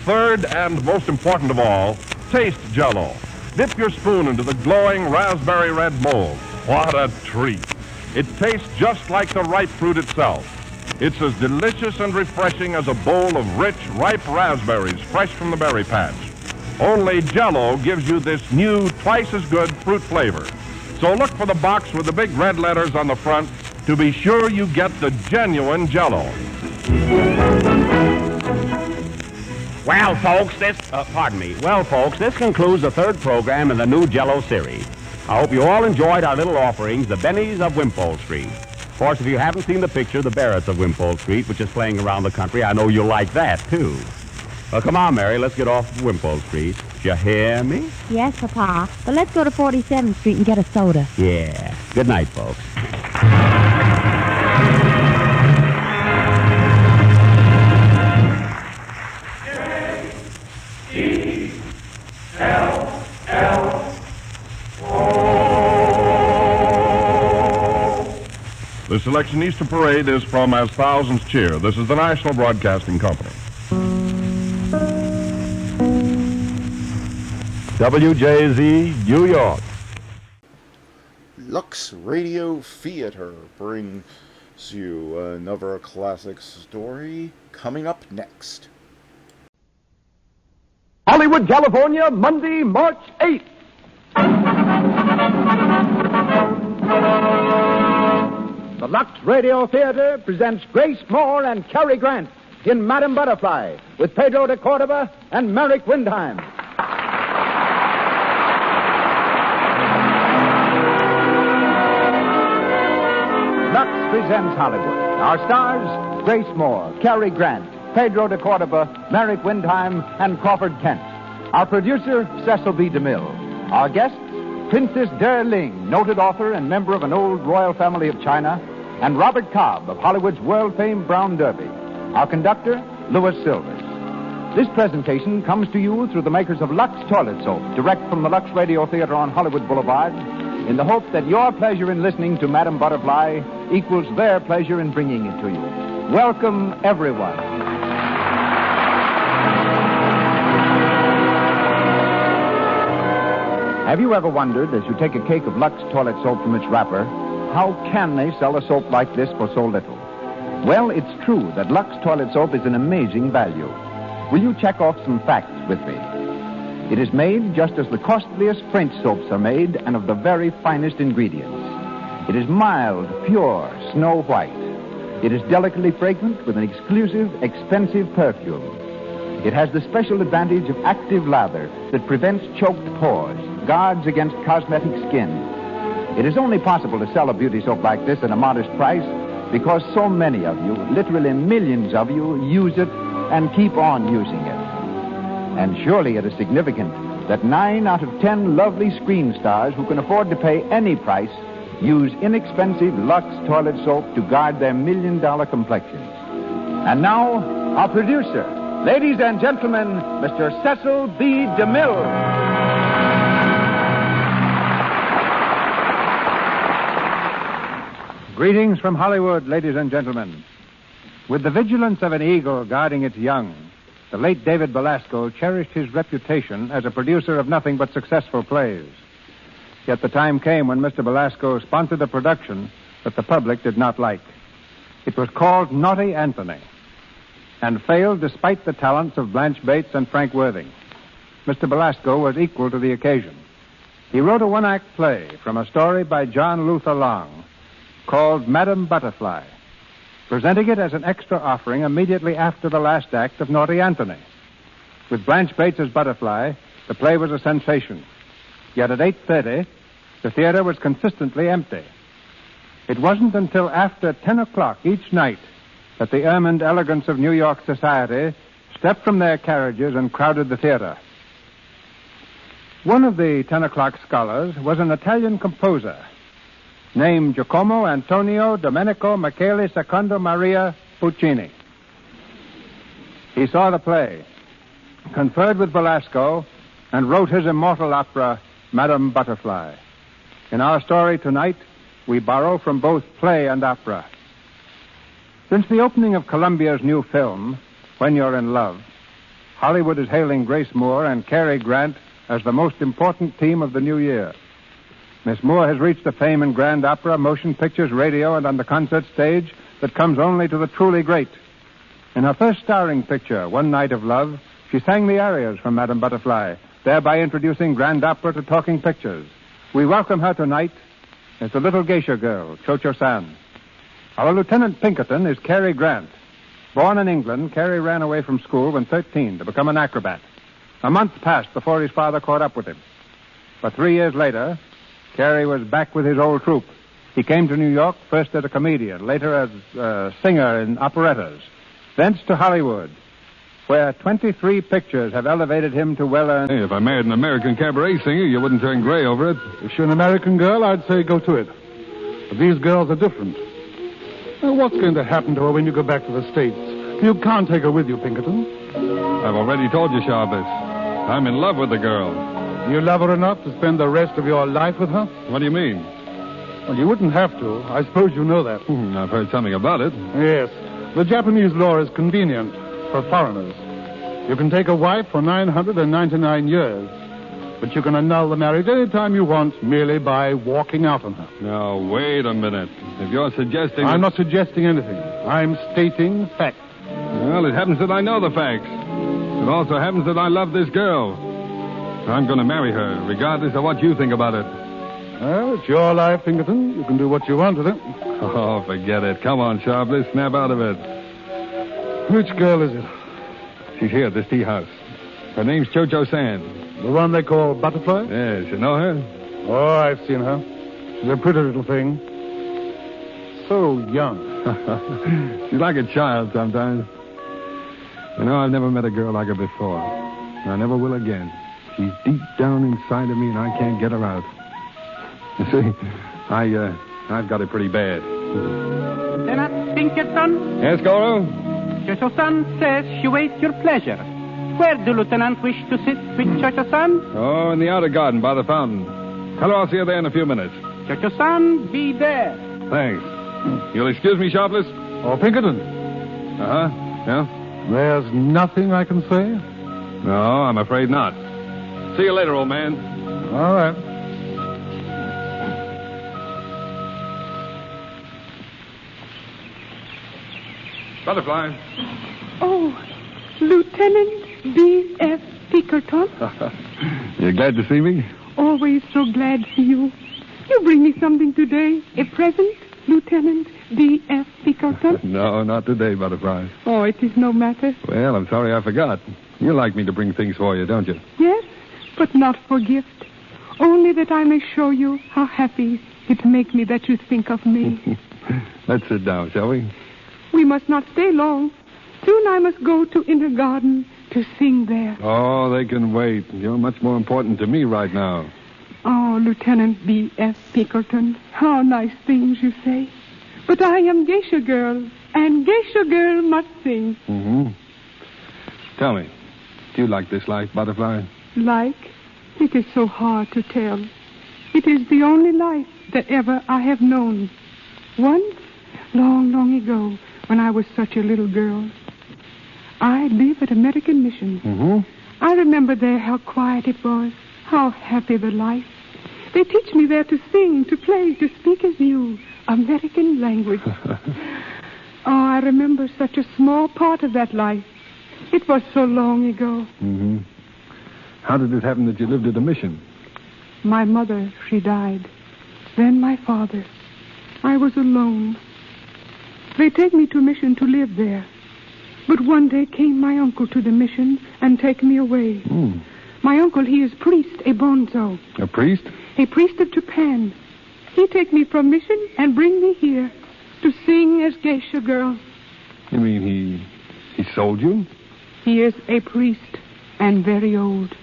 Third, and most important of all, taste Jell-O. Dip your spoon into the glowing raspberry red mold. What a treat. It tastes just like the ripe fruit itself. It's as delicious and refreshing as a bowl of rich, ripe raspberries fresh from the berry patch. Only Jell-O gives you this new, twice as good fruit flavor. So look for the box with the big red letters on the front to be sure you get the genuine Jell-O. Well, folks, this concludes the third program in the new Jell-O series. I hope you all enjoyed our little offerings, the Bennies of Wimpole Street. Of course, if you haven't seen the picture, the Barretts of Wimpole Street, which is playing around the country, I know you'll like that, too. Well, come on, Mary, let's get off Wimpole Street. You hear me? Yes, Papa. But let's go to 47th Street and get a soda. Yeah. Good night, folks. The Selectionista Parade is from As Thousands Cheer. This is the National Broadcasting Company. WJZ, New York. Lux Radio Theater brings you another classic story coming up next. Hollywood, California, Monday, March 8th. The Lux Radio Theater presents Grace Moore and Cary Grant in Madame Butterfly with Pedro de Cordova and Merrick Windheim. Lux presents Hollywood. Our stars, Grace Moore, Cary Grant, Pedro de Cordova, Merrick Windheim, and Crawford Kent. Our producer, Cecil B. DeMille. Our guests, Princess Der Ling, noted author and member of an old royal family of China, and Robert Cobb of Hollywood's world-famed Brown Derby. Our conductor, Louis Silvers. This presentation comes to you through the makers of Lux Toilet Soap, direct from the Lux Radio Theater on Hollywood Boulevard, in the hope that your pleasure in listening to Madame Butterfly equals their pleasure in bringing it to you. Welcome, everyone. Have you ever wondered, as you take a cake of Lux Toilet Soap from its wrapper, how can they sell a soap like this for so little? Well, it's true that Lux Toilet Soap is an amazing value. Will you check off some facts with me? It is made just as the costliest French soaps are made and of the very finest ingredients. It is mild, pure, snow white. It is delicately fragrant with an exclusive, expensive perfume. It has the special advantage of active lather that prevents choked pores, guards against cosmetic skin. It is only possible to sell a beauty soap like this at a modest price because so many of you, literally millions of you, use it and keep on using it. And surely it is significant that 9 out of 10 lovely screen stars who can afford to pay any price use inexpensive Lux Toilet Soap to guard their million-dollar complexions. And now, our producer, ladies and gentlemen, Mr. Cecil B. DeMille. Greetings from Hollywood, ladies and gentlemen. With the vigilance of an eagle guarding its young, the late David Belasco cherished his reputation as a producer of nothing but successful plays. Yet the time came when Mr. Belasco sponsored a production that the public did not like. It was called Naughty Anthony, and failed despite the talents of Blanche Bates and Frank Worthing. Mr. Belasco was equal to the occasion. He wrote a one-act play from a story by John Luther Long called Madame Butterfly, presenting it as an extra offering immediately after the last act of Naughty Anthony. With Blanche Bates as Butterfly, the play was a sensation. Yet at 8:30, the theater was consistently empty. It wasn't until after 10 o'clock each night that the ermined elegance of New York society stepped from their carriages and crowded the theater. One of the 10 o'clock scholars was an Italian composer named Giacomo Antonio Domenico Michele Secondo Maria Puccini. He saw the play, conferred with Belasco, and wrote his immortal opera, Madame Butterfly. In our story tonight, we borrow from both play and opera. Since the opening of Columbia's new film, When You're in Love, Hollywood is hailing Grace Moore and Cary Grant as the most important team of the new year. Miss Moore has reached the fame in grand opera, motion pictures, radio, and on the concert stage that comes only to the truly great. In her first starring picture, One Night of Love, she sang the arias from Madame Butterfly, thereby introducing grand opera to talking pictures. We welcome her tonight as the little geisha girl, Cho-Cho-San. Our Lieutenant Pinkerton is Cary Grant. Born in England, Cary ran away from school when 13 to become an acrobat. A month passed before his father caught up with him. But 3 years later, Cary was back with his old troupe. He came to New York, first as a comedian, later as a singer in operettas, thence to Hollywood, where 23 pictures have elevated him to well-earned... Hey, if I married an American cabaret singer, you wouldn't turn gray over it. If you're an American girl, I'd say go to it. But these girls are different. Now, what's going to happen to her when you go back to the States? You can't take her with you, Pinkerton. I've already told you, Sharpless. I'm in love with the girl. You love her enough to spend the rest of your life with her? What do you mean? Well, you wouldn't have to. I suppose you know that. I've heard something about it. Yes. The Japanese law is convenient for foreigners. You can take a wife for 999 years, but you can annul the marriage any time you want merely by walking out on her. Now, wait a minute. If you're suggesting... I'm not suggesting anything. I'm stating facts. Well, it happens that I know the facts. It also happens that I love this girl. I'm going to marry her, regardless of what you think about it. Well, it's your life, Pinkerton. You can do what you want with it. Oh, forget it. Come on, Sharpless. Snap out of it. Which girl is it? She's here at this tea house. Her name's Cho-Cho-San. The one they call Butterfly? Yes, you know her? Oh, I've seen her. She's a pretty little thing. So young. She's like a child sometimes. You know, I've never met a girl like her before. I never will again. She's deep down inside of me, and I can't get her out. You see, I've got it pretty bad. Lieutenant Pinkerton? Yes, Goro? Cho-Cho-San says she waits your pleasure. Where do Lieutenant wish to sit with Cho-Cho-San? Oh, in the outer garden by the fountain. Tell her I'll see her there in a few minutes. Cho-Cho-San, be there. Thanks. You'll excuse me, Sharpless? Oh, Pinkerton. Uh-huh. Yeah? There's nothing I can say? No, I'm afraid not. See you later, old man. All right. Butterfly. Oh, Lieutenant B.F. Pinkerton. You're glad to see me? Always so glad to see you. You bring me something today. A present, Lieutenant B.F. Pinkerton? No, not today, Butterfly. Oh, it is no matter. Well, I'm sorry I forgot. You like me to bring things for you, don't you? Yes, but not for gift. Only that I may show you how happy it makes me that you think of me. Let's sit down, shall we? We must not stay long. Soon I must go to Inner Garden to sing there. Oh, they can wait. You're much more important to me right now. Oh, Lieutenant B.F. Pinkerton, how nice things you say. But I am geisha girl, and geisha girl must sing. Mm-hmm. Tell me, do you like this life, Butterfly? Like? It is so hard to tell. It is the only life that ever I have known. Once, long, long ago, when I was such a little girl, I lived at American Mission. Mm-hmm. I remember there how quiet it was, how happy the life. They teach me there to sing, to play, to speak as you, American language. Oh, I remember such a small part of that life. It was so long ago. Mm-hmm. How did it happen that you lived at a mission? My mother, she died. Then my father. I was alone. They take me to mission to live there. But one day came my uncle to the mission and take me away. Mm. My uncle, he is priest, a bonzo. A priest? A priest of Japan. He take me from mission and bring me here to sing as geisha girl. You mean he sold you? He is a priest and very old.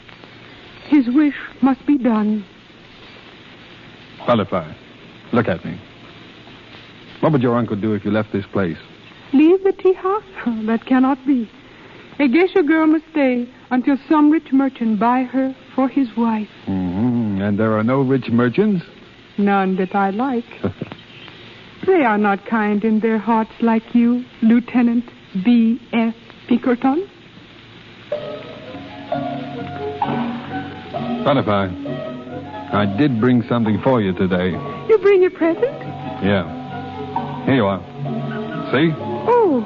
His wish must be done. Butterfly, look at me. What would your uncle do if you left this place? Leave the tea house? That cannot be. A geisha girl must stay until some rich merchant buy her for his wife. Mm-hmm. And there are no rich merchants? None that I like. They are not kind in their hearts like you, Lieutenant B.F. Pinkerton. Butterfly, I did bring something for you today. You bring a present? Yeah. Here you are. See? Oh,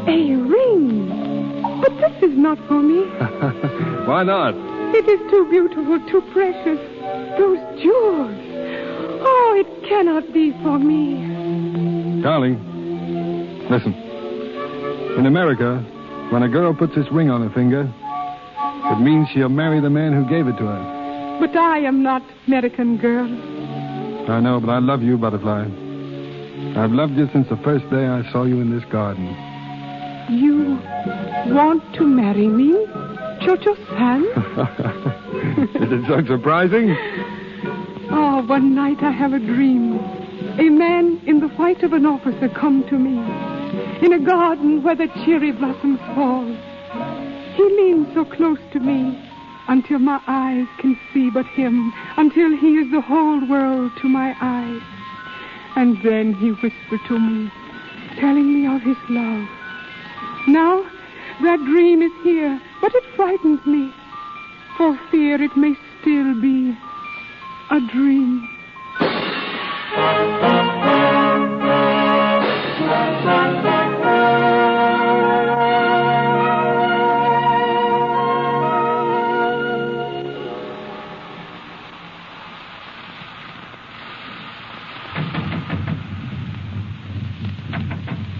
a ring. But this is not for me. Why not? It is too beautiful, too precious. Those jewels. Oh, it cannot be for me. Darling, listen. In America, when a girl puts this ring on her finger, it means she'll marry the man who gave it to her. But I am not American girl. I know, but I love you, Butterfly. I've loved you since the first day I saw you in this garden. You want to marry me, Cho-Cho-san? Is it so surprising? Oh, one night I have a dream. A man in the white of an officer come to me in a garden where the cherry blossoms fall. He leans so close to me until my eyes can see but him, until he is the whole world to my eyes. And then he whispered to me, telling me of his love. Now, that dream is here, but it frightens me, for fear it may still be a dream.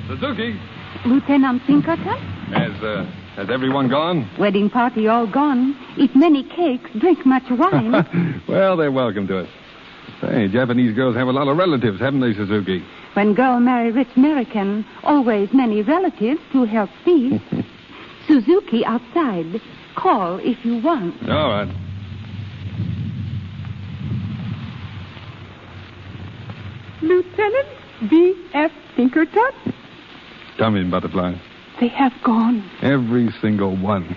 Suzuki, Lieutenant Pinkerton? has everyone gone? Wedding party all gone. Eat many cakes, drink much wine. Well, they're welcome to it. Say, Japanese girls have a lot of relatives, haven't they, Suzuki? When girl marry rich American, always many relatives to help feed. Suzuki outside. Call if you want. All right. Lieutenant B.F. Pinkerton? Come in, Butterfly. They have gone. Every single one.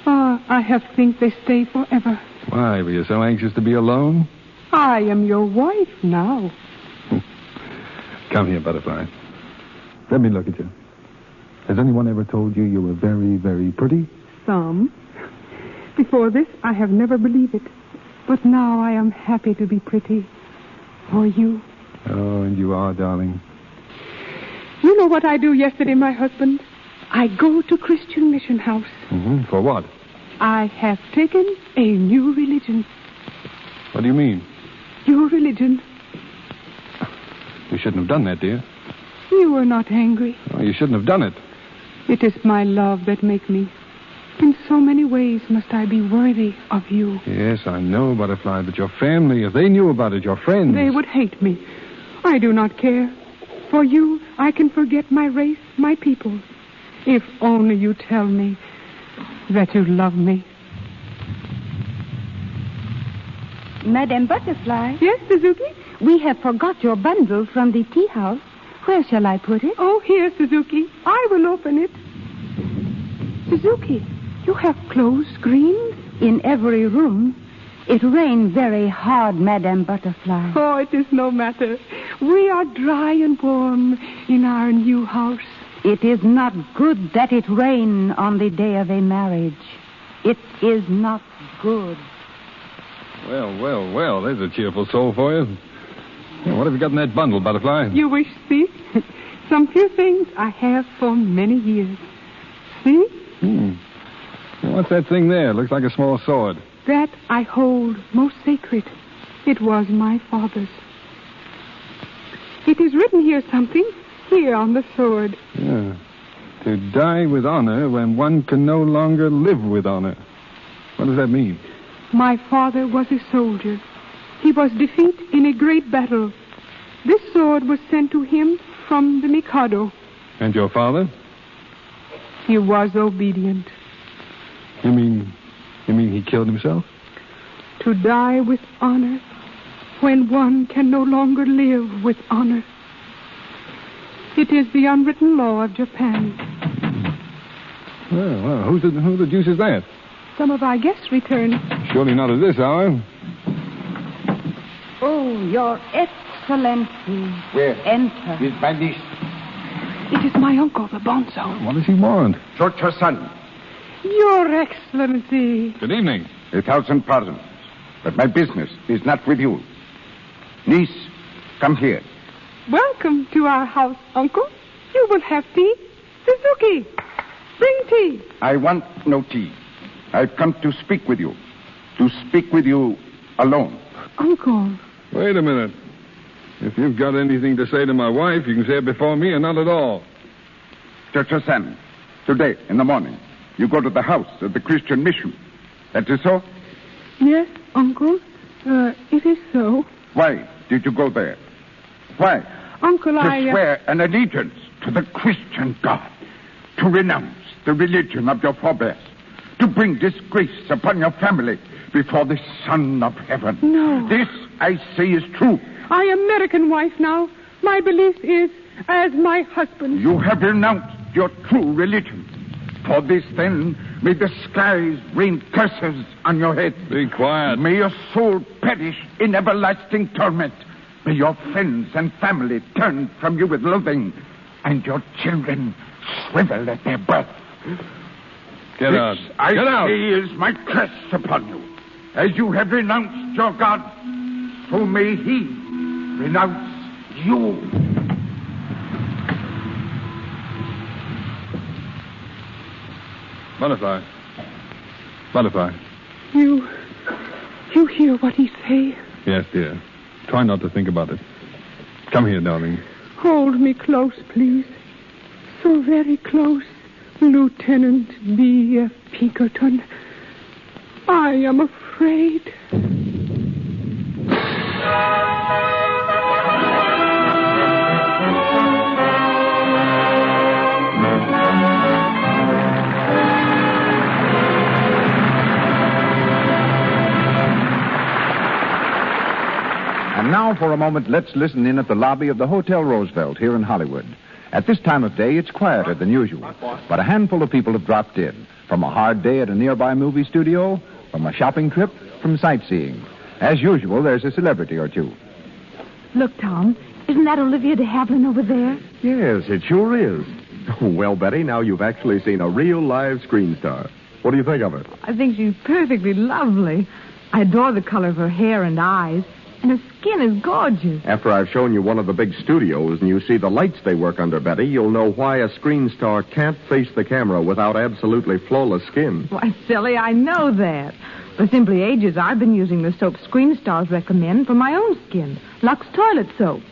Ah, I have think they stay forever. Why, were you so anxious to be alone? I am your wife now. Come here, Butterfly. Let me look at you. Has anyone ever told you you were very, very pretty? Some. Before this, I have never believed it. But now I am happy to be pretty. For you. Oh, and you are, darling. You know what I do yesterday, my husband? I go to Christian Mission House. Mm-hmm. For what? I have taken a new religion. What do you mean? Your religion. You shouldn't have done that, dear. You were not angry. Oh, you shouldn't have done it. It is my love that make me. In so many ways must I be worthy of you. Yes, I know, Butterfly, but your family, if they knew about it, your friends... They would hate me. I do not care. For you, I can forget my race, my people. If only you tell me that you love me. Madame Butterfly? Yes, Suzuki? We have forgot your bundle from the tea house. Where shall I put it? Oh, here, Suzuki. I will open it. Suzuki, you have clothes screens? In every room. It rained very hard, Madame Butterfly. Oh, it is no matter. We are dry and warm in our new house. It is not good that it rain on the day of a marriage. It is not good. Well, there's a cheerful soul for you. What have you got in that bundle, Butterfly? You wish see? Some few things I have for many years. See? What's that thing there? Looks like a small sword. That I hold most sacred. It was my father's. It is written here something, here on the sword. Yeah. To die with honor when one can no longer live with honor. What does that mean? My father was a soldier. He was defeated in a great battle. This sword was sent to him from the Mikado. And your father? He was obedient. You mean he killed himself? To die with honor when one can no longer live with honor. It is the unwritten law of Japan. Well, who the deuce is that? Some of our guests returned. Surely not at this hour. Oh, your Excellency. Where? Enter. His bandits. It is my uncle, the bonzo. What does he want? George, her son. Your Excellency. Good evening. 1,000 pardons. But my business is not with you. Niece, come here. Welcome to our house, Uncle. You will have tea. Suzuki, bring tea. I want no tea. I've come to speak with you. To speak with you alone. Uncle. Wait a minute. If you've got anything to say to my wife, you can say it before me or not at all. Judge Hassan, today in the morning, you go to the house of the Christian mission. That is so? Yes, Uncle. It is so. Why did you go there? Why? Uncle, To swear an allegiance to the Christian God. To renounce the religion of your forebears. To bring disgrace upon your family before the Son of Heaven. No. This, I say, is true. I am American wife now. My belief is as my husband. You have renounced your true religion. For this, then, may the skies rain curses on your head. Be quiet. May your soul perish in everlasting torment. May your friends and family turn from you with loathing, and your children shrivel at their birth. Get out. I Get out. say is my curse upon you. As you have renounced your God, so may he renounce you. Butterfly. Butterfly. You hear what he say? Yes, dear. Try not to think about it. Come here, darling. Hold me close, please. So very close, Lieutenant B. Pinkerton. I am afraid. And now, for a moment, let's listen in at the lobby of the Hotel Roosevelt here in Hollywood. At this time of day, it's quieter than usual, but a handful of people have dropped in. From a hard day at a nearby movie studio, from a shopping trip, from sightseeing. As usual, there's a celebrity or two. Look, Tom, isn't that Olivia de Havilland over there? Yes, it sure is. Well, Betty, now you've actually seen a real live screen star. What do you think of her? I think she's perfectly lovely. I adore the color of her hair and eyes. And her skin is gorgeous. After I've shown you one of the big studios and you see the lights they work under, Betty, you'll know why a screen star can't face the camera without absolutely flawless skin. Why, silly, I know that. For simply ages, I've been using the soap screen stars recommend for my own skin. Lux Toilet Soap.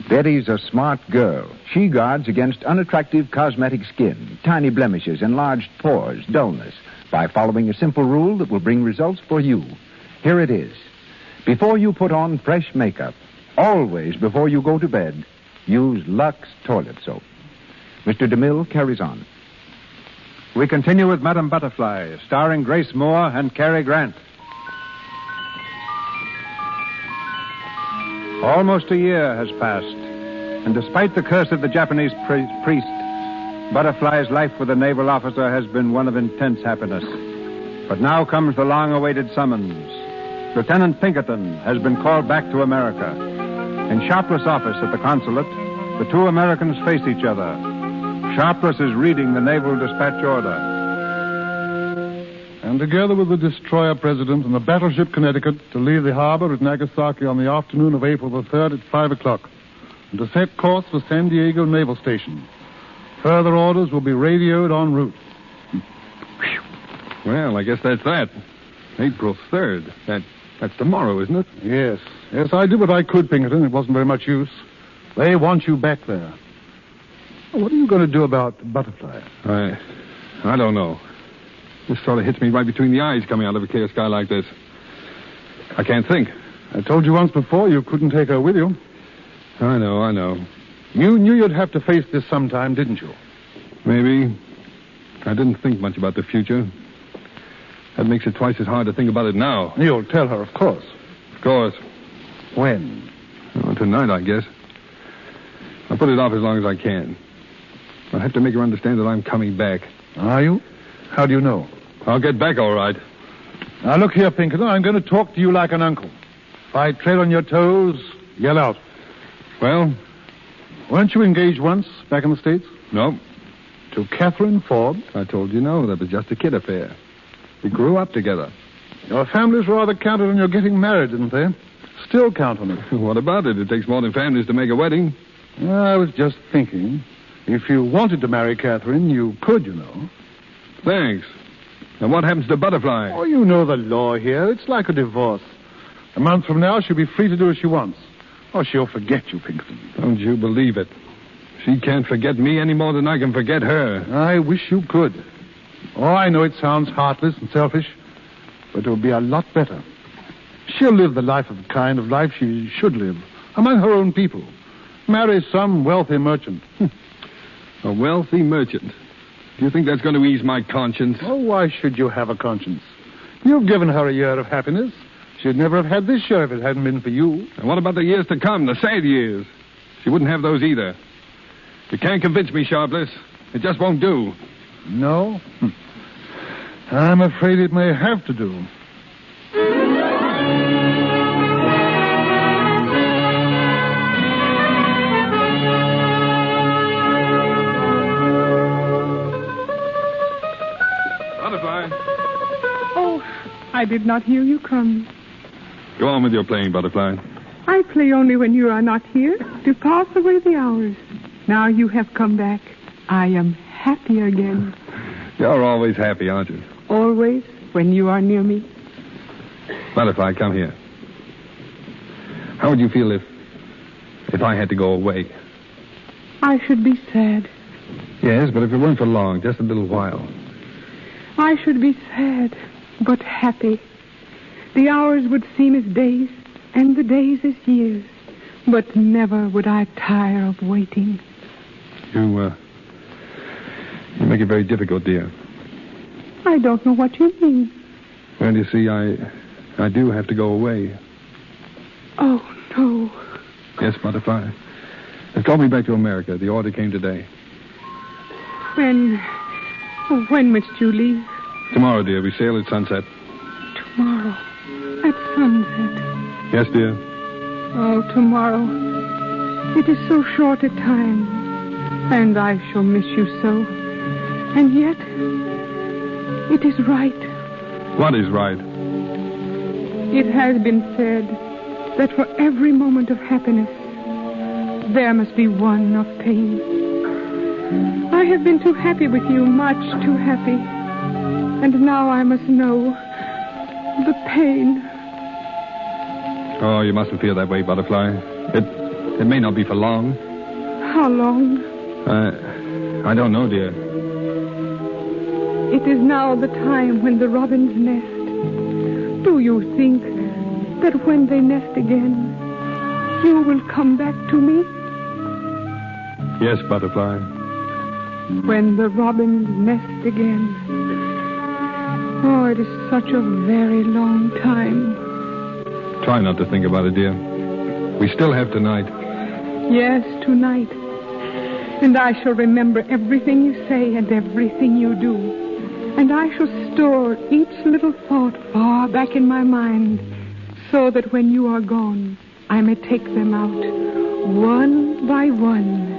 Betty's a smart girl. She guards against unattractive cosmetic skin, tiny blemishes, enlarged pores, dullness, by following a simple rule that will bring results for you. Here it is. Before you put on fresh makeup, always before you go to bed, use Lux Toilet Soap. Mr. DeMille carries on. We continue with Madame Butterfly, starring Grace Moore and Cary Grant. Almost a year has passed, and despite the curse of the Japanese priest, Butterfly's life with the naval officer has been one of intense happiness. But now comes the long-awaited summons. Lieutenant Pinkerton has been called back to America. In Sharpless' office at the consulate, the two Americans face each other. Sharpless is reading the naval dispatch order. And together with the destroyer President and the battleship Connecticut to leave the harbor at Nagasaki on the afternoon of April the 3rd at 5 o'clock and to set course for San Diego Naval Station. Further orders will be radioed en route. Well, I guess that's that. April 3rd. That's tomorrow, isn't it? Yes. Yes, I did what I could, Pinkerton. It wasn't very much use. They want you back there. What are you going to do about Butterfly? I don't know. This sort of hits me right between the eyes coming out of a clear sky like this. I can't think. I told you once before you couldn't take her with you. I know. You knew you'd have to face this sometime, didn't you? Maybe. I didn't think much about the future. That makes it twice as hard to think about it now. You'll tell her, of course. Of course. When? Well, tonight, I guess. I'll put it off as long as I can. I'll have to make her understand that I'm coming back. Are you? How do you know? I'll get back all right. Now, look here, Pinkerton. I'm going to talk to you like an uncle. If I tread on your toes, yell out. Well? Weren't you engaged once back in the States? No. To Catherine Forbes? I told you no. That was just a kid affair. We grew up together. Your families rather counted on your getting married, didn't they? Still count on it. What about it? It takes more than families to make a wedding. I was just thinking, if you wanted to marry Catherine, you could, you know. Thanks. And what happens to Butterfly? Oh, you know the law here. It's like a divorce. A month from now, she'll be free to do as she wants. Oh, she'll forget you, Pinkerton. Don't you believe it. She can't forget me any more than I can forget her. I wish you could. Oh, I know it sounds heartless and selfish, but it will be a lot better. She'll live the life of the kind of life she should live, among her own people. Marry some wealthy merchant. A wealthy merchant? Do you think that's going to ease my conscience? Oh, why should you have a conscience? You've given her a year of happiness. She'd never have had this year if it hadn't been for you. And what about the years to come, the sad years? She wouldn't have those either. You can't convince me, Sharpless. It just won't do. No? I'm afraid it may have to do. Butterfly. Oh, I did not hear you come. Go on with your playing, Butterfly. I play only when you are not here to pass away the hours. Now you have come back. I am happy again. You're always happy, aren't you? Always, when you are near me. Butterfly, come here. How would you feel if I had to go away? I should be sad. Yes, but if it weren't for long, just a little while. I should be sad, but happy. The hours would seem as days, and the days as years. But never would I tire of waiting. You make it very difficult, dear. I don't know what you mean. Well, you see, I do have to go away. Oh, no. Yes, Butterfly. They've called me back to America. The order came today. When must you leave? Tomorrow, dear. We sail at sunset. Tomorrow. At sunset. Yes, dear. Oh, tomorrow. It is so short a time. And I shall miss you so. And yet, it is right. What is right? It has been said that for every moment of happiness, there must be one of pain. I have been too happy with you, much too happy. And now I must know the pain. Oh, you mustn't feel that way, Butterfly. It may not be for long. How long? I don't know, dear. It is now the time when the robins nest. Do you think that when they nest again, you will come back to me? Yes, Butterfly. When the robins nest again. Oh, it is such a very long time. Try not to think about it, dear. We still have tonight. Yes, tonight. And I shall remember everything you say and everything you do. And I shall store each little thought far back in my mind, so that when you are gone, I may take them out, one by one,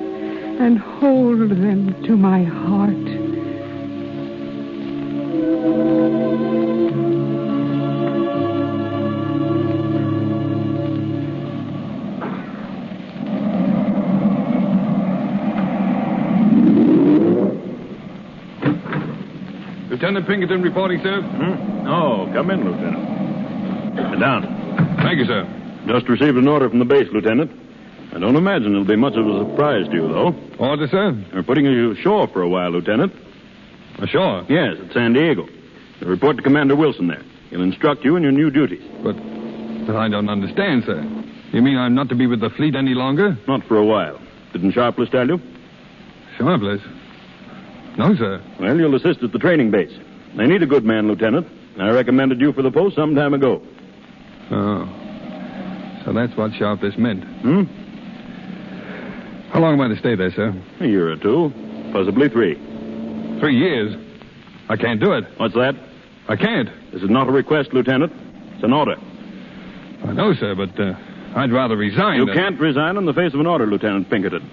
and hold them to my heart. Lieutenant Pinkerton reporting, sir. Oh, come in, Lieutenant. Sit down. Thank you, sir. Just received an order from the base, Lieutenant. I don't imagine it'll be much of a surprise to you, though. Order, sir? They're putting you ashore for a while, Lieutenant. Ashore? Yes, at San Diego. They'll report to Commander Wilson there. He'll instruct you in your new duties. But I don't understand, sir. You mean I'm not to be with the fleet any longer? Not for a while. Didn't Sharpless tell you? Sharpless? No, sir. Well, you'll assist at the training base. They need a good man, Lieutenant. I recommended you for the post some time ago. Oh. So that's what Sharpless meant. How long am I to stay there, sir? A year or two. Possibly 3. 3 years? I can't do it. What's that? I can't. This is not a request, Lieutenant. It's an order. I know, sir, but I'd rather resign. You can't resign in the face of an order, Lieutenant Pinkerton.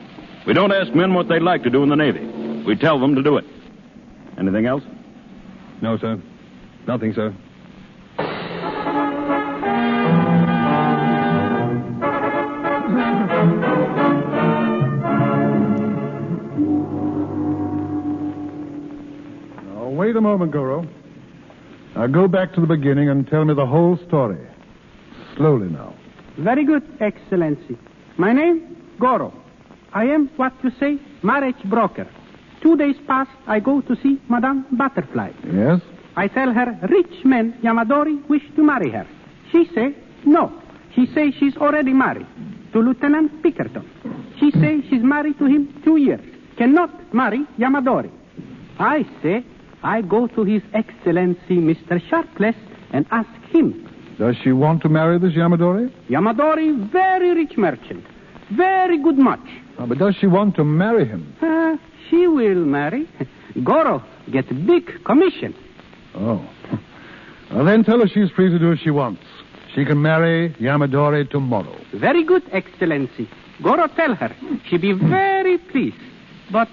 We don't ask men what they'd like to do in the Navy. We tell them to do it. Anything else? No, sir. Nothing, sir. Now, wait a moment, Goro. Now, go back to the beginning and tell me the whole story. Slowly now. Very good, Excellency. My name, Goro. I am, what you say, marriage broker. 2 days past, I go to see Madame Butterfly. Yes? I tell her, rich man Yamadori wish to marry her. She say, no. She say she's already married to Lieutenant Pinkerton. She say she's married to him 2 years. Cannot marry Yamadori. I say, I go to His Excellency Mr. Sharpless and ask him. Does she want to marry this Yamadori? Yamadori, very rich merchant. Very good much. Oh, but does she want to marry him? She will marry. Goro get big commission. Oh. Well, then tell her she's free to do as she wants. She can marry Yamadori tomorrow. Very good, Excellency. Goro tell her. She be very pleased. But,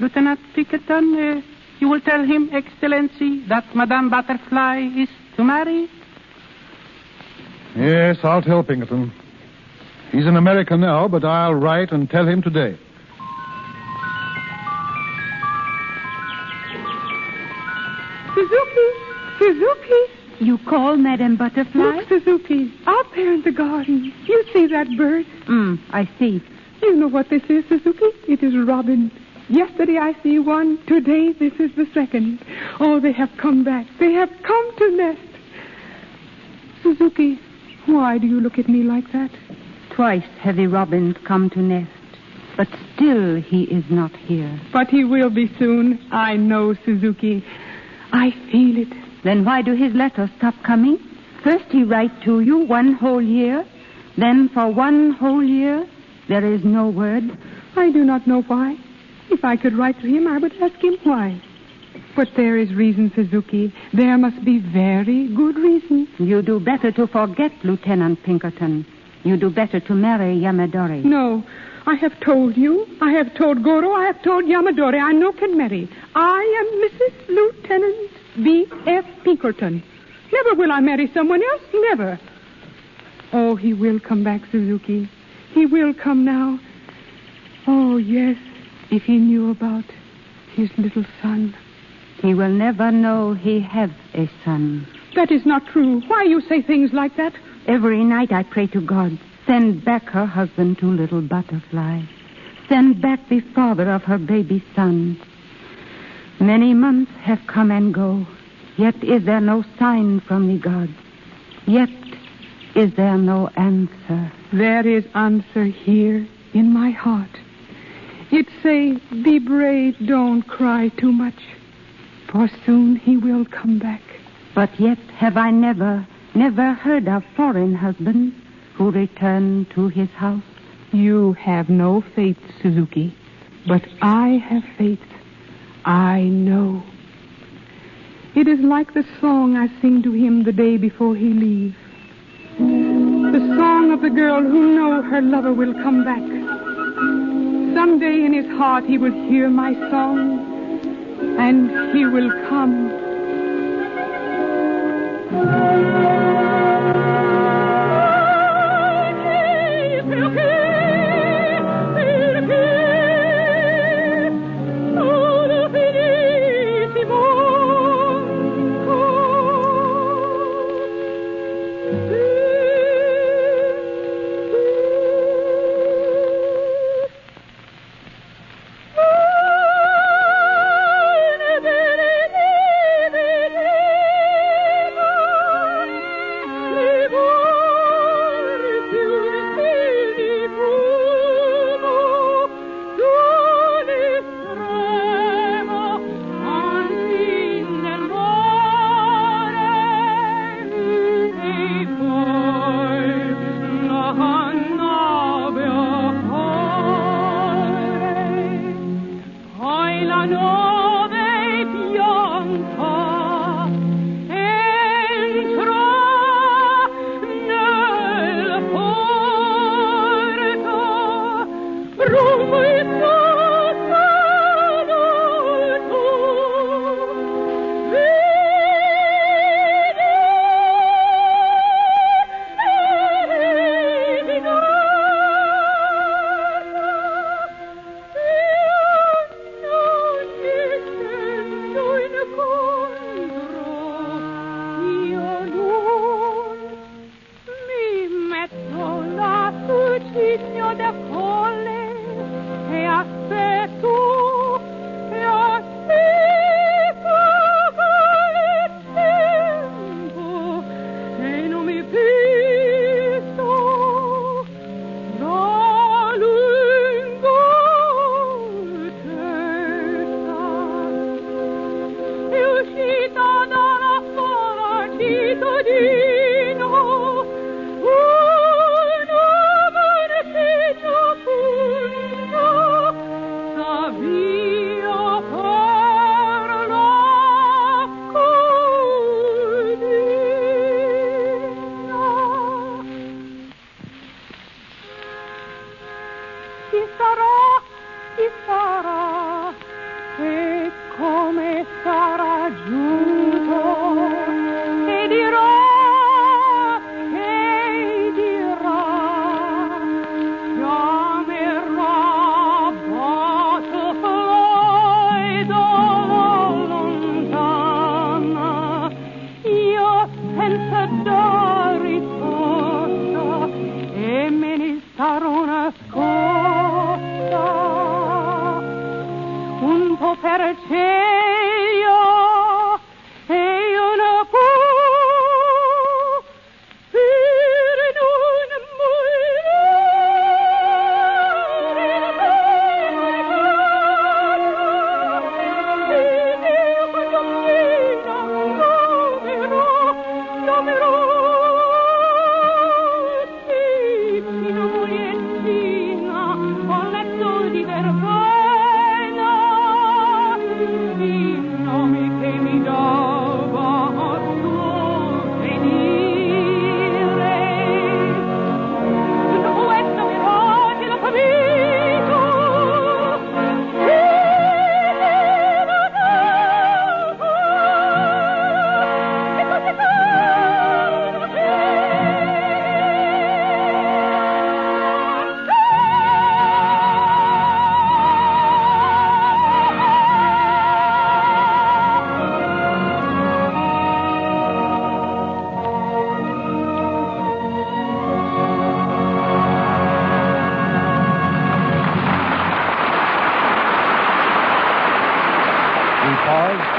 Lieutenant Pinkerton, you will tell him, Excellency, that Madame Butterfly is to marry? Yes, I'll tell Pinkerton. He's in America now, but I'll write and tell him today. Suzuki! You call Madame Butterfly? Look, Suzuki, out there in the garden. You see that bird? I see. You know what this is, Suzuki? It is robin. Yesterday I see one. Today this is the second. Oh, they have come back. They have come to nest. Suzuki, why do you look at me like that? Twice have the robins come to nest, but still he is not here. But he will be soon. I know, Suzuki. I feel it. Then why do his letters stop coming? First he write to you 1 whole year. Then for 1 whole year, there is no word. I do not know why. If I could write to him, I would ask him why. But there is reason, Suzuki. There must be very good reason. You do better to forget Lieutenant Pinkerton. You do better to marry Yamadori. No. I have told you. I have told Goro. I have told Yamadori. I no can marry. I am Mrs. Lieutenant B.F. Pinkerton. Never will I marry someone else. Never. Oh, he will come back, Suzuki. He will come now. Oh, yes. If he knew about his little son. He will never know he has a son. That is not true. Why you say things like that? Every night I pray to God, send back her husband to Little Butterfly. Send back the father of her baby son. Many months have come and go, yet is there no sign from the gods. Yet is there no answer. There is answer here in my heart. It say, be brave, don't cry too much, for soon he will come back. But yet have I never heard of foreign husband who returned to his house. You have no faith, Suzuki, but I have faith. I know. It is like the song I sing to him the day before he leaves. The song of the girl who knows her lover will come back. Someday in his heart he will hear my song, and he will come. chi sarà, e come sarà giunto, e dirà, chiamerà butterfly dalla lontana, io senza dar risposta e me ne sarò nascosta un po' per cielo e una per non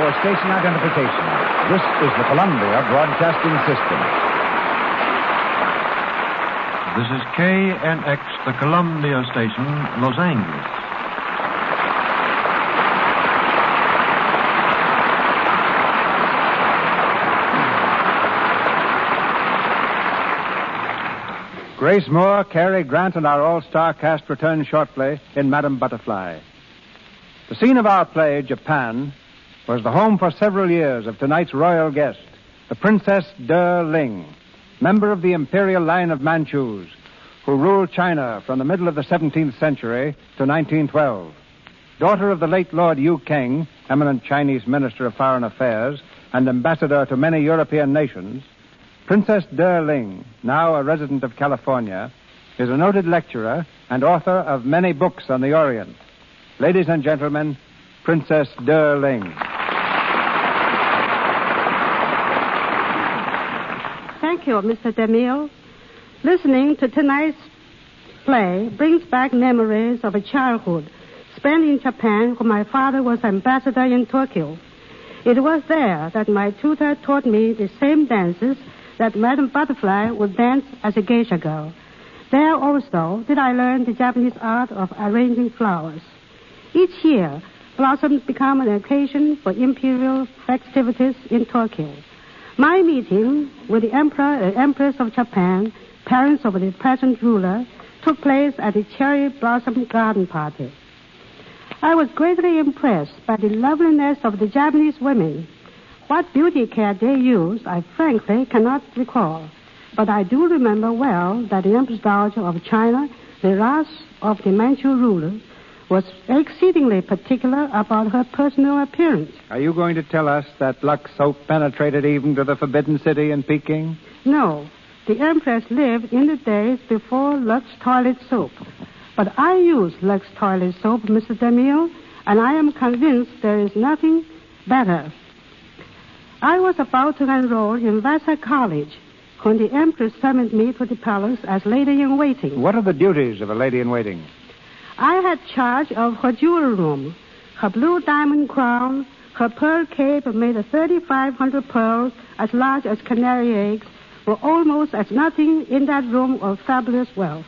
for station identification. This is the Columbia Broadcasting System. This is KNX, the Columbia Station, Los Angeles. Grace Moore, Cary Grant, and our all-star cast return shortly in Madame Butterfly. The scene of our play, Japan, was the home for several years of tonight's royal guest, the Princess De Ling, member of the imperial line of Manchus, who ruled China from the middle of the 17th century to 1912. Daughter of the late Lord Yu Keng, eminent Chinese Minister of Foreign Affairs and ambassador to many European nations, Princess De Ling, now a resident of California, is a noted lecturer and author of many books on the Orient. Ladies and gentlemen, Princess De Ling. Thank you, Mr. DeMille. Listening to tonight's play brings back memories of a childhood spent in Japan when my father was ambassador in Tokyo. It was there that my tutor taught me the same dances that Madame Butterfly would dance as a geisha girl. There also did I learn the Japanese art of arranging flowers. Each year, blossoms become an occasion for imperial festivities in Tokyo. My meeting with the Emperor and Empress of Japan, parents of the present ruler, took place at the cherry blossom garden party. I was greatly impressed by the loveliness of the Japanese women. What beauty care they used, I frankly cannot recall. But I do remember well that the Empress Dowager of China, the wrath of the Manchu ruler, was exceedingly particular about her personal appearance. Are you going to tell us that Lux soap penetrated even to the Forbidden City in Peking? No. The Empress lived in the days before Lux toilet soap. But I use Lux toilet soap, Mr. DeMille, and I am convinced there is nothing better. I was about to enroll in Vassar College when the Empress summoned me to the palace as lady-in-waiting. What are the duties of a lady-in-waiting? I had charge of her jewel room, her blue diamond crown, her pearl cape made of 3,500 pearls as large as canary eggs were almost as nothing in that room of fabulous wealth.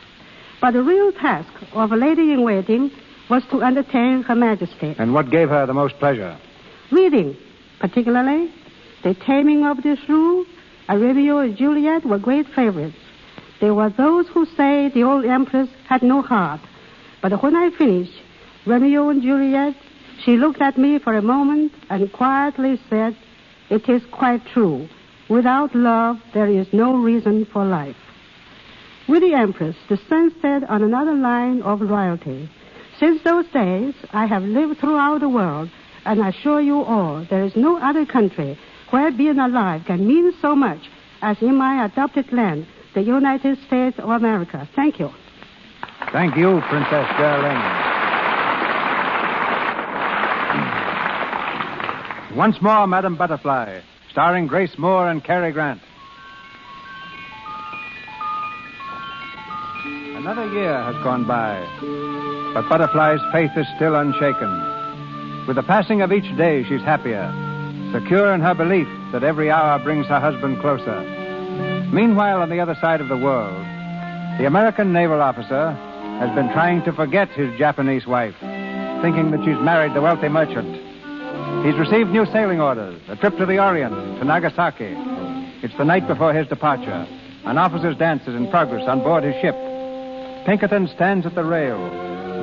But the real task of a lady-in-waiting was to entertain Her Majesty. And what gave her the most pleasure? Reading, particularly. The Taming of the Shrew and Romeo and Juliet were great favorites. There were those who say the old Empress had no heart. But when I finished Romeo and Juliet, she looked at me for a moment and quietly said, "It is quite true. Without love, there is no reason for life." with the Empress, the sun set on another line of royalty. Since those days, I have lived throughout the world, and I assure you all, there is no other country where being alive can mean so much as in my adopted land, the United States of America. Thank you. Thank you, Princess Geraldine. Once more, Madam Butterfly, starring Grace Moore and Cary Grant. Another year has gone by, but Butterfly's faith is still unshaken. With the passing of each day, she's happier, secure in her belief that every hour brings her husband closer. Meanwhile, on the other side of the world, the American naval officer has been trying to forget his Japanese wife, thinking that she's married the wealthy merchant. He's received new sailing orders, a trip to the Orient, to Nagasaki. It's the night before his departure. An officer's dance is in progress on board his ship. Pinkerton stands at the rail,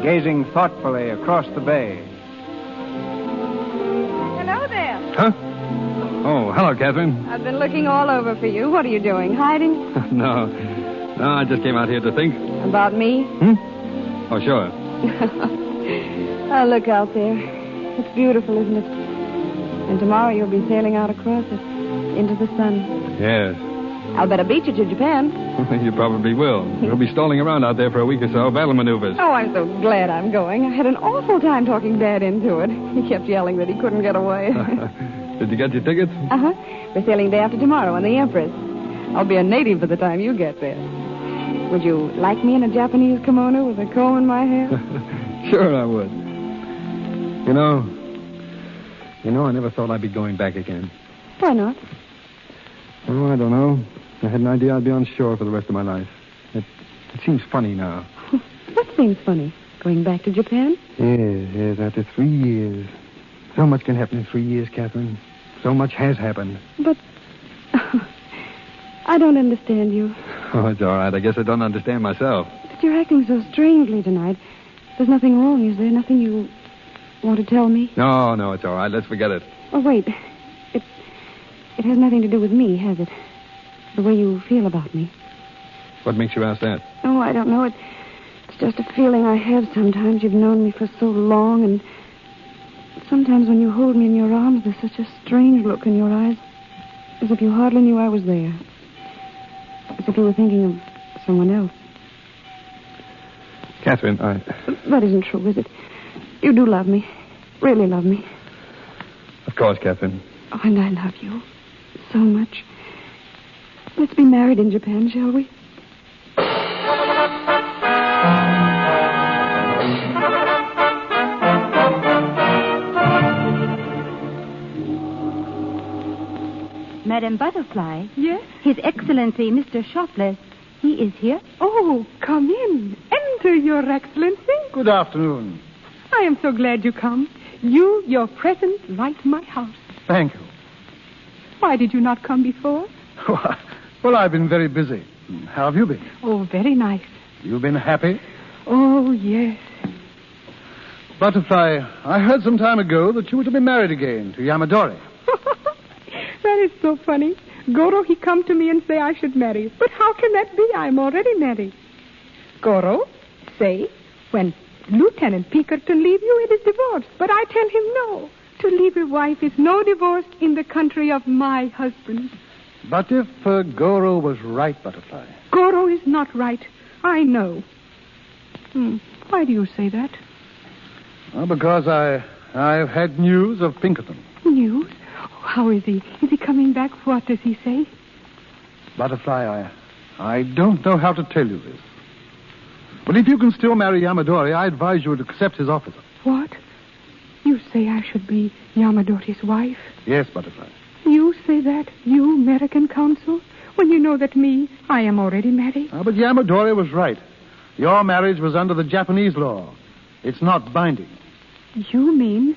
gazing thoughtfully across the bay. Hello there. Huh? Oh, hello, Catherine. I've been looking all over for you. What are you doing? Hiding? No, I just came out here to think. About me? Oh, sure. Oh, look out there. It's beautiful, isn't it? And tomorrow you'll be sailing out across it, into the sun. Yes. I'll bet I beat you to Japan. You probably will. We'll be stalling around out there for a week or so, battle maneuvers. Oh, I'm so glad I'm going. I had an awful time talking Dad into it. He kept yelling that he couldn't get away. Did you get your tickets? Uh-huh. We're sailing day after tomorrow on the Empress. I'll be a native by the time you get there. Would you like me in a Japanese kimono with a comb in my hair? Sure I would. You know, I never thought I'd be going back again. Why not? Oh, I don't know. I had an idea I'd be on shore for the rest of my life. It seems funny now. What seems funny? Going back to Japan? Yes, after 3 years. So much can happen in 3 years, Catherine. So much has happened. But I don't understand you. Oh, it's all right. I guess I don't understand myself. But you're acting so strangely tonight. There's nothing wrong, is there? Nothing you want to tell me? No, it's all right. Let's forget it. Oh, wait. It has nothing to do with me, has it? The way you feel about me. What makes you ask that? Oh, I don't know. It's just a feeling I have sometimes. You've known me for so long, and sometimes when you hold me in your arms, there's such a strange look in your eyes, as if you hardly knew I was there. As if you were thinking of someone else. Catherine, That isn't true, is it? You do love me. Really love me. Of course, Catherine. Oh, and I love you so much. Let's be married in Japan, shall we? Madam Butterfly. Yes? His Excellency, Mr. Shopless. He is here. Oh, come in. Enter, Your Excellency. Good afternoon. I am so glad you come. Your presence light my house. Thank you. Why did you not come before? Well, I've been very busy. How have you been? Oh, very nice. You've been happy? Oh, yes. Butterfly, I heard some time ago that you were to be married again to Yamadori. That is so funny. Goro, he come to me and say I should marry. But how can that be? I'm already married. Goro, say, when Lieutenant Pinkerton leave you, it is divorce. But I tell him no. To leave a wife is no divorce in the country of my husband. But if Goro was right, Butterfly. Goro is not right. I know. Why do you say that? Well, because I've had news of Pinkerton. News? How is he? Is he coming back? What does he say? Butterfly, I don't know how to tell you this. But if you can still marry Yamadori, I advise you to accept his offer. What? You say I should be Yamadori's wife? Yes, Butterfly. You say that, you American consul, when you know that I am already married? But Yamadori was right. Your marriage was under the Japanese law. It's not binding. You mean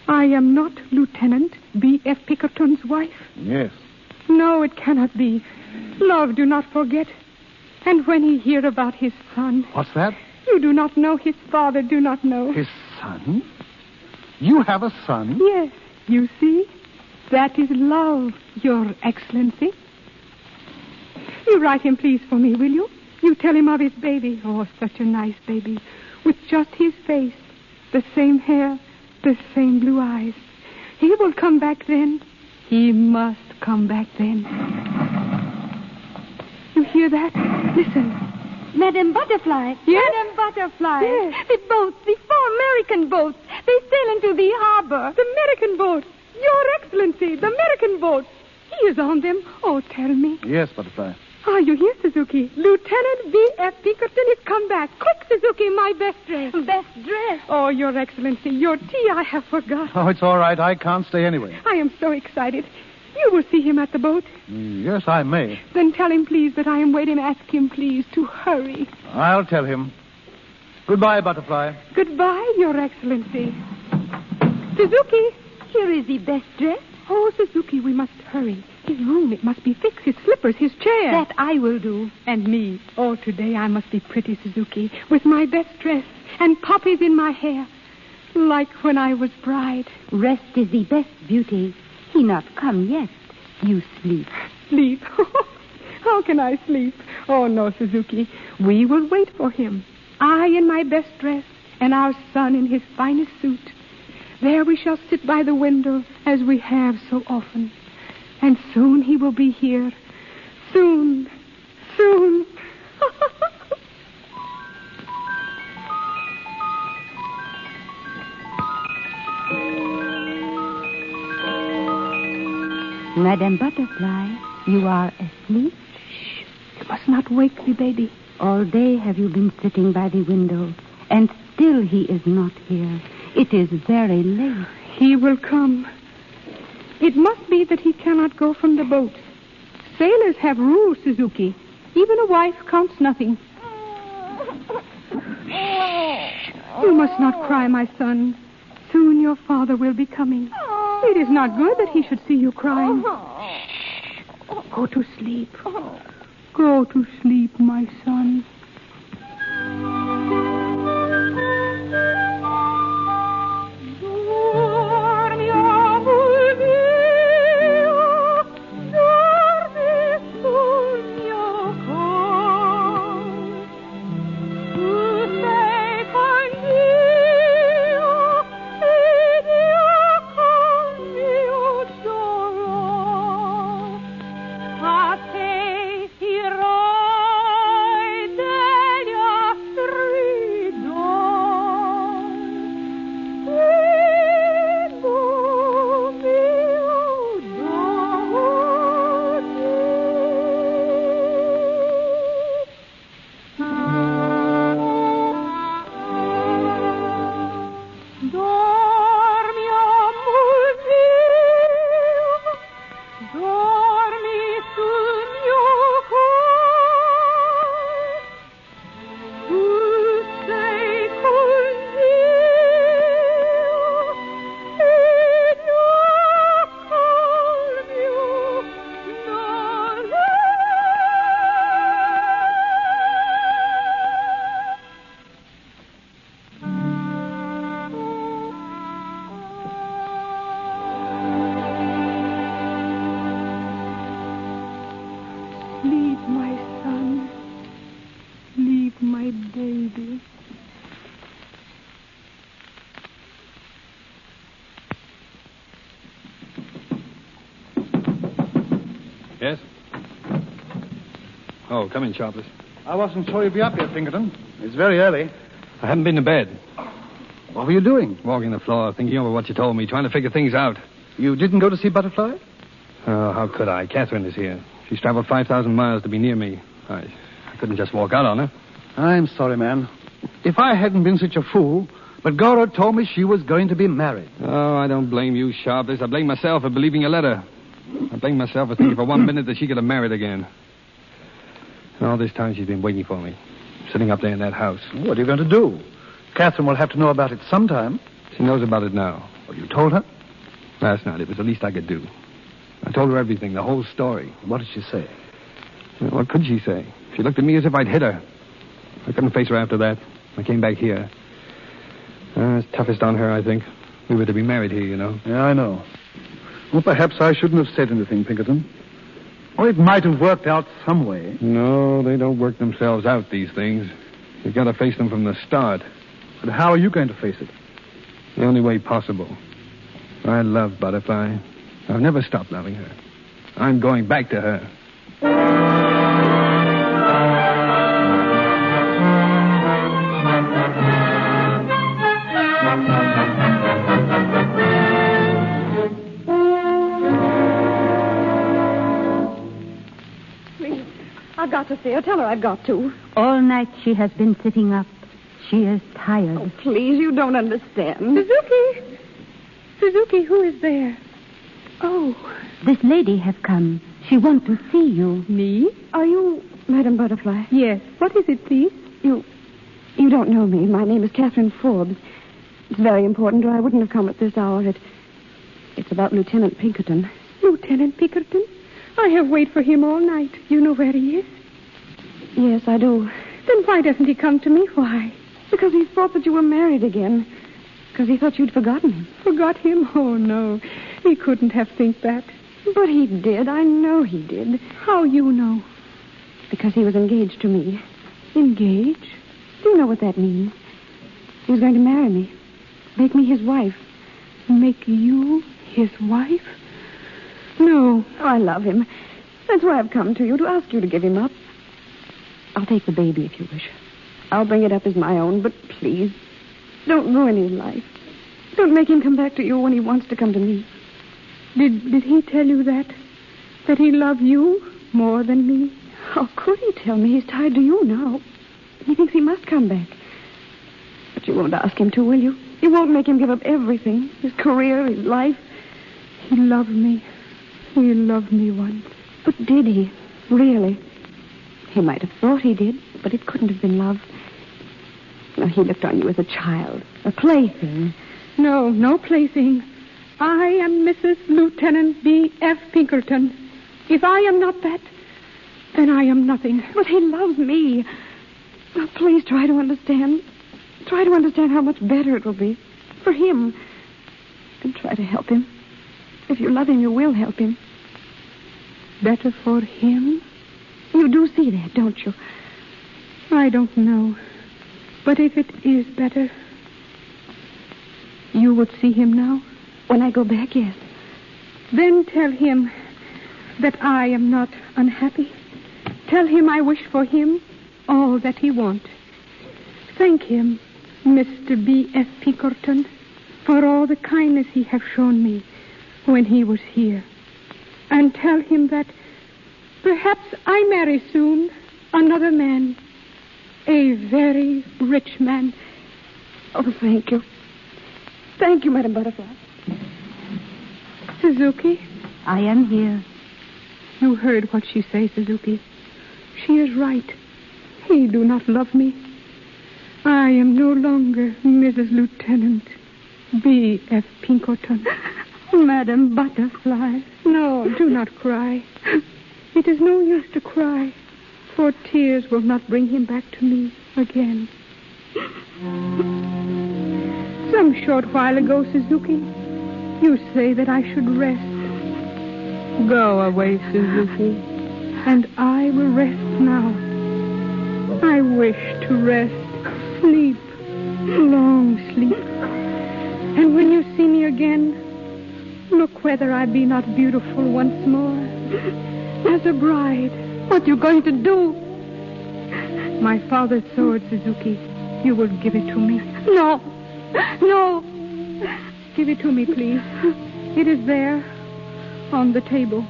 I am not Lieutenant B.F. Pinkerton's wife? Yes. No, it cannot be. Love, do not forget. And when he hear about his son... What's that? You do not know, his father do not know. His son? You have a son? Yes, you see? That is love, Your Excellency. You write him, please, for me, will you? You tell him of his baby. Oh, such a nice baby. With just his face, the same hair, the same blue eyes. He will come back then. He must come back then. You hear that? Listen. Madame Butterfly. Yes? Madame Butterfly. Yes. The boats, the 4 American boats. They sail into the harbor. The American boat. Your Excellency, the American boat. He is on them. Oh, tell me. Yes, Butterfly. Are you here, Suzuki? Lieutenant V.F. Pinkerton is come back. Quick, Suzuki, my best dress. Best dress. Oh, Your Excellency, your tea I have forgot. Oh, it's all right. I can't stay anyway. I am so excited. You will see him at the boat. Yes, I may. Then tell him, please, that I am waiting. Ask him, please, to hurry. I'll tell him. Goodbye, Butterfly. Goodbye, Your Excellency. Suzuki. Here is the best dress. Oh, Suzuki, we must hurry. His room, it must be fixed. His slippers, his chair. That I will do. And me. Oh, today I must be pretty, Suzuki, with my best dress and poppies in my hair, like when I was bride. Rest is the best beauty. He not come yet. You sleep. Sleep? How can I sleep? Oh, no, Suzuki. We will wait for him. I in my best dress and our son in his finest suit. There we shall sit by the window as we have so often. And soon he will be here. Soon. Soon. Madame Butterfly, you are asleep? Shh. You must not wake the baby. All day have you been sitting by the window, and still he is not here. It is very late. He will come. It must be that he cannot go from the boat. Sailors have rules, Suzuki. Even a wife counts nothing. Shh. You must not cry, my son. Soon your father will be coming. It is not good that he should see you crying. Shh. Go to sleep. Go to sleep, my son. Yes? Oh, come in, Sharpless. I wasn't sure you'd be up here, Pinkerton. It's very early. I haven't been to bed. What were you doing? Walking the floor, thinking over what you told me, trying to figure things out. You didn't go to see Butterfly? Oh, how could I? Catherine is here. She's traveled 5,000 miles to be near me. I couldn't just walk out on her. I'm sorry, man. If I hadn't been such a fool, but Goro told me she was going to be married. Oh, I don't blame you, Sharpless. I blame myself for believing your letter. I blame myself for thinking for 1 minute that she could have married again. And all this time she's been waiting for me, sitting up there in that house. What are you going to do? Catherine will have to know about it sometime. She knows about it now. Well, you told her? Last night. It was the least I could do. I told her everything, the whole story. What did she say? Well, what could she say? She looked at me as if I'd hit her. I couldn't face her after that. I came back here. It's toughest on her, I think. We were to be married here, you know. Yeah, I know. Well, perhaps I shouldn't have said anything, Pinkerton. Oh, it might have worked out some way. No, they don't work themselves out, these things. You've got to face them from the start. But how are you going to face it? The only way possible. I love Butterfly. I've never stopped loving her. I'm going back to her. Please, I've got to see her. Tell her I've got to. All night she has been sitting up. She is tired. Oh, please, you don't understand. Suzuki! Suzuki, who is there? Oh. This lady has come. She wants to see you. Me? Are you Madam Butterfly? Yes. What is it, please? You don't know me. My name is Catherine Forbes. It's very important, or I wouldn't have come at this hour. It's about Lieutenant Pinkerton. Lieutenant Pinkerton? I have waited for him all night. You know where he is? Yes, I do. Then why doesn't he come to me? Why? Because he thought that you were married again. Because he thought you'd forgotten him. Forgot him? Oh, no. He couldn't have think that. But he did. I know he did. How you know? Because he was engaged to me. Engaged? Do you know what that means? He was going to marry me. Make me his wife. Make you his wife? No. Oh, I love him. That's why I've come to you, to ask you to give him up. I'll take the baby if you wish. I'll bring it up as my own, but please, don't ruin his life. Don't make him come back to you when he wants to come to me. Did he tell you that? That he loved you more than me? How could he tell me? He's tied to you now. He thinks he must come back. But you won't ask him to, will you? You won't make him give up everything. His career, his life. He loved me. He loved me once. But did he? Really? He might have thought he did, but it couldn't have been love. No, he looked on you as a child, a plaything. No, no plaything. I am Mrs. Lieutenant B.F. Pinkerton. If I am not that, then I am nothing. But he loves me. Now, please try to understand. Try to understand how much better it will be for him. And try to help him. If you love him, you will help him. Better for him? You do see that, don't you? I don't know. But if it is better, you would see him now? When I go back, yes. Then tell him that I am not unhappy. Tell him I wish for him all that he wants. Thank him, Mr. B.F. Pinkerton, for all the kindness he has shown me when he was here. And tell him that perhaps I marry soon another man, a very rich man. Oh, thank you. Thank you, Madam Butterfly. Suzuki? I am here. You heard what she says, Suzuki. She is right. He do not love me. I am no longer Mrs. Lieutenant B.F. Pinkerton. Madam Butterfly. No, do not cry. It is no use to cry, for tears will not bring him back to me again. Some short while ago, Suzuki, you say that I should rest. Go away, Suzuki, and I will rest now. I wish to rest, sleep, long sleep. And when you see me again, look whether I be not beautiful once more. As a bride. What you going to do? My father's sword, Suzuki. You will give it to me. No. No. Give it to me, please. It is there on the table.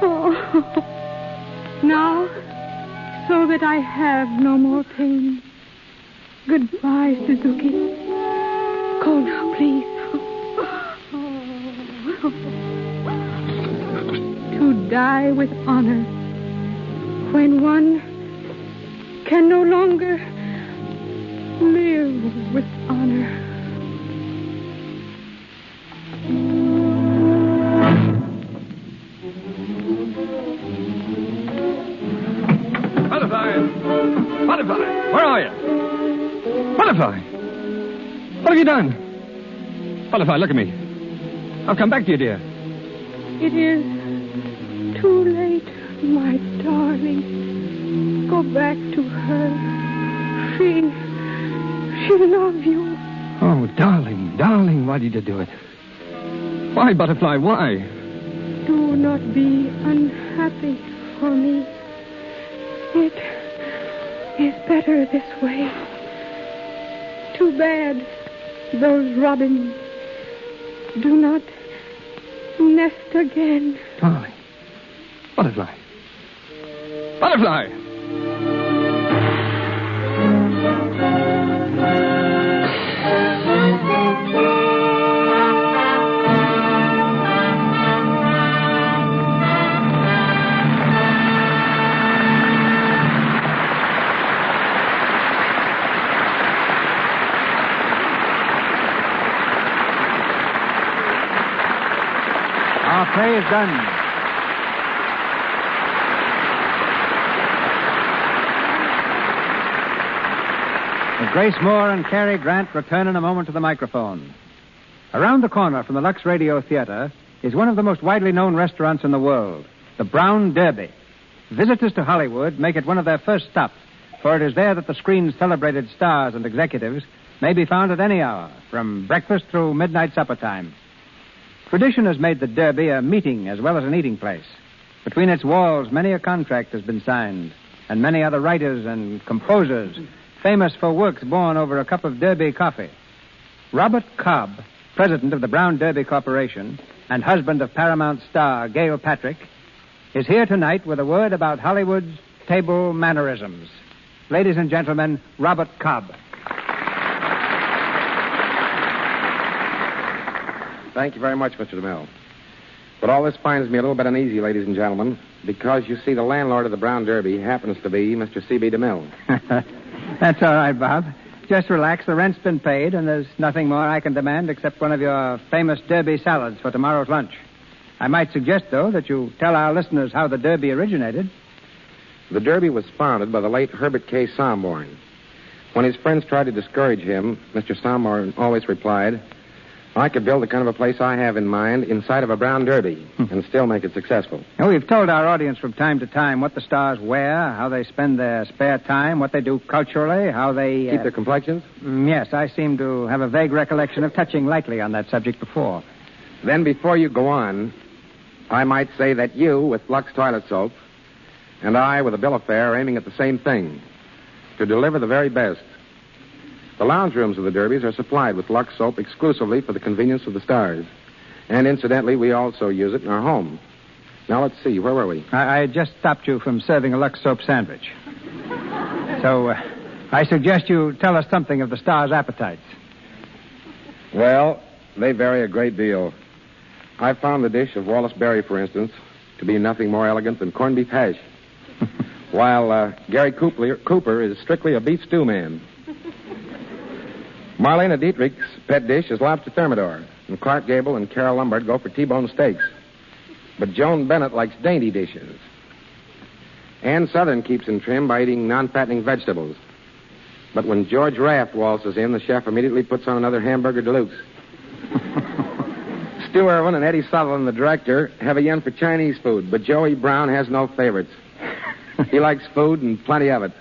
Oh. Now, so that I have no more pain. Goodbye, Suzuki. Go now, please. To die with honor when one can no longer live with honor. Butterfly! Butterfly! Where are you? Butterfly! What have you done? Butterfly, look at me. I'll come back to you, dear. It is too late. My darling, go back to her. She loves you. Oh, darling, why did you do it? Why, Butterfly, why? Do not be unhappy for me. It is better this way. Too bad those robins do not nest again. Darling. Butterfly. Butterfly! Our play is done. Grace Moore and Cary Grant return in a moment to the microphone. Around the corner from the Lux Radio Theater is one of the most widely known restaurants in the world, the Brown Derby. Visitors to Hollywood make it one of their first stops, for it is there that the screen's celebrated stars and executives may be found at any hour, from breakfast through midnight supper time. Tradition has made the Derby a meeting as well as an eating place. Between its walls, many a contract has been signed, and many other writers and composers famous for works born over a cup of Derby coffee. Robert Cobb, president of the Brown Derby Corporation and husband of Paramount star Gail Patrick, is here tonight with a word about Hollywood's table mannerisms. Ladies and gentlemen, Robert Cobb. Thank you very much, Mr. DeMille. But all this finds me a little bit uneasy, ladies and gentlemen, because you see the landlord of the Brown Derby happens to be Mr. C.B. DeMille. That's all right, Bob. Just relax. The rent's been paid, and there's nothing more I can demand except one of your famous Derby salads for tomorrow's lunch. I might suggest, though, that you tell our listeners how the Derby originated. The Derby was founded by the late Herbert K. Somborn. When his friends tried to discourage him, Mr. Somborn always replied, I could build the kind of a place I have in mind inside of a Brown Derby and still make it successful. Now, we've told our audience from time to time what the stars wear, how they spend their spare time, what they do culturally, how they... Keep their complexions? Yes, I seem to have a vague recollection of touching lightly on that subject before. Then before you go on, I might say that you, with Lux Toilet Soap, and I, with a bill of fare, are aiming at the same thing, to deliver the very best. The lounge rooms of the Derbies are supplied with Lux soap exclusively for the convenience of the stars. And incidentally, we also use it in our home. Now, let's see. Where were we? I just stopped you from serving a Lux soap sandwich. So, I suggest you tell us something of the stars' appetites. Well, they vary a great deal. I found the dish of Wallace Berry, for instance, to be nothing more elegant than corned beef hash. While Gary Cooper is strictly a beef stew man. Marlena Dietrich's pet dish is lobster thermidor, and Clark Gable and Carol Lombard go for T-bone steaks. But Joan Bennett likes dainty dishes. Ann Southern keeps in trim by eating non-fattening vegetables. But when George Raft waltzes in, the chef immediately puts on another hamburger deluxe. Stu Irwin and Eddie Sutherland, the director, have a yen for Chinese food, but Joey Brown has no favorites. He likes food and plenty of it.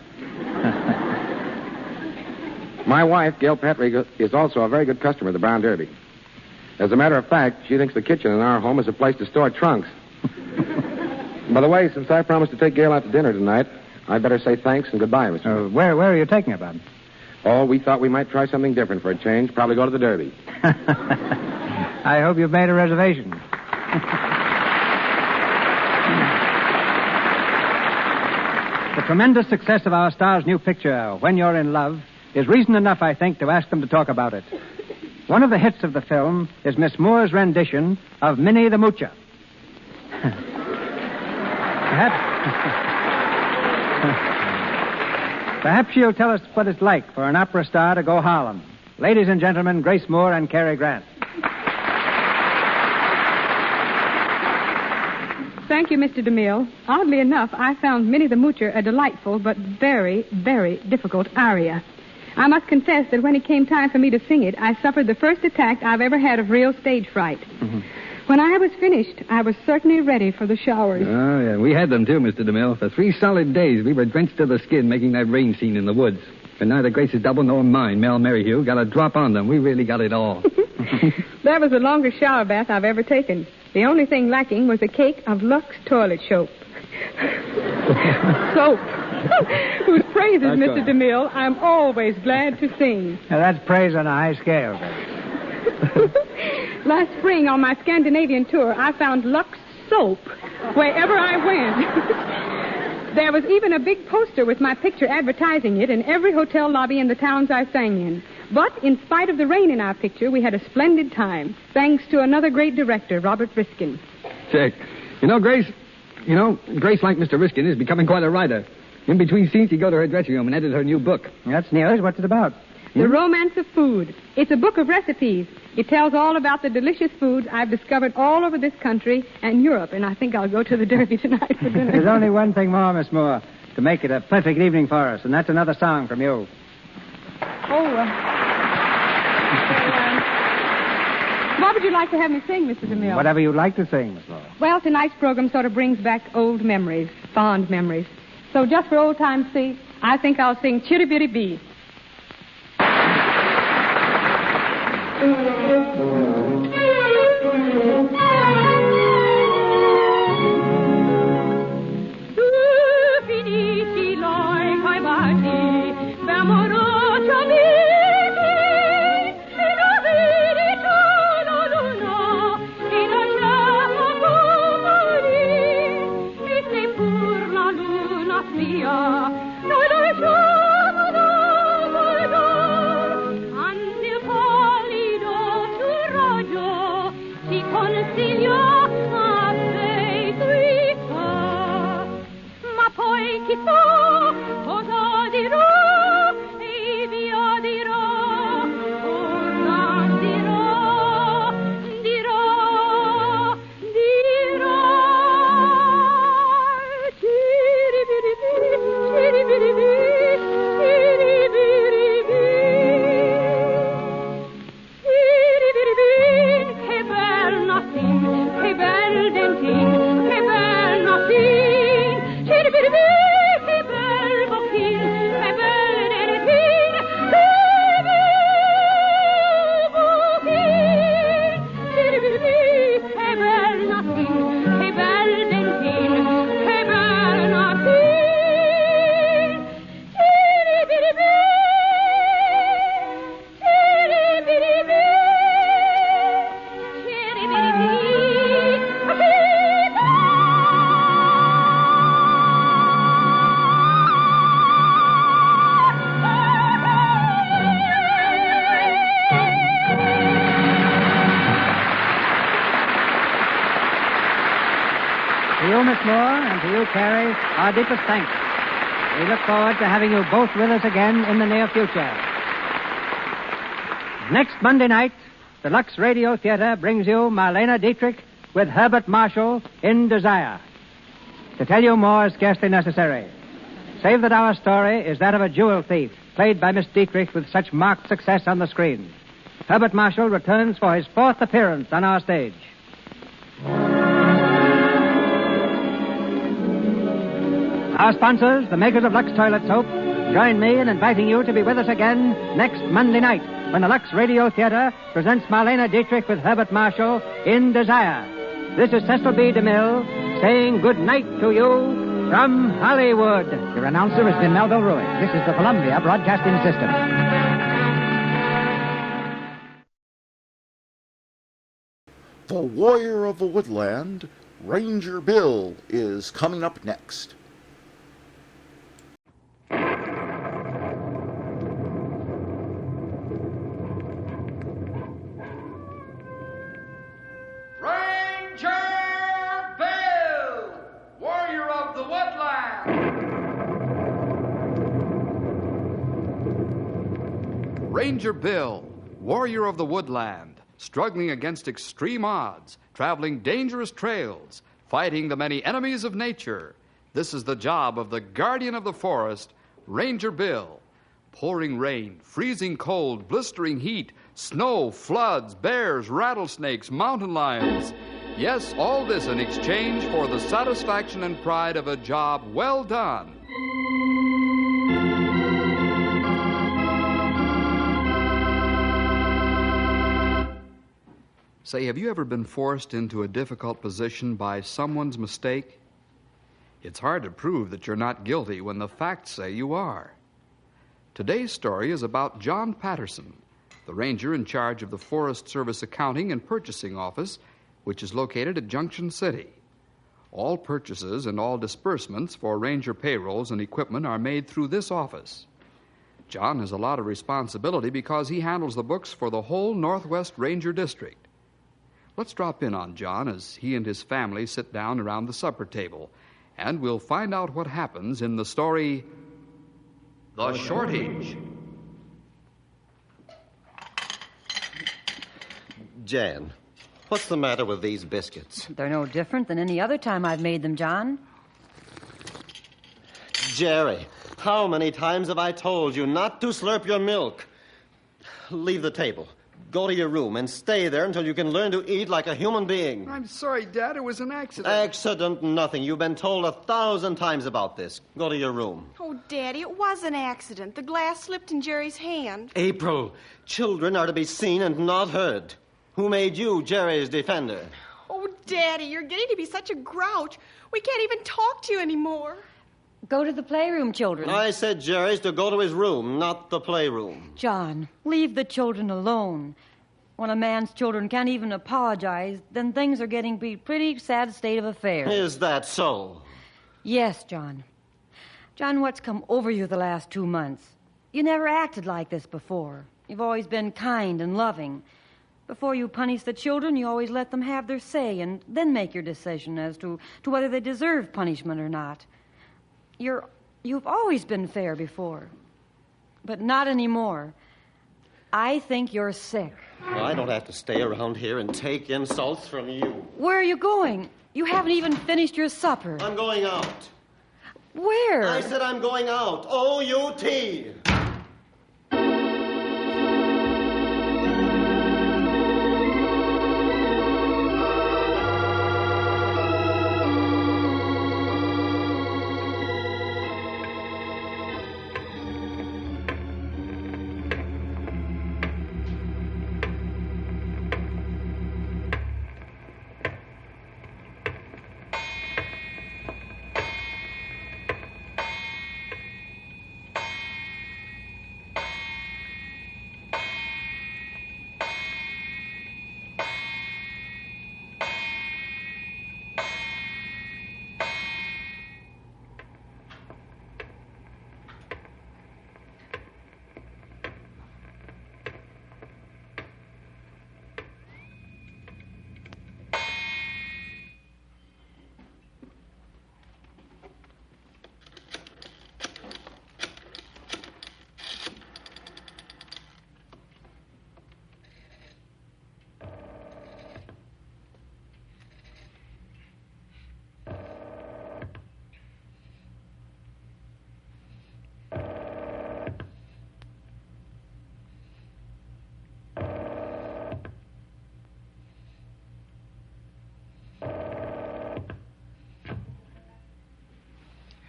My wife, Gail Patrick, is also a very good customer of the Brown Derby. As a matter of fact, she thinks the kitchen in our home is a place to store trunks. By the way, since I promised to take Gail out to dinner tonight, I'd better say thanks and goodbye, Mr. Where are you taking her, Bob? Oh, we thought we might try something different for a change. Probably go to the Derby. I hope you've made a reservation. The tremendous success of our star's new picture, When You're in Love, is reason enough, I think, to ask them to talk about it. One of the hits of the film is Miss Moore's rendition of Minnie the Moocher. Perhaps she'll tell us what it's like for an opera star to go Harlem. Ladies and gentlemen, Grace Moore and Cary Grant. Thank you, Mr. DeMille. Oddly enough, I found Minnie the Moocher a delightful but very, very difficult aria. I must confess that when it came time for me to sing it, I suffered the first attack I've ever had of real stage fright. Mm-hmm. When I was finished, I was certainly ready for the showers. Oh, yeah. We had them, too, Mr. DeMille. For 3 solid days, we were drenched to the skin making that rain scene in the woods. And neither Grace's double nor mine, Mel Merrihew, got a drop on them. We really got it all. That was the longest shower bath I've ever taken. The only thing lacking was a cake of Lux toilet soap. Soap. Whose praises, That's Mr. right. DeMille, I'm always glad to sing. Now, that's praise on a high scale. Last spring on my Scandinavian tour, I found Lux soap wherever I went. There was even a big poster with my picture advertising it in every hotel lobby in the towns I sang in. But in spite of the rain in our picture, we had a splendid time, thanks to another great director, Robert Riskin. Check. Grace, like Mr. Riskin, is becoming quite a writer. In between scenes, he'd go to her dressing room and edit her new book. That's news. What's it about? The Romance of Food. It's a book of recipes. It tells all about the delicious foods I've discovered all over this country and Europe, and I think I'll go to the Derby tonight for dinner. There's only one thing more, Miss Moore, to make it a perfect evening for us, and that's another song from you. What would you like to have me sing, Mr. DeMille? Whatever you'd like to sing, Miss Moore. Well, tonight's program sort of brings back old memories, fond memories. So just for old time's sake, I think I'll sing Chitty Bitty Bee. To you, Miss Moore, and to you, Carrie, our deepest thanks. We look forward to having you both with us again in the near future. Next Monday night, the Lux Radio Theater brings you Marlene Dietrich with Herbert Marshall in Desire. To tell you more is scarcely necessary, save that our story is that of a jewel thief, played by Miss Dietrich with such marked success on the screen. Herbert Marshall returns for his 4th appearance on our stage. Our sponsors, the makers of Lux Toilet Soap, join me in inviting you to be with us again next Monday night when the Lux Radio Theater presents Marlene Dietrich with Herbert Marshall in Desire. This is Cecil B. DeMille saying good night to you from Hollywood. Your announcer has been Melville Ruick. This is the Columbia Broadcasting System. The Warrior of the Woodland, Ranger Bill, is coming up next. Ranger Bill, Warrior of the Woodland. Ranger Bill, Warrior of the Woodland, struggling against extreme odds, traveling dangerous trails, fighting the many enemies of nature. This is the job of the guardian of the forest, Ranger Bill. Pouring rain, freezing cold, blistering heat, snow, floods, bears, rattlesnakes, mountain lions. Yes, all this in exchange for the satisfaction and pride of a job well done. Say, have you ever been forced into a difficult position by someone's mistake? It's hard to prove that you're not guilty when the facts say you are. Today's story is about John Patterson, the ranger in charge of the Forest Service Accounting and Purchasing Office, which is located at Junction City. All purchases and all disbursements for ranger payrolls and equipment are made through this office. John has a lot of responsibility because he handles the books for the whole Northwest Ranger District. Let's drop in on John as he and his family sit down around the supper table, and we'll find out what happens in the story, The Shortage. Jan, what's the matter with these biscuits? They're no different than any other time I've made them, John. Jerry, how many times have I told you not to slurp your milk? Leave the table. Go to your room and stay there until you can learn to eat like a human being. I'm sorry, Dad. It was an accident. Accident, nothing. You've been told 1,000 times about this. Go to your room. Oh, Daddy, it was an accident. The glass slipped in Jerry's hand. April, children are to be seen and not heard. Who made you Jerry's defender? Oh, Daddy, you're getting to be such a grouch. We can't even talk to you anymore. Go to the playroom, children. I said Jerry's to go to his room, not the playroom. John, leave the children alone. When a man's children can't even apologize, then things are getting to be a pretty sad state of affairs. Is that so? Yes, John. John, what's come over you the last 2 months? You never acted like this before. You've always been kind and loving. Before you punish the children, you always let them have their say and then make your decision as to whether they deserve punishment or not. You've always been fair before, but not anymore. I think you're sick. Well, I don't have to stay around here and take insults from you. Where are you going? You haven't even finished your supper. I'm going out. Where? I said I'm going out. O-U-T.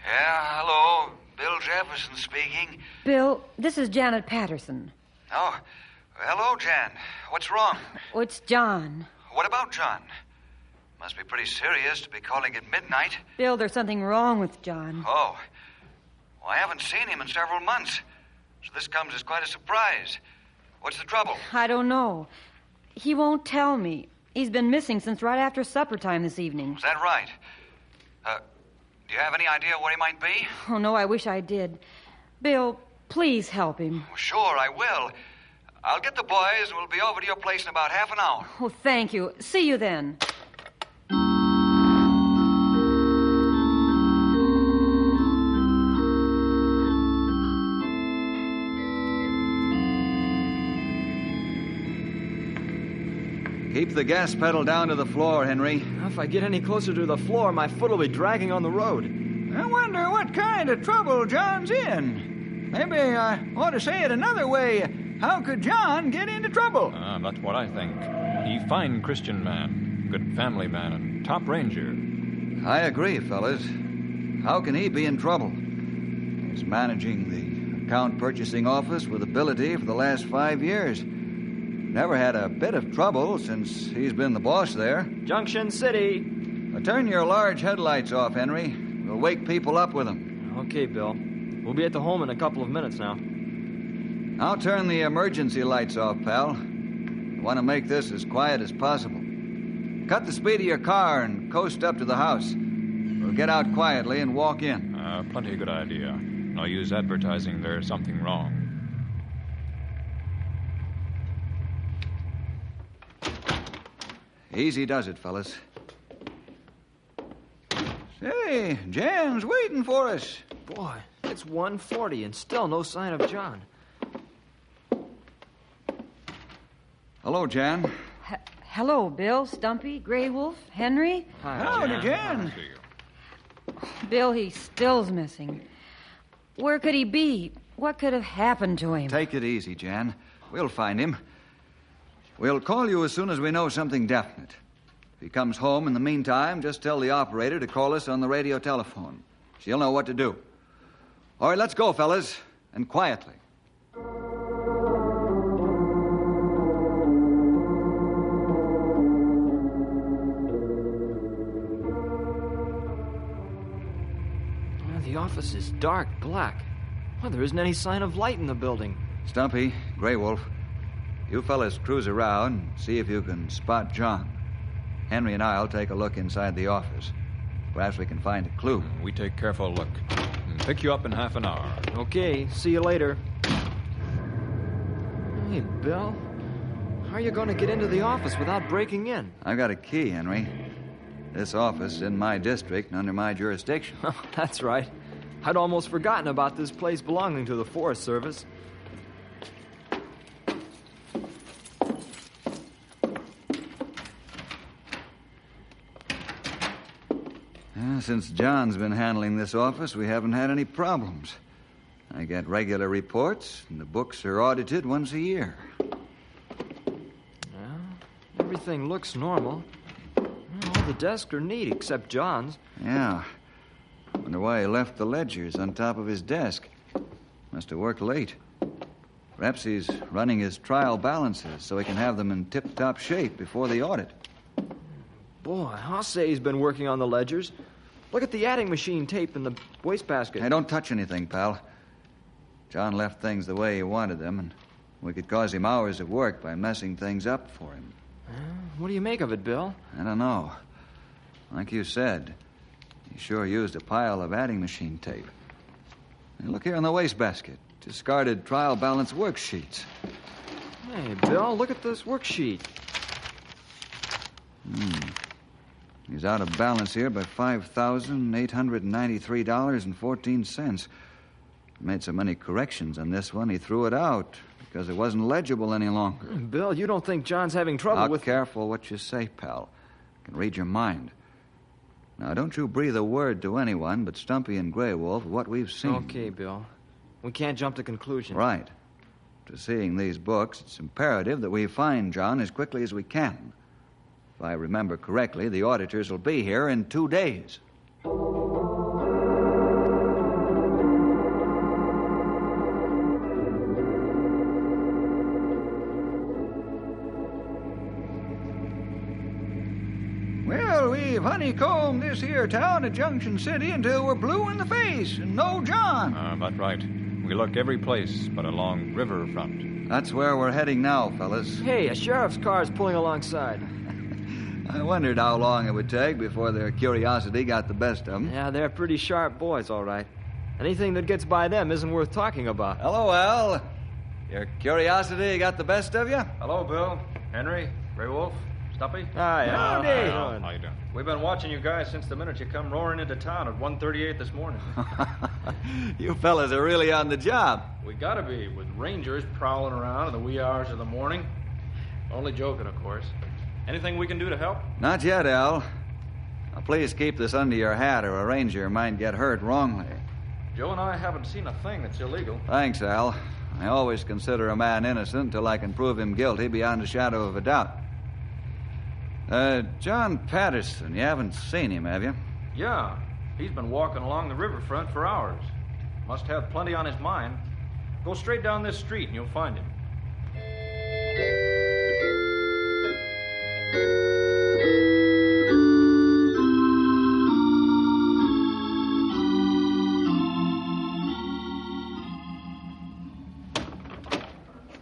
Yeah, hello. Bill Jefferson speaking. Bill, this is Janet Patterson. Oh, hello, Jan. What's wrong? Oh, it's John. What about John? Must be pretty serious to be calling at midnight. Bill, there's something wrong with John. Oh. Well, I haven't seen him in several months, so this comes as quite a surprise. What's the trouble? I don't know. He won't tell me. He's been missing since right after supper time this evening. Is that right? Do you have any idea where he might be? Oh, no, I wish I did. Bill, please help him. Sure, I will. I'll get the boys. We'll be over to your place in about half an hour. Oh, thank you. See you then. Keep the gas pedal down to the floor, Henry. If I get any closer to the floor, my foot will be dragging on the road. I wonder what kind of trouble John's in. Maybe I ought to say it another way. How could John get into trouble? That's what I think. He fine Christian man. Good family man and top ranger. I agree, fellas. How can he be in trouble? He's managing the account purchasing office with ability for the last 5 years. Never had a bit of trouble since he's been the boss there. Junction City. Now turn your large headlights off, Henry. We'll wake people up with them. Okay, Bill. We'll be at the home in a couple of minutes now. I'll turn the emergency lights off, pal. I want to make this as quiet as possible. Cut the speed of your car and coast up to the house. We'll get out quietly and walk in. Plenty good idea. No use advertising there's something wrong. Easy does it, fellas. Say, Jan's waiting for us. Boy, it's 1:40 and still no sign of John. Hello, Jan. Hello, Bill, Stumpy, Grey Wolf, Henry. Hi, Howdy, Jan. Bill, he still's missing. Where could he be? What could have happened to him? Take it easy, Jan. We'll find him. We'll call you as soon as we know something definite. If he comes home in the meantime, just tell the operator to call us on the radio telephone. She'll know what to do. All right, let's go, fellas, and quietly. The office is dark black. Well, there isn't any sign of light in the building. Stumpy, Grey Wolf, you fellas cruise around and see if you can spot John. Henry and I'll take a look inside the office. Perhaps we can find a clue. We take careful look. Pick you up in half an hour. Okay, see you later. Hey, Bill. How are you going to get into the office without breaking in? I've got a key, Henry. This office is in my district and under my jurisdiction. That's right. I'd almost forgotten about this place belonging to the Forest Service. Since John's been handling this office, we haven't had any problems. I get regular reports, and the books are audited once a year. Well, everything looks normal. All the desks are neat except John's. Yeah. Wonder why he left the ledgers on top of his desk. Must have worked late. Perhaps he's running his trial balances so he can have them in tip-top shape before the audit. Boy, I'll say he's been working on the ledgers. Look at the adding machine tape in the wastebasket. Hey, don't touch anything, pal. John left things the way he wanted them, and we could cause him hours of work by messing things up for him. What do you make of it, Bill? I don't know. Like you said, he sure used a pile of adding machine tape. And look here in the wastebasket. Discarded trial balance worksheets. Hey, Bill, look at this worksheet. He's out of balance here by $5,893.14. Made so many corrections on this one, he threw it out because it wasn't legible any longer. Bill, you don't think John's having trouble with... Careful what you say, pal. I can read your mind. Now, don't you breathe a word to anyone but Stumpy and Grey Wolf of what we've seen. Okay, Bill. We can't jump to conclusions. Right. To seeing these books, it's imperative that we find John as quickly as we can. If I remember correctly, the auditors will be here in 2 days. Well, we've honeycombed this here town of Junction City until we're blue in the face and no John. That's right. We look every place but along riverfront. That's where we're heading now, fellas. Hey, a sheriff's car is pulling alongside. I wondered how long it would take before their curiosity got the best of them. Yeah, they're pretty sharp boys, all right. Anything that gets by them isn't worth talking about. Hello, Al. Your curiosity got the best of you? Hello, Bill. Henry, Grey Wolf, Stumpy. Hi, Al. Howdy. How you doing? We've been watching you guys since the minute you come roaring into town at 1:38 this morning. You fellas are really on the job. We gotta be, with rangers prowling around in the wee hours of the morning. Only joking, of course. Anything we can do to help? Not yet, Al. Now, please keep this under your hat or a ranger might get hurt wrongly. Joe and I haven't seen a thing that's illegal. Thanks, Al. I always consider a man innocent until I can prove him guilty beyond a shadow of a doubt. John Patterson. You haven't seen him, have you? Yeah, he's been walking along the riverfront for hours. Must have plenty on his mind. Go straight down this street and you'll find him.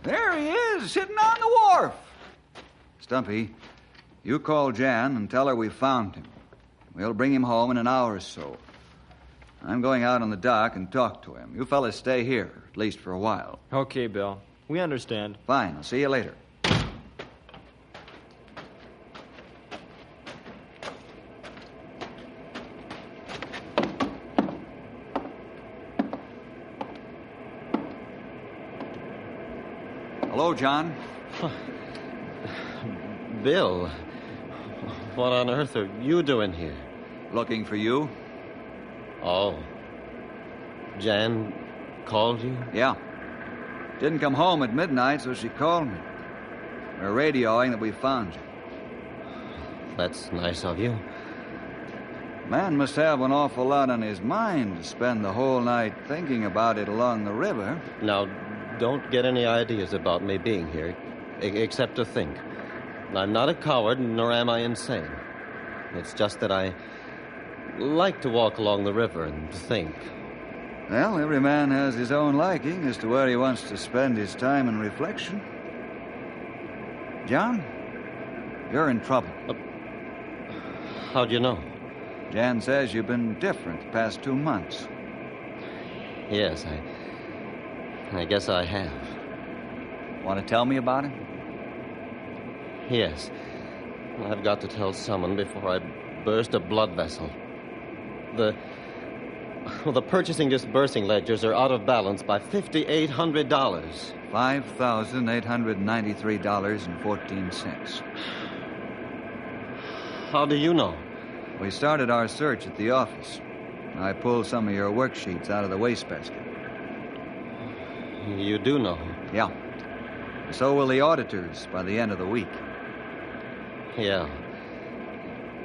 There he is, sitting on the wharf. Stumpy, you call Jan and tell her we found him. We'll bring him home in an hour or so. I'm going out on the dock and talk to him. You fellas stay here, at least for a while. Okay, Bill. We understand. Fine. I'll see you later. Hello, John. Bill, what on earth are you doing here? Looking for you. Oh. Jan called you? Yeah. Didn't come home at midnight, so she called me. We're radioing that we found you. That's nice of you. Man must have an awful lot on his mind to spend the whole night thinking about it along the river. Now, don't get any ideas about me being here, except to think. I'm not a coward, nor am I insane. It's just that I like to walk along the river and think. Well, every man has his own liking as to where he wants to spend his time in reflection. John, you're in trouble. How'd you know? Jan says you've been different the past 2 months. Yes, I guess I have. Want to tell me about it? Yes. I've got to tell someone before I burst a blood vessel. The purchasing disbursing ledgers are out of balance by $5,800. $5,893.14. How do you know? We started our search at the office. I pulled some of your worksheets out of the wastebasket. You do know? Yeah. So will the auditors by the end of the week. Yeah.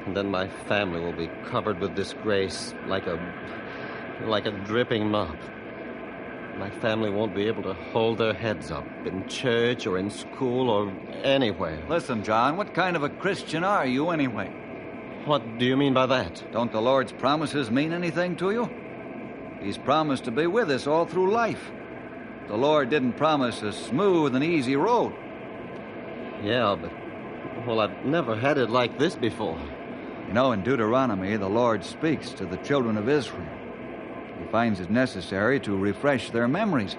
And then my family will be covered with disgrace like a dripping mop. My family won't be able to hold their heads up in church or in school or anywhere. Listen, John, what kind of a Christian are you anyway? What do you mean by that? Don't the Lord's promises mean anything to you? He's promised to be with us all through life. The Lord didn't promise a smooth and easy road. Yeah, but, well, I've never had it like this before. You know, in Deuteronomy, the Lord speaks to the children of Israel. He finds it necessary to refresh their memories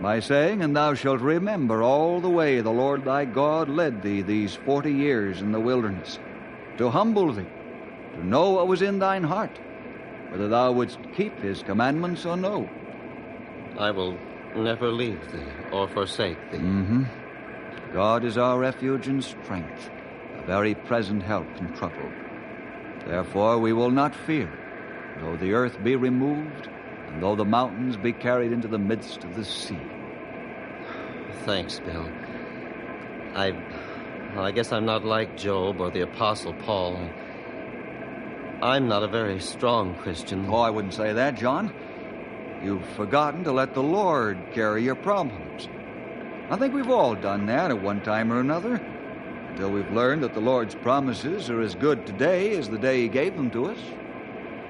by saying, "And thou shalt remember all the way the Lord thy God led thee these 40 years in the wilderness, to humble thee, to know what was in thine heart, whether thou wouldst keep his commandments or no." I will never leave thee or forsake thee. Mm-hmm. God is our refuge and strength, a very present help in trouble. Therefore we will not fear, though the earth be removed, and though the mountains be carried into the midst of the sea. Thanks, Bill. I guess I'm not like Job or the Apostle Paul. I'm not a very strong Christian. Oh, I wouldn't say that, John. You've forgotten to let the Lord carry your problems. I think we've all done that at one time or another, until we've learned that the Lord's promises are as good today as the day He gave them to us.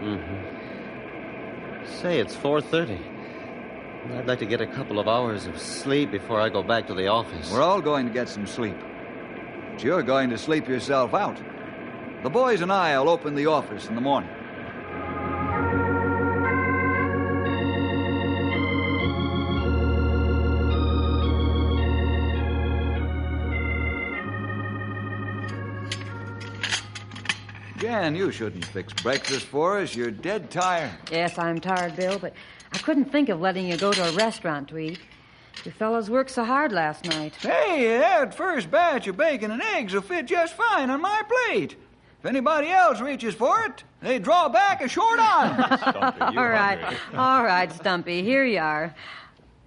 Mm-hmm. Say, it's 4:30. I'd like to get a couple of hours of sleep before I go back to the office. We're all going to get some sleep. But you're going to sleep yourself out. The boys and I will open the office in the morning. Jan, you shouldn't fix breakfast for us. You're dead tired. Yes, I'm tired, Bill, but I couldn't think of letting you go to a restaurant to eat. You fellows worked so hard last night. Hey, that first batch of bacon and eggs will fit just fine on my plate. If anybody else reaches for it, they draw back a short arm. Stumpy, all right, Stumpy, here you are.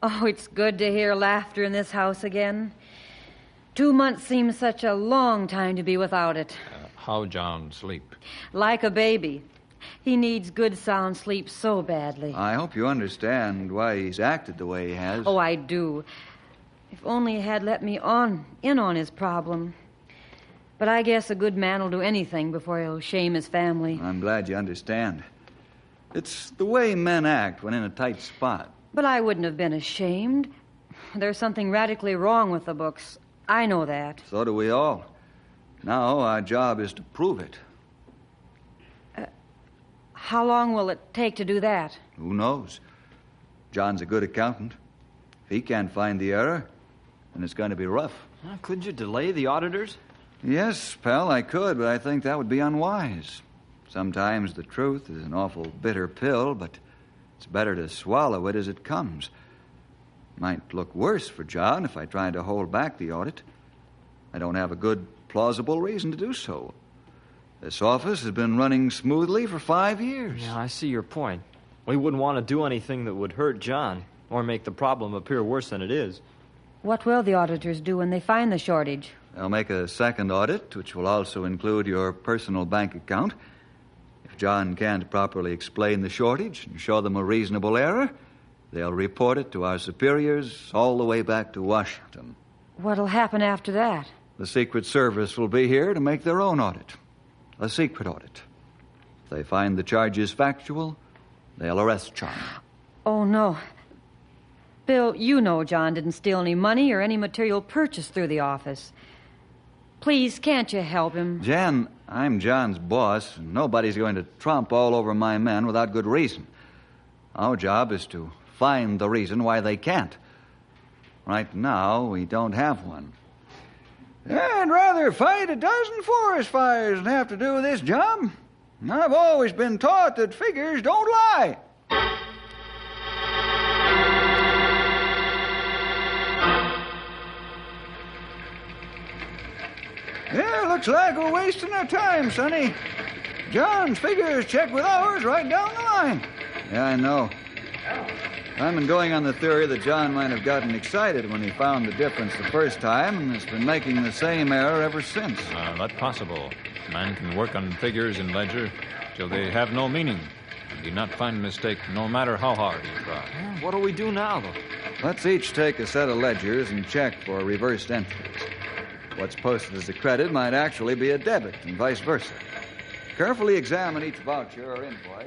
Oh, it's good to hear laughter in this house again. 2 months seems such a long time to be without it. How John sleep? Like a baby. He needs good sound sleep so badly. I hope you understand why he's acted the way he has. Oh, I do. If only he had let me in on his problem. But I guess a good man will do anything before he'll shame his family. I'm glad you understand. It's the way men act when in a tight spot. But I wouldn't have been ashamed. There's something radically wrong with the books. I know that. So do we all. Now our job is to prove it. How long will it take to do that? Who knows? John's a good accountant. If he can't find the error, then it's going to be rough. Couldn't you delay the auditors? Yes, pal, I could, but I think that would be unwise. Sometimes the truth is an awful bitter pill, but it's better to swallow it as it comes. Might look worse for John if I tried to hold back the audit. I don't have a good, plausible reason to do so. This office has been running smoothly for 5 years. Yeah, I see your point. We wouldn't want to do anything that would hurt John or make the problem appear worse than it is. What will the auditors do when they find the shortage? They'll make a second audit, which will also include your personal bank account. If John can't properly explain the shortage and show them a reasonable error, they'll report it to our superiors all the way back to Washington. What'll happen after that? The Secret Service will be here to make their own audit. A secret audit. If they find the charges factual, they'll arrest John. Oh, no. Bill, you know John didn't steal any money or any material purchased through the office. Please, can't you help him? Jen, I'm John's boss, and nobody's going to tromp all over my men without good reason. Our job is to find the reason why they can't. Right now, we don't have one. I'd rather fight a dozen forest fires than have to do this job. I've always been taught that figures don't lie. Yeah, looks like we're wasting our time, Sonny. John's figures check with ours right down the line. Yeah, I know. I've been going on the theory that John might have gotten excited when he found the difference the first time and has been making the same error ever since. That's possible. A man can work on figures in ledger till they have no meaning. And do not find a mistake no matter how hard he tries. What do we do now, though? Let's each take a set of ledgers and check for reversed entries. What's posted as a credit might actually be a debit and vice versa. Carefully examine each voucher or invoice.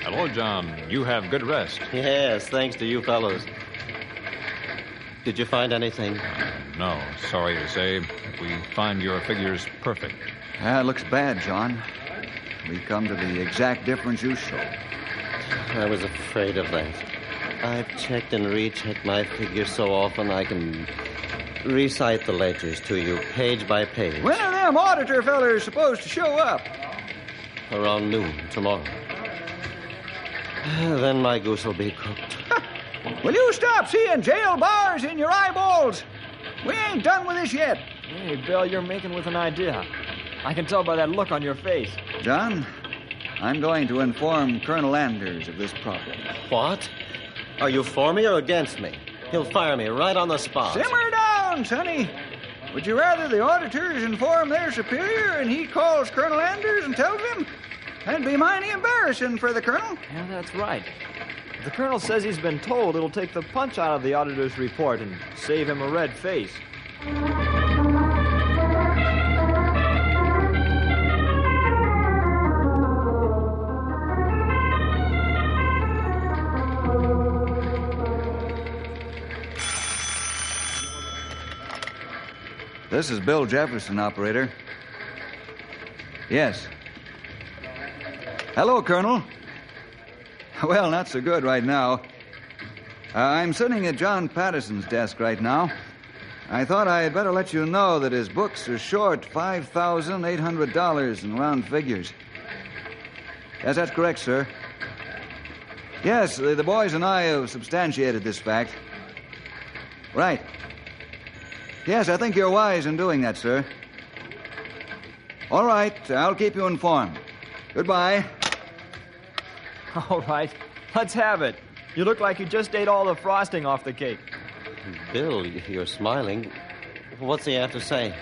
Hello, John. You have good rest. Yes, thanks to you fellows. Did you find anything? No, sorry to say. We find your figures perfect. It looks bad, John. We come to the exact difference you show. I was afraid of that. I've checked and rechecked my figures so often I can recite the ledgers to you page by page. When are them auditor fellers supposed to show up? Around noon tomorrow. Then my goose will be cooked. Will you stop seeing jail bars in your eyeballs? We ain't done with this yet. Hey, Bill, you're making with an idea. I can tell by that look on your face. John, I'm going to inform Colonel Anders of this problem. What? Are you for me or against me? He'll fire me right on the spot. Simmer down, Sonny. Would you rather the auditors inform their superior and he calls Colonel Anders and tells him? That'd be mighty embarrassing for the colonel. Yeah, that's right. If the colonel says he's been told, it'll take the punch out of the auditor's report and save him a red face. This is Bill Jefferson, operator. Yes. Hello, Colonel. Well, not so good right now. I'm sitting at John Patterson's desk right now. I thought I'd better let you know that his books are short $5,800 in round figures. Yes, that's correct, sir. Yes, the boys and I have substantiated this fact. Right. Yes, I think you're wise in doing that, sir. All right, I'll keep you informed. Goodbye. All right, let's have it. You look like you just ate all the frosting off the cake. Bill, you're smiling. What's he have to say?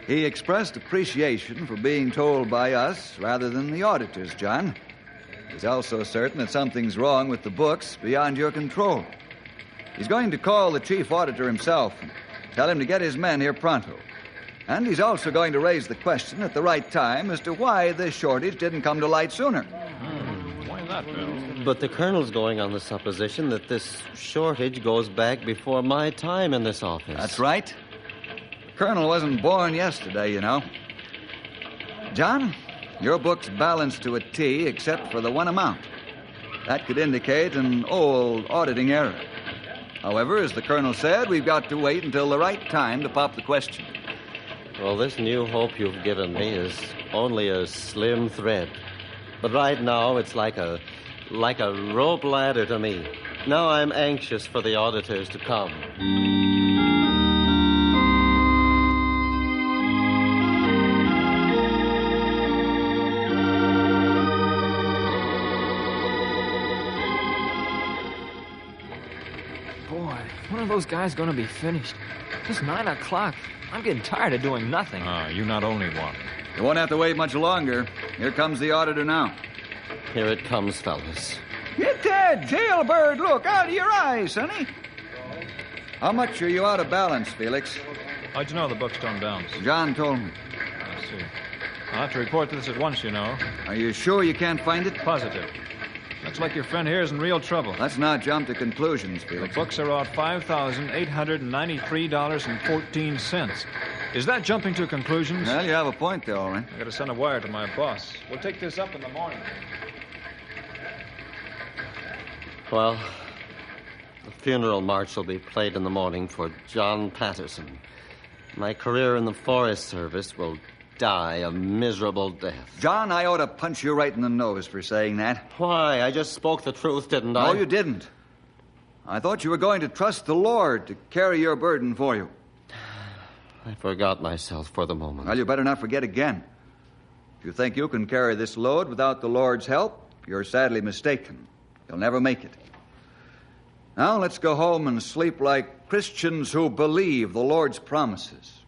He expressed appreciation for being told by us rather than the auditors, John. He's also certain that something's wrong with the books beyond your control. He's going to call the chief auditor himself and tell him to get his men here pronto. And he's also going to raise the question at the right time as to why this shortage didn't come to light sooner. Why not, Bill? But the Colonel's going on the supposition that this shortage goes back before my time in this office. That's right. The Colonel wasn't born yesterday, you know. John, your book's balanced to a T except for the one amount. That could indicate an old auditing error. However, as the Colonel said, we've got to wait until the right time to pop the question. Well, this new hope you've given me is only a slim thread. But right now, it's like a rope ladder to me. Now I'm anxious for the auditors to come. Boy, when are those guys going to be finished? It's 9 o'clock. I'm getting tired of doing nothing. You not only one. You won't have to wait much longer. Here comes the auditor now. Here it comes, fellas. Get that jailbird look out of your eyes, sonny. How much are you out of balance, Felix? How'd you know the book's turned down? John told me. I see. I'll have to report this at once, you know. Are you sure you can't find it? Positive. Looks like your friend here is in real trouble. Let's not jump to conclusions, Felix. The books are out $5,893.14. Is that jumping to conclusions? Well, you have a point there, all right. I gotta send a wire to my boss. We'll take this up in the morning. Well, the funeral march will be played in the morning for John Patterson. My career in the Forest Service will die a miserable death. John, I ought to punch you right in the nose for saying that. Why? I just spoke the truth, didn't I? No, you didn't. I thought you were going to trust the Lord to carry your burden for you. I forgot myself for the moment. Well, you better not forget again. If you think you can carry this load without the Lord's help, you're sadly mistaken. You'll never make it. Now let's go home and sleep like Christians who believe the Lord's promises.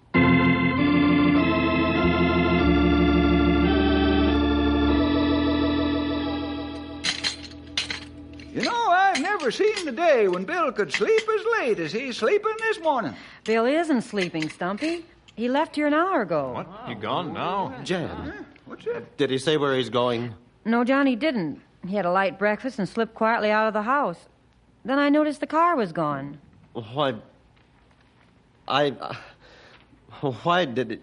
You know, I've never seen the day when Bill could sleep as late as he's sleeping this morning. Bill isn't sleeping, Stumpy. He left here an hour ago. What? He gone now? Jan. What's that? Did he say where he's going? No, John, he didn't. He had a light breakfast and slipped quietly out of the house. Then I noticed the car was gone. Why did it...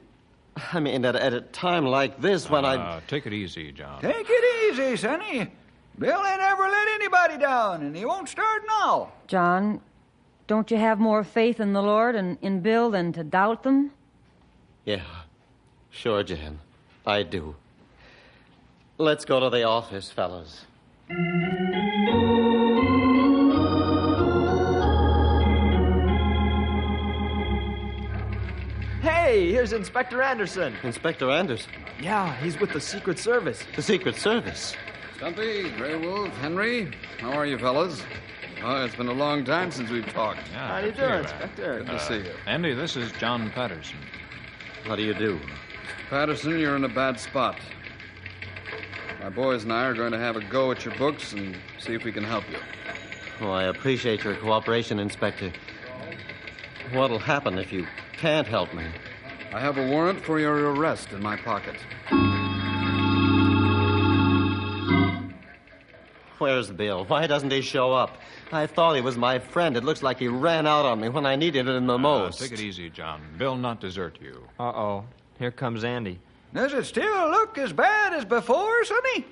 I mean, at a time like this when Take it easy, John. Take it easy, sonny. Bill ain't ever let anybody down, and he won't start now. John, don't you have more faith in the Lord and in Bill than to doubt them? Yeah, sure, Jan. I do. Let's go to the office, fellas. Hey, here's Inspector Anderson. Inspector Anderson? Yeah, he's with the Secret Service. The Secret Service? Stumpy, Grey Wolf, Henry, how are you fellas? Oh, it's been a long time since we've talked. Yeah, how do you do, Inspector? Good to see you. Andy, this is John Patterson. How do you do? Patterson, you're in a bad spot. My boys and I are going to have a go at your books and see if we can help you. Oh, I appreciate your cooperation, Inspector. What'll happen if you can't help me? I have a warrant for your arrest in my pocket. Where's Bill? Why doesn't he show up? I thought he was my friend. It looks like he ran out on me when I needed him the most. Take it easy, John. Bill not desert you. Uh-oh. Here comes Andy. Does it still look as bad as before, sonny?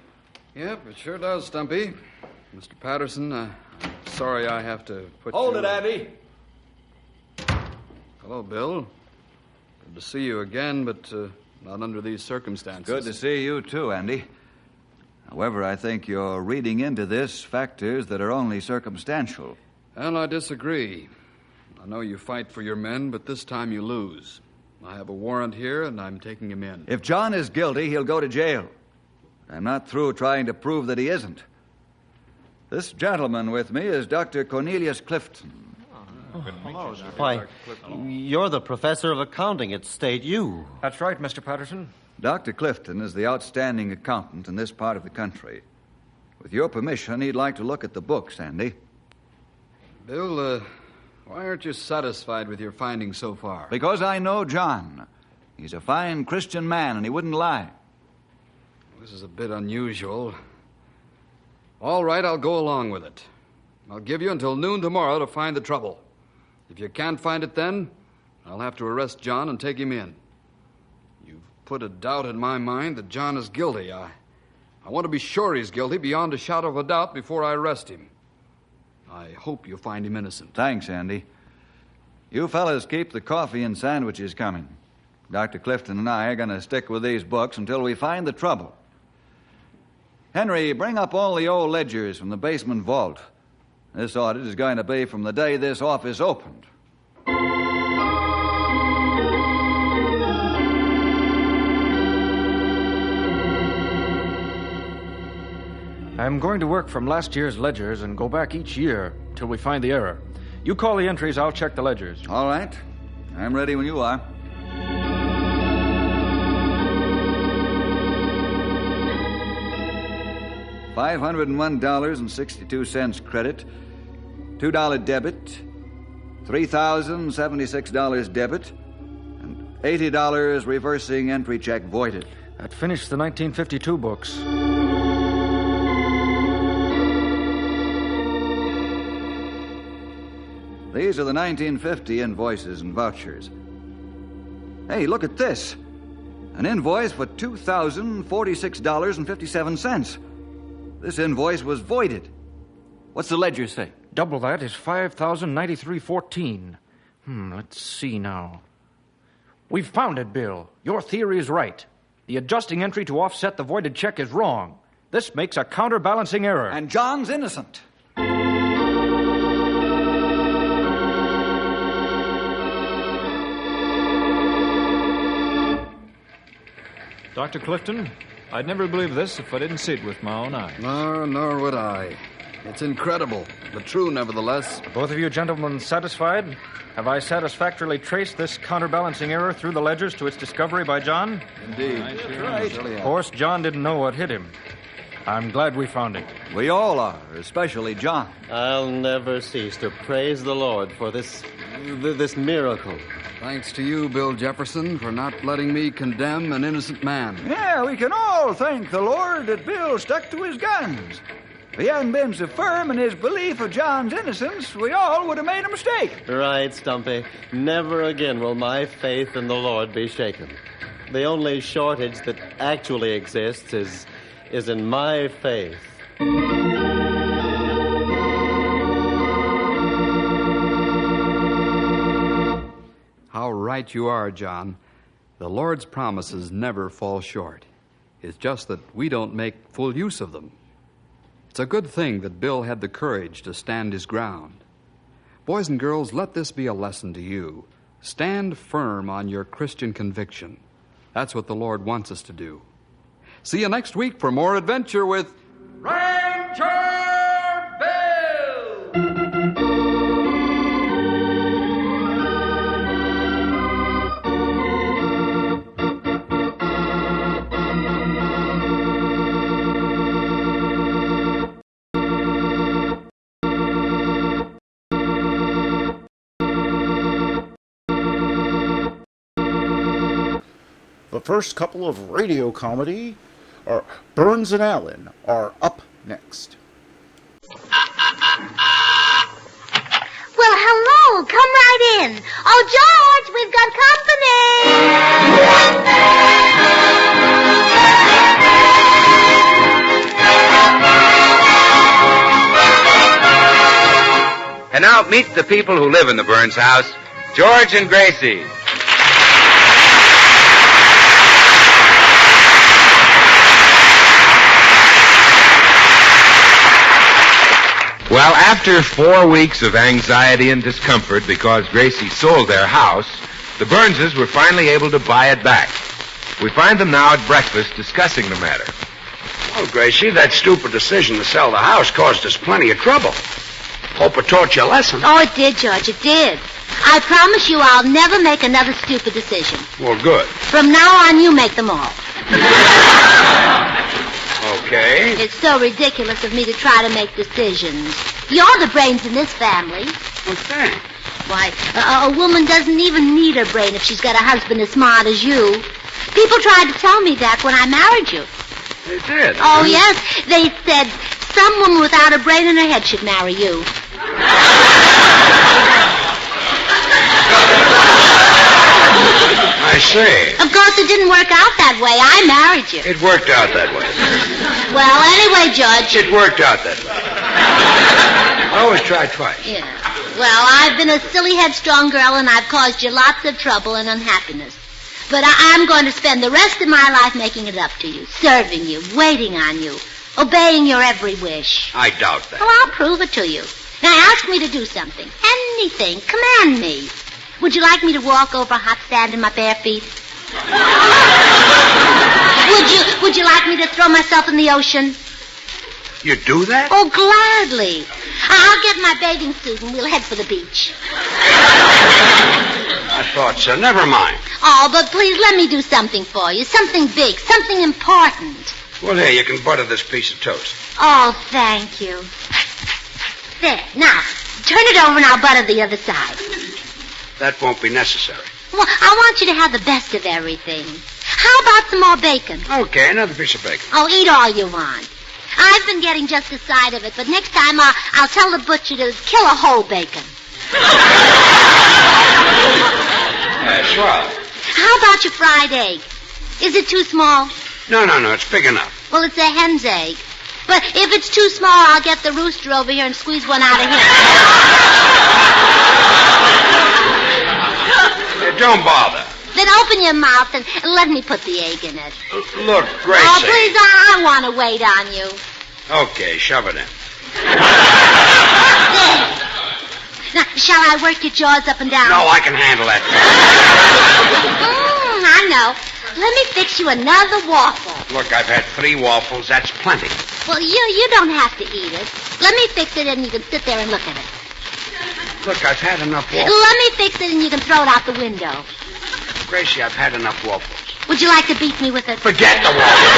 Yep, it sure does, Stumpy. Mr. Patterson, I'm sorry I have to put Hold you... it, Andy. Hello, Bill. Good to see you again, but not under these circumstances. Good to see you, too, Andy. However, I think you're reading into this factors that are only circumstantial. Well, I disagree. I know you fight for your men, but this time you lose. I have a warrant here, and I'm taking him in. If John is guilty, he'll go to jail. I'm not through trying to prove that he isn't. This gentleman with me is Dr. Cornelius Clifton. Why, you're the professor of accounting at State U. That's right, Mr. Patterson. Dr. Clifton is the outstanding accountant in this part of the country. With your permission, he'd like to look at the books, Andy. Bill, why aren't you satisfied with your findings so far? Because I know John. He's a fine Christian man, and he wouldn't lie. This is a bit unusual. All right, I'll go along with it. I'll give you until noon tomorrow to find the trouble. If you can't find it then, I'll have to arrest John and take him in. You've put a doubt in my mind that John is guilty. I want to be sure he's guilty beyond a shadow of a doubt before I arrest him. I hope you find him innocent. Thanks, Andy. You fellas keep the coffee and sandwiches coming. Dr. Clifton and I are going to stick with these books until we find the trouble. Henry, bring up all the old ledgers from the basement vault. This audit is going to be from the day this office opened. I'm going to work from last year's ledgers and go back each year till we find the error. You call the entries, I'll check the ledgers. All right. I'm ready when you are. $501.62 credit, $2 debit, $3,076 debit, and $80 reversing entry check voided. That finished the 1952 books. These are the 1950 invoices and vouchers. Hey, look at this. An invoice for $2,046.57. This invoice was voided. What's the ledger say? Double that is $5,093.14. Let's see now. We've found it, Bill. Your theory is right. The adjusting entry to offset the voided check is wrong. This makes a counterbalancing error. And John's innocent. Dr. Clifton, I'd never believe this if I didn't see it with my own eyes. Nor would I. It's incredible, but true nevertheless. Are both of you gentlemen satisfied? Have I satisfactorily traced this counterbalancing error through the ledgers to its discovery by John? Indeed. That's right. Of course, John didn't know what hit him. I'm glad we found it. We all are, especially John. I'll never cease to praise the Lord for this miracle. Thanks to you, Bill Jefferson, for not letting me condemn an innocent man. Yeah, we can all thank the Lord that Bill stuck to his guns. If he hadn't been so firm in his belief of John's innocence, we all would have made a mistake. Right, Stumpy. Never again will my faith in the Lord be shaken. The only shortage that actually exists is in my faith. How right you are, John. The Lord's promises never fall short. It's just that we don't make full use of them. It's a good thing that Bill had the courage to stand his ground. Boys and girls, let this be a lesson to you. Stand firm on your Christian conviction. That's what the Lord wants us to do. See you next week for more adventure with Ranger Bill! The first couple of radio comedy, Burns and Allen, are up next. Well, hello. Come right in. Oh, George, we've got company. And now meet the people who live in the Burns house, George and Gracie. Well, after 4 weeks of anxiety and discomfort because Gracie sold their house, The Burnses were finally able to buy it back. We find them now at breakfast discussing the matter. Well, Gracie, that stupid decision to sell the house caused us plenty of trouble. Hope it taught you a lesson. Oh, it did, George, it did. I promise you I'll never make another stupid decision. Well, good. From now on, you make them all. Okay. It's so ridiculous of me to try to make decisions. You're the brains in this family. Well, thanks. Why, a woman doesn't even need her brain if she's got a husband as smart as you. People tried to tell me that when I married you. They did? Oh, yes. They said some woman without a brain in her head should marry you. I see. Of course, it didn't work out that way. I married you. It worked out that way. Well, anyway, Judge. It worked out that way. I always try twice. Yeah. Well, I've been a silly, headstrong girl, and I've caused you lots of trouble and unhappiness. But I'm going to spend the rest of my life making it up to you, serving you, waiting on you, obeying your every wish. I doubt that. Well, I'll prove it to you. Now, ask me to do something. Anything. Command me. Would you like me to walk over hot sand in my bare feet? Would you like me to throw myself in the ocean? You do that? Oh, gladly. I'll get my bathing suit and we'll head for the beach. I thought so. Never mind. Oh, but please let me do something for you. Something big, something important. Well, here, you can butter this piece of toast. Oh, thank you. There. Now, turn it over and I'll butter the other side. That won't be necessary. Well, I want you to have the best of everything. How about some more bacon? Okay, another piece of bacon. Oh, eat all you want. I've been getting just the side of it, but next time I'll tell the butcher to kill a whole bacon. That's right. How about your fried egg? Is it too small? No, it's big enough. Well, it's a hen's egg. But if it's too small, I'll get the rooster over here and squeeze one out of him. Don't bother. Then open your mouth and let me put the egg in it. Look, Gracie. Oh, please, I want to wait on you. Okay, shove it in. There. Now, shall I work your jaws up and down? No, I can handle that. I know. Let me fix you another waffle. Look, I've had 3 waffles. That's plenty. Well, you don't have to eat it. Let me fix it and you can sit there and look at it. Look, I've had enough waffles. Let me fix it and you can throw it out the window. Gracie, I've had enough waffles. Would you like to beat me with it? Forget the waffles.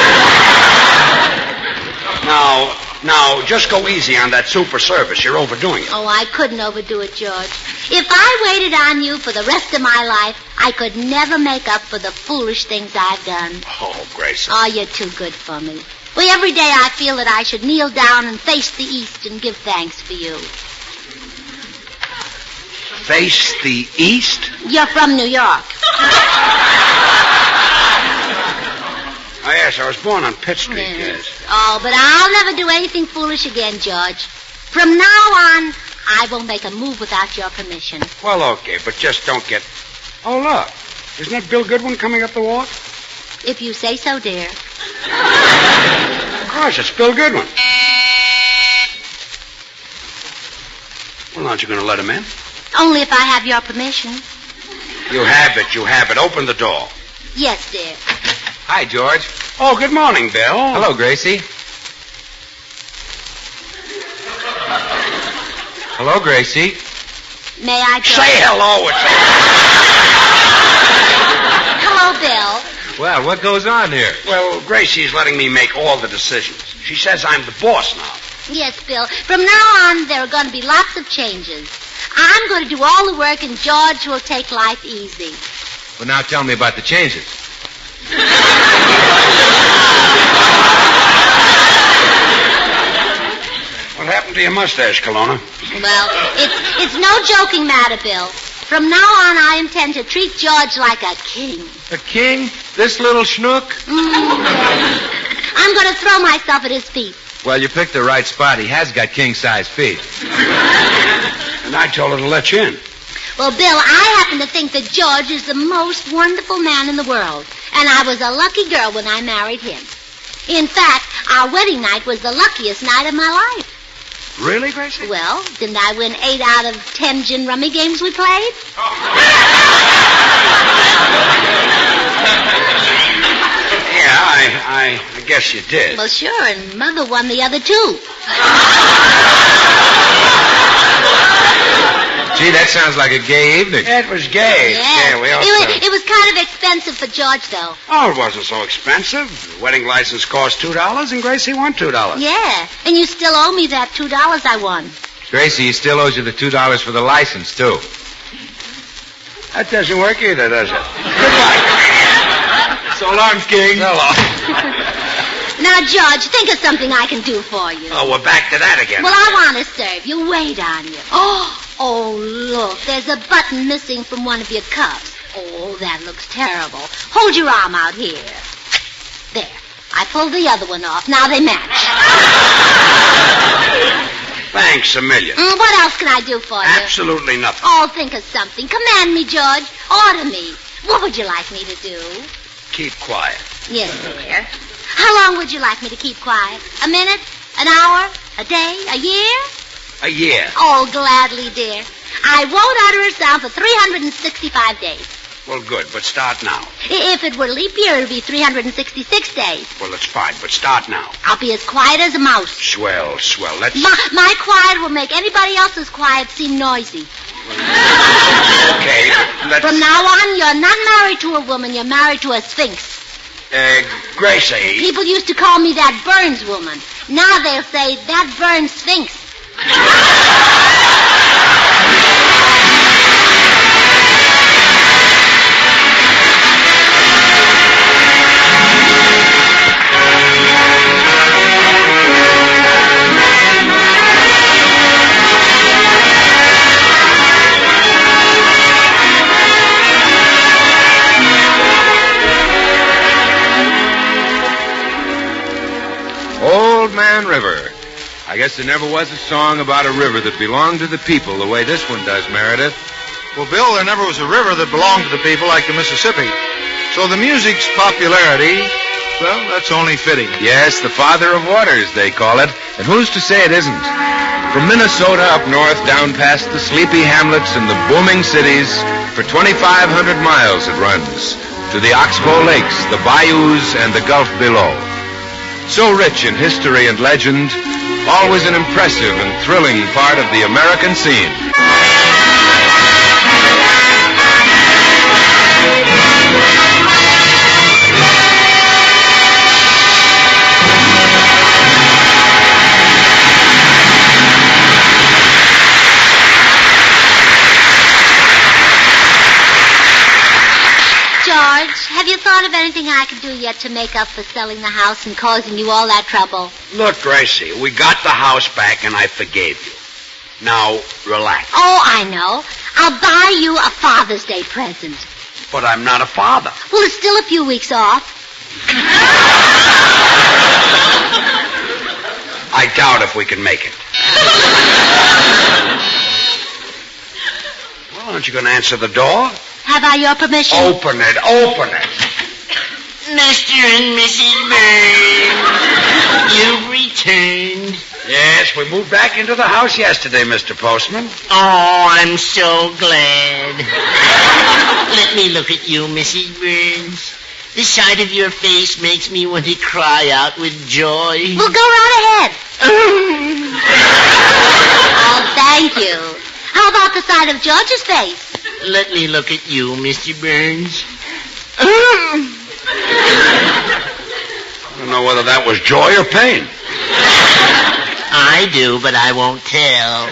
Now, just go easy on that super service. You're overdoing it. Oh, I couldn't overdo it, George. If I waited on you for the rest of my life, I could never make up for the foolish things I've done. Oh, Gracie. Oh, you're too good for me. Well, every day I feel that I should kneel down and face the east and give thanks for you. Face the east? You're from New York. Oh, yes, I was born on Pitt Street, yes. Oh, but I'll never do anything foolish again, George. From now on, I won't make a move without your permission. Well, okay, but just don't get... Oh, look. Isn't that Bill Goodwin coming up the walk? If you say so, dear. Of course, it's Bill Goodwin. Well, aren't you going to let him in? Only if I have your permission. You have it. Open the door. Yes, dear. Hi, George. Oh, good morning, Bill. Hello, Gracie. Hello, Gracie. May I go? Say hello. Hello, Bill. Well, what goes on here? Well, Gracie's letting me make all the decisions. She says I'm the boss now. Yes, Bill. From now on, there are going to be lots of changes. I'm going to do all the work, and George will take life easy. Well, now tell me about the changes. What happened to your mustache, Kelowna? Well, it's no joking matter, Bill. From now on, I intend to treat George like a king. A king? This little schnook? I'm going to throw myself at his feet. Well, you picked the right spot. He has got king-size feet. And I told her to let you in. Well, Bill, I happen to think that George is the most wonderful man in the world. And I was a lucky girl when I married him. In fact, our wedding night was the luckiest night of my life. Really, Gracie? Well, didn't I win 8 out of 10 gin rummy games we played? I guess you did. Well, sure, and Mother won the other two. Gee, that sounds like a gay evening. Yeah, it was gay. Yeah, we all it was kind of expensive for George, though. Oh, it wasn't so expensive. The wedding license cost $2, and Gracie won $2. Yeah, and you still owe me that $2 I won. Gracie, he still owes you the $2 for the license, too. That doesn't work either, does it? So long, King. So long. Now, George, think of something I can do for you. Oh, we're back to that again. Well, I want to serve you. Wait on you. Oh, look, there's a button missing from one of your cuffs. Oh, that looks terrible. Hold your arm out here. There. I pulled the other one off. Now they match. Thanks a million. What else can I do for you? Absolutely nothing. Oh, think of something. Command me, George. Order me. What would you like me to do? Keep quiet. Yes, dear. How long would you like me to keep quiet? A minute? An hour? A day? A year? A year. Oh, gladly, dear. I won't utter a sound for 365 days. Well, good, but start now. If it were leap year, it would be 366 days. Well, that's fine, but start now. I'll be as quiet as a mouse. Swell. Let's... My quiet will make anybody else's quiet seem noisy. Okay, but let's... From now on, you're not married to a woman. You're married to a sphinx. Gracie. People used to call me that Burns woman. Now they'll say that Burns Sphinx. Old Man River. I guess there never was a song about a river that belonged to the people the way this one does, Meredith. Well, Bill, there never was a river that belonged to the people like the Mississippi. So the music's popularity, well, that's only fitting. Yes, the father of waters, they call it. And who's to say it isn't? From Minnesota up north, down past the sleepy hamlets and the booming cities, for 2,500 miles it runs. To the Oxbow Lakes, the bayous, and the Gulf below. So rich in history and legend, always an impressive and thrilling part of the American scene. Have you thought of anything I could do yet to make up for selling the house and causing you all that trouble? Look, Gracie, we got the house back and I forgave you. Now, relax. Oh, I know. I'll buy you a Father's Day present. But I'm not a father. Well, it's still a few weeks off. I doubt if we can make it. Well, aren't you going to answer the door? Have I your permission? Open it. Mr. and Mrs. Burns, you've returned. Yes, we moved back into the house yesterday, Mr. Postman. Oh, I'm so glad. Let me look at you, Mrs. Burns. The sight of your face makes me want to cry out with joy. Well, go right ahead. Oh, thank you. How about the sight of George's face? Let me look at you, Mr. Burns. I don't know whether that was joy or pain. I do, but I won't tell.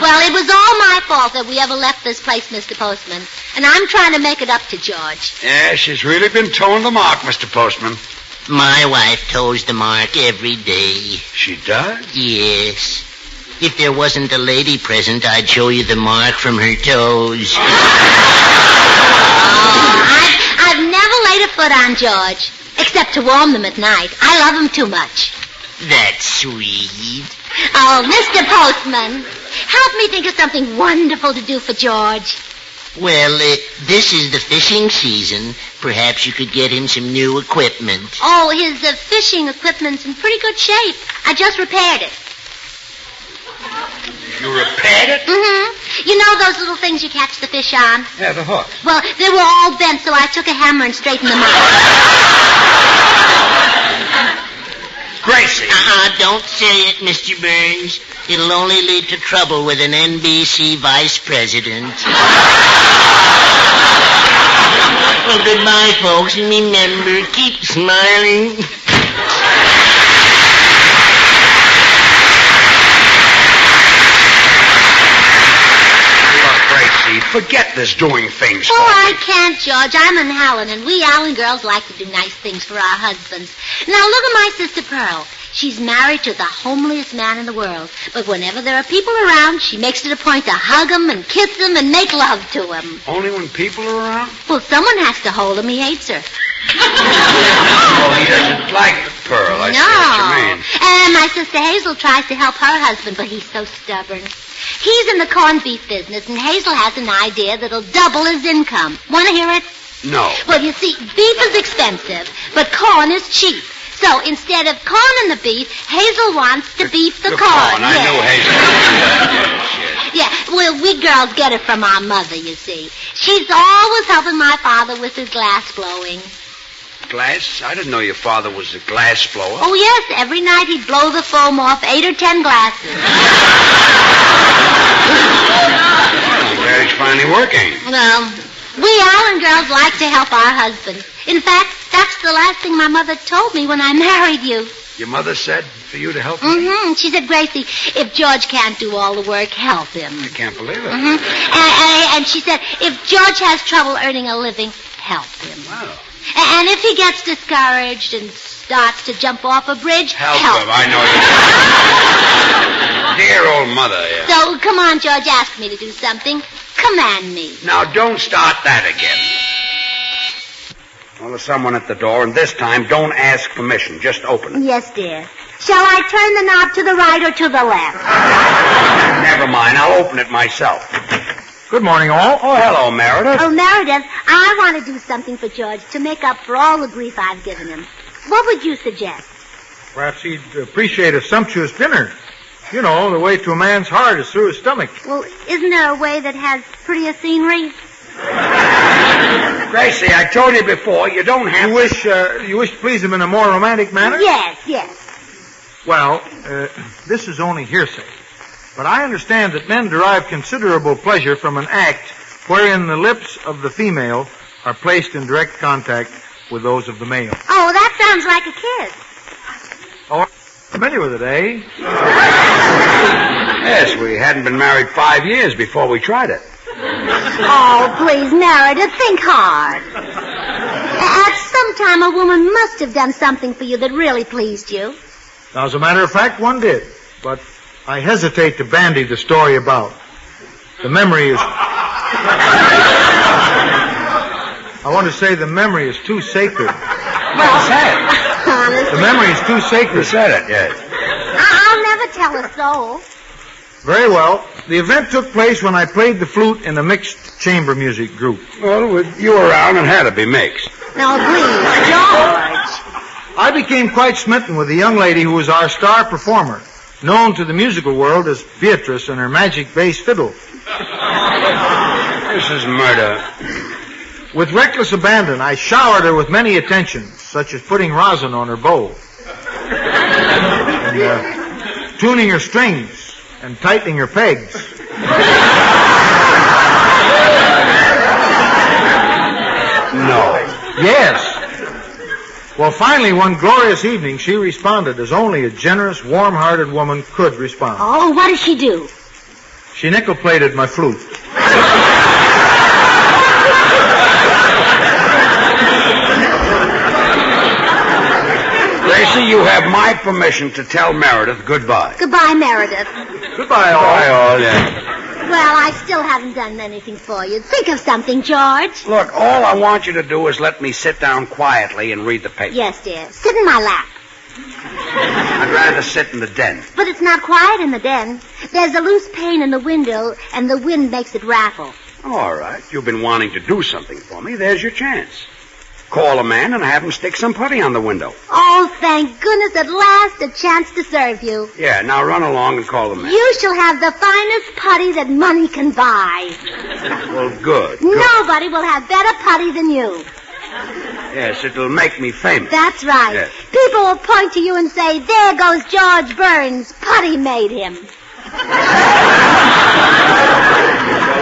Well, it was all my fault that we ever left this place, Mr. Postman. And I'm trying to make it up to George. Yeah, she's really been towing the mark, Mr. Postman. My wife toes the mark every day. She does? Yes. If there wasn't a lady present, I'd show you the mark from her toes. I've never laid a foot on George, except to warm them at night. I love him too much. That's sweet. Oh, Mr. Postman, help me think of something wonderful to do for George. Well, this is the fishing season. Perhaps you could get him some new equipment. Oh, his fishing equipment's in pretty good shape. I just repaired it. You repaired it? Mm-hmm. You know those little things you catch the fish on? Yeah, the hook. Well, they were all bent, so I took a hammer and straightened them out. Gracie. Don't say it, Mr. Burns. It'll only lead to trouble with an NBC vice president. Well, goodbye, folks, and remember, keep smiling. Gracie, forget this doing things. Oh, I can't, George. I'm an Allen, and we Allen girls like to do nice things for our husbands. Now, look at my sister Pearl. She's married to the homeliest man in the world. But whenever there are people around, she makes it a point to hug them and kiss them and make love to them. Only when people are around? Well, someone has to hold him. He hates her. Oh, he doesn't like Pearl. I see what you mean. And my sister Hazel tries to help her husband, but he's so stubborn. He's in the corned beef business, and Hazel has an idea that'll double his income. Want to hear it? No. Well, you see, beef is expensive, but corn is cheap. So instead of corn and the beef, Hazel wants to beef the corn. I knew Hazel. Yeah, well, we girls get it from our mother, you see. She's always helping my father with his glass blowing. Glass? I didn't know your father was a glass blower. Oh, yes. Every night he'd blow the foam off 8 or 10 glasses. I'm glad he's finally working. Well, we Allen girls like to help our husbands. In fact, that's the last thing my mother told me when I married you. Your mother said for you to help me? Mm-hmm. She said, Gracie, if George can't do all the work, help him. I can't believe it. Mm-hmm. And she said, if George has trouble earning a living, help him. Wow. And if he gets discouraged and starts to jump off a bridge, help him. I know you. Dear old mother, yeah. So, come on, George, ask me to do something. Command me. Now, don't start that again. Well, there's someone at the door, and this time, don't ask permission. Just open it. Yes, dear. Shall I turn the knob to the right or to the left? Never mind. I'll open it myself. Good morning, all. Oh, hello, Meredith. Oh, Meredith, I want to do something for George to make up for all the grief I've given him. What would you suggest? Perhaps he'd appreciate a sumptuous dinner. You know, the way to a man's heart is through his stomach. Well, isn't there a way that has prettier scenery? Gracie, I told you before, you don't have You wish to please him in a more romantic manner? Yes. Well, this is only hearsay. But I understand that men derive considerable pleasure from an act wherein the lips of the female are placed in direct contact with those of the male. Oh, that sounds like a kiss. Oh, familiar with it, eh? Yes, we hadn't been married 5 years before we tried it. Oh, please, Meredith, think hard. At some time, a woman must have done something for you that really pleased you. Now, as a matter of fact, one did. But I hesitate to bandy the story about. The memory is... I want to say the memory is too sacred. Well said. The memory is too sacred. You said it, yes. I'll never tell a soul. Very well. The event took place when I played the flute in a mixed chamber music group. Well, with you around, it had to be mixed. No, please, George. I became quite smitten with a young lady who was our star performer, known to the musical world as Beatrice and her magic bass fiddle. This is murder. With reckless abandon, I showered her with many attentions, such as putting rosin on her bow, and tuning her strings, and tightening her pegs. No. Yes. Well, finally, one glorious evening, she responded as only a generous, warm-hearted woman could respond. Oh, what did she do? She nickel-plated my flute. Gracie, you have my permission to tell Meredith goodbye. Goodbye, Meredith. Goodbye, all. Goodbye, all, yeah. Well, I still haven't done anything for you. Think of something, George. Look, all I want you to do is let me sit down quietly and read the paper. Yes, dear. Sit in my lap. I'd rather sit in the den. But it's not quiet in the den. There's a loose pane in the window, and the wind makes it rattle. All right. You've been wanting to do something for me. There's your chance. Call a man and have him stick some putty on the window. Oh, thank goodness, at last a chance to serve you. Yeah, now run along and call the man. You shall have the finest putty that money can buy. Well, good. Nobody will have better putty than you. Yes, it'll make me famous. That's right. Yes. People will point to you and say, there goes George Burns. Putty made him. Well,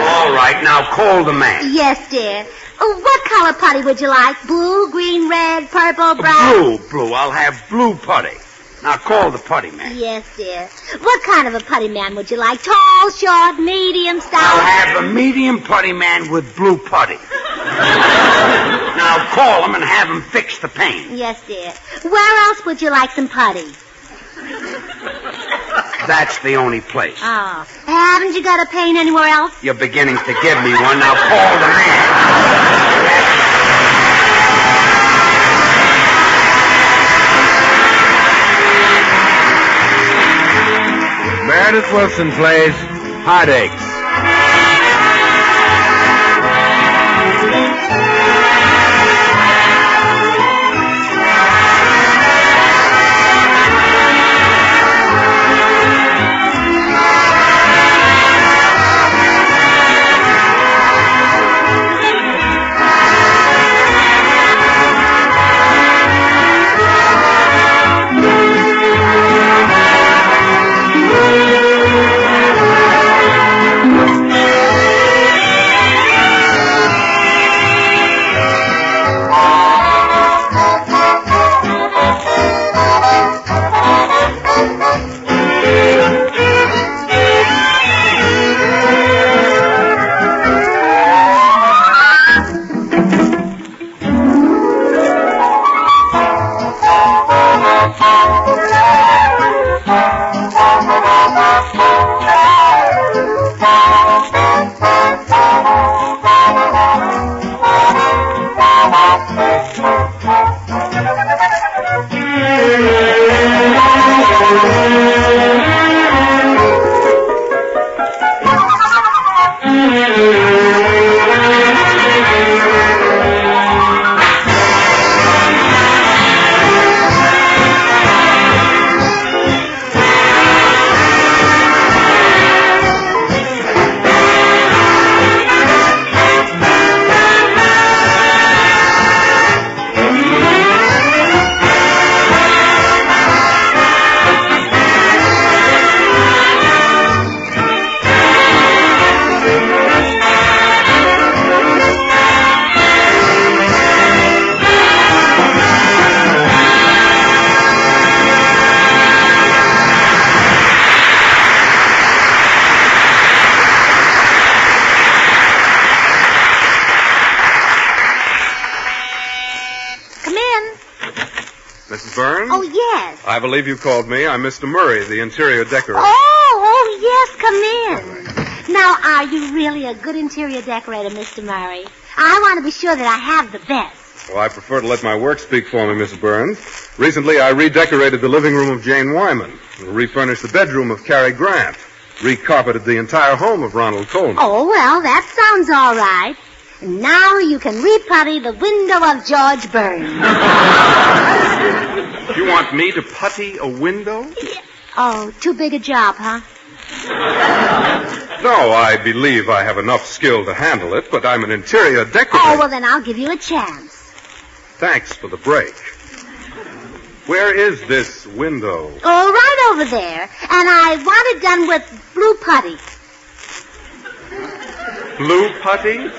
all right, now call the man. Yes, dear. What color putty would you like? Blue, green, red, purple, brown? Blue. I'll have blue putty. Now call the putty man. Yes, dear. What kind of a putty man would you like? Tall, short, medium, stout? I'll have a medium putty man with blue putty. Now call him and have him fix the paint. Yes, dear. Where else would you like some putty? That's the only place. Oh. Haven't you got a paint anywhere else? You're beginning to give me one. Now call the man. Meredith Wilson plays Heartaches. Burns? Oh, yes. I believe you called me. I'm Mr. Murray, the interior decorator. Oh, yes, come in. Now, are you really a good interior decorator, Mr. Murray? I want to be sure that I have the best. Well, I prefer to let my work speak for me, Mrs. Burns. Recently, I redecorated the living room of Jane Wyman, refurnished the bedroom of Cary Grant, recarpeted the entire home of Ronald Colman. Oh, well, that sounds all right. And now you can reputty the window of George Burns. You want me to putty a window? Oh, too big a job, huh? No, I believe I have enough skill to handle it, but I'm an interior decorator. Oh, well, then I'll give you a chance. Thanks for the break. Where is this window? Oh, right over there. And I want it done with blue putty. Blue putty?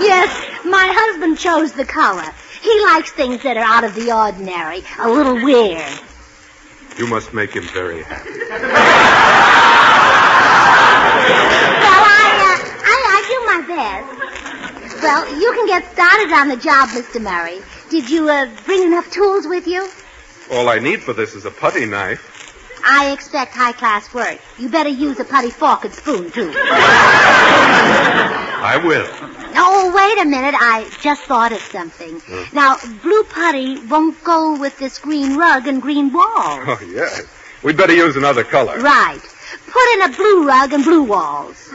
Yes, my husband chose the color. He likes things that are out of the ordinary, a little weird. You must make him very happy. Well, I do my best. Well, you can get started on the job, Mr. Murray. Did you bring enough tools with you? All I need for this is a putty knife. I expect high-class work. You better use a putty fork and spoon, too. I will. Oh, wait a minute. I just thought of something. Now, blue putty won't go with this green rug and green walls. Oh, yes. We'd better use another color. Right. Put in a blue rug and blue walls.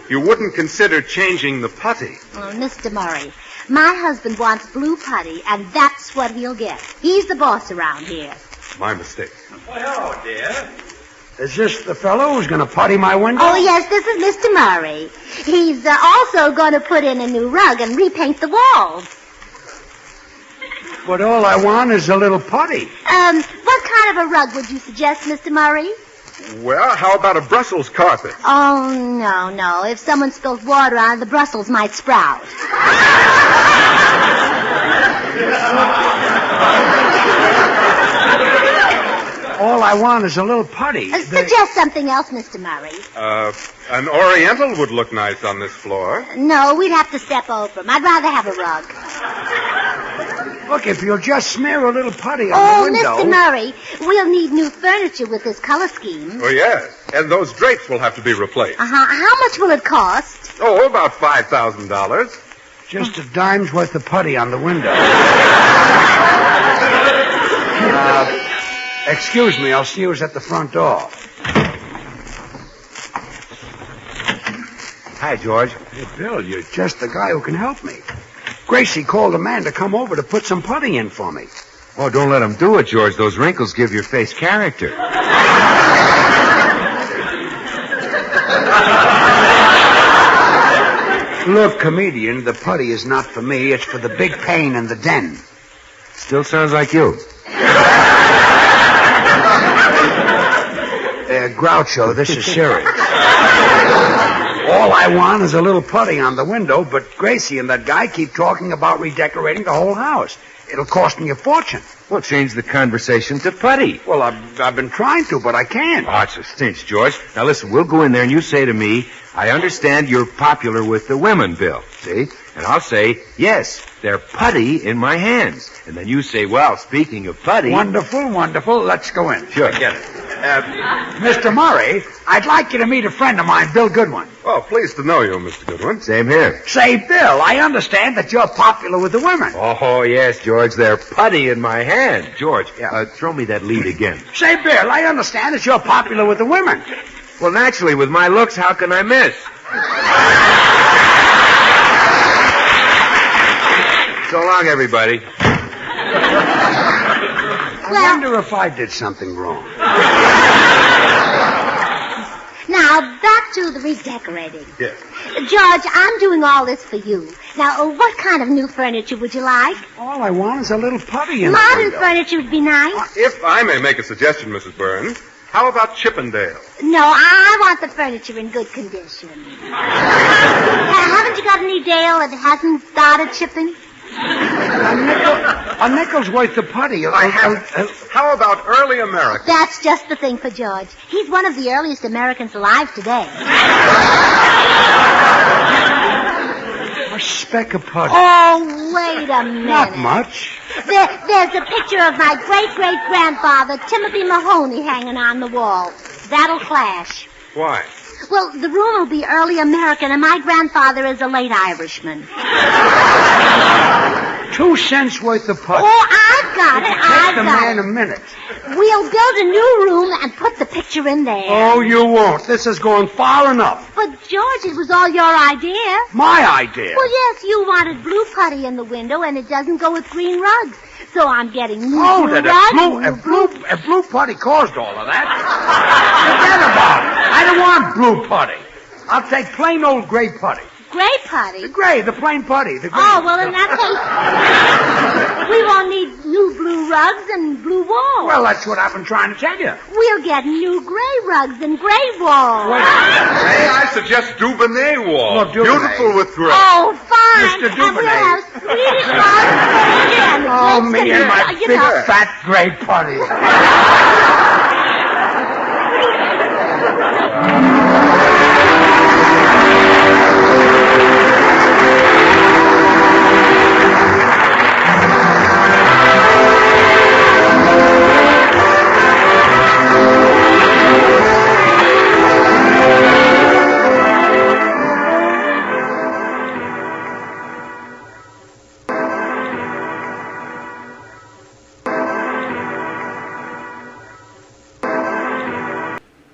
You wouldn't consider changing the putty. Oh, Mr. Murray, My husband wants blue putty, and that's what he'll get. He's the boss around here. My mistake. Hello, dear. Is this the fellow who's going to putty my window? Oh, yes, this is Mr. Murray. He's also going to put in a new rug and repaint the walls. But all I want is a little putty. What kind of a rug would you suggest, Mr. Murray? Well, how about a Brussels carpet? Oh, no. If someone spills water on it, the Brussels might sprout. All I want is a little putty. Suggest something else, Mr. Murray. An Oriental would look nice on this floor. No, we'd have to step over him. I'd rather have a rug. Look, if you'll just smear a little putty on the window... Oh, Mr. Murray, we'll need new furniture with this color scheme. Oh, yes. And those drapes will have to be replaced. Uh-huh. How much will it cost? Oh, about $5,000. Just a dime's worth of putty on the window. Excuse me, I'll see you at the front door. Hi, George. Hey, Bill, you're just the guy who can help me. Gracie called a man to come over to put some putty in for me. Oh, don't let him do it, George. Those wrinkles give your face character. Look, comedian, the putty is not for me. It's for the big pain in the den. Still sounds like you. Groucho, this is serious. All I want is a little putty on the window, but Gracie and that guy keep talking about redecorating the whole house. It'll cost me a fortune. Well, change the conversation to putty. Well, I've been trying to, but I can't. Oh, it's a cinch, George. Now, listen, we'll go in there and you say to me, I understand you're popular with the women, Bill. See? And I'll say, yes, they're putty in my hands. And then you say, well, speaking of putty... Wonderful, wonderful. Let's go in. Sure. Get it. Mr. Murray, I'd like you to meet a friend of mine, Bill Goodwin. Oh, pleased to know you, Mr. Goodwin. Same here. Say, Bill, I understand that you're popular with the women. Oh, yes, George. They're putty in my hand. George, throw me that lead again. Say, Bill, I understand that you're popular with the women. Well, naturally, with my looks, how can I miss? So long, everybody. I wonder if I did something wrong. Now, back to the redecorating. Yes. George, I'm doing all this for you. Now, what kind of new furniture would you like? All I want is a little putty in Modern the window. furniture would be nice. If I may make a suggestion, Mrs. Burns, how about Chippendale? No, I want the furniture in good condition. Haven't you got any Dale that hasn't started chipping? A nickel's worth of putty. How about early America? That's just the thing for George. He's one of the earliest Americans alive today. A speck of putty. Oh, wait a minute. Not much. There's a picture of my great-great-grandfather, Timothy Mahoney, hanging on the wall. That'll clash. Why? Well, the room will be early American, and my grandfather is a late Irishman. 2 cents worth of putty. Oh, I've got it. Take the man a minute. We'll build a new room and put the picture in there. Oh, you won't. This is going far enough. But, George, it was all your idea. My idea? Well, yes, you wanted blue putty in the window, and it doesn't go with green rugs. So I'm getting new blue rugs. A blue putty caused all of that. Forget about it. I don't want blue putty. I'll take plain old gray putty. Gray putty? The gray, the plain putty. The gray. Oh, well, in that case, we won't need new blue rugs and blue walls. Well, that's what I've been trying to tell you. We'll get new gray rugs and gray walls. May I suggest Dubonnet wall? Well, Dubonnet. Beautiful with gray. Oh, fine. Mr. And we'll Dubonnet. have Swedish rugs and Oh, me and my big fat gray putty.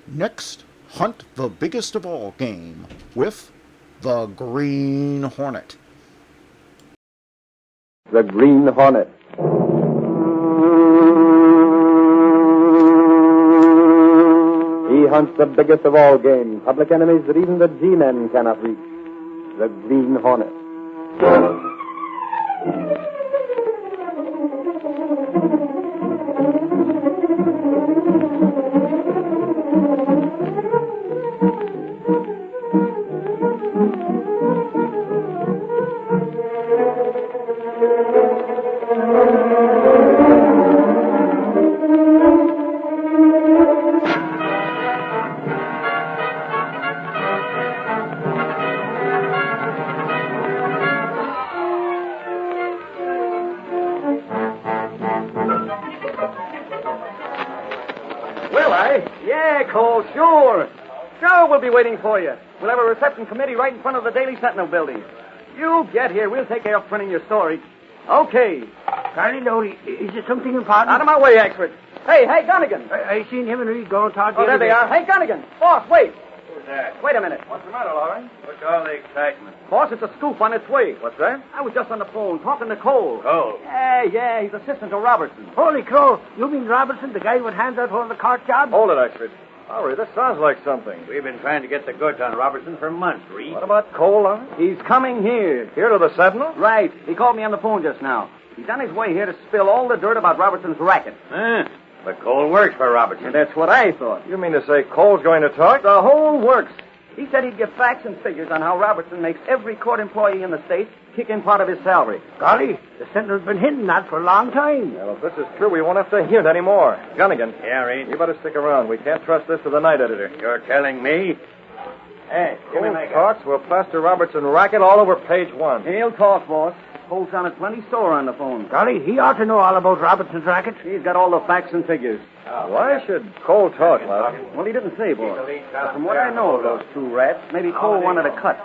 Next, hunt the biggest of all game with the Green Hornet. the Green Hornet. He hunts the biggest of all game, public enemies that even the G-men cannot reach. The Green Hornet. We'll be waiting for you. We'll have a reception committee right in front of the Daily Sentinel building. You get here. We'll take care of printing your story. Okay. Carly Lodi, is there something important? Out of my way, expert. Hey, Gunnigan. I seen him and Reed going to talk to Oh, there they are. Hey, Gunnigan. Boss, wait. Who's that? Wait a minute. What's the matter, Lowry? What's all the excitement? Boss, it's a scoop on its way. What's that? I was just on the phone talking to Cole. Cole? Yeah, he's assistant to Robertson. Holy crow, you mean Robertson, the guy with hands out for the cart job? Hold it, expert. Lowry, this sounds like something. We've been trying to get the goods on Robertson for months, Reed. What about Cole, Lowry? He's coming here. Here to the Sentinel? Right. He called me on the phone just now. He's on his way here to spill all the dirt about Robertson's racket. But Cole works for Robertson. That's what I thought. You mean to say Cole's going to talk? The whole works. He said he'd give facts and figures on how Robertson makes every court employee in the state kick in part of his salary. Golly, the Sentinel's been hinting that for a long time. Well, if this is true, we won't have to hear it anymore. Gunnigan. Yeah, Reed? You better stick around. We can't trust this to the night editor. You're telling me? Hey, Cole talks. We'll plaster Robertson racket all over page 1. He'll talk, boss. Cole sounded plenty sore on the phone. Golly, he ought to know all about Robertson's racket. He's got all the facts and figures. Why should Cole talk, Lowry? Well, he didn't say, boss. But from what I know of those two rats, maybe Cole wanted a cut.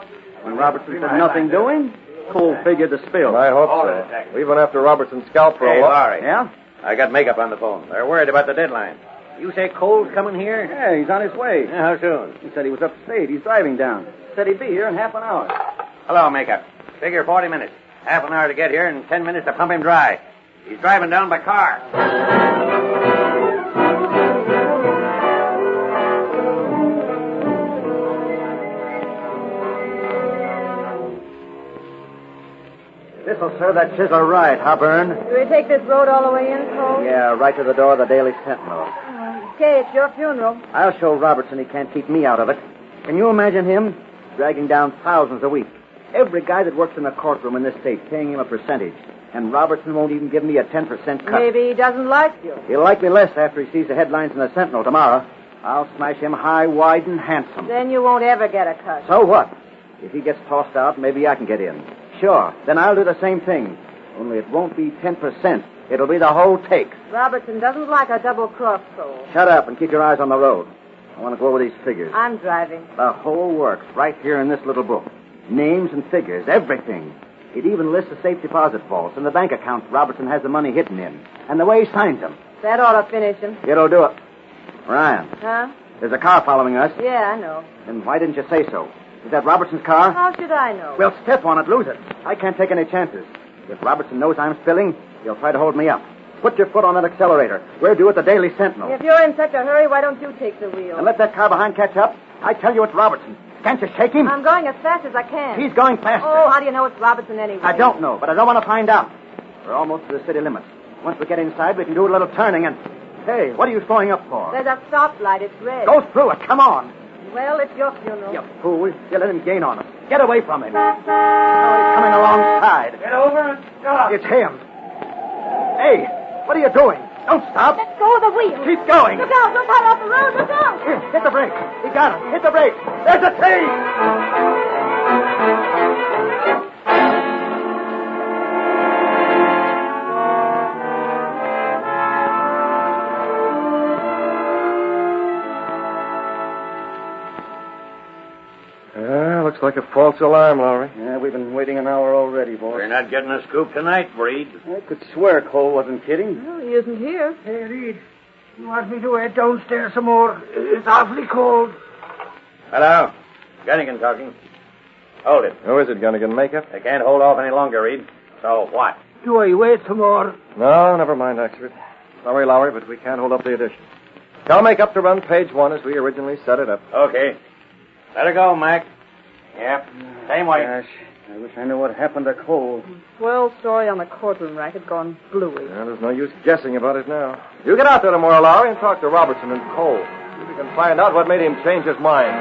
When Robertson said nothing doing, Cole figured to spill. I hope so. We've been after Robertson's scalp for a while. Lowry. Yeah? I got makeup on the phone. They're worried about the deadline. You say Cole's coming here? Yeah, he's on his way. Yeah, how soon? He said he was upstate. He's driving down. Said he'd be here in half an hour. Hello, makeup. Figure 40 minutes. Half an hour to get here and 10 minutes to pump him dry. He's driving down by car. This'll serve that chisel right, huh, Byrne? Do we take this road all the way in, Cole? Yeah, right to the door of the Daily Sentinel. Okay, it's your funeral. I'll show Robertson he can't keep me out of it. Can you imagine him dragging down thousands a week? Every guy that works in the courtroom in this state paying him a percentage. And Robertson won't even give me a 10% cut. Maybe he doesn't like you. He'll like me less after he sees the headlines in the Sentinel tomorrow. I'll smash him high, wide, and handsome. Then you won't ever get a cut. So what? If he gets tossed out, maybe I can get in. Sure, then I'll do the same thing. Only it won't be 10%. It'll be the whole take. Robertson doesn't like a double-cross, Cole. Shut up and keep your eyes on the road. I want to go over these figures. I'm driving. The whole works right here in this little book. Names and figures, everything. It even lists the safe deposit vaults and the bank accounts Robertson has the money hidden in. And the way he signs them. That ought to finish him. It'll do it. Ryan, Huh? there's a car following us. Yeah, I know. Then why didn't you say so? Is that Robertson's car? How should I know? Well, step on it, lose it. I can't take any chances. If Robertson knows I'm spilling, he'll try to hold me up. Put your foot on that accelerator. We're due at the Daily Sentinel. If you're in such a hurry, why don't you take the wheel? And let that car behind catch up. I tell you it's Robertson. Can't you shake him? I'm going as fast as I can. He's going faster. Oh, how do you know it's Robertson anyway? I don't know, but I don't want to find out. We're almost to the city limits. Once we get inside, we can do a little turning and... Hey, what are you slowing up for? There's a stoplight. It's red. Go through it. Come on. Well, it's your funeral. You fool. You let him gain on us. Get away from him. Oh, he's coming alongside. Get over and stop. It's him. Hey, what are you doing? Don't stop. Let go of the wheel. Keep going. Look out. Don't fall off the road. Look out. Here, hit the brake. He got it. Hit the brake. There's a tree. Looks like a false alarm, Lowry. Yeah, we've been waiting an hour already, boss. We're not getting a scoop tonight, Reed. I could swear Cole wasn't kidding. Well, he isn't here. Hey, Reed, you want me to head downstairs some more? It's awfully cold. Hello? Gunnigan talking. Hold it. Who is it, Gunnigan? Makeup? They can't hold off any longer, Reed. So what? Do I wait some more? No, never mind, Oxford. Sorry, Lowry, but we can't hold up the edition. I'll make up to run page 1 as we originally set it up. Okay. Let her go, Mac. Yep. Same way. Gosh, I wish I knew what happened to Cole. Swell story on the courtroom racket gone bluey. Well, there's no use guessing about it now. You get out there tomorrow, Lowry, and talk to Robertson and Cole. See if we can find out what made him change his mind.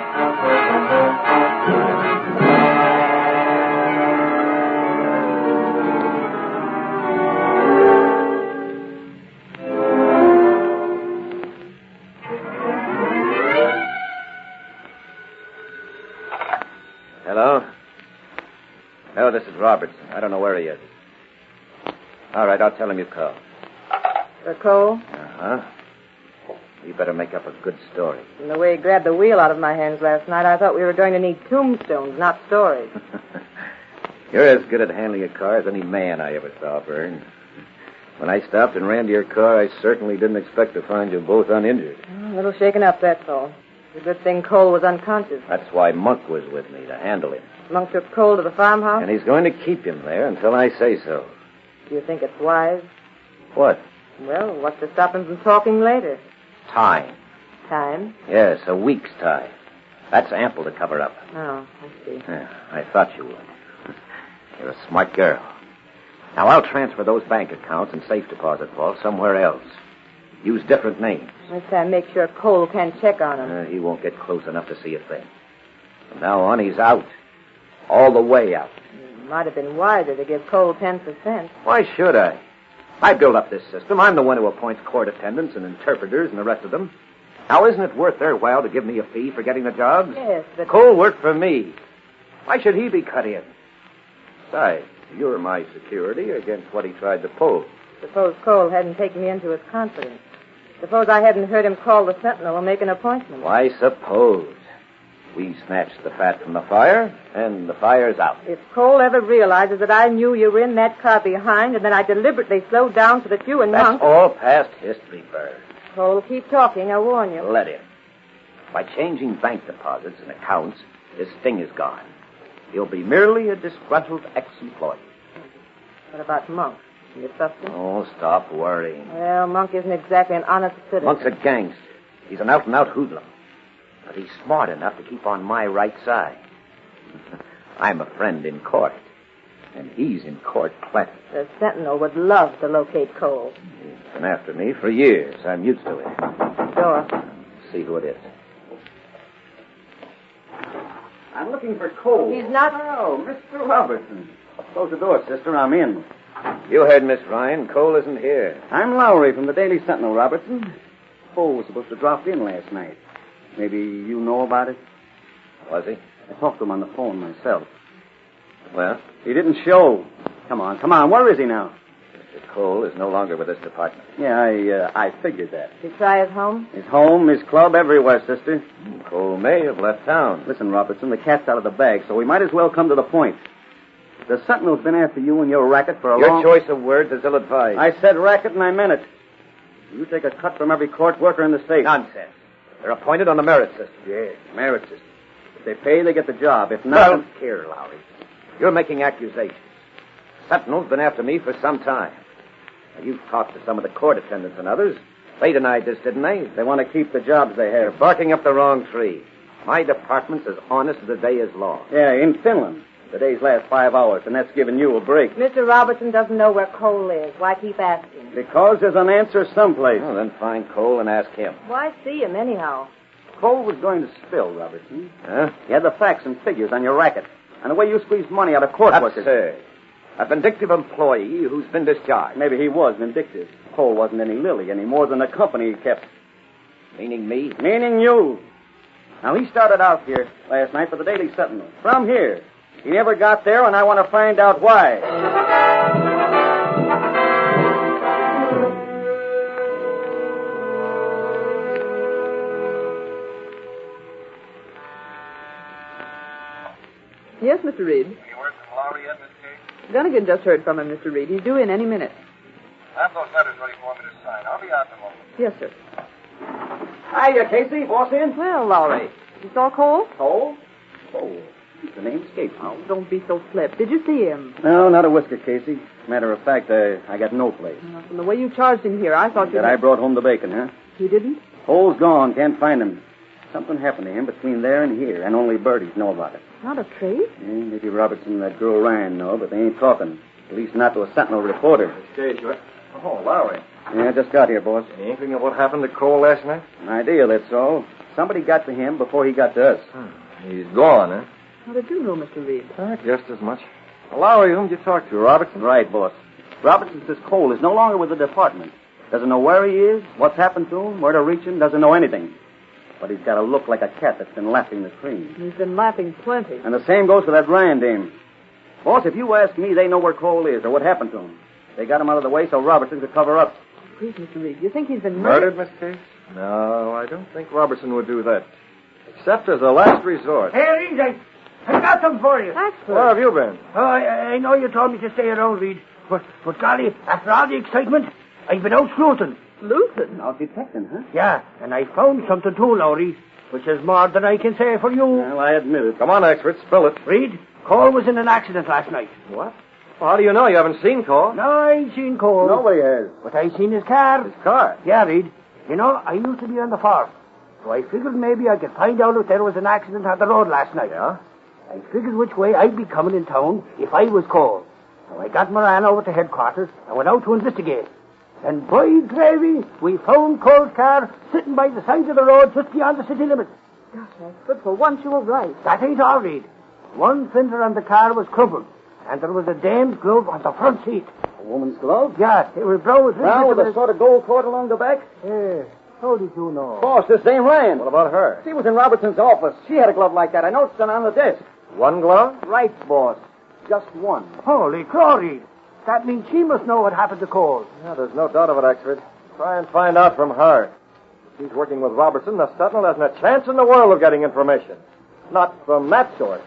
Hello? No, this is Robertson. I don't know where he is. All right, I'll tell him you called. For Cole? Uh-huh. You better make up a good story. From the way he grabbed the wheel out of my hands last night, I thought we were going to need tombstones, not stories. You're as good at handling a car as any man I ever saw, Byrne. When I stopped and ran to your car, I certainly didn't expect to find you both uninjured. A little shaken up, that's all. It's a good thing Cole was unconscious. That's why Monk was with me, to handle him. Monk took Cole to the farmhouse? And he's going to keep him there until I say so. Do you think it's wise? What? Well, what's to stop him from talking later? Time. Time? Yes, a week's time. That's ample to cover up. Oh, I see. Yeah, I thought you would. You're a smart girl. Now, I'll transfer those bank accounts and safe deposit vaults somewhere else. Use different names. This time, make sure Cole can't check on him. He won't get close enough to see a thing. From now on, he's out. All the way out. It might have been wiser to give Cole 10%. Why should I? I built up this system. I'm the one who appoints court attendants and interpreters and the rest of them. Now, isn't it worth their while to give me a fee for getting the jobs? Yes, but... Cole worked for me. Why should he be cut in? Besides, you're my security against what he tried to pull. Suppose Cole hadn't taken me into his confidence. Suppose I hadn't heard him call the Sentinel and make an appointment. Why suppose? We snatched the fat from the fire, and the fire's out. If Cole ever realizes that I knew you were in that car behind, and then I deliberately slowed down so that you and Monk... That's all past history, Bird. Cole, keep talking, I warn you. Let him. By changing bank deposits and accounts, his sting is gone. He'll be merely a disgruntled ex-employee. What about Monk? You trust him? Oh, stop worrying. Well, Monk isn't exactly an honest citizen. Monk's a gangster. He's an out-and-out hoodlum. But he's smart enough to keep on my right side. I'm a friend in court. And he's in court plenty. The Sentinel would love to locate Cole. He's been after me for years. I'm used to it. Door. See who it is. I'm looking for Cole. He's not... Oh, Mr. Robertson. Close the door, sister. I'm in. You heard Miss Ryan. Cole isn't here. I'm Lowry from the Daily Sentinel, Robertson. Cole was supposed to drop in last night. Maybe you know about it? Was he? I talked to him on the phone myself. Well? He didn't show. Come on. Where is he now? Mr. Cole is no longer with this department. Yeah, I figured that. Did you try his home? His home, his club, everywhere, sister. Cole may have left town. Listen, Robertson, the cat's out of the bag, so we might as well come to the point. The Sentinel's been after you and your racket for a long... Your choice of words is ill-advised. I said racket and I meant it. You take a cut from every court worker in the state. Nonsense. They're appointed on the merit system. Yes, merit system. If they pay, they get the job. If not... Don't care, Lowry. You're making accusations. Sentinel's been after me for some time. Now, you've talked to some of the court attendants and others. They denied this, didn't they? They want to keep the jobs they have. You're barking up the wrong tree. My department's as honest as the day is long. Yeah, in Finland. The days last 5 hours, and that's giving you a break. Mr. Robertson doesn't know where Cole is. Why keep asking? Because there's an answer someplace. Well, then find Cole and ask him. Why see him, anyhow? Cole was going to spill, Robertson. Huh? He had the facts and figures on your racket, and the way you squeezed money out of court workers. Absurd. A vindictive employee who's been discharged. Maybe he was vindictive. Cole wasn't any lily any more than the company he kept. Meaning me? Meaning you. Now, he started out here last night for the Daily Sentinel. From here. He never got there, and I want to find out why. Yes, Mr. Reed. You heard from Lowry yet, Miss Kate? Gunnigan just heard from him, Mr. Reed. He's due in any minute. Have those letters ready for me to sign. I'll be out in a moment. Yes, sir. Hiya, Casey. Boss in? Well, Lowry, you saw Cole? Cole? Cole? The name escapes me. Oh, don't be so flip. Did you see him? No, not a whisker, Casey. Matter of fact, I got no place. From the way you charged him here, I thought you... That I brought home the bacon, huh? You didn't? Cole's gone. Can't find him. Something happened to him between there and here, and only birdies know about it. Not a trace? Maybe Robertson and that girl Ryan know, but they ain't talking. At least not to a Sentinel reporter. Oh, Lowry. Yeah, I just got here, boss. Any inkling of what happened to Cole last night? An idea, that's all. Somebody got to him before he got to us. He's gone, huh? How did you know, Mr. Reed? Just as much. Lowry, whom did you talk to? Robertson? Right, boss. Robertson says Cole is no longer with the department. Doesn't know where he is, what's happened to him, where to reach him, doesn't know anything. But he's got a look like a cat that's been lapping the cream. He's been laughing plenty. And the same goes for that Ryan dame. Boss, if you ask me, they know where Cole is or what happened to him. They got him out of the way so Robertson could cover up. Please, Mr. Reed, you think he's been Murdered, Miss Case? No, I don't think Robertson would do that. Except as a last resort. Here, easy. I got them for you. Where have you been? Oh, I know you told me to stay around, Reed. But golly, after all the excitement, I've been out sleuthing. Sleuthing? Out detecting, huh? Yeah, and I found something too, Lowry, which is more than I can say for you. Well, I admit it. Come on, expert, spill it. Reed, Cole was in an accident last night. What? Well, how do you know? You haven't seen Cole. No, I ain't seen Cole. Nobody has. But I seen his car. His car? Yeah, Reed. You know, I used to be on the farm. So I figured maybe I could find out if there was an accident on the road last night. Yeah? I figured which way I'd be coming in town if I was Cole. So I got Moran over to headquarters and went out to investigate. And by gravy, we found Cole's car sitting by the side of the road just beyond the city limits. Gosh, but for once you were right. That ain't all, Reed. One fender on the car was crumpled, and there was a dame's glove on the front seat. A woman's glove? Yeah, they were brown. Brown with a sort of gold cord along the back? Yeah. How did you know? Boss, this dame Ryan. What about her? She was in Robertson's office. She had a glove like that. I noticed it on the desk. One glove? Right, boss. Just one. Holy crow, Reed. That means she must know what happened to Cole. Yeah, there's no doubt of it, expert. Try and find out from her. If she's working with Robertson, the Sentinel hasn't a chance in the world of getting information. Not from that source.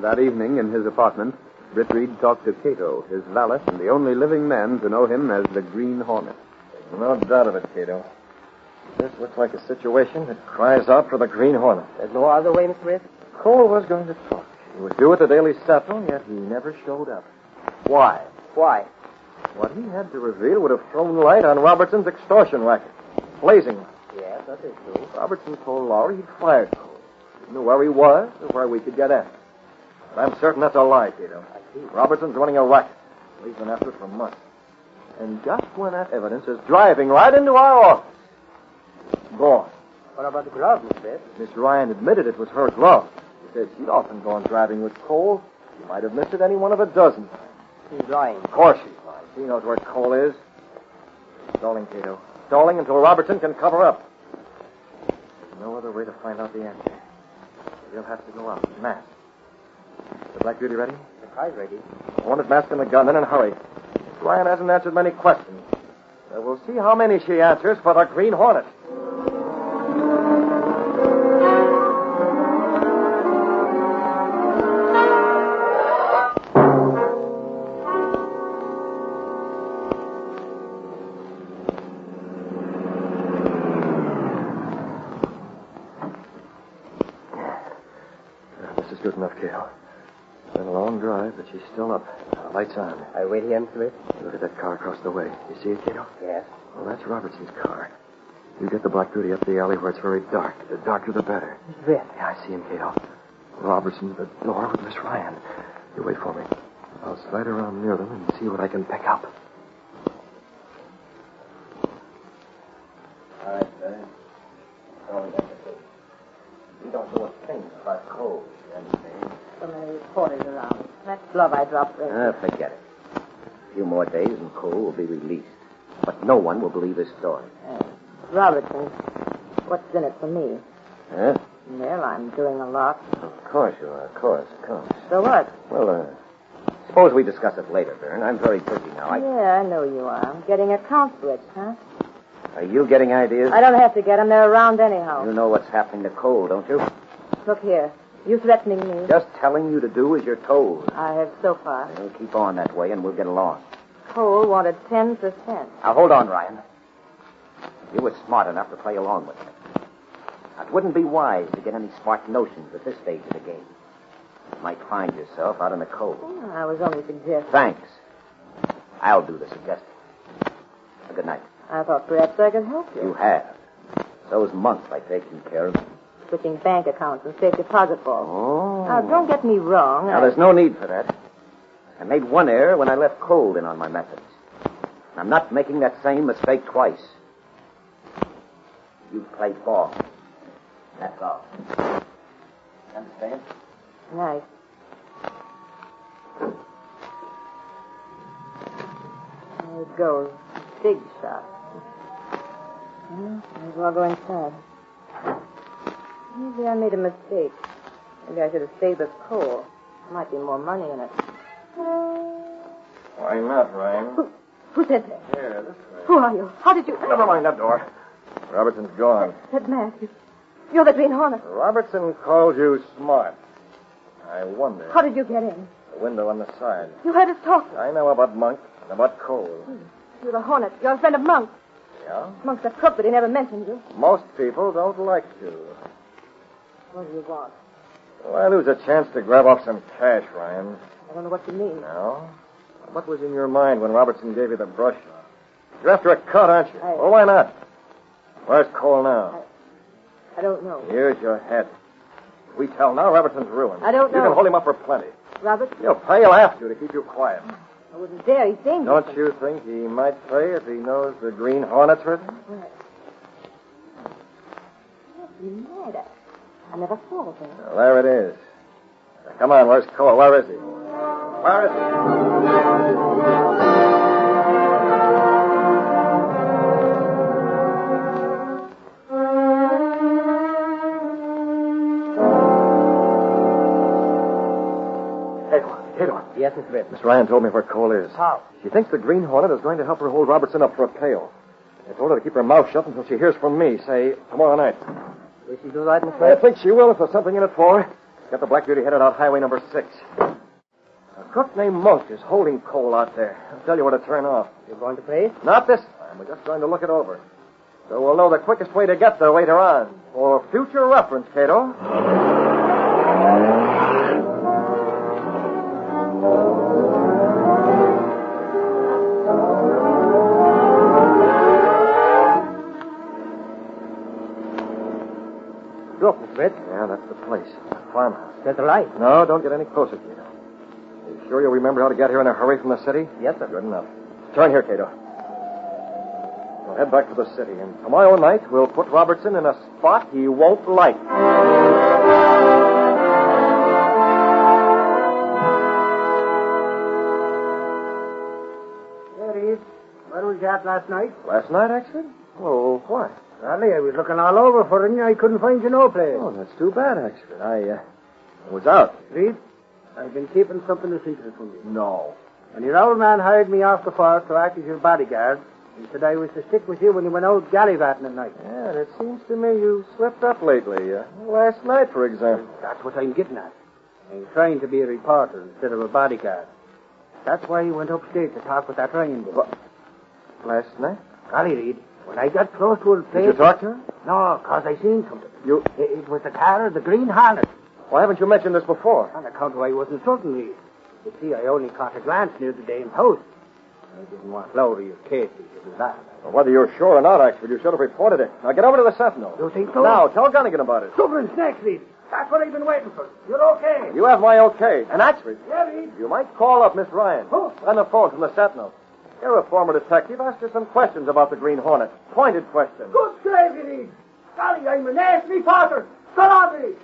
That evening in his apartment, Britt Reed talked to Cato, his valet, and the only living man to know him as the Green Hornet. No doubt of it, Cato. This looks like a situation that cries out for the Green Hornet. There's no other way, Mr. Reed? Cole was going to talk. He was due at the Daily Sentinel, yet he never showed up. Why? Why? What he had to reveal would have thrown light on Robertson's extortion racket. Blazing light. Yes, that is true. Robertson told Lowry he'd fired Cole. He knew where he was or where we could get at him. But I'm certain that's a lie, Cato. Robertson's running a racket. He's been after it for months. And just when that evidence is driving right into our office, gone. What about the glove, Mr. Reed? Miss Ryan admitted it was her glove. She said she'd often gone driving with Cole. She might have missed it any one of a dozen times. She's lying. Of course she's lying. She knows where Cole is. Stalling, Cato. Stalling until Robertson can cover up. There's no other way to find out the answer. He'll have to go out, masked. The Black Beauty ready? The car's ready. I want his mask and the gun, then in a hurry. Ryan hasn't answered many questions. So we'll see how many she answers for the Green Hornet. This is good enough, Cato. Been a long drive, but she's still up. Lights on. I wait here, Mr. Ritz. Look at that car across the way. You see it, Cato? Yes. Well, that's Robertson's car. You get the Black Beauty up the alley where it's very dark. The darker, the better. Mr. Ritz. Yeah, I see him, Cato. Robertson's at the door with Miss Ryan. You wait for me. I'll slide around near them and see what I can pick up. All right, sir. All we got to do. We don't know a thing about coal, you understand? So many reporters around. That glove I dropped there. Forget it. A few more days and coal will be released. But no one will believe his story. Robertson, what's in it for me? Huh? Well, I'm doing a lot. Of course you are. Of course. So what? Well, suppose we discuss it later, Byrne. I'm very busy now. Yeah, I know you are. I'm getting accounts switched, huh? Are you getting ideas? I don't have to get them. They're around anyhow. You know what's happening to coal, don't you? Look here. You threatening me? Just telling you to do as you're told. I have so far. Well, keep on that way and we'll get along. Cole wanted 10%. Now, hold on, Ryan. You were smart enough to play along with me. Now, it wouldn't be wise to get any smart notions at this stage of the game. You might find yourself out in the cold. I was only suggesting. Thanks. I'll do the suggesting. Good night. I thought perhaps I could help you. You have. So's Monk by taking care of me. Switching bank accounts and safe deposit vaults. Oh. Now, don't get me wrong. Now, there's no need for that. I made one error when I left cold in on my methods. I'm not making that same mistake twice. You played ball. That's all. Understand? Nice. There it goes. Big shot. Well, may as well go inside. Maybe I made a mistake. Maybe I should have saved the coal. There might be more money in it. Why not, Ryan? Who said that? Here, this way. Who are you? How did you... Never mind that door. Robertson's gone. That man. You're the Green Hornet. Robertson called you smart. I wonder. How did you get in? The window on the side. You heard us talking. I know about Monk and about Cole. You're the Hornet. You're a friend of Monk. Yeah? Monk's a crook, but he never mentioned you. Most people don't like to. What do you want? Well, I lose a chance to grab off some cash, Ryan. I don't know what you mean. No? What was in your mind when Robertson gave you the brush? You're after a cut, aren't you? Well, why not? Where's Cole now? I don't know. Here's your head. If we tell now, Robertson's ruined. I don't know. You can hold him up for plenty. Robert? He'll pay. He'll have to keep you quiet. I wouldn't dare. He's dangerous. Don't you think he might pay if he knows the Green Hornet's with him? Right. You're mad. I never thought of that. Well, there it is. Now, come on, where's Cole? Where is he? Where is he? Yes, Mr. Ritz. Miss Ryan told me where Cole is. How? She thinks the Green Hornet is going to help her hold Robertson up for a pail. I told her to keep her mouth shut until she hears from me, say, tomorrow night. Will she do that, Mr. I Ritz? think she will if there's something in it for her. Got the Black Beauty headed out Highway number 6. A crook named Monk is holding Cole out there. I'll tell you where to turn off. You're going to pay? Not this time. We're just going to look it over. So we'll know the quickest way to get there later on. For future reference, Cato. Look, Mr. Ritz. Yeah, that's the place. Farmhouse. There's the light. No, don't get any closer, Cato. Are you sure you'll remember how to get here in a hurry from the city? Yes, sir. Good enough. Turn here, Cato. We'll head back to the city, and tomorrow night we'll put Robertson in a spot he won't like. There he is. Where was you at last night? Last night, actually? Oh, why? Golly, I was looking all over for you. I couldn't find you no place. Oh, that's too bad, actually. I was out. Reed, I've been keeping something a secret from you. No. When your old man hired me off the force to act as your bodyguard, he said I was to stick with you when you went out gallivanting at night. Yeah, and it seems to me you slipped up lately. Last night, for example. That's what I'm getting at. I'm trying to be a reporter instead of a bodyguard. That's why he went upstairs to talk with that Ryan. Last night? Golly, Reed, when I got close to her place... Did you talk to her? No, 'cause I seen something. It was the car of the Green Hornet. Why haven't you mentioned this before? On account of I wasn't certain, Reed. You see, I only caught a glance near the dame's house. I didn't want Lowry or Casey. It was that. Well, whether you're sure or not, Axford, you should have reported it. Now get over to the Sentinel. You think so? Now, tell Gunnigan about it. Stubborn snakes, Reed. That's what I've been waiting for. You're okay. You have my okay. And Axford, Yeah, Reed. you might call up Miss Ryan on the phone from the Sentinel. You're a former detective. Ask her some questions about the Green Hornet. Pointed questions. Good gravy, Reed. Golly, I'm a nasty reporter. Go on, Reed.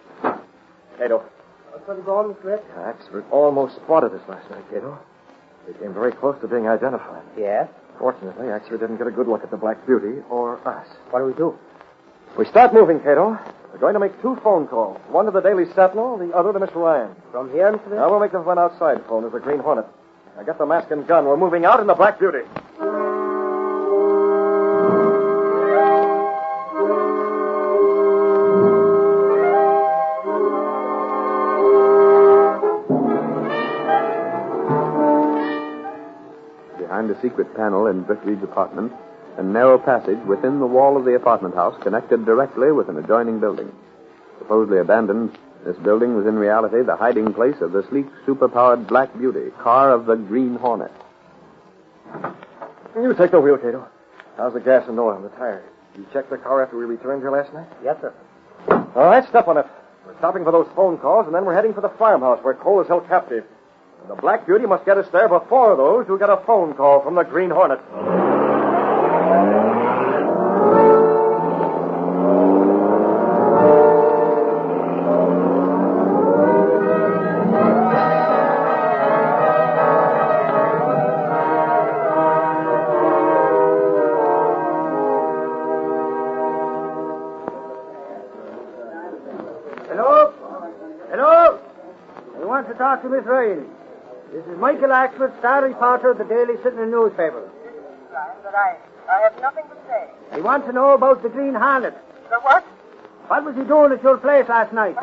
Cato. What's going to go on, Mr. Red? Axford almost spotted us last night, Cato. We came very close to being identified. Yeah? Fortunately, Axford didn't get a good look at the Black Beauty or us. What do we do? We start moving, Cato. We're going to make 2 phone calls. One to the Daily Sentinel, the other to Miss Ryan. From here, Mr. Red? Now we'll make the one outside phone as the Green Hornet. Now get the mask and gun. We're moving out in the Black Beauty. Behind a secret panel in Britt Reed's apartment, a narrow passage within the wall of the apartment house connected directly with an adjoining building. Supposedly abandoned, this building was in reality the hiding place of the sleek, superpowered Black Beauty, car of the Green Hornet. You take the wheel, Cato. How's the gas and oil and the tires? You checked the car after we returned here last night? Yes, sir. All right, step on it. We're stopping for those phone calls, and then we're heading for the farmhouse where Cole is held captive. And the Black Beauty must get us there before those who get a phone call from the Green Hornet. Hello? Hello? I want to talk to Miss Ryan. This is Michael Axford, star reporter of the Daily Sentinel newspaper. But I have nothing to say. I want to know about the Green Hornet. The what? What was he doing at your place last night?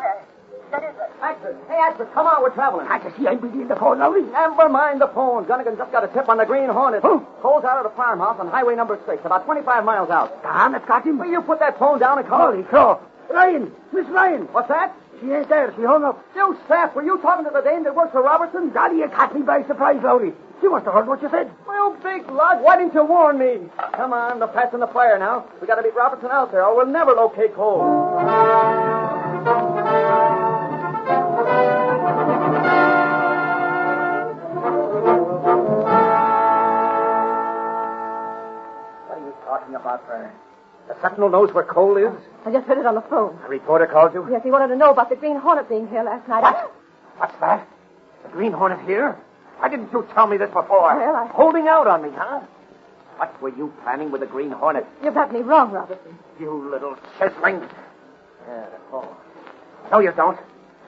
That is it. Axford! Hey, Axford, come on, we're traveling. I can see I'm beginning to phone, Lowry. Never mind the phone. Gunnigan just got a tip on the Green Hornet. Who? Cole's out of the farmhouse on Highway number 6, about 25 miles out. The Hornet's got him. Will you put that phone down and call? Holy crow. Ryan! Miss Ryan! What's that? She ain't there. She hung up. You sap, were you talking to the dame that works for Robertson? Golly, you caught me by surprise, Lowry. You must have heard what you said. Well, big lug, why didn't you warn me? Come on, they're passing the fire now. We got to beat Robertson out there, or we'll never locate Cole. What are you talking about, Fern? The Sentinel knows where Cole is? I just heard it on the phone. A reporter called you? Yes, he wanted to know about the Green Hornet being here last night. What? What's that? The Green Hornet here? Why didn't you tell me this before? Well, Holding out on me, huh? What were you planning with the Green Hornet? You've got me wrong, Robertson. You little sizzling. Yeah, the phone. No, you don't.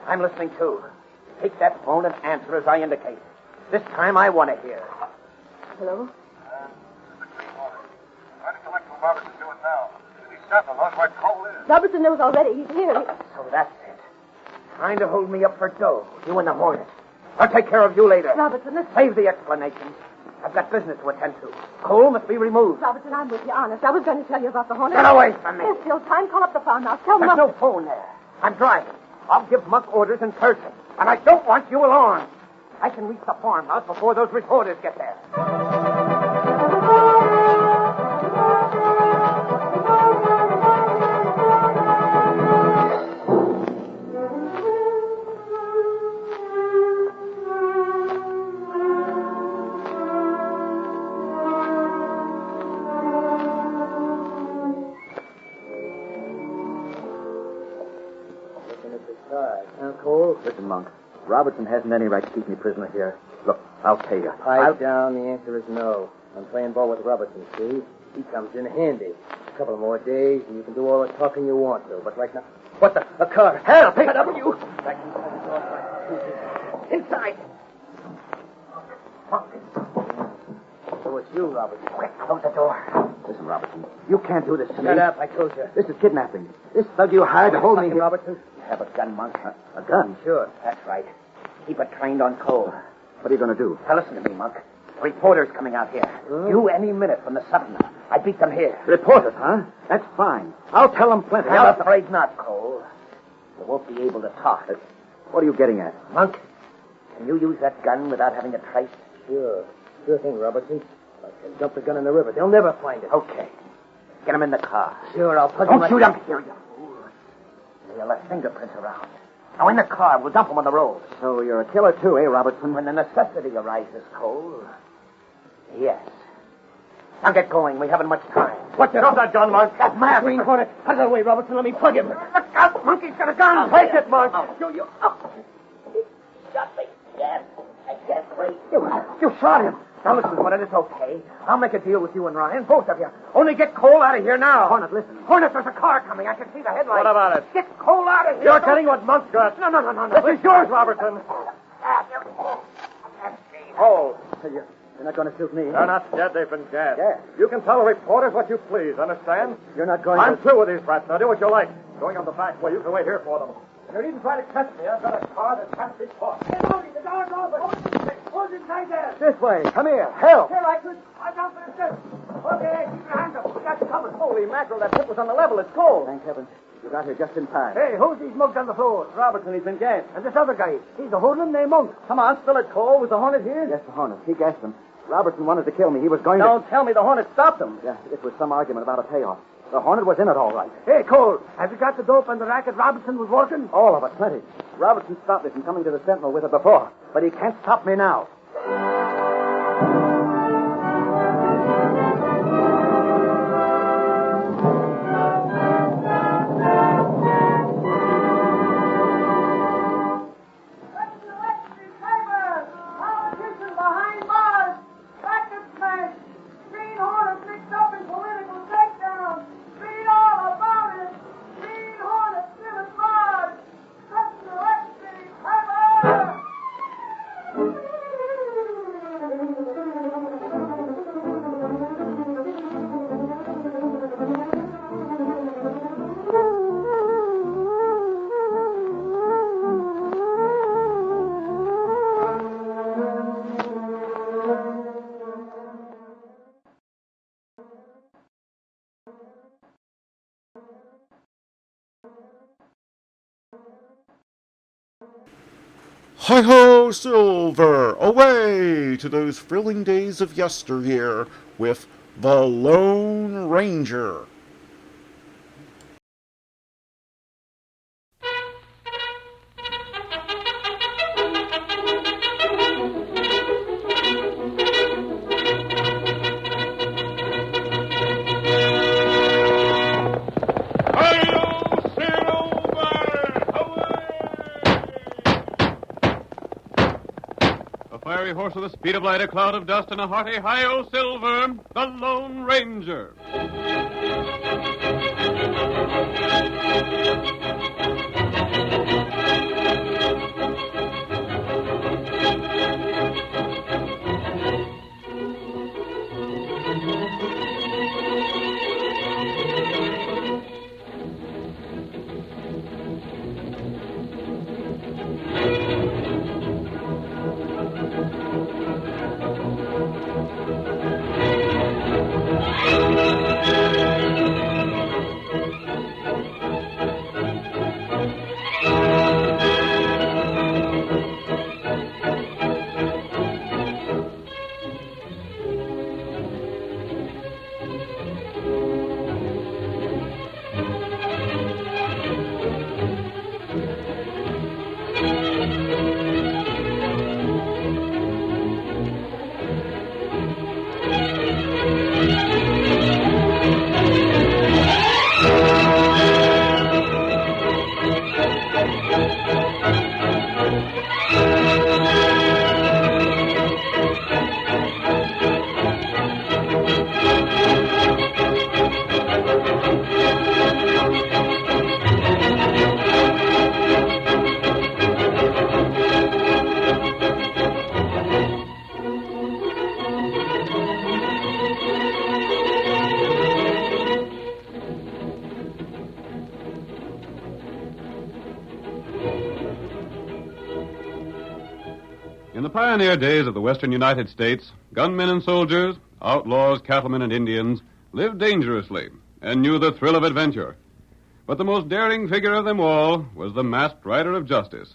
I'm listening, too. Take that phone and answer as I indicate. This time I want to hear. Hello? Trying to collect what Robertson's doing now. City Sentinel knows where Cole is. Robertson knows already. He's here. So that's it. Trying to hold me up for dough. You and the Hornet. I'll take care of you later. Robertson, listen. Save the explanations. I've got business to attend to. Cole must be removed. Robertson, I'm with you, honest. I was going to tell you about the Hornet. Get away from me. There's still time. Call up the farmhouse. Tell There's Muck. no phone there. I'm driving. I'll give Muck orders in person. And I don't want you along. I can reach the farmhouse before those reporters get there. Cole? Listen, Monk. Robertson hasn't any right to keep me prisoner here. Look, I'll pay you. Pipe down. The answer is no. I'm playing ball with Robertson, see? He comes in handy. A couple more days, and you can do all the talking you want to. But right now... What the? A car. Help! Pick it up, you! Back inside. So it's you, Robertson. Quick, close the door. Listen, Robertson, you can't do this to me. Shut up, I told you. This is kidnapping. This thug you hired to hold me here. Robertson? Have a gun, Monk. A gun? Sure. That's right. Keep it trained on Cole. What are you going to do? Now listen to me, Monk. Reporters coming out here. You any minute from the Sentinel. I beat them here. Reporters, huh? That's fine. I'll tell them plenty. I'm afraid not, Cole. You won't be able to talk. What are you getting at? Monk, can you use that gun without having it traced? Sure thing, Robertson. I can dump the gun in the river. They'll never find it. Okay. Get him in the car. Sure, I'll put Don't him... shoot him. Here you fool. They'll left fingerprints around. Now, in the car. We'll dump him on the road. So you're a killer, too, eh, Robertson? When the necessity arises, Cole. Yes. Now get going. We haven't much time. What's Drop that gun, Mark. That man. Green Hornet. Put it away, Robertson. Let me plug him. Look out. Monkey's got a gun. Take it, Mark. You. Oh. He shot me. Yes. I can't breathe. You shot him. Now, listen, Hornet, it's okay. I'll make a deal with you and Ryan, both of you. Only get Cole out of here now. Hornet, listen. Hornet, there's a car coming. I can see the headlights. What about it? Get Cole out of here. You're getting what Monk's got. No. This is yours, Robertson. Oh, you're not going to shoot me. They're not dead. They've been gassed. Gas? You can tell the reporters what you please, understand? You're not going I'm to... through with these rats. Now do what you like. Going on the back way. You can wait here for them. And you needn't try to catch me. I've got a car that can't be caught. Hey, Monkey, the door's open. Who's inside there? This way. Come here. Help. Here, I could. I'm down for the step. Okay, keep your hands up. We got you covered. Holy mackerel, that tip was on the level. It's cold. Thank heaven. You got here just in time. Hey, who's these mugs on the floor? Robertson, he's been gassed. And this other guy. He's a hoodlum named Monk. Come on, spill it, Cole. Was the Hornet here? Yes, the Hornet. He gassed him. Robertson wanted to kill me. He was going to... Don't tell me the Hornet stopped him. Yeah, it was some argument about a payoff. The Hornet was in it all right. Hey, Cole, have you got the dope and the racket Robertson was working? All of it, plenty. Robertson stopped me from coming to the Sentinel with it before, but he can't stop me now. Hi-ho, Silver! Away to those thrilling days of yesteryear with The Lone Ranger. Fiery horse with the speed of light, a cloud of dust, and a hearty hi-yo Silver, the Lone Ranger. In the pioneer days of the western United States, gunmen and soldiers, outlaws, cattlemen, and Indians lived dangerously and knew the thrill of adventure. But the most daring figure of them all was the masked rider of justice.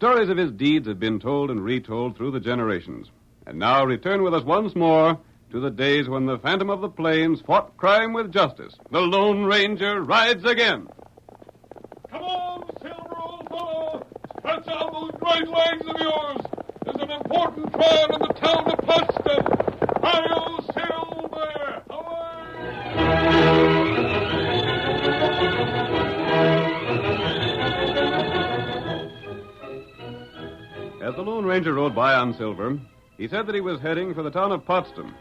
stories of his deeds have been told and retold through the generations. And now return with us once more to the days when the Phantom of the Plains fought crime with justice. The Lone Ranger rides again. Come on, Silver, old fellow. Stretch out those great legs of yours. There's an important trial in the town of Potsdam. Hi-yo, Silver! As the Lone Ranger rode by on Silver, he said that he was heading for the town of Potsdam.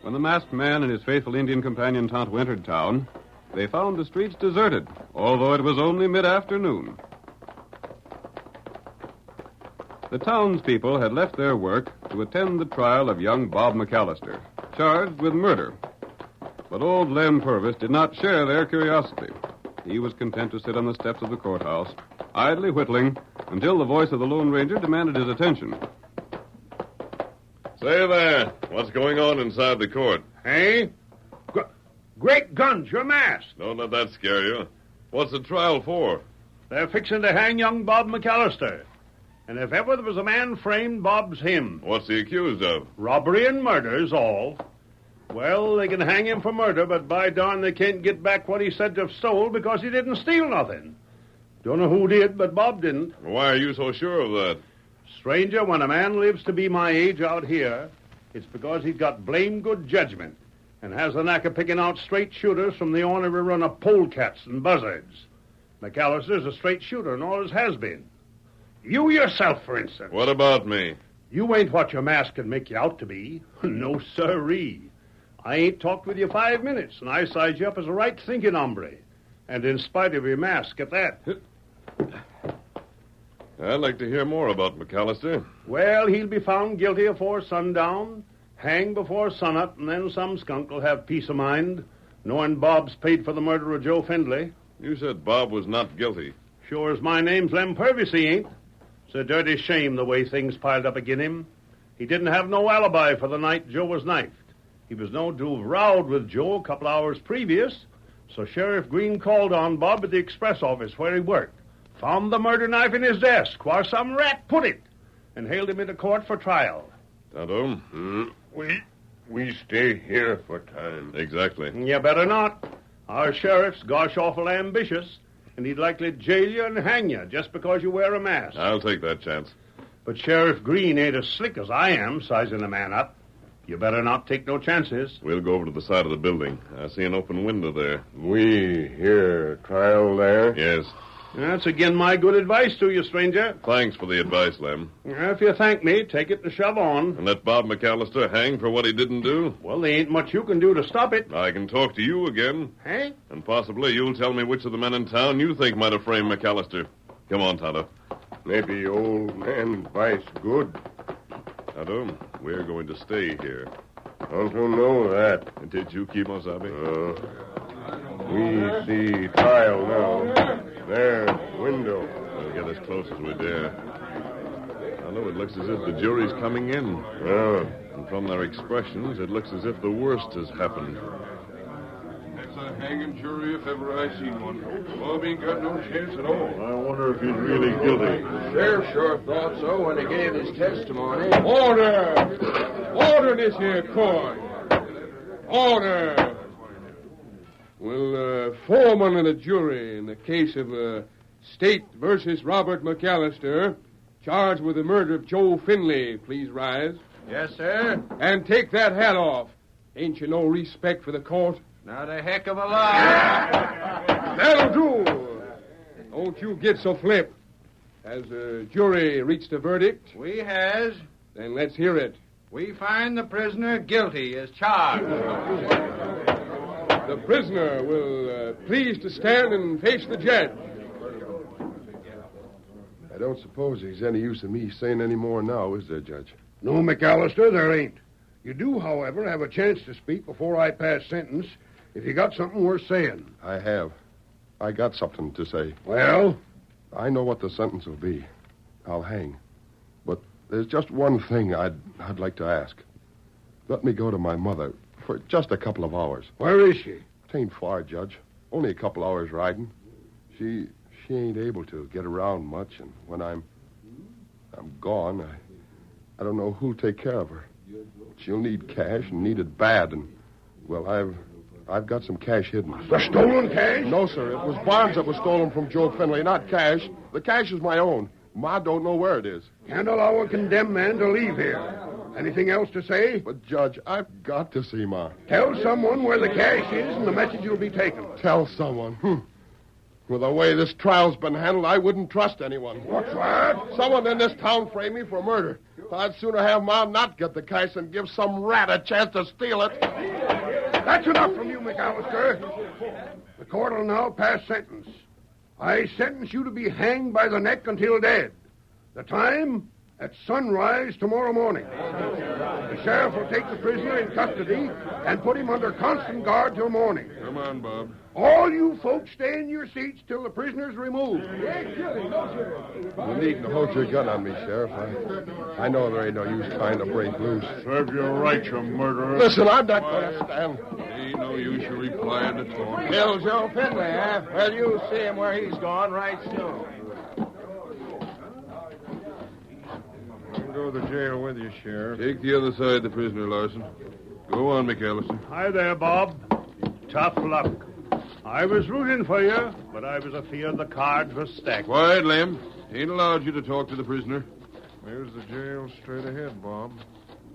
When the masked man and his faithful Indian companion Tonto entered town, they found the streets deserted, although it was only mid-afternoon. The townspeople had left their work to attend the trial of young Bob McAllister, charged with murder. But old Lem Purvis did not share their curiosity. He was content to sit on the steps of the courthouse, idly whittling, until the voice of the Lone Ranger demanded his attention. Say there, what's going on inside the court? Hey? Great guns, you're masked. Don't let that scare you. What's the trial for? They're fixing to hang young Bob McAllister. And if ever there was a man framed, Bob's him. What's he accused of? Robbery and murder's all. Well, they can hang him for murder, but by darn they can't get back what he said to have stole because he didn't steal nothing. Don't know who did, but Bob didn't. Why are you so sure of that? Stranger, when a man lives to be my age out here, it's because he's got blame good judgment and has the knack of picking out straight shooters from the ornery run of polecats and buzzards. McAllister's a straight shooter and always has been. You yourself, for instance. What about me? You ain't what your mask can make you out to be. No, sirree. I ain't talked with you 5 minutes, and I size you up as a right-thinking hombre. And in spite of your mask at that. I'd like to hear more about McAllister. Well, he'll be found guilty afore sundown, hanged before sunup, and then some skunk will have peace of mind, knowing Bob's paid for the murder of Joe Findlay. You said Bob was not guilty. Sure as my name's Lem Purvis, he ain't. It's a dirty shame the way things piled up agin him. He didn't have no alibi for the night Joe was knifed. He was known to have rowed with Joe a couple hours previous, so Sheriff Green called on Bob at the express office where he worked, found the murder knife in his desk, where some rat put it, and hailed him into court for trial. Tonto? We stay here for time. Exactly. You better not. Our sheriff's gosh awful ambitious, and he'd likely jail you and hang you just because you wear a mask. I'll take that chance. But Sheriff Green ain't as slick as I am sizing a man up. You better not take no chances. We'll go over to the side of the building. I see an open window there. We hear trial there? Yes. That's again my good advice to you, stranger. Thanks for the advice, Lem. If you thank me, take it to shove on. And let Bob McAllister hang for what he didn't do? Well, there ain't much you can do to stop it. I can talk to you again. Hey? And possibly you'll tell me which of the men in town you think might have framed McAllister. Come on, Tonto. Maybe old man advice good. Tonto, we're going to stay here. Don't you know that? Did you, Kimosabe? We see trial now. There, window. We'll get as close as we dare. I know it looks as if the jury's coming in. And from their expressions, it looks as if the worst has happened. It's a hanging jury if ever I seen one. Bob ain't got no chance at all. I wonder if he's really guilty. The sheriff sure thought so when he gave his testimony. Order! Order this here court. Order! Will foreman of the jury in the case of State versus Robert McAllister, charged with the murder of Joe Findlay, please rise? Yes, sir. And take that hat off. Ain't you no respect for the court? Not a heck of a lot. That'll do. Don't you get so flip. Has the jury reached a verdict? We has. Then let's hear it. We find the prisoner guilty as charged. The prisoner will please to stand and face the judge. I don't suppose there's any use of me saying any more now, is there, Judge? No, McAllister, there ain't. You do, however, have a chance to speak before I pass sentence if you got something worth saying. I have. I got something to say. Well? I know what the sentence will be. I'll hang. But there's just one thing I'd like to ask. Let me go to my mother for just a couple of hours. Where is she? Tain't far, Judge. Only a couple hours riding. She ain't able to get around much, and when I'm I'm gone, I don't know who'll take care of her. She'll need cash and need it bad, and, well, I've got some cash hidden. The stolen cash? No, sir. It was bonds that was stolen from Joe Finley, not cash. The cash is my own. Ma don't know where it is. Can't allow a condemned man to leave here. Anything else to say? But, Judge, I've got to see Ma. Tell someone where the cash is and the message will be taken. Tell someone? With the way this trial's been handled, I wouldn't trust anyone. What's that? Someone in this town framed me for murder. I'd sooner have Ma not get the cash than give some rat a chance to steal it. That's enough from you, McAllister. The court will now pass sentence. I sentence you to be hanged by the neck until dead. The time? At sunrise tomorrow morning. The sheriff will take the prisoner in custody and put him under constant guard till morning. Come on, Bob. All you folks stay in your seats till the prisoner's removed. You needn't hold your gun on me, Sheriff. I know there ain't no use trying to break loose. Serve you right, you murderer. Listen, I'm not going to stand. Ain't no use you replying to talk. Kill Joe Finley, huh? Well, you'll see him where he's gone right soon. I'll go to the jail with you, Sheriff. Take the other side, the prisoner, Larson. Go on, McAllister. Hi there, Bob. Tough luck. I was rooting for you, but I was afeard the cards were stacked. Quiet, Lem. Ain't allowed you to talk to the prisoner. There's the jail straight ahead, Bob.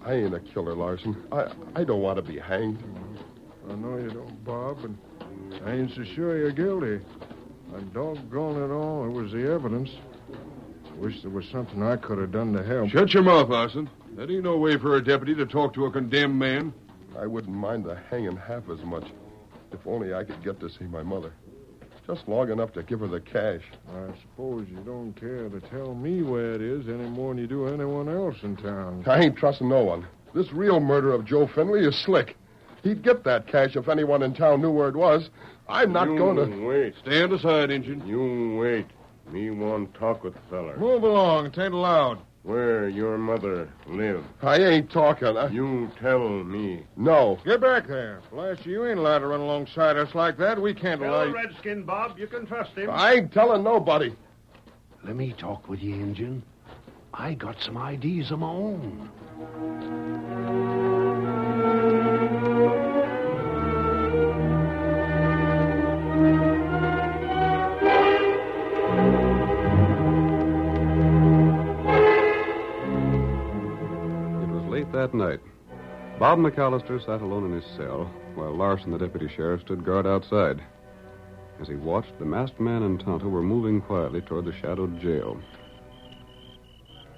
I ain't a killer, Larson. I don't want to be hanged. I know you don't, Bob, and I ain't so sure you're guilty. I'm doggone it all. It was the evidence. I wish there was something I could have done to help. Shut your mouth, Larson. That ain't no way for a deputy to talk to a condemned man. I wouldn't mind the hanging half as much. If only I could get to see my mother. Just long enough to give her the cash. I suppose you don't care to tell me where it is any more than you do anyone else in town. I ain't trusting no one. This real murder of Joe Finley is slick. He'd get that cash if anyone in town knew where it was. I'm not going to... Wait. Stand aside, Injun. You wait. Me want talk with the feller. Move along. It ain't allowed. Where your mother live? I ain't talking. You tell me. No. Get back there. Blast you, ain't allowed to run alongside us like that. We can't allow Tell you. Redskin, Bob. You can trust him. I ain't telling nobody. Let me talk with you, Injun. I got some ideas of my own. That night, Bob McAllister sat alone in his cell while Larson, the deputy sheriff, stood guard outside. As he watched, the masked man and Tonto were moving quietly toward the shadowed jail.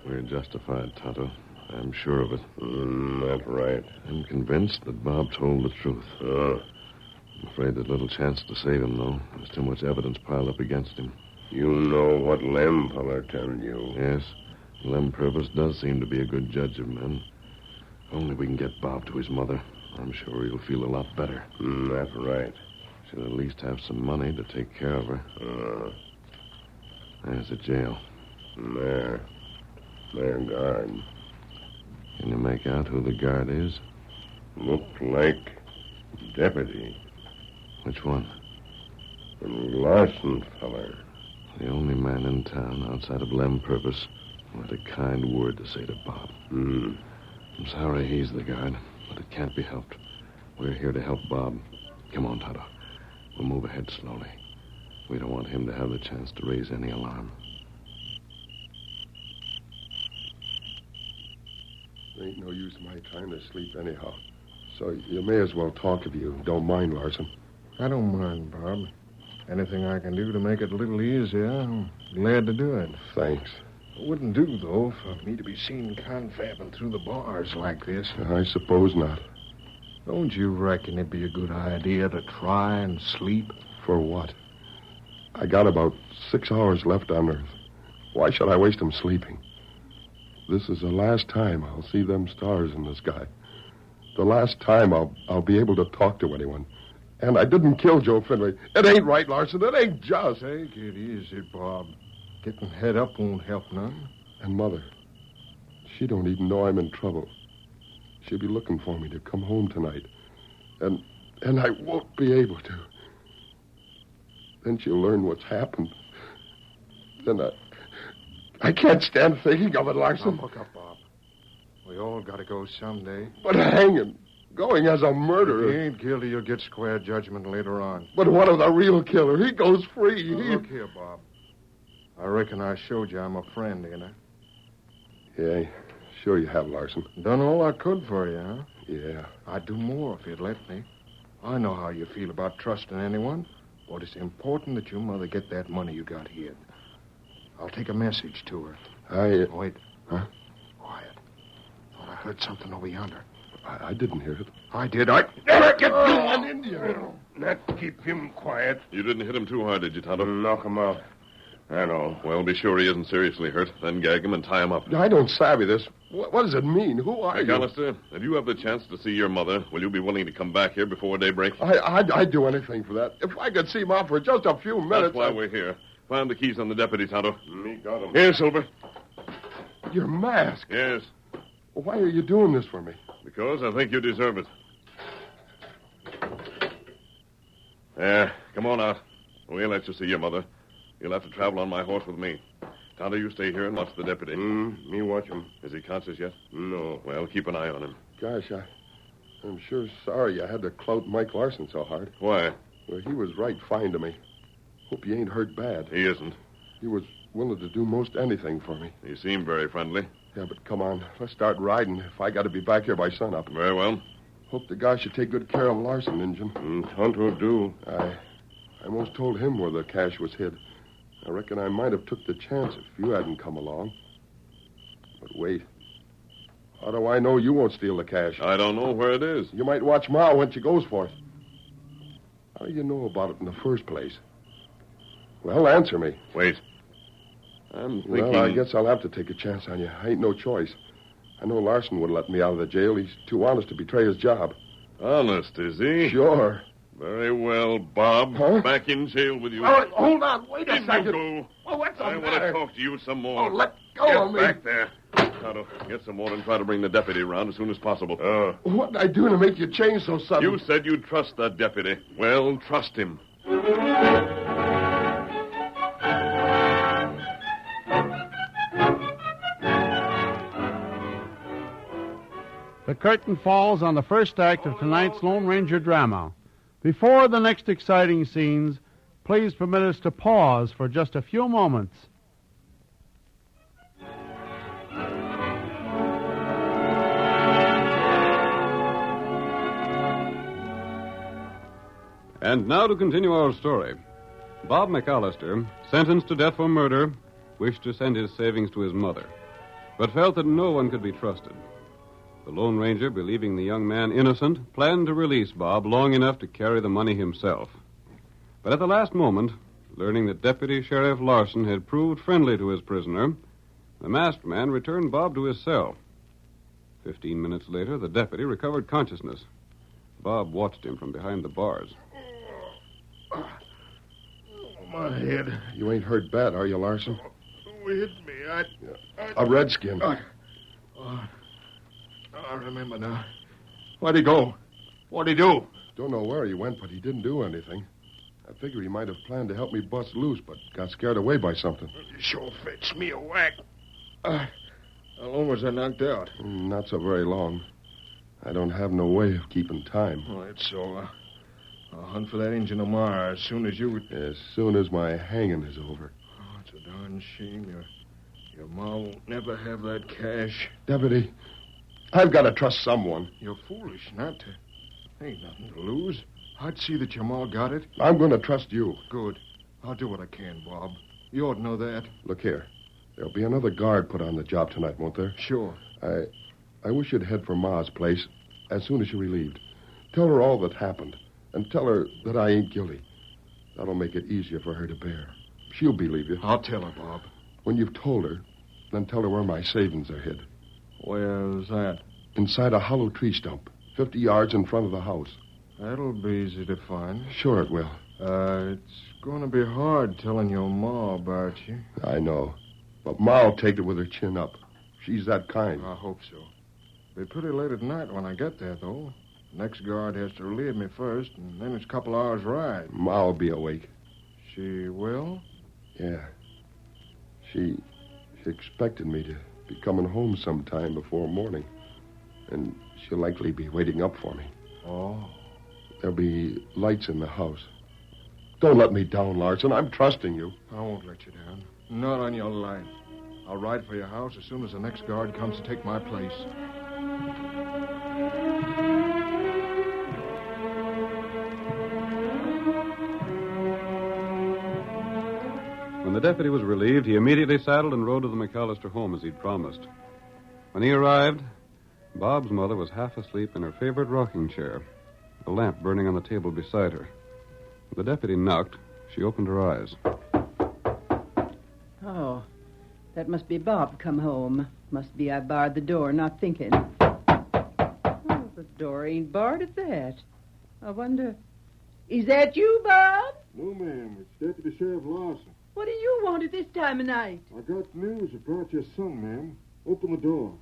We're justified, Tonto. I'm sure of it. That's right. I'm convinced that Bob told the truth. I'm afraid there's little chance to save him, though. There's too much evidence piled up against him. You know what Lem feller told you. Yes, Lem Purvis does seem to be a good judge of men. Only we can get Bob to his mother. I'm sure he'll feel a lot better. That's right. She'll at least have some money to take care of her. There's the jail. There guard. Can you make out who the guard is? Looked like deputy. Which one? The Larson feller. The only man in town outside of Lem Purvis who had a kind word to say to Bob. I'm sorry he's the guard, but it can't be helped. We're here to help Bob. Come on, Tonto. We'll move ahead slowly. We don't want him to have the chance to raise any alarm. There ain't no use my trying to sleep anyhow. So you may as well talk if you don't mind, Larson. I don't mind, Bob. Anything I can do to make it a little easier, I'm glad to do it. Thanks. It wouldn't do, though, for me to be seen confabbing through the bars like this. I suppose not. Don't you reckon it'd be a good idea to try and sleep? For what? I got about 6 hours left on Earth. Why should I waste them sleeping? This is the last time I'll see them stars in the sky. The last time I'll be able to talk to anyone. And I didn't kill Joe Finley. It ain't right, Larson. It ain't just. Take it easy, Bob. Getting head up won't help none. And Mother, she don't even know I'm in trouble. She'll be looking for me to come home tonight. And I won't be able to. Then she'll learn what's happened. Then I can't stand thinking of it, Larson. Now, look up, Bob. We all got to go someday. But hanging, going as a If murderer. he ain't guilty, you'll get square judgment later on. But what of the real killer? He goes free. Now, look here, Bob. I reckon I showed you I'm a friend, ain't I? Yeah, sure you have, Larson. Done all I could for you, huh? Yeah. I'd do more if you'd let me. I know how you feel about trusting anyone, but it's important that your mother get that money you got hid. I'll take a message to her. Wait. Huh? Quiet. Thought I heard something over yonder. I didn't hear it. I did. I never get you, an Indian. Not keep him quiet. You didn't hit him too hard, did you, Tonto? Knock him out. I know. Well, be sure he isn't seriously hurt. Then gag him and tie him up. I don't savvy this. What does it mean? Who are you? McAllister, if you have the chance to see your mother, will you be willing to come back here before daybreak? I'd do anything for that. If I could see Ma for just a few minutes. That's why we're here. Find the keys on the deputy, Tonto. Me got him. Here, Silver. Your mask. Yes. Why are you doing this for me? Because I think you deserve it. Come on out. We'll let you see your mother. You'll have to travel on my horse with me. Tonto, you stay here and watch the deputy. Me watch him. Is he conscious yet? No. Well, keep an eye on him. Gosh, I'm sure sorry you had to clout Mike Larson so hard. Why? Well, he was right fine to me. Hope he ain't hurt bad. He isn't. He was willing to do most anything for me. He seemed very friendly. Yeah, but come on. Let's start riding if I got to be back here by sunup. Very well. Hope the guy should take good care of Larson, Injun. Tonto do. I almost told him where the cash was hid. I reckon I might have took the chance if you hadn't come along. But wait. How do I know you won't steal the cash? I don't know where it is. You might watch Ma when she goes for it. How do you know about it in the first place? Well, answer me. Wait. I'm thinking... Well, I guess I'll have to take a chance on you. I ain't no choice. I know Larson would let me out of the jail. He's too honest to betray his job. Honest, is he? Sure. Very well, Bob. Huh? Back in jail with you. Oh, hold on. Wait a In you second. go. Oh, what's the I want matter? to talk to you some more. Oh, let go of me. Get back there. Tonto, get some more and try to bring the deputy around as soon as possible. What did I do to make you change so sudden? You said you'd trust that deputy. Well, trust him. The curtain falls on the first act of tonight's Lone Ranger drama. Before the next exciting scenes, please permit us to pause for just a few moments. And now to continue our story. Bob McAllister, sentenced to death for murder, wished to send his savings to his mother, but felt that no one could be trusted. The Lone Ranger, believing the young man innocent, planned to release Bob long enough to carry the money himself. But at the last moment, learning that Deputy Sheriff Larson had proved friendly to his prisoner, the masked man returned Bob to his cell. 15 minutes later, the deputy recovered consciousness. Bob watched him from behind the bars. My head. You ain't hurt bad, are you, Larson? Who hit me? A redskin. I remember now. Where'd he go? What'd he do? Don't know where he went, but he didn't do anything. I figure he might have planned to help me bust loose, but got scared away by something. You sure fetched me a whack. How long was I knocked out? Not so very long. I don't have no way of keeping time. All right, so I'll hunt for that Injun Omar as soon as you... As soon as my hanging is over. Oh, it's a darn shame. Your ma won't never have that cash. Deputy, I've got to trust someone. You're foolish not to. Ain't nothing to lose. I'd see that your ma got it. I'm going to trust you. Good. I'll do what I can, Bob. You ought to know that. Look here. There'll be another guard put on the job tonight, won't there? Sure. I wish you'd head for Ma's place as soon as you're relieved. Tell her all that happened, and tell her that I ain't guilty. That'll make it easier for her to bear. She'll believe you. I'll tell her, Bob. When you've told her, then tell her where my savings are hid. Where's that? Inside a hollow tree stump, 50 yards in front of the house. That'll be easy to find. Sure it will. It's going to be hard telling your ma about you. I know. But Ma'll take it with her chin up. She's that kind. I hope so. Be pretty late at night when I get there, though. Next guard has to relieve me first, and then it's a couple hours' ride. Ma'll be awake. She will? Yeah. She expected me to be coming home sometime before morning. And she'll likely be waiting up for me. Oh. There'll be lights in the house. Don't let me down, Larson. I'm trusting you. I won't let you down. Not on your life. I'll ride for your house as soon as the next guard comes to take my place. When the deputy was relieved, he immediately saddled and rode to the McAllister home as he'd promised. When he arrived, Bob's mother was half asleep in her favorite rocking chair, a lamp burning on the table beside her. When the deputy knocked, she opened her eyes. Oh, that must be Bob come home. Must be I barred the door, not thinking. Oh, the door ain't barred at that. I wonder... Is that you, Bob? No, ma'am. It's Deputy Sheriff Larson. What do you want at this time of night? I got news about your son, ma'am. Open the door.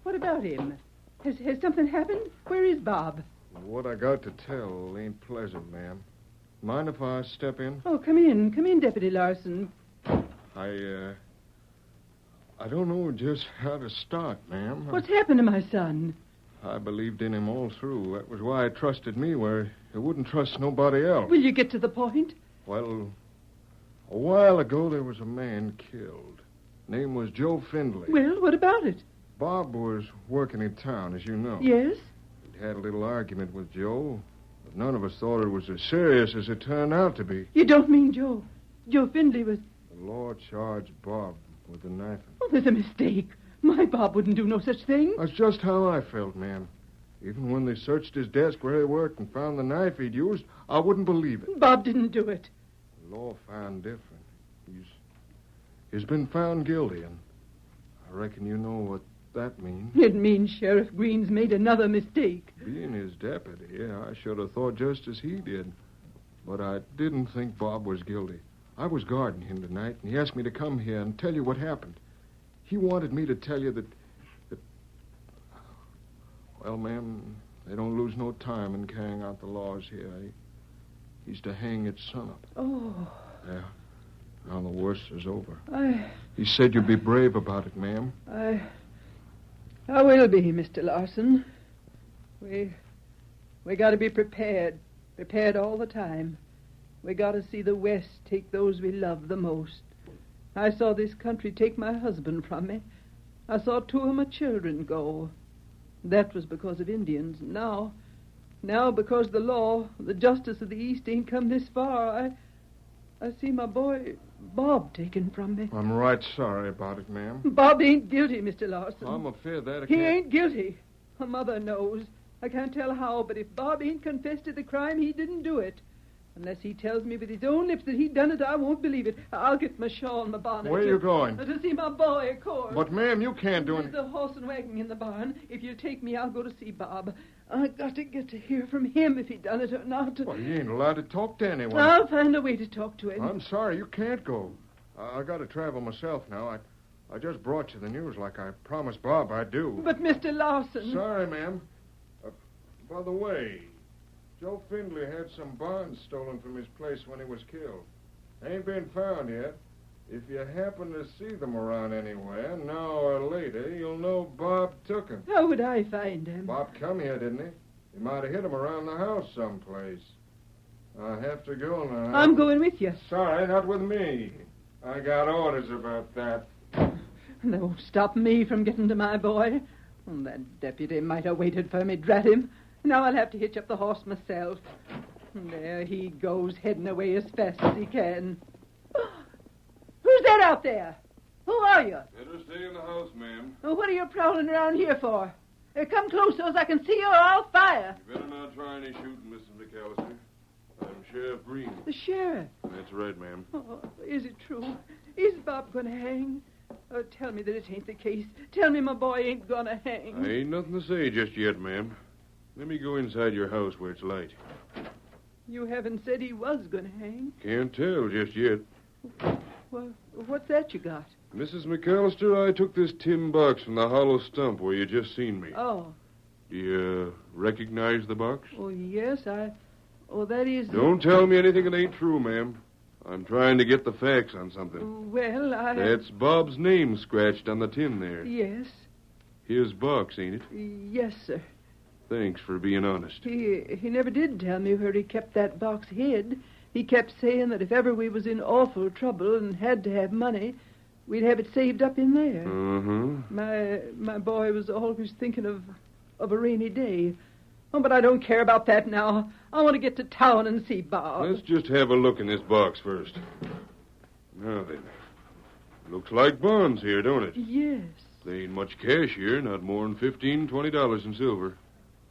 What about him? Has something happened? Where is Bob? What I got to tell ain't pleasant, ma'am. Mind if I step in? Oh, come in. Come in, Deputy Larson. I don't know just how to start, ma'am. What's happened to my son? I believed in him all through. That was why I trusted me where he wouldn't trust nobody else. Will you get to the point? Well, a while ago there was a man killed. Name was Joe Findlay. Well, what about it? Bob was working in town, as you know. Yes? He'd had a little argument with Joe, but none of us thought it was as serious as it turned out to be. You don't mean Joe Findlay was... The law charged Bob with the knife. Oh, there's a mistake. My Bob wouldn't do no such thing. That's just how I felt, ma'am. Even when they searched his desk where he worked and found the knife he'd used, I wouldn't believe it. Bob didn't do it. The law found different. He's been found guilty, and I reckon you know what that means. It means Sheriff Green's made another mistake. Being his deputy, yeah, I should have thought just as he did. But I didn't think Bob was guilty. I was guarding him tonight, and he asked me to come here and tell you what happened. He wanted me to tell you that... Well, ma'am, they don't lose no time in carrying out the laws here. He's to hang at sunup. Oh. Yeah. Now the worst is over. I He said you'd be brave about it, ma'am. will be, Mr. Larson. We got to be prepared. Prepared all the time. We got to see the West take those we love the most. I saw this country take my husband from me. I saw 2 of my children go. That was because of Indians. Now because the law, the justice of the East ain't come this far, I see my boy, Bob, taken from me. I'm right sorry about it, ma'am. Bob ain't guilty, Mr. Larson. I'm afraid that I He can't... ain't guilty. My mother knows. I can't tell how, but if Bob ain't confessed to the crime, he didn't do it. Unless he tells me with his own lips that he done it, I won't believe it. I'll get my shawl and my bonnet. Where you going? To see my boy, of course. But, ma'am, you can't do There's anything. the horse and wagon in the barn. If you'll take me, I'll go to see Bob. I got to get to hear from him if he done it or not. Well, you ain't allowed to talk to anyone. I'll find a way to talk to him. I'm sorry, you can't go. I got to travel myself now. I just brought you the news like I promised Bob I'd do. But, Mr. Larson... Sorry, ma'am. By the way, Joe Findlay had some bonds stolen from his place when he was killed. They ain't been found yet. If you happen to see them around anywhere, now or later, you'll know Bob took them. How would I find him? Bob come here, didn't he? He might have hit him around the house someplace. I have to go now. I'm going with you. Sorry, not with me. I got orders about that. They won't stop me from getting to my boy. That deputy might have waited for me, drat him. Now I'll have to hitch up the horse myself. There he goes, heading away as fast as he can. Who's that out there? Who are you? Better stay in the house, ma'am. Oh, what are you prowling around here for? Come close so as I can see you or I'll fire. You better not try any shooting, Mrs. McAllister. I'm Sheriff Green. The sheriff? That's right, ma'am. Oh, is it true? Is Bob going to hang? Oh, tell me that it ain't the case. Tell me my boy ain't going to hang. I ain't nothing to say just yet, ma'am. Let me go inside your house where it's light. You haven't said he was going to hang. Can't tell just yet. Well, what's that you got? Mrs. McAllister, I took this tin box from the hollow stump where you just seen me. Oh. Do you recognize the box? Oh, yes, Oh, that is... Don't tell me anything that ain't true, ma'am. I'm trying to get the facts on something. Well, That's Bob's name scratched on the tin there. Yes. His box, ain't it? Yes, sir. Thanks for being honest. He never did tell me where he kept that box hid. He kept saying that if ever we was in awful trouble and had to have money, we'd have it saved up in there. My boy was always thinking of a rainy day. Oh, but I don't care about that now. I want to get to town and see Bob. Let's just have a look in this box first. Now then. Looks like bonds here, don't it? Yes. There ain't much cash here, not more than $15, $20 in silver.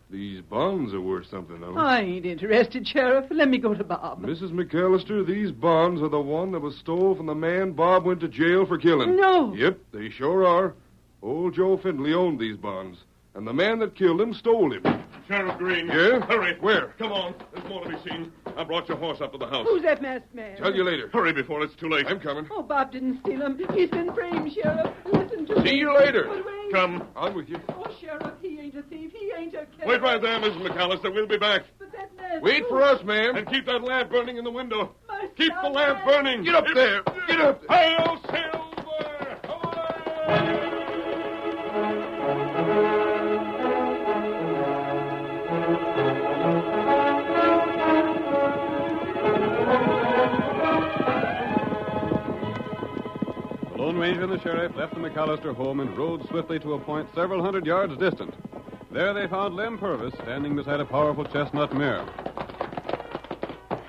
These bonds are worth something, though. I ain't interested, Sheriff. Let me go to Bob. Mrs. McAllister, these bonds are the one that was stole from the man Bob went to jail for killing. No. Yep, they sure are. Old Joe Findlay owned these bonds, and the man that killed him stole him. Sheriff Green. Yeah? Hurry. Where? Come on. There's more to be seen. I brought your horse up to the house. Who's that masked man? Tell you later. Hurry before it's too late. I'm coming. Oh, Bob didn't steal him. He's been framed, Sheriff. Listen to me. See you later. But wait. Come. I'm with you. Oh, Sheriff, he ain't a thief. He ain't a killer. Wait right there, Mrs. McAllister. We'll be back. But that man... Wait for us, ma'am. And keep that lamp burning in the window. My Keep the son, lamp man. burning. Get up there. Get up there. Hail, Silver! Away! The Lone Ranger and the sheriff left the McAllister home and rode swiftly to a point several hundred yards distant. There they found Lem Purvis standing beside a powerful chestnut mare.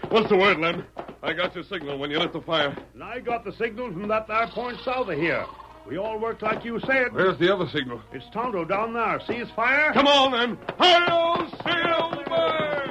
What's the word, Lem? I got your signal when you lit the fire. And I got the signal from that there point south of here. We all worked like you said. Where's the other signal? It's Tonto down there. See his fire? Come on, then. Hail, Silver!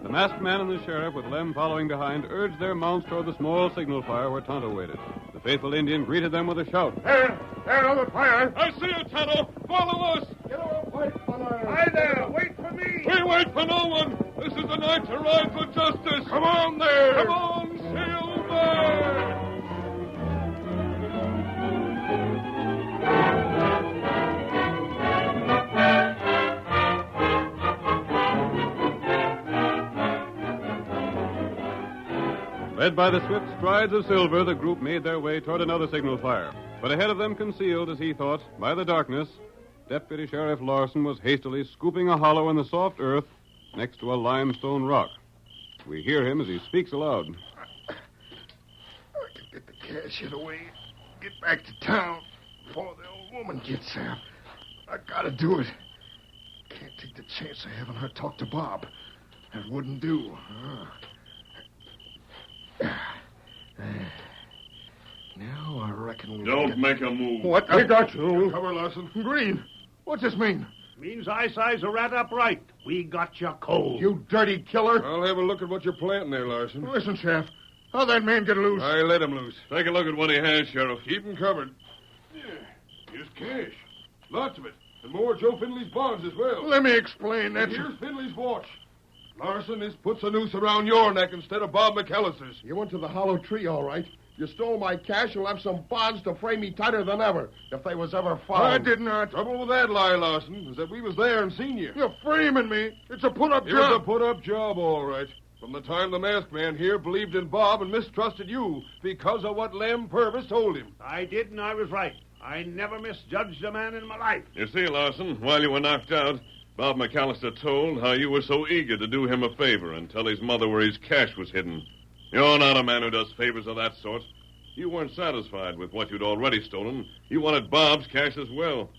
The masked man and the sheriff, with Lem following behind, urged their mounts toward the small signal fire where Tonto waited. The faithful Indian greeted them with a shout. There, on the fire. I see you, Tonto. Follow us. Get off, white fella. Hi there. Wait for me. We wait for no one. This is the night to ride for justice. Come on there. Come on, Silver. Led by the swift strides of Silver, the group made their way toward another signal fire. But ahead of them, concealed, as he thought, by the darkness, Deputy Sheriff Larson was hastily scooping a hollow in the soft earth next to a limestone rock. We hear him as he speaks aloud. I can get the cash hid away. Get back to town before the old woman gets there. I gotta do it. Can't take the chance of having her talk to Bob. That wouldn't do. Now I reckon we... Don't make a move. What? I got you. Cover, Larson. Green, what's this mean? Means I size a rat up right. We got you cold. You dirty killer. I'll have a look at what you're planting there, Larson. Listen, Sheriff. How'd that man get loose? I let him loose. Take a look at what he has, Sheriff. Keep him covered. Yeah, here's cash. Lots of it. And more Joe Findley's bonds as well. Let me explain that. And here's Findley's watch. Larson, this puts a noose around your neck instead of Bob McAllister's. You went to the hollow tree, all right. You stole my cash and left some bonds to frame me tighter than ever, if they was ever found. I did not. Trouble with that lie, Larson, is that we was there and seen you. You're framing me. It's a put-up job. It was a put-up job, all right. From the time the masked man here believed in Bob and mistrusted you because of what Lem Purvis told him. I did, and I was right. I never misjudged a man in my life. You see, Larson, while you were knocked out, Bob McAllister told how you were so eager to do him a favor and tell his mother where his cash was hidden. You're not a man who does favors of that sort. You weren't satisfied with what you'd already stolen. You wanted Bob's cash as well.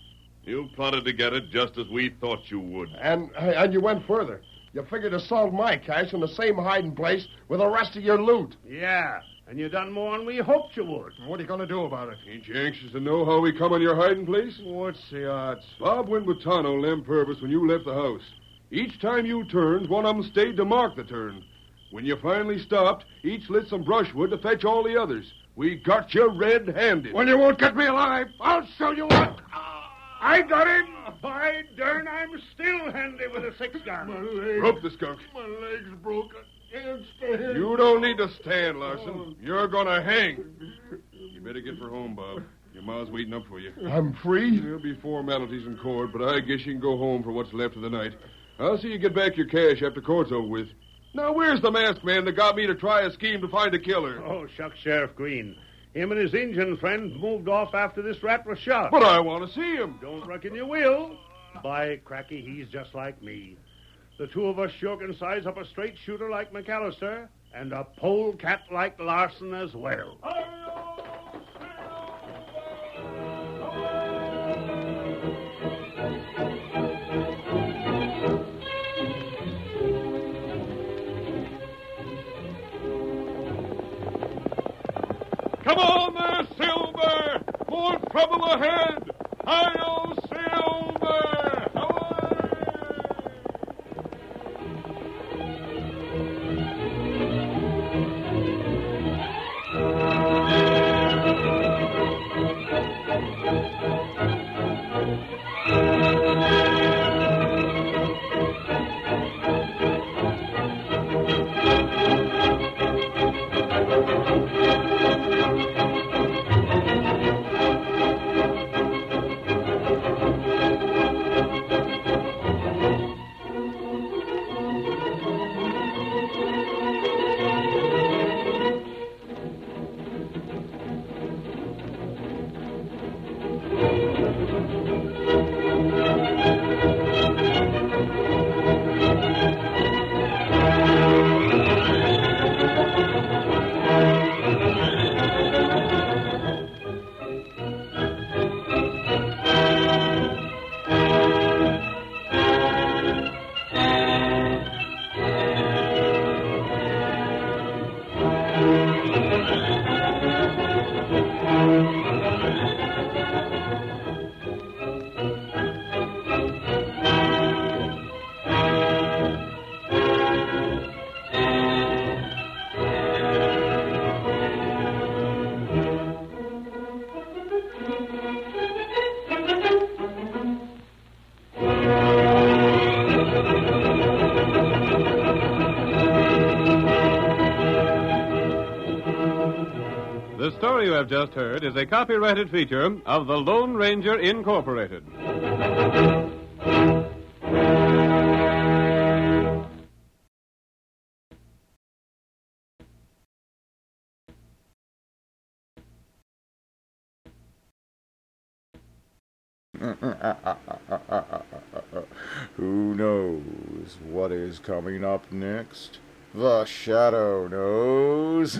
You plotted to get it just as we thought you would. And you went further. You figured to sold my cash in the same hiding place with the rest of your loot. Yeah, and you done more than we hoped you would. What are you going to do about it? Ain't you anxious to know how we come on your hiding place? What's the odds? Bob went with Tonto Lem Purvis when you left the house. Each time you turned, one of them stayed to mark the turn. When you finally stopped, each lit some brushwood to fetch all the others. We got you red-handed. Well, you won't get me alive. I'll show you what. I got him. By darn, I'm still handy with a 6-gun. My leg. Rope the skunk. My leg's broken. Can't stand. You don't need to stand, Larson. You're gonna hang. You better get for home, Bob. Ma's waiting up for you. I'm free? There'll be formalities in court, but I guess you can go home for what's left of the night. I'll see you get back your cash after court's over with. Now, where's the masked man that got me to try a scheme to find a killer? Oh, shucks, Sheriff Green. Him and his Indian friend moved off after this rat was shot. But I want to see him. Don't reckon you will. By cracky, he's just like me. The two of us sure can size up a straight shooter like McAllister and a polecat like Larson as well. Come on there, Silver! More trouble ahead! Hi-yo, Silver! The story you have just heard is a copyrighted feature of the Lone Ranger Incorporated. Who knows what is coming up next? The Shadow knows.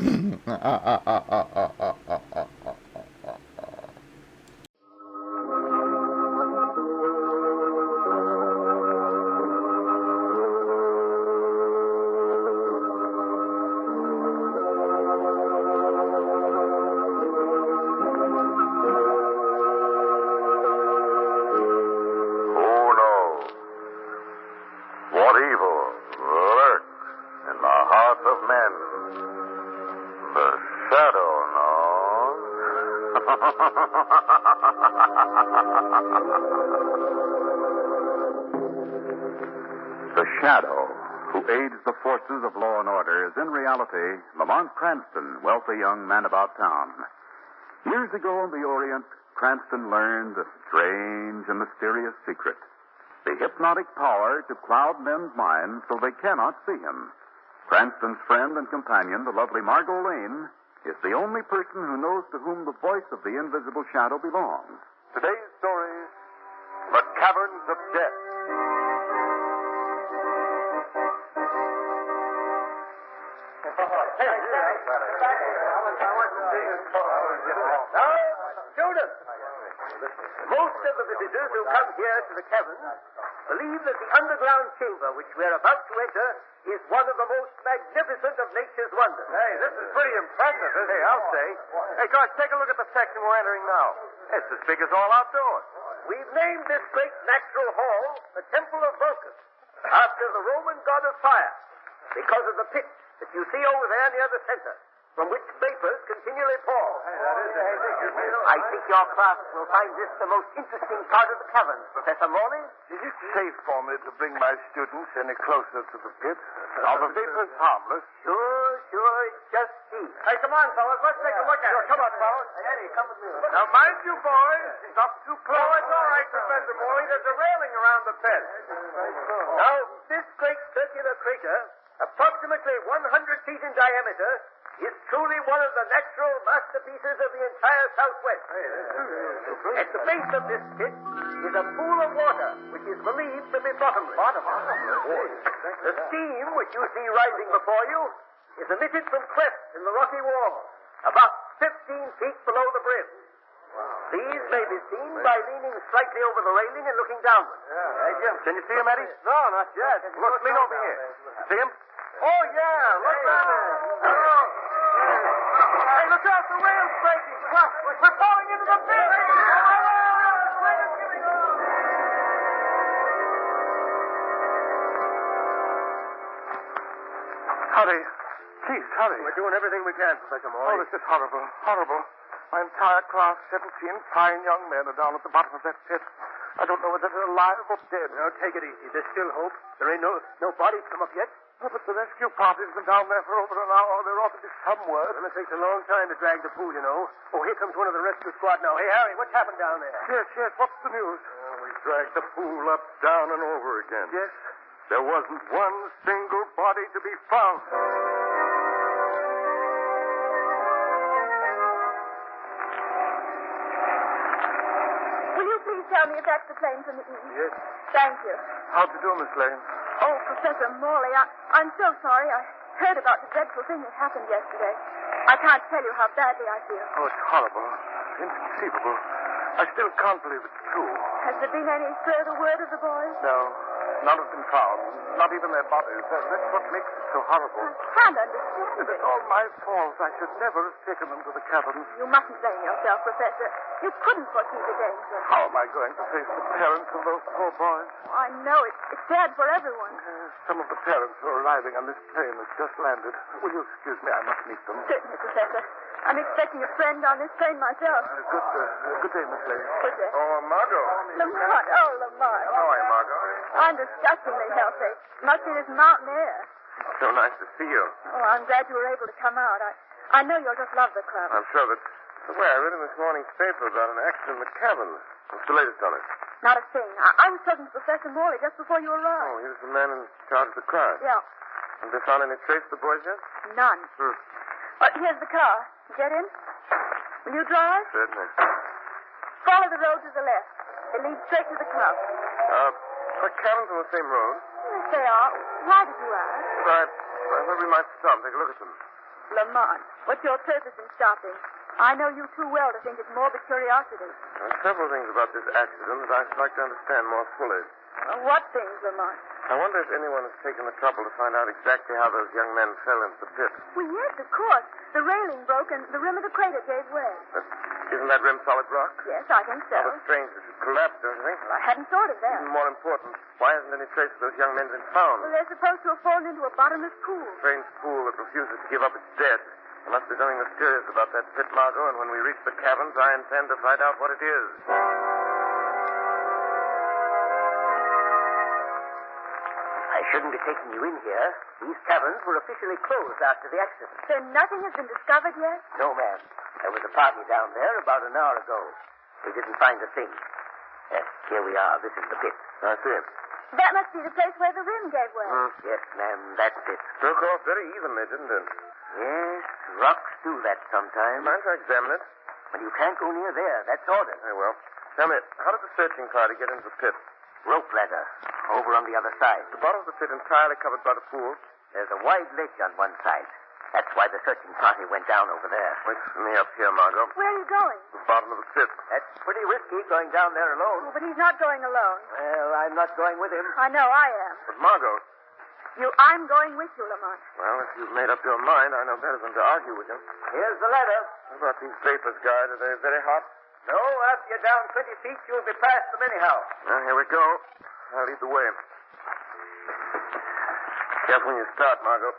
The Shadow, who aids the forces of law and order, is in reality Lamont Cranston, wealthy young man about town. Years ago in the Orient, Cranston learned a strange and mysterious secret. The hypnotic power to cloud men's minds so they cannot see him. Cranston's friend and companion, the lovely Margot Lane, is the only person who knows to whom the voice of the invisible shadow belongs. Today's story, The Caverns of Death. Now, students, most of the visitors who come here to the caverns believe that the underground chamber which we're about to enter is one of the most magnificent of nature's wonders. Hey, this is pretty impressive, isn't it? I'll say. Hey, George, take a look at the section we're entering now. It's as big as all outdoors. We've named this great natural hall the Temple of Vulcan, after the Roman god of fire, because of the pit that you see over there near the center, from which vapors continually pour. I think your class will find this the most interesting part of the cavern, Professor Morley. Is it safe for me to bring my students any closer to the pit? Are the vapors harmless? Sure, sure it's just steam. Hey, come on, fellas. Let's take a look at it. Come on, fellas. Eddie, come with me. Now, mind you, boys. Stop too close. Oh, it's all right, Professor Morley. There's a railing around the pit. Now, this great circular crater, approximately 100 feet in diameter, is truly one of the natural masterpieces of the entire Southwest. At the base of this pit is a pool of water, which is believed to be bottomless. The steam which you see rising before you is emitted from clefts in the rocky wall, about 15 feet below the brim. These may be seen by leaning slightly over the railing and looking downward. Hey, Jim, can you see him, Eddie? No, not yet. Look, lean over here. See him? Oh, yeah. Look down there. Hey, look out, the rail's breaking. We're falling into the pit. Hurry. Please, hurry. We're doing everything we can, Professor Morley. Oh, this is horrible. Horrible. My entire class, 17 fine young men, are down at the bottom of that pit. I don't know whether they're alive or dead. Now, take it easy. There's still hope. There ain't no bodies come up yet. Oh, but the rescue party's been down there for over an hour. There ought to be some word. Well, it takes a long time to drag the pool, you know. Oh, here comes one of the rescue squad now. Hey, Harry, what's happened down there? Yes. What's the news? We dragged the pool up, down, and over again. Yes? There wasn't one single body to be found. Will you please tell me if that's the plane from the east? Yes. Thank you. How'd you do, Miss Lane? Oh, Professor Morley, I'm so sorry. I heard about the dreadful thing that happened yesterday. I can't tell you how badly I feel. Oh, it's horrible. Inconceivable. I still can't believe it's true. Has there been any further word of the boys? No. None have been found. Not even their bodies. That's what makes it so horrible. I can't understand It's all my fault. I should never have taken them to the cabin. You mustn't blame yourself, Professor. You couldn't foresee the danger. How am I going to face the parents of those poor boys? I know it's sad for everyone. Some of the parents who are arriving on this plane has just landed. Will you excuse me? I must meet them. Certainly, Professor. I'm expecting a friend on this plane myself. Good day, Miss Lane. Good day. Oh, Margot. Lamont. Oh, Lamont. How are you, Margot? I'm disgustingly healthy. Must be this mountain air. So nice to see you. Oh, I'm glad you were able to come out. I know you'll just love the club. I'm sure that... Well, I read in this morning's paper about an accident in the cabin. What's the latest on it? Not a thing. I was talking to Professor Morley just before you arrived. Oh, he was the man in charge of the crime. Yeah. Have they found any trace of the boys yet? None. Here's the car. Get in. Will you drive? Certainly. Follow the road to the left. It leads straight to the club. The cabins on the same road? Yes, they are. Why did you ask? I thought we might stop and take a look at them. Lamont, what's your purpose in stopping? I know you too well to think it's morbid curiosity. There are several things about this accident that I'd like to understand more fully. What things, Lamont? I wonder if anyone has taken the trouble to find out exactly how those young men fell into the pit. Well, yes, of course. The railing broke and the rim of the crater gave way. Isn't that rim solid rock? Yes, I think so. Rather strange that it collapsed, don't you think? Well, I hadn't thought of that. Even more important, why hasn't any trace of those young men been found? Well, they're supposed to have fallen into a bottomless pool. Strange pool that refuses to give up its dead. There must be something mysterious about that pit, Margot, and when we reach the cabins, I intend to find out what it is. I shouldn't be taking you in here. These cabins were officially closed after the accident. Then nothing has been discovered yet? No, ma'am. There was a party down there about an hour ago. We didn't find a thing. Yes, here we are. This is the pit. I see it. That must be the place where the rim gave way. Yes, ma'am, that's it. Broke off very evenly, didn't it? Yes, rocks do that sometimes. Mind if I examine it? But you can't go near there. That's ordered. Very well. Tell me, how did the searching party get into the pit? Rope ladder. Over on the other side. The bottom of the pit entirely covered by the pool? There's a wide ledge on one side. That's why the searching party went down over there. Wait for me up here, Margot. Where are you going? The bottom of the pit. That's pretty risky going down there alone. Oh, but he's not going alone. Well, I'm not going with him. I know I am. But Margot... I'm going with you, Lamont. Well, if you've made up your mind, I know better than to argue with you. Here's the ladder. How about these vapors, guide? Are they very hot? No, after you're down 20 feet, you'll be past them anyhow. Well, here we go. I'll lead the way. Careful when you start, Margot.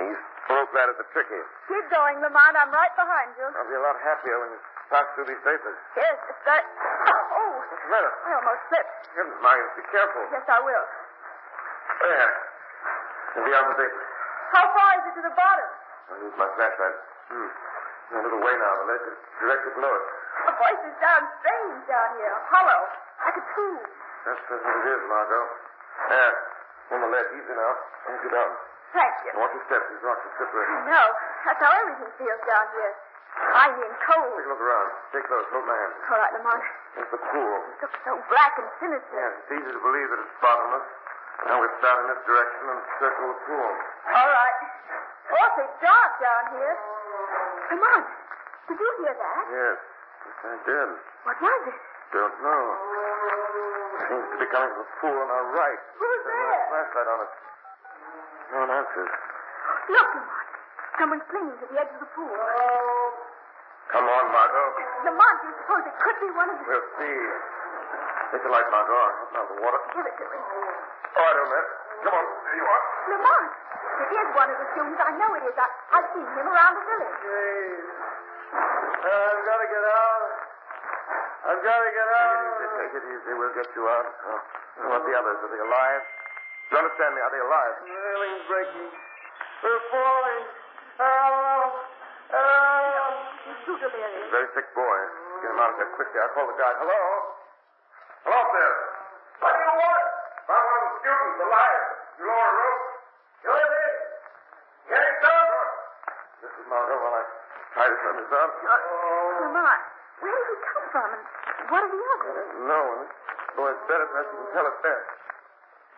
These rope ladders are tricky. Keep going, Lamont. I'm right behind you. I'll be a lot happier when you pass through these vapors. Yes, it's that... Oh! What's the matter? I almost slipped. Heavens, Margot, be careful. Yes, I will. There. And beyond the vapors. How far is it to the bottom? I'll use my flashlight. A little way now. The ledge is directly below it. The voices sound strange down here, hollow, like a tune. That's what it is, Margot. There. On the ledge. Easy now. Don't get down. Thank you. Watch your steps. These rocks are slippery. No, that's how everything feels down here. Grimy and cold. Take a look around. Stay close. Hold my hand. All right, Lamont. There's the pool. It looks so black and sinister. Yes, it's easy to believe that it's bottomless. Now we start in this direction and circle the pool. All right. Awfully dark down here. Lamont, did you hear that? Yes. Yes, I did. What was it? Don't know. It seems to be coming from the pool on our right. Who's There's there? no flashlight on it. No one answers. Look, Lamont. Someone's clinging to the edge of the pool. Come on, Margot. Lamont, do you suppose it could be one of the... We'll see. Take the light, Margot. I'll open out the water. Give it to me. All right, old man. Come on. There you are. Lamont, it is one of the students. I know it is. I've seen him around the village. I've got to get out. I've got to get out. Take it easy. We'll get you out. What about the others? Are they alive? Do you understand me? Are they alive? The railing's breaking. We're falling. He's too delirious. Very sick boy. Get him out of there quickly. I'll call the guide. Hello? Hello up there. What do you want? Found one of the students alive. You lower a rope? You're there. Get it done. This is Margot while I tie this on his arm. Lamont, where did he come from? And what are the others? No, this boy's better than you can tell us best.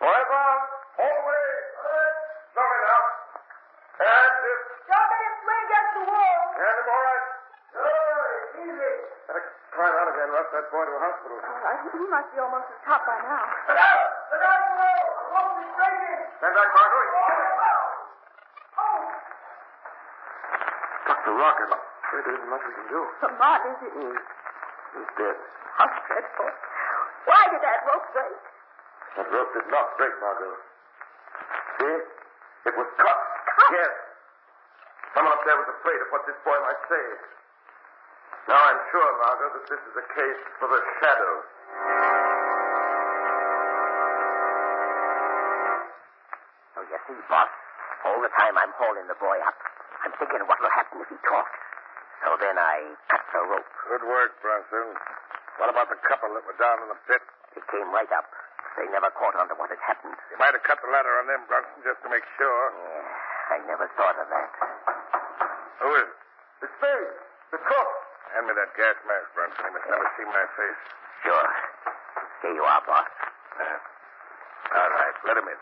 Wipe out. All the way. Slow it out. That's it. Don't let him swing against the wall. Hand him all right. Easy. Better climb out again, rush that boy to a hospital. All right, he must be almost at the top by now. Look out! Look out below! The rope is breaking. Stand back, Margot. Struck the rocket. There isn't much we can do. Lamont, is it? He's dead. How dreadful. Why did that rope break? That rope did not break, Margot. See? It was cut. Yes. Someone up there was afraid of what this boy might say. Now I'm sure, Margot, that this is a case for the shadow. So you see, boss, all the time I'm holding the boy up, I'm thinking what will happen if he talks. So then I cut the rope. Good work, Bronson. What about the couple that were down in the pit? It came right up. They never caught on to what had happened. You might have cut the ladder on them, Bronson, just to make sure. Yeah, I never thought of that. Who is it? It's Spade, the cook. Hand me that gas mask, Bronson. He must never see my face. Sure. Here you are, boss. All right, let him in.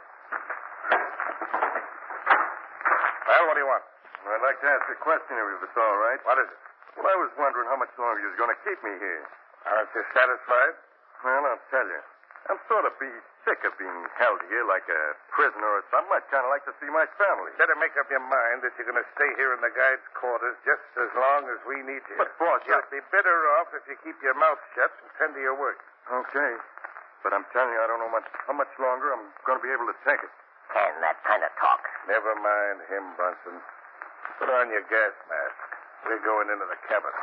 Well, what do you want? I'd like to ask a question if it's all right. What is it? Well, I was wondering how much longer you was going to keep me here. Aren't you satisfied? Well, I'll tell you. I'm sort of sick of being held here like a prisoner or something. I'd kind of like to see my family. Better make up your mind that you're going to stay here in the guide's quarters just as long as we need you. But, boss, you'd be better off if you keep your mouth shut and tend to your work. Okay. But I'm telling you, I don't know how much longer I'm going to be able to take it. And that kind of talk. Never mind him, Bunsen. Put on your gas mask. We're going into the cabin.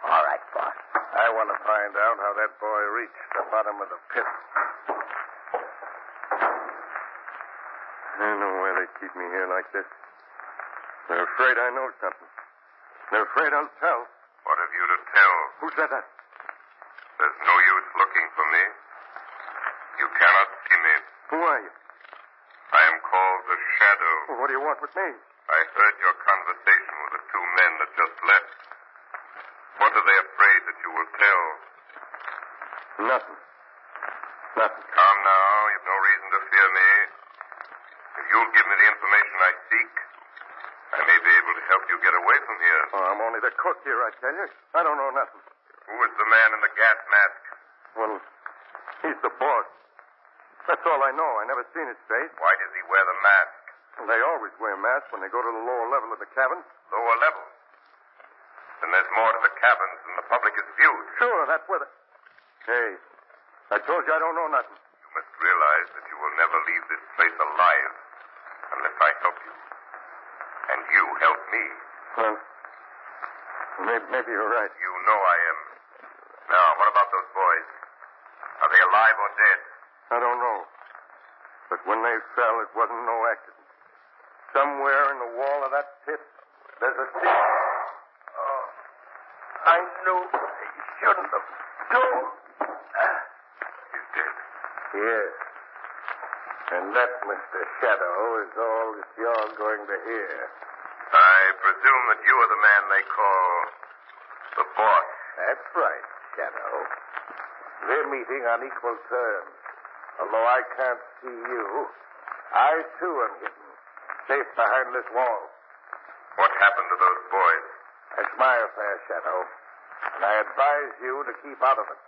All right, boss. I want to find out how that boy reached the bottom of the pit. I know why they keep me here like this. They're afraid I know something. They're afraid I'll tell. What have you to tell? Who said that? There's no use looking for me. You cannot see me. Who are you? I am called the Shadow. Well, what do you want with me? I heard your conversation with the two men that just left. What are they afraid that you will tell? Nothing. Nothing. Calm now. You've no reason to fear me. If you'll give me the information I seek, I may be able to help you get away from here. Oh, I'm only the cook here, I tell you. I don't know nothing. Who is the man in the gas mask? Well, he's the boss. That's all I know. I never seen his face. Why does he wear the mask? Well, they always wear masks when they go to the lower level of the cabin. Lower level? Then there's more to the cabins than the public is viewed. Sure, that's where the... Hey, I told you I don't know nothing. You must realize that you will never leave this place alive unless I help you. And you help me. Well, maybe you're right. You know I am. Now, what about those boys? Are they alive or dead? I don't know. But when they fell, it wasn't no accident. Somewhere in the wall of that pit, there's a secret. Oh, I knew he shouldn't have. Joe. He's dead. Yes. And that, Mr. Shadow, is all that you're going to hear. I presume that you are the man they call the boss. That's right, Shadow. They're meeting on equal terms. Although I can't see you, I too am hidden, safe behind this wall. What happened to those boys? That's my affair, Shadow. And I advise you to keep out of it.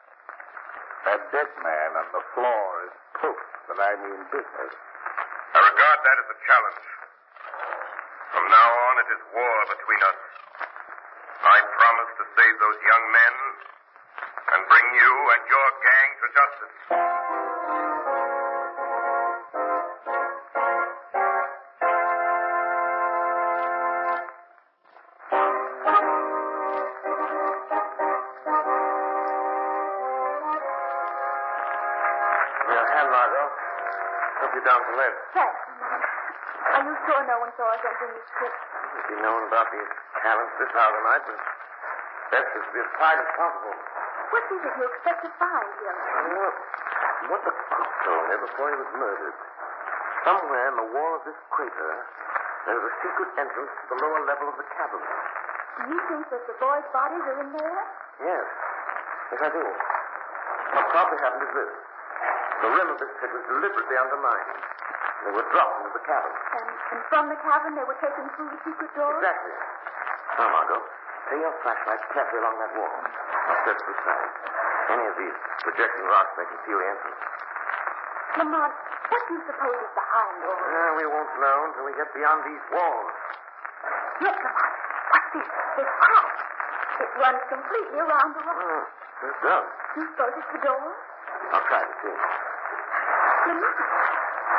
That dead man on the floor is proof that I mean business. I regard that as a challenge. From now on, it is war between us. I promise to save those young men and bring you and your gang to justice. Your hand, Margot. Help you down to lead. Thanks, Mom. Are you sure no one saw us entering this trip? If you'd known about these talents this hour tonight, but best is to be as quiet as possible. What is it you expect to find here? Well, what the cook told me before he was murdered. Somewhere in the wall of this crater, there's a secret entrance to the lower level of the cavern. Do you think that the boys' bodies are in there? Yes. Yes, I do. What probably happened is this. The rim of this pit was deliberately undermined. They were dropped into the cavern. And from the cavern they were taken through the secret door? Exactly. Now, Margot, lay your flashlight carefully along that wall. I'll search the side. Any of these projecting rocks may conceal the entrance. Lamont, what do you suppose is behind all this? We won't know until we get beyond these walls. Look, Lamont. What's this? This path. It runs completely around the rock. It does. Do you suppose it's the door? I'll try to see. Lamont,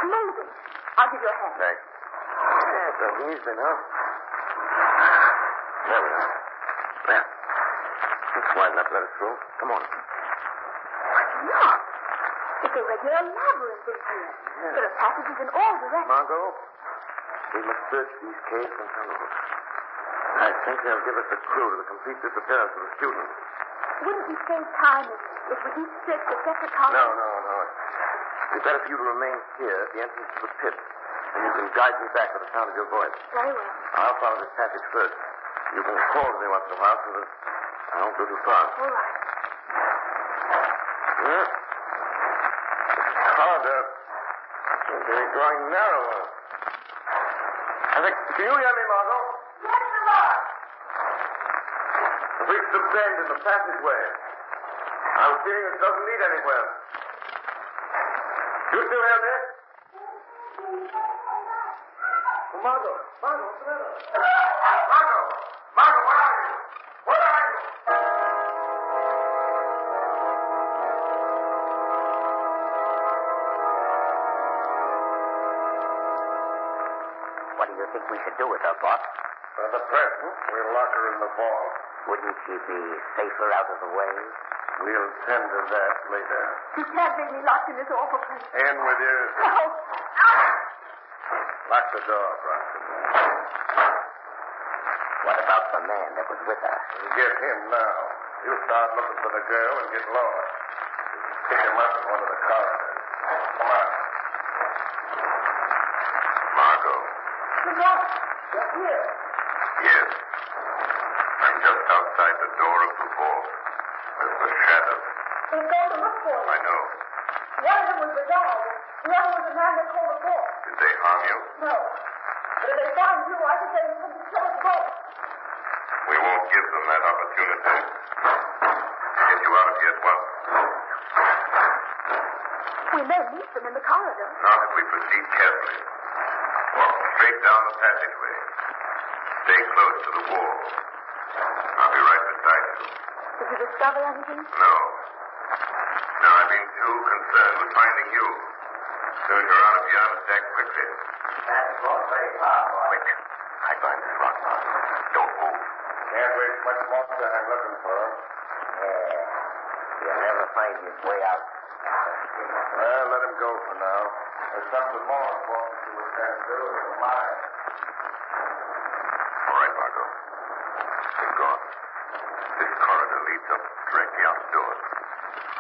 maybe. I'll give you a hand. Thanks. Yeah, it's so easy now. There we are. There. It's wide enough to let us through. Come on. Look. It's a regular labyrinth in here. Yeah. There are passages in all directions. Margot, we must search these caves from tunnels. I think they'll give us a clue to the complete disappearance of the students. Wouldn't you save time if we each searched a separate column? No. It'd be better for you to remain here at the entrance to the pit, and you can guide me back to the sound of your voice. Very well. I'll follow this passage first. You can call to me once in a while so that I won't go too far. All right. Yeah. It's harder. Seems to be growing narrower. Can you hear me, Margot? Yes, Lamont. I've reached the bend in the passageway. I'm seeing it doesn't lead anywhere. You still hear me? Margot, what's the matter? Margot, where are you? Where are you? What do you think we should do with her, boss? For the present, we'll lock her in the vault. Wouldn't she be safer out of the way? We'll tend to that later. You can't leave me locked in this awful place. In with you. No. Lock the door, Bronson. What about the man that was with her? We'll get him now. You start looking for the girl and get lost. Pick him up in one of the corridors. Come on. Margot. Lamont, you're here. Yes. I'm just outside the door of the vault. There's the shadow. They're going to look for you. I know. One of them was the guy. The other was the man they called the boss. Did they harm you? No. But if they find you, I think they will come to kill us both. We won't give them that opportunity. Get you out of here at once. We may meet them in the corridor. Not if we proceed carefully. Walk straight down the passageway. Stay close to the wall. I'll be right beside you. Did you discover anything? No. No, I've been too concerned with finding you. Soon you're out of here, I'll attack quickly. That's all very hard. Quick. I find this rock. Don't move. Can't waste much more time looking for him. Yeah. He'll never find his way out. Well, let him go for now. There's something more important to attend to in the mine. directly outdoors.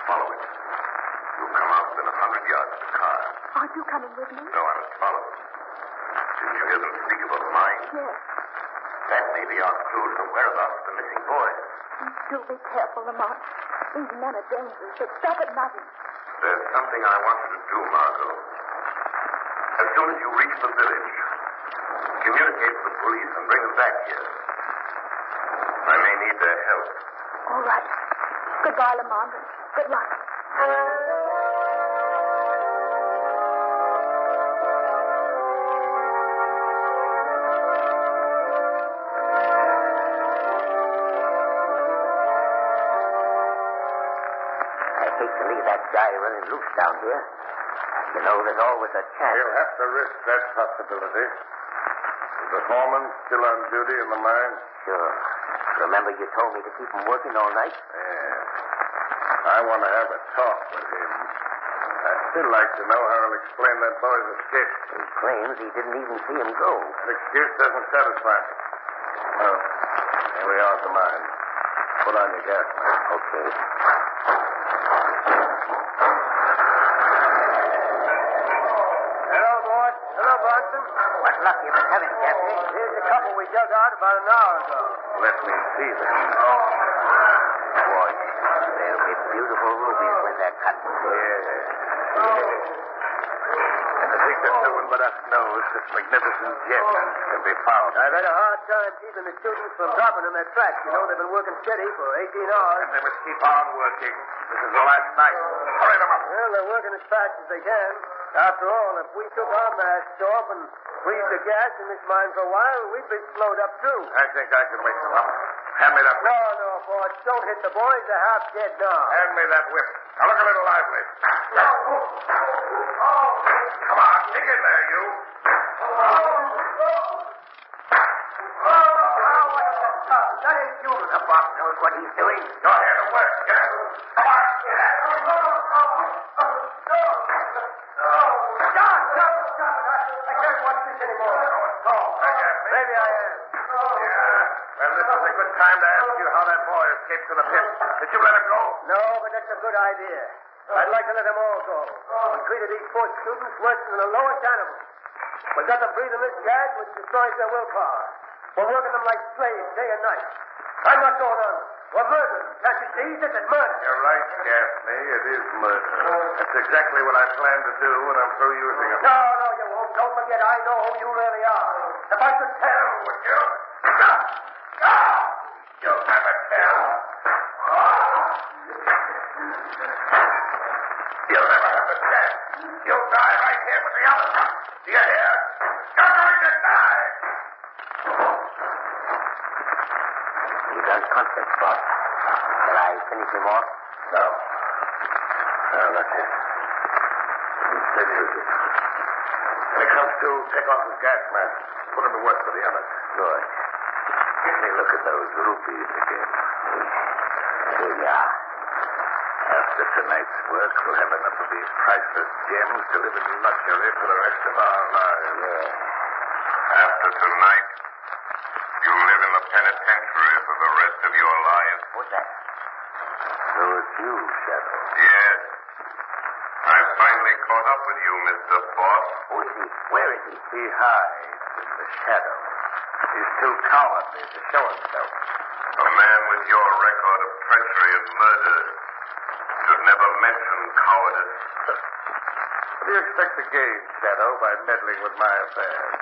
Follow it. You'll come out within 100 yards of the car. Aren't you coming with me? No, I must follow it. Didn't you hear them speak about mine? Yes. That may be our clue to the whereabouts of the missing boy. Do be careful, Lamont. These men are dangerous. They stop at nothing. There's something I want you to do, Margot. As soon as you reach the village, communicate with the police and bring them back here. I may need their help. All right. Goodbye, Lamont. Good luck. I hate to leave that guy running loose down here. You know, there's always a chance. He'll have to risk that possibility. Is the foreman still on duty in the mine? Sure. Remember you told me to keep him working all night? Yeah. I want to have a talk with him. I'd still like to know how he'll explain that boy's escape. He claims he didn't even see him go. That excuse doesn't satisfy me. Oh, here we are at the mine. Put on your gas mask. Okay. Hello, boys. Hello, Bronson. What luck you been having, Captain? Here's a couple we dug out about an hour ago. Let me see them. Boy, they'll be beautiful rubies when they're cut. And I think that no one but us knows this magnificent gem can be found. I've had a hard time keeping the students from dropping in their tracks. You know, they've been working steady for 18 hours. And they must keep on working. This is the last night. Hurry them up. Well, they're working as fast as they can. After all, if we took our masks off and breathed the gas in this mine for a while, we'd be slowed up, too. I think I can wake them up. Hand me that whip. No, boys. Don't hit the boys. They're half dead now. Hand me that whip. Now look a little lively. Come on, dig in there, you. That ain't human. The boss knows what he's doing. Go ahead and work. Get it. Come on. Get it. I can't watch this anymore. Maybe I am. Yeah. Well, this is a good time to ask you how that boy escaped to the pit. Did you let him go? No, but that's a good idea. I'd like to let them all go. We treated these poor students worse than the lowest animals. We got them breathing this gas which destroys their willpower. We're working them like slaves day and night. I'm not going on. We're murdering. Can't you see? This is murder. You're right, Gaffney. It is murder. That's exactly what I plan to do when I'm through using them. No, you won't. Don't forget, I know who you really are. If I could tell... Would you? You'll never tell. You'll never have a chance. You'll die right here with the others. Do you hear? You're going to die. He's unconscious, boss. Shall I finish him off? No. No, that's it. He's steady with it. When it comes to, take off his gas mask. Put him to work for the others. Good. Let me look at those rupees again. Here you are. After tonight's work, we'll have enough of these priceless gems to live in luxury for the rest of our lives. After tonight, you'll live in the penitentiary for the rest of your lives. What's that? So it's you, Shadow. Yes. I finally caught up with you, Mr. Boss. Who is he? Where is he? He hides in the shadow. He's too cowardly to show himself. A man with your record of treachery and murder should never mention cowardice. What do you expect to gain, Shadow, by meddling with my affairs?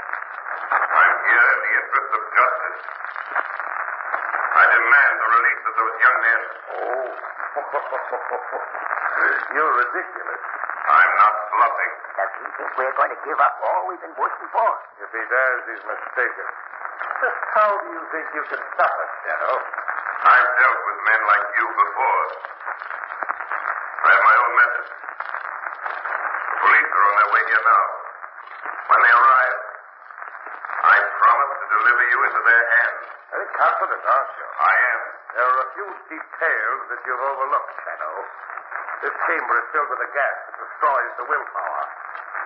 I'm here in the interest of justice. I demand the release of those young men. Oh. You're ridiculous. I'm not bluffing. Does he think we're going to give up all we've been working for? If he does, he's mistaken. Just how do you think you can stop us, Shadow? I've dealt with men like you before. I have my own methods. The police are on their way here now. When they arrive, I promise to deliver you into their hands. Very confident, aren't you? I am. There are a few details that you've overlooked, Shadow. This chamber is filled with a gas that destroys the willpower.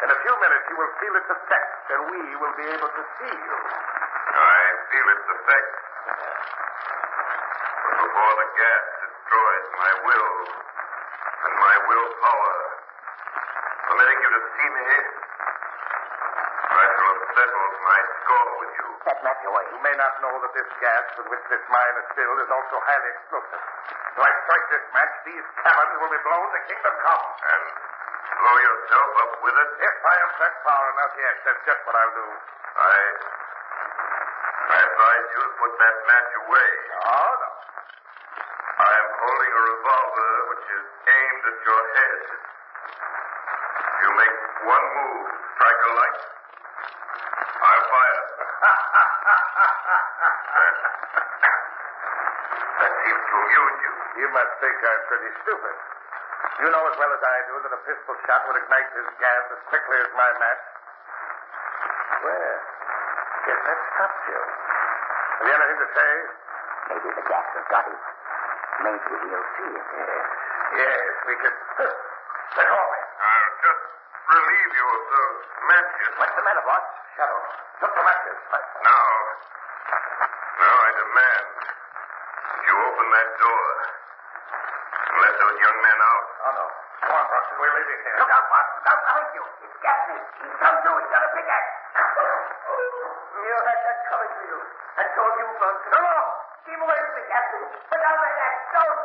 In a few minutes, you will feel its effect, and we will be able to see you. I feel its effect. But before the gas destroys destroys my will and my willpower. Permitting you to see me, I shall have settled my score with you. That match away. You may not know that this gas with which this mine is filled is also highly explosive. If I strike this match, these cannons will be blown to kingdom come. And blow yourself up with it? If I am set power enough, yes, that's just what I'll do. I advise you to put that match away. Oh, no. I am holding a revolver which is aimed at your head. You make one move, strike a light. I'll fire. That seems to amuse you. You must think I'm pretty stupid. You know as well as I do that a pistol shot would ignite this gas as quickly as my match. Well, yes, that stops you. Have you anything to say? Maybe the gas has got him. Maybe we'll see it. Yes, we can. Let go of me. I'll just relieve you of those matches. What's the matter, boss? Shadow. Took the matches. Now I demand that you open that door and let those young men out. Oh, no. Come on, Bronson. We're leaving here. Look out, boss. Look out behind you. It's Gaffney. He's come through. He's got a big axe. You had that coming to you. I told you, Bronson. No, no. Keep away from me, Gaffney. Put down that axe. Don't.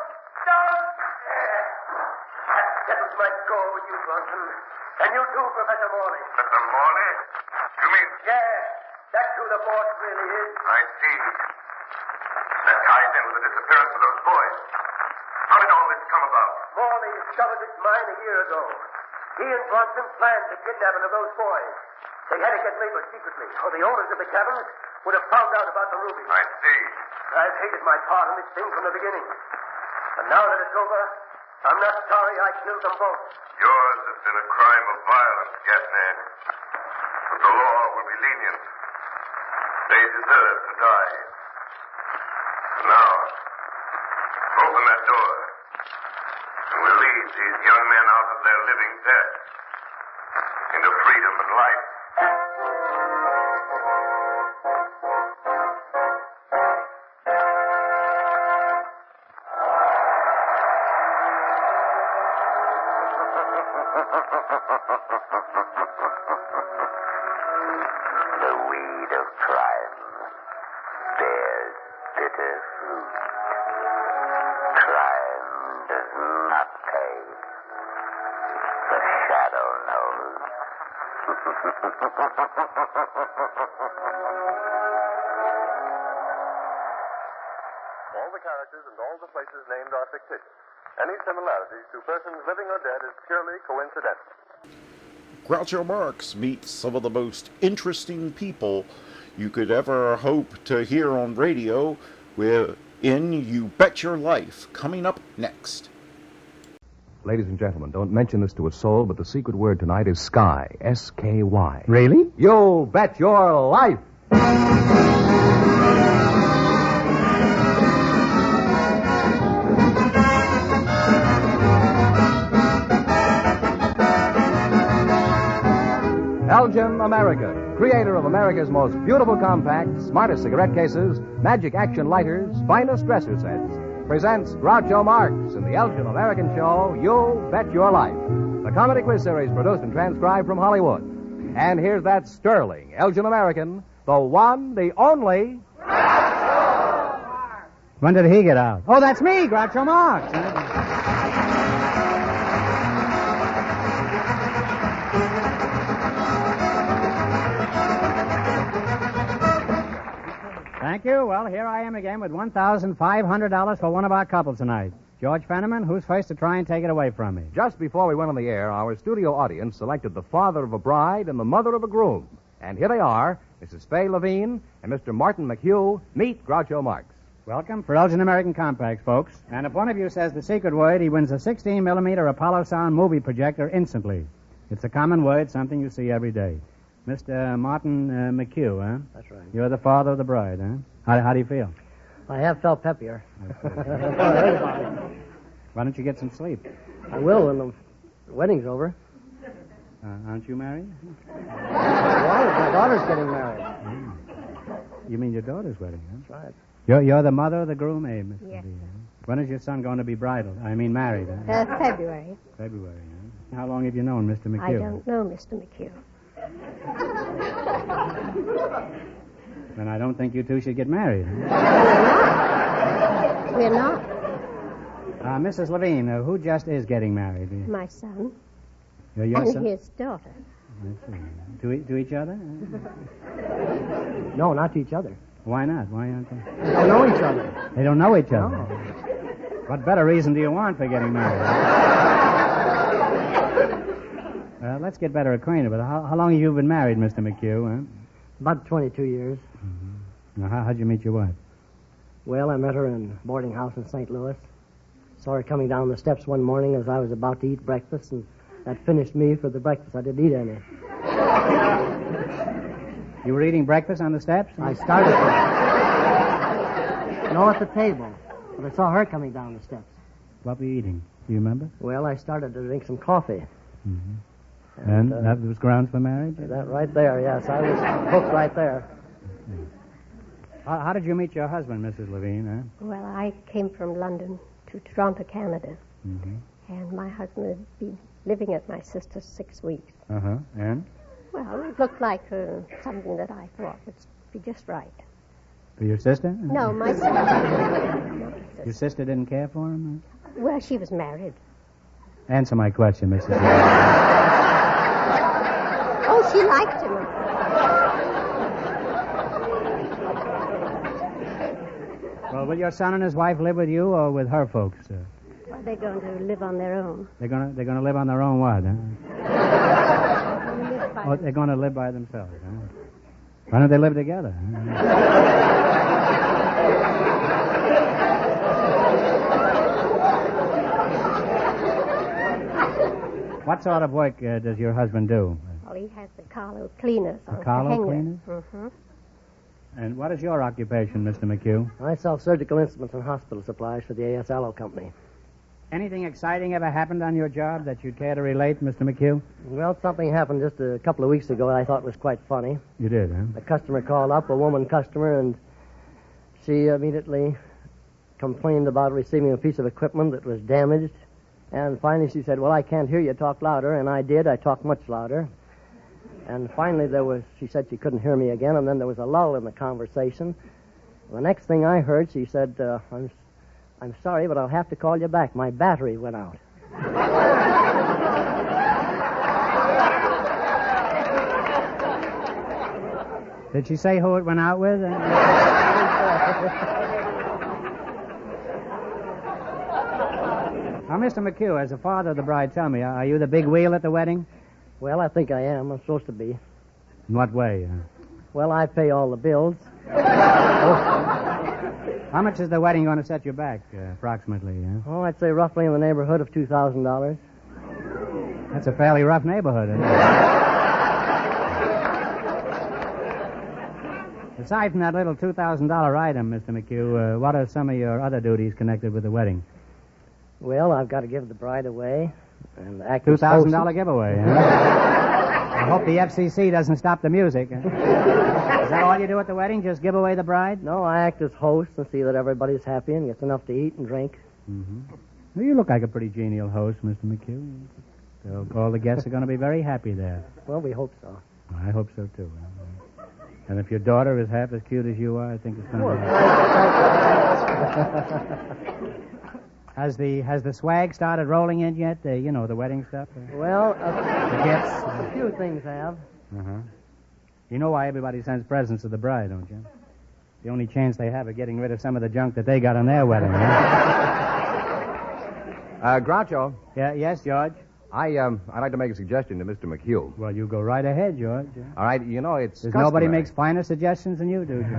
That settles my score with you, Bronson. And you too, Professor Morley. Professor Morley? You mean... Yeah, that's who the boss really is. I see. That ties in with the disappearance of those boys. How did all this come about? Morley discovered this mine a year ago. He and Bronson planned the kidnapping of those boys. They had to get labor secretly, or the owners of the cabins would have found out about the ruby. I see. I've hated my part in this thing from the beginning. And now that it's over, I'm not sorry I killed them both. Yours has been a crime of violence, Gaffney. But the law will be lenient. They deserve to die. Now, open that door. And we'll lead these young men out of their living death into freedom and life. The weed of crime bears bitter fruit. Crime does not pay. The shadow knows. All the characters and all the places named are fictitious. Any similarities to persons living or dead is purely coincidental. Groucho Marx meets some of the most interesting people you could ever hope to hear on radio in You Bet Your Life, coming up next. Ladies and gentlemen, don't mention this to a soul, but the secret word tonight is Sky, S-K-Y. Really? You bet your life. Elgin America, creator of America's most beautiful compacts, smartest cigarette cases, magic action lighters, finest dresser sets, presents Groucho Marx in the Elgin American show, You Bet Your Life, the comedy quiz series produced and transcribed from Hollywood. And here's that sterling Elgin American, the one, the only... When did he get out? Oh, that's me, Groucho Marx. Thank you. Well, here I am again with $1,500 for one of our couples tonight. George Fenneman, who's first to try and take it away from me? Just before we went on the air, our studio audience selected the father of a bride and the mother of a groom. And here they are, Mrs. Fay Levine and Mr. Martin McHugh. Meet Groucho Marx. Welcome for Elgin American Compacts, folks. And if one of you says the secret word, he wins a 16-millimeter Apollo Sound movie projector instantly. It's a common word, something you see every day. Mr. Martin McHugh, huh? That's right. You're the father of the bride, huh? How do you feel? I have felt peppier. Why don't you get some sleep? I will when the wedding's over. Aren't you married? My daughter's getting married. You mean your daughter's wedding, huh? That's right. You're the mother of the groom, eh, Miss Yes, Levine? When is your son going to be married? Huh? February. February, huh? How long have you known Mr. McHugh? I don't know Mr. McHugh. Then I don't think you two should get married. Huh? We're not. Mrs. Levine, who just is getting married? My son. Your and son? his daughter. I see. To each other? No, not to each other. Why not? Why aren't they? They don't know each other. They don't know each other. No. What better reason do you want for getting married? Let's get better acquainted with it. How long have you been married, Mr. McHugh? Huh? About 22 years. Mm-hmm. Now, how'd you meet your wife? Well, I met her in a boarding house in St. Louis. Saw her coming down the steps one morning as I was about to eat breakfast, and that finished me for the breakfast. I didn't eat any. You were eating breakfast on the steps? I started to. No, at the table. But I saw her coming down the steps. What were you eating? Do you remember? Well, I started to drink some coffee. Mm-hmm. And that was grounds for marriage? That right there, yes. I was hooked right there. How did you meet your husband, Mrs. Levine? Huh? Well, I came from London to Toronto, Canada. Mm-hmm. And my husband had been living at my sister's 6 weeks. Uh-huh. And? Well, it looked like something that I thought would be just right. For your sister? No, my sister. Your sister didn't care for him? Huh? Well, she was married. Answer my question, Mrs. Levine. Oh, she liked him. Well, will your son and his wife live with you or with her folks? Well, they're going to live on their own. They're going to live on their own what, huh? They're going to live by themselves, huh? Why don't they live together? What sort of work does your husband do? Well, he has the Carlo cleaners. The Carlo cleaners? Mm-hmm. And what is your occupation, Mr. McHugh? I sell surgical instruments and hospital supplies for the A.S. Allo Company. Anything exciting ever happened on your job that you'd care to relate, Mr. McHugh? Well, something happened just a couple of weeks ago that I thought was quite funny. You did, huh? A customer called up, a woman customer, and she immediately complained about receiving a piece of equipment that was damaged. And finally she said, well, I can't hear you, talk louder. And I did. I talked much louder. And finally she said she couldn't hear me again, and then there was a lull in the conversation. The next thing I heard, she said, I'm sorry, but I'll have to call you back. My battery went out. Did she say who it went out with? Now, Mr. McHugh, as the father of the bride, tell me, are you the big wheel at the wedding? Well, I think I am. I'm supposed to be. In what way? Well, I pay all the bills. How much is the wedding going to set you back, approximately? Oh, I'd say roughly in the neighborhood of $2,000. That's a fairly rough neighborhood, isn't it? Aside from that little $2,000 item, Mr. McHugh, what are some of your other duties connected with the wedding? Well, I've got to give the bride away. And $2,000 giveaway, huh? I hope the FCC doesn't stop the music. Is that all you do at the wedding, just give away the bride? No, I act as host and see that everybody's happy and gets enough to eat and drink. Mm-hmm. Well, you look like a pretty genial host, Mr. McHugh. So all the guests are going to be very happy there. Well, we hope so. I hope so, too. And if your daughter is half as cute as you are, I think it's going to be... Has the swag started rolling in yet? The wedding stuff? Well, the gifts? A few things have. Uh-huh. You know why everybody sends presents to the bride, don't you? The only chance they have of getting rid of some of the junk that they got on their wedding. Groucho. Yeah, yes, George? I'd like to make a suggestion to Mr. McHugh. Well, you go right ahead, George. All right, it's customary. Nobody makes finer suggestions than you do, George.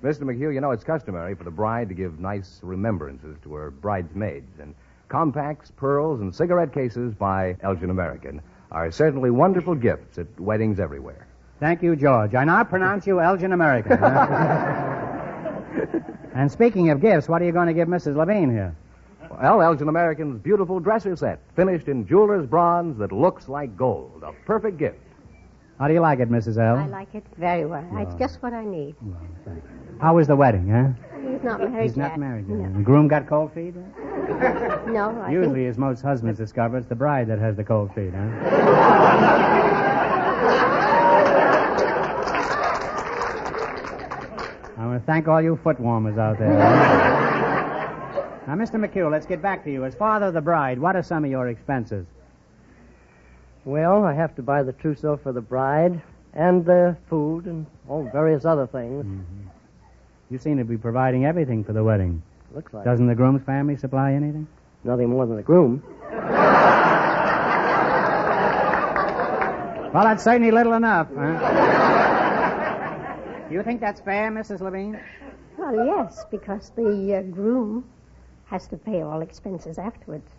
Mr. McHugh, it's customary for the bride to give nice remembrances to her bridesmaids. And compacts, pearls, and cigarette cases by Elgin American are certainly wonderful gifts at weddings everywhere. Thank you, George. I now pronounce you Elgin American. And speaking of gifts, what are you going to give Mrs. Levine here? Well, Elgin American's beautiful dresser set, finished in jeweler's bronze that looks like gold. A perfect gift. How do you like it, Mrs. L? I like it very well. It's just what I need. How was the wedding, huh? He's not married He's yet. not married yet. No. The groom got cold feet? No, I Usually, as most husbands discover, it's the bride that has the cold feet, huh? I want to thank all you foot warmers out there. Now, Mr. McHugh, let's get back to you. As father of the bride, what are some of your expenses? Well, I have to buy the trousseau for the bride and the food and all various other things. Mm-hmm. You seem to be providing everything for the wedding. Looks like Doesn't the groom's family supply anything? nothing more than the groom. Well, that's certainly little enough, huh? Do you think that's fair, Mrs. Levine? Well, yes, because the groom has to pay all expenses afterwards.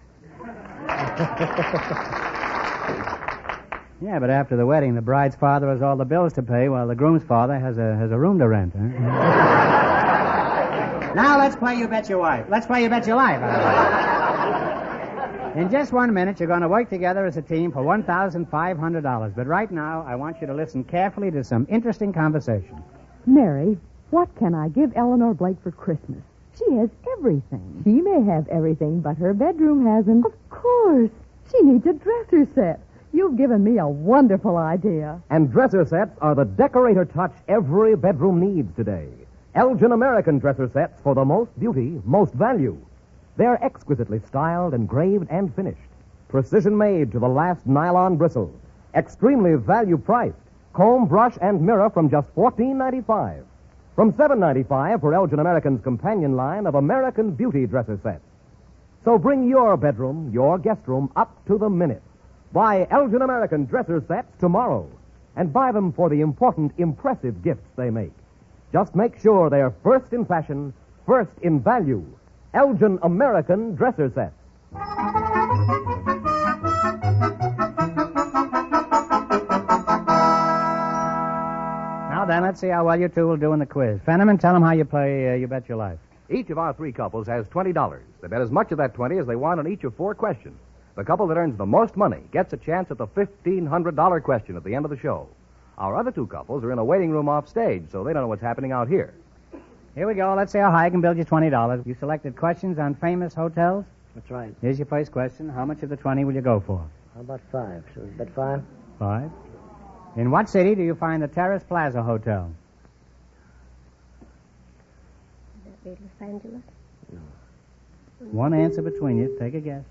Yeah, but after the wedding, the bride's father has all the bills to pay, while the groom's father has a room to rent. Huh? Now let's play You Bet Your Wife. Let's play You Bet Your Life. In just 1 minute, you're going to work together as a team for $1,500. But right now, I want you to listen carefully to some interesting conversation. Mary, what can I give Eleanor Blake for Christmas? She has everything. She may have everything, but her bedroom hasn't. Of course. She needs a dresser set. You've given me a wonderful idea. And dresser sets are the decorator touch every bedroom needs today. Elgin American dresser sets for the most beauty, most value. They're exquisitely styled, engraved, and finished. Precision made to the last nylon bristle. Extremely value priced. Comb, brush, and mirror from just $14.95. From $7.95 for Elgin American's companion line of American Beauty dresser sets. So bring your bedroom, your guest room, up to the minute. Buy Elgin American dresser sets tomorrow. And buy them for the important, impressive gifts they make. Just make sure they're first in fashion, first in value. Elgin American dresser sets. Now then, let's see how well you two will do in the quiz. Fenneman, tell them how you play You Bet Your Life. Each of our three couples has $20. They bet as much of that 20 as they want on each of 4 questions. The couple that earns the most money gets a chance at the $1,500 question at the end of the show. Our other 2 couples are in a waiting room off stage, so they don't know what's happening out here. Here we go. Let's see how high I can build you $20. You selected questions on famous hotels. That's right. Here's your first question. How much of the 20 will you go for? How about 5? Should we bet 5? 5. In what city do you find the Terrace Plaza Hotel? Would that be Los Angeles? One answer between you. Take a guess.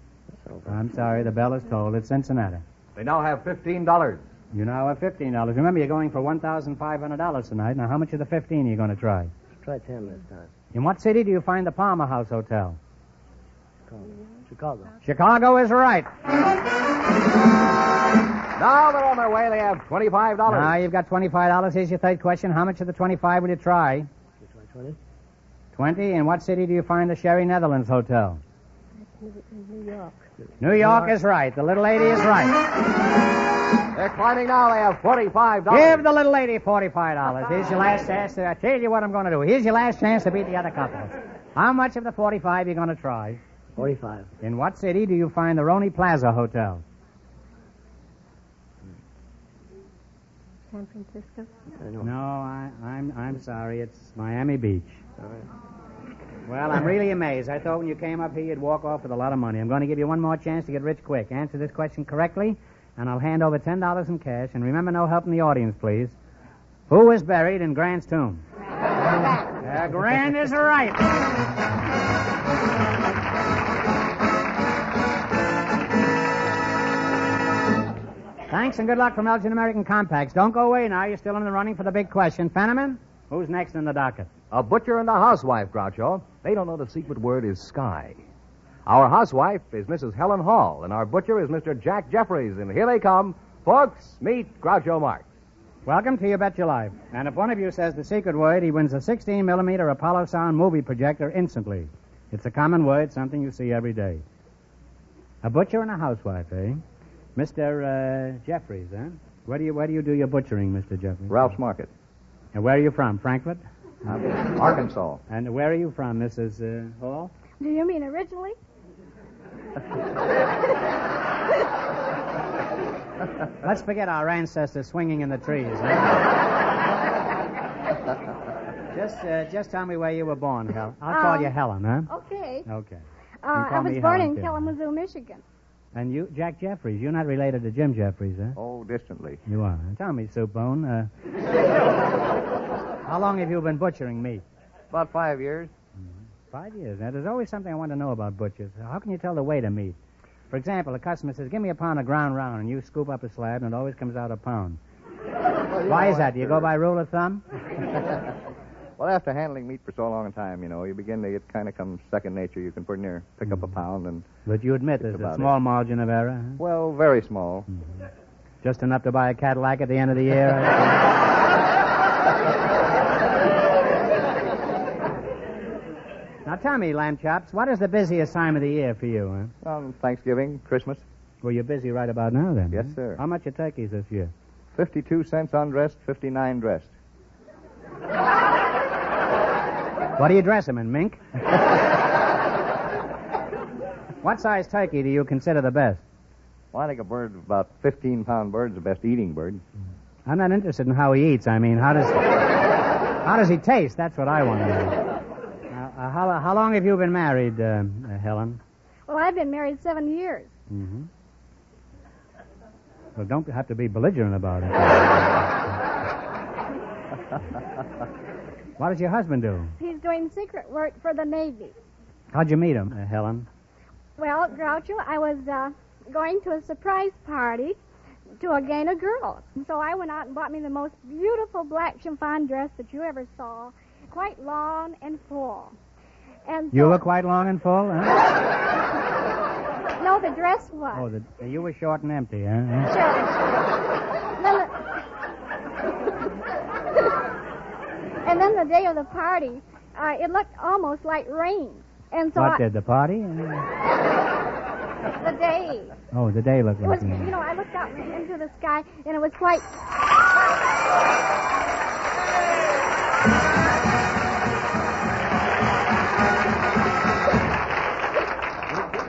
I'm sorry, the bell is tolled. It's Cincinnati. They now have $15. You now have $15. Remember, you're going for $1,500 tonight. Now, how much of the 15 are you going to try? Try 10 this time. In what city do you find the Palmer House Hotel? Chicago. Chicago is right. Now they're on their way. They have $25. Now you've got $25. Here's your third question. How much of the 25 will you try? You try 20? 20. In what city do you find the Sherry Netherlands Hotel? New York. New York is right. The little lady is right. They're climbing now. They have $45. Give the little lady $45. Here's your last chance. I tell you what I'm going to do. Here's your last chance to beat the other couple. How much of the 45 are you going to try? 45. In what city do you find the Roney Plaza Hotel? San Francisco? No, I'm sorry. It's Miami Beach. All right. Well, I'm really amazed. I thought when you came up here you'd walk off with a lot of money. I'm going to give you one more chance to get rich quick. Answer this question correctly, and I'll hand over $10 in cash. And remember, no help in the audience, please. Who is buried in Grant's tomb? Grant is right. Thanks and good luck from Elgin American Compacts. Don't go away now. You're still in the running for the big question. Fenneman, who's next in the docket? A butcher and a housewife, Groucho. They don't know the secret word is sky. Our housewife is Mrs. Helen Hall, and our butcher is Mr. Jack Jeffries. And here they come. Folks, meet Groucho Marx. Welcome to You Bet Your Life. And if one of you says the secret word, he wins a 16-millimeter Apollo Sound movie projector instantly. It's a common word, something you see every day. A butcher and a housewife, eh? Mr. Jeffries, huh? Where do you do your butchering, Mr. Jeffries? Ralph's Market. And where are you from? Frankfurt? Arkansas. And where are you from, Mrs. Hall? Do you mean originally? Let's forget our ancestors swinging in the trees. Huh? Just tell me where you were born, Helen. I'll call you Helen, huh? Okay. Okay. I was born in Kalamazoo, Michigan. And you, Jack Jeffries, you're not related to Jim Jeffries, huh? Oh, distantly. You are. Tell me, Soup Bone, how long have you been butchering meat? About 5 years. 5 years. Now, there's always something I want to know about butchers. How can you tell the weight of meat? For example, a customer says, give me a pound of ground round, and you scoop up a slab, and it always comes out a pound. Why is that? Do you go by rule of thumb? Well, after handling meat for so long a time, you begin to, it kind of comes second nature. You can pretty near pick up a pound and... But you admit there's a small margin of error, huh? Well, very small. Just enough to buy a Cadillac at the end of the year? Now, tell me, Lamb Chops, what is the busiest time of the year for you, huh? Thanksgiving, Christmas. Well, you're busy right about now, then. Yes, sir. How much are turkeys this year? 52 cents undressed, 59 dressed. What do you dress them in, mink? What size turkey do you consider the best? Well, I think a bird, about 15-pound bird, is the best eating bird. I'm not interested in how he eats. I mean, how does he taste? That's what I want to know. How long have you been married, Helen? Well, I've been married 7 years. Mm-hmm. Well, don't have to be belligerent about it. What does your husband do? He's doing secret work for the Navy. How'd you meet him, Helen? Well, Groucho, I was going to a surprise party to gain a girl. So I went out and bought me the most beautiful black chiffon dress that you ever saw, quite long and full. And so, you were quite long and full, huh? No, the dress was. Oh, you were short and empty, huh? Sure. And then the day of the party, it looked almost like rain. And so what did, the party? The day. Oh, the day looked like rain. I looked out into the sky, and it was quite...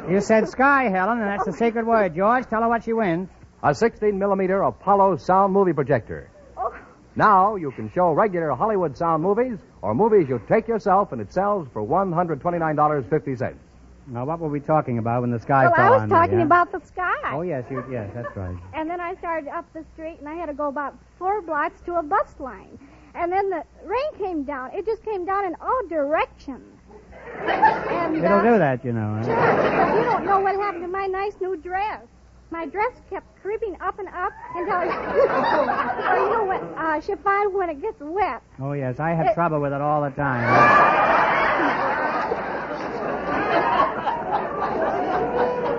You said sky, Helen, and that's the secret word. George, tell her what she wins. A 16-millimeter Apollo sound movie projector. Oh. Now you can show regular Hollywood sound movies or movies you take yourself, and it sells for $129.50. Now, what were we talking about when the sky fell on me? Well, I was talking about the sky. Oh, yes, that's right. And then I started up the street, and I had to go about 4 blocks to a bus line. And then the rain came down. It just came down in all directions. And, it'll do that, you know. Sure, but you don't know what happened to my nice new dress. My dress kept creeping up and up until what chiffon when it gets wet. Oh, yes, I had trouble with it all the time.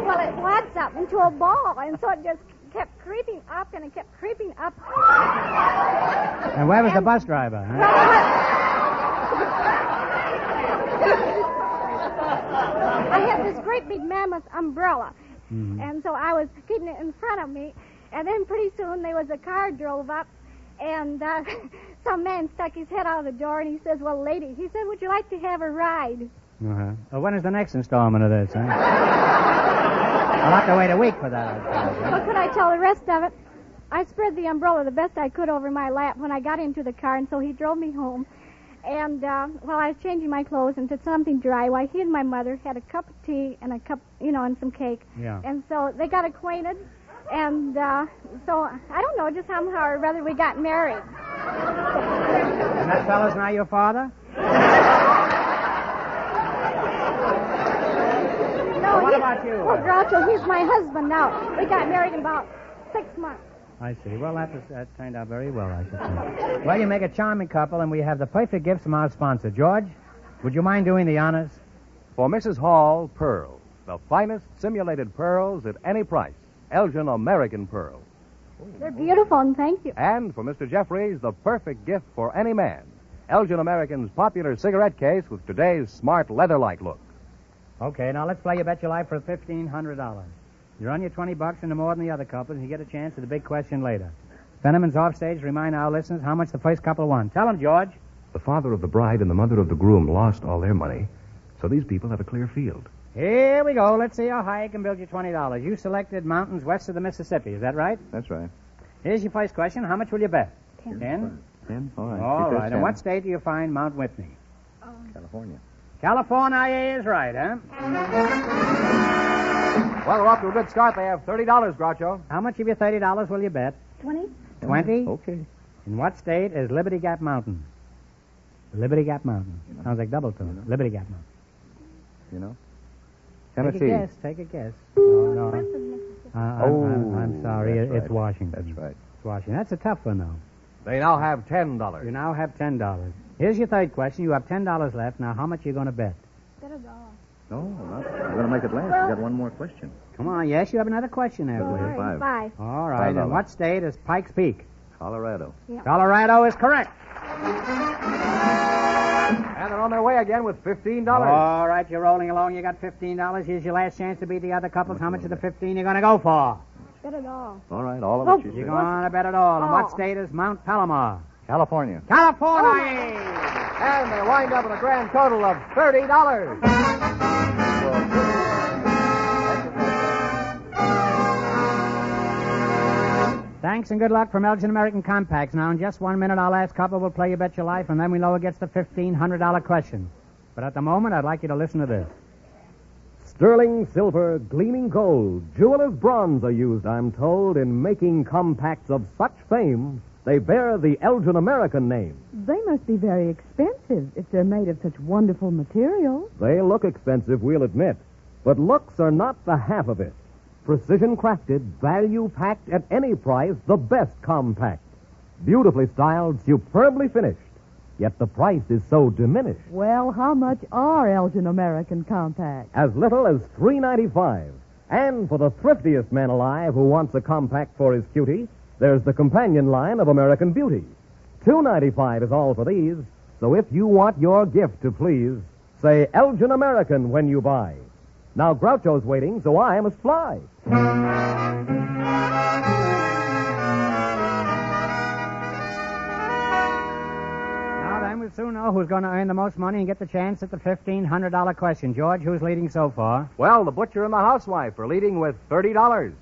Well, it wads up into a ball, and so it just kept creeping up, and it kept creeping up. And where was the bus driver? Huh? I had this great big mammoth umbrella, and so I was keeping it in front of me, and then pretty soon there was a car drove up, and some man stuck his head out of the door, and he says, well, lady, he said, would you like to have a ride? Uh-huh. Well, when is the next installment of this, huh? I'll have to wait a week for that. Well, could I tell the rest of it? I spread the umbrella the best I could over my lap when I got into the car, and so he drove me home. And while I was changing my clothes into something dry, he and my mother had a cup of tea and a cup, and some cake. Yeah. And so they got acquainted, and so I don't know just somehow or rather we got married. And that fellow's now your father? No, what about you? Well, Groucho, he's my husband now. We got married in about 6 months. I see. Well, that turned out very well, I should think. Well, you make a charming couple, and we have the perfect gifts from our sponsor. George, would you mind doing the honors? For Mrs. Hall, pearls. The finest simulated pearls at any price. Elgin American pearls. They're beautiful, and thank you. And for Mr. Jeffries, the perfect gift for any man. Elgin American's popular cigarette case with today's smart leather-like look. Okay, now let's play You Bet Your Life for $1,500. You're on your $20 and more than the other couples, and you get a chance at the big question later. Fenneman's offstage to remind our listeners how much the first couple won. Tell them, George. The father of the bride and the mother of the groom lost all their money, so these people have a clear field. Here we go. Let's see how high I can build you $20. You selected mountains west of the Mississippi. Is that right? That's right. Here's your first question. How much will you bet? 10. 10? All right. All Keep that right. 10. In what state do you find Mount Whitney? California. California is right, huh? Well, we're off to a good start. They have $30, Groucho. How much of your $30 will you bet? 20. 20? Okay. In what state is Liberty Gap Mountain? Liberty Gap Mountain. Sounds like double tone. Liberty Gap Mountain. You know? Take Tennessee. a guess. Take a guess. Oh, no. I'm sorry. That's It's right. Washington. That's right. It's Washington. That's a tough one, though. They now have $10. You now have $10. Here's your third question. You have $10 left. Now, how much are you going to bet? No, not. I'm going to make it last. We've got one more question. Come on. Yes, you have another question after Well, this. five. Five. All right. $5. In what state is Pikes Peak? Colorado. Colorado is correct. And they're on their way again with $15. All right, you're rolling along. You got $15. Here's your last chance to beat the other couples. How much of the 15 you going to go for? Bet it all. All right, all of it. You're going to bet it all. In what state is Mount Palomar? California. California! And they wind up with a grand total of $30. Thanks and good luck from Elgin American Compacts. Now, in just 1 minute, our last couple will play You Bet Your Life, and then we know who gets the $1,500 question. But at the moment, I'd like you to listen to this. Sterling silver, gleaming gold, jeweler's bronze are used, I'm told, in making compacts of such fame. They bear the Elgin American name. They must be very expensive if they're made of such wonderful materials. They look expensive, we'll admit, but looks are not the half of it. Precision crafted, value packed at any price, the best compact. Beautifully styled, superbly finished. Yet the price is so diminished. Well, how much are Elgin American Compacts? As little as $3.95. And for the thriftiest man alive who wants a compact for his cutie, there's the companion line of American Beauty. $2.95 is all for these. So if you want your gift to please, say Elgin American when you buy. Now Groucho's waiting, so I must fly. Now then, we'll soon know who's going to earn the most money and get the chance at the $1,500 question. George, who's leading so far? Well, the butcher and the housewife are leading with $30.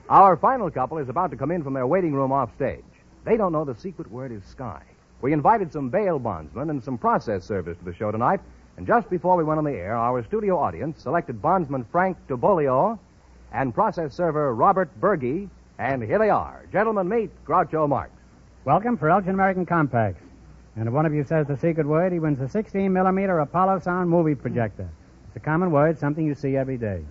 Our final couple is about to come in from their waiting room off stage. They don't know the secret word is sky. We invited some bail bondsmen and some process servers to the show tonight, and just before we went on the air, our studio audience selected bondsman Frank Tobolio and process server Robert Berge, and here they are. Gentlemen, meet Groucho Marx. Welcome for Elgin American Compacts. And if one of you says the secret word, he wins a 16-millimeter Apollo Sound movie projector. It's a common word, something you see every day.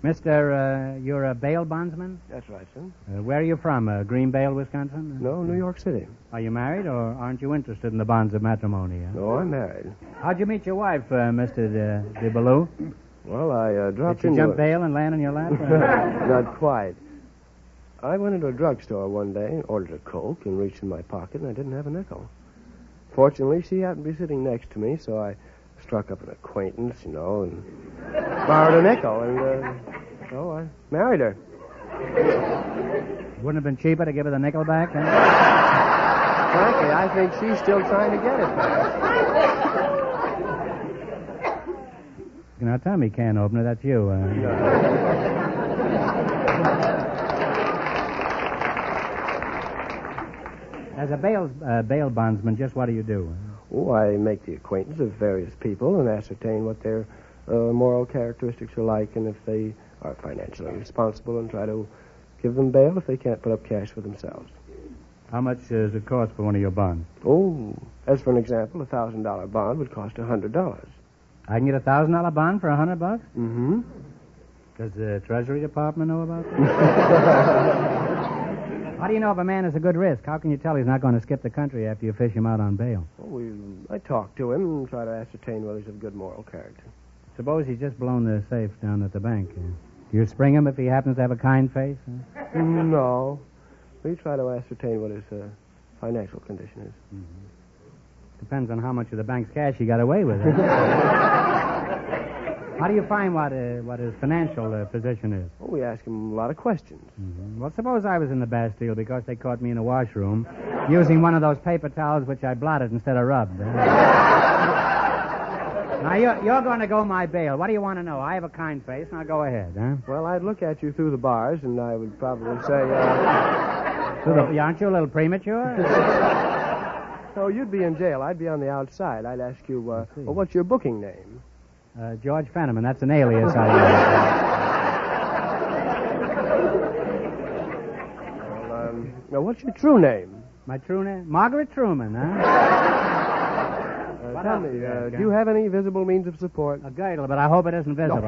Mister, you're a bail bondsman? That's right, son. Where are you from? Greenvale, Wisconsin? No, New York City. Are you married, or aren't you interested in the bonds of matrimony? No, I'm married. How'd you meet your wife, Mr. De Baloo? Well, I dropped Did you into jump bail and land on your lap? Not quite. I went into a drugstore one day, ordered a Coke, and reached in my pocket, and I didn't have a nickel. Fortunately, she happened to be sitting next to me, so I struck up an acquaintance, and borrowed a nickel, and so I married her. Wouldn't have been cheaper to give her the nickel back, then? Frankly, I think she's still trying to get it back. Now, tell me, can opener, that's you. As a bail bondsman, just what do you do? Oh, I make the acquaintance of various people and ascertain what their moral characteristics are like, and if they are financially responsible, and try to give them bail if they can't put up cash for themselves. How much does it cost for one of your bonds? Oh, as for an example, a $1,000 bond would cost $100. I can get a $1,000 bond for $100? Mm-hmm. Does the Treasury Department know about that? How do you know if a man is a good risk? How can you tell he's not going to skip the country after you fish him out on bail? Well, I talk to him and try to ascertain whether he's of good moral character. Suppose he's just blown the safe down at the bank. Do you spring him if he happens to have a kind face? No. We try to ascertain what his financial condition is. Mm-hmm. Depends on how much of the bank's cash he got away with. How do you find what his financial position is? Well, we ask him a lot of questions. Mm-hmm. Well, suppose I was in the Bastille because they caught me in a washroom using one of those paper towels which I blotted instead of rubbed. Now, you're going to go my bail. What do you want to know? I have a kind face. Now, go ahead, huh? Well, I'd look at you through the bars, and I would probably say, Aren't you a little premature? No, you'd be in jail. I'd be on the outside. I'd ask you, well, what's your booking name? George Fenneman. That's an alias I use. Now, what's your true name? My true name? Margaret Truman, huh? Tell me, do you have any visible means of support? A girdle, but I hope it isn't visible. No.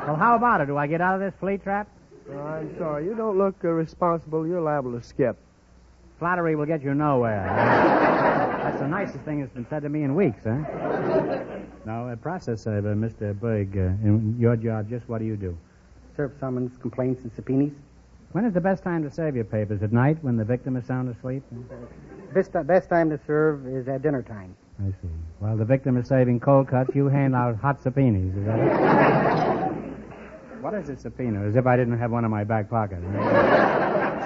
Well, how about it? Do I get out of this flea trap? Oh, I'm sorry. You don't look responsible. You're liable to skip. Flattery will get you nowhere. That's the nicest thing that's been said to me in weeks, huh? Now, process server, Mr. Berg, in your job, just what do you do? Serve summons, complaints, and subpoenas. When is the best time to serve your papers? At night, when the victim is sound asleep? Best time to serve is at dinner time. I see. While the victim is serving cold cuts, you hand out hot subpoenas. Is that it? What is a subpoena? As if I didn't have one in my back pocket.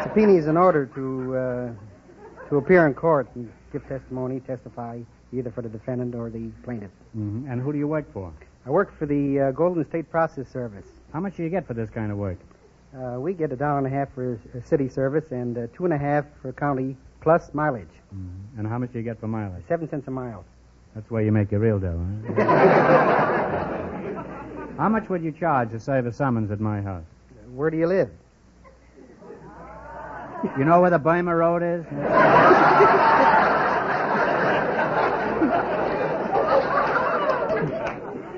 Subpoena is an order to appear in court and give testimony, testify, either for the defendant or the plaintiff. Mm-hmm. And who do you work for? I work for the Golden State Process Service. How much do you get for this kind of work? We get $1.50 for city service and $2.50 for county, plus mileage. Mm-hmm. And how much do you get for mileage? 7 cents a mile. That's where you make your real dough, huh? How much would you charge to serve a summons at my house? Where do you live? You know where the Burma Road is?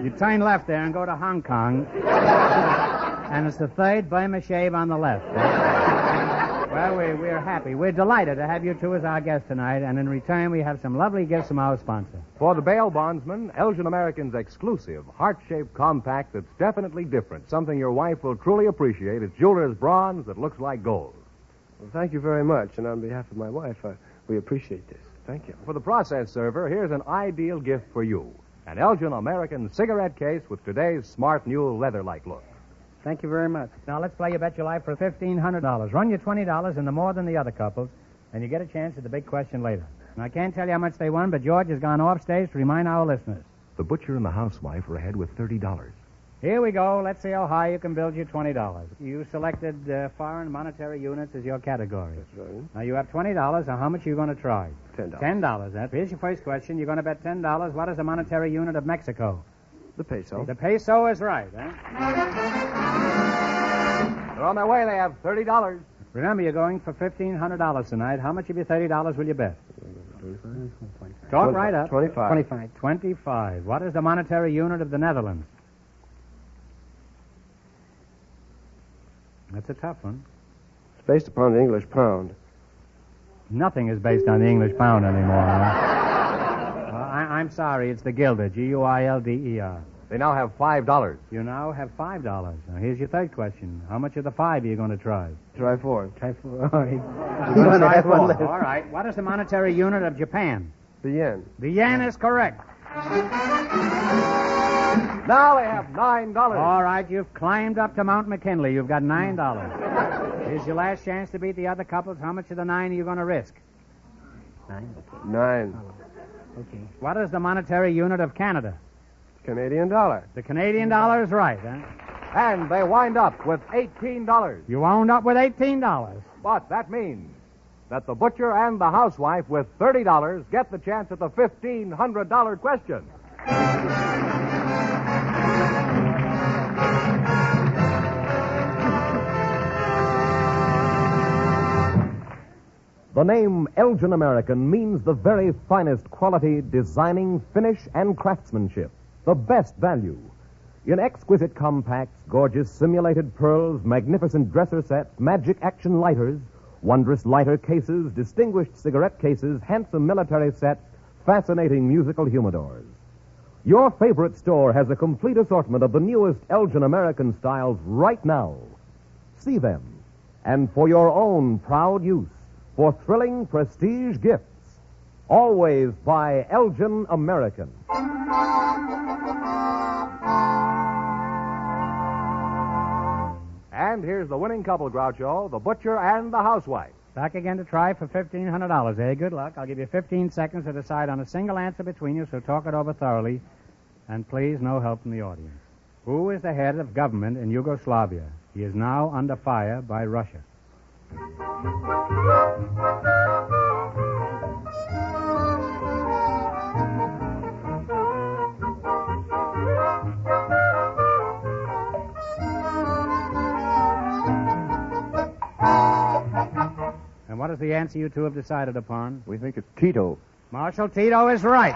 You turn left there and go to Hong Kong. And it's the third Burma shave on the left. Well, we're happy. We're delighted to have you two as our guests tonight, and in return we have some lovely gifts from our sponsor. For the bail bondsman, Elgin American's exclusive heart-shaped compact that's definitely different. Something your wife will truly appreciate. It's jeweler's bronze that looks like gold. Well, thank you very much, and on behalf of my wife, we appreciate this. Thank you. For the process server, here's an ideal gift for you. An Elgin American cigarette case with today's smart new leather-like look. Thank you very much. Now, let's play You Bet Your Life for $1,500. Run your $20 into more than the other couples, and you get a chance at the big question later. And I can't tell you how much they won, but George has gone off stage to remind our listeners. The butcher and the housewife are ahead with $30. Here we go. Let's see how high you can build your $20. You selected foreign monetary units as your category. That's right. Now, you have $20. Now, how much are you going to try? $10. $10. Here's your first question. You're going to bet $10. What is the monetary unit of Mexico? The peso. The peso is right, huh? They're on their way. They have $30. Remember, you're going for $1,500 tonight. How much of your $30 will you bet? Talk right up. 25. 25. What is the monetary unit of the Netherlands? That's a tough one. It's based upon the English pound. Nothing is based on the English pound anymore. Huh? I'm sorry. It's the guilder. Guilder. They now have $5. You now have $5. Now, here's your third question. How much of the 5 are you going to try? Try 4. Try 4. All right. You're going to try 4. All right. What is the monetary unit of Japan? The yen. The yen is correct. Now they have $9. All right. You've climbed up to Mount McKinley. You've got $9. Here's your last chance to beat the other couples. How much of the 9 are you going to risk? 9. 9. Okay. What is the monetary unit of Canada? Canadian dollar. The Canadian dollar is right, huh? And they wind up with $18. You wound up with $18. But that means that the butcher and the housewife with $30 get the chance at the $1,500 question. The name Elgin American means the very finest quality, designing, finish, and craftsmanship. The best value. In exquisite compacts, gorgeous simulated pearls, magnificent dresser sets, magic action lighters, wondrous lighter cases, distinguished cigarette cases, handsome military sets, fascinating musical humidors. Your favorite store has a complete assortment of the newest Elgin American styles right now. See them. And for your own proud use, for thrilling prestige gifts, always buy Elgin American. And here's the winning couple, Groucho, the butcher and the housewife. Back again to try for $1,500, eh? Good luck. I'll give you 15 seconds to decide on a single answer between you, so talk it over thoroughly. And please, no help from the audience. Who is the head of government in Yugoslavia? He is now under fire by Russia. And what is the answer you two have decided upon? We think it's Tito. Marshal Tito is right.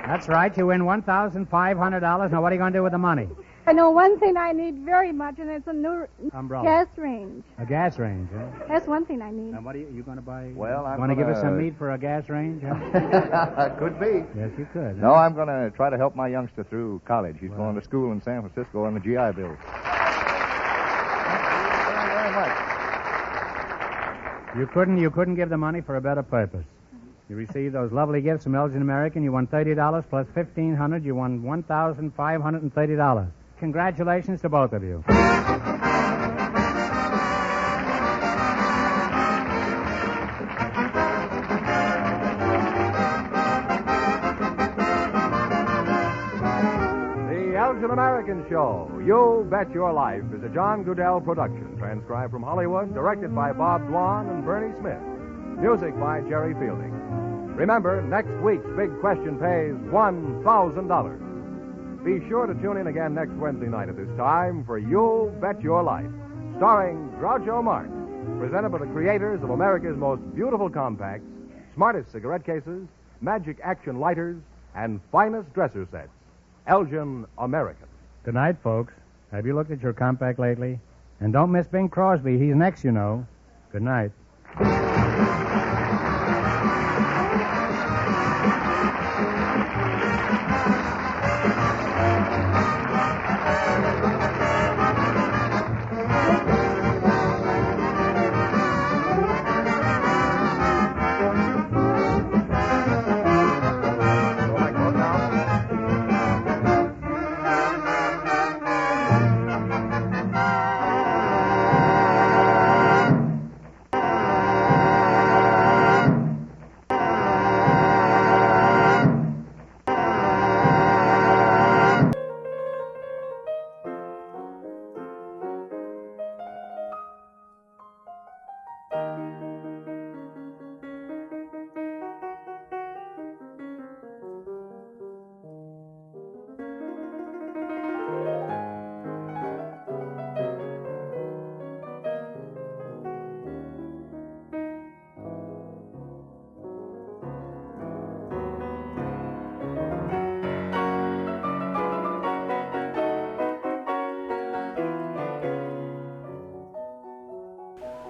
That's right. You win $1,500. Now, what are you going to do with the money? I know one thing I need very much, and it's a new Umbrella. gas range. A gas range, huh? That's one thing I need. And what are you going to buy? Well, I'm going to give us some gonna- meat for a gas range? Huh? Could be. Yes, you could. No, I'm going to try to help my youngster through college. He's going to school in San Francisco on the GI Bill. You couldn't give the money for a better purpose. You received those lovely gifts from Elgin American. You won $30 plus $1,500. You won $1,530. Congratulations to both of you. The Elgin American Show, You Bet Your Life, is a John Goodell production, transcribed from Hollywood, directed by Bob Dwan and Bernie Smith. Music by Jerry Fielding. Remember, next week's big question pays $1,000. Be sure to tune in again next Wednesday night at this time for You Bet Your Life, starring Groucho Marx, presented by the creators of America's most beautiful compacts, smartest cigarette cases, magic action lighters, and finest dresser sets. Elgin American. Good night, folks. Have you looked at your compact lately? And don't miss Bing Crosby. He's next, you know. Good night.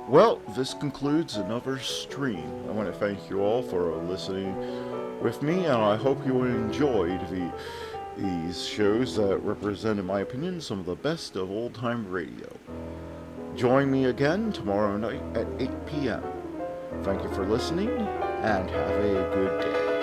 Well, this concludes another stream. I want to thank you all for listening with me, and I hope you enjoyed these shows that represent, in my opinion, some of the best of old-time radio. Join me again tomorrow night at 8 p.m. Thank you for listening, and have a good day.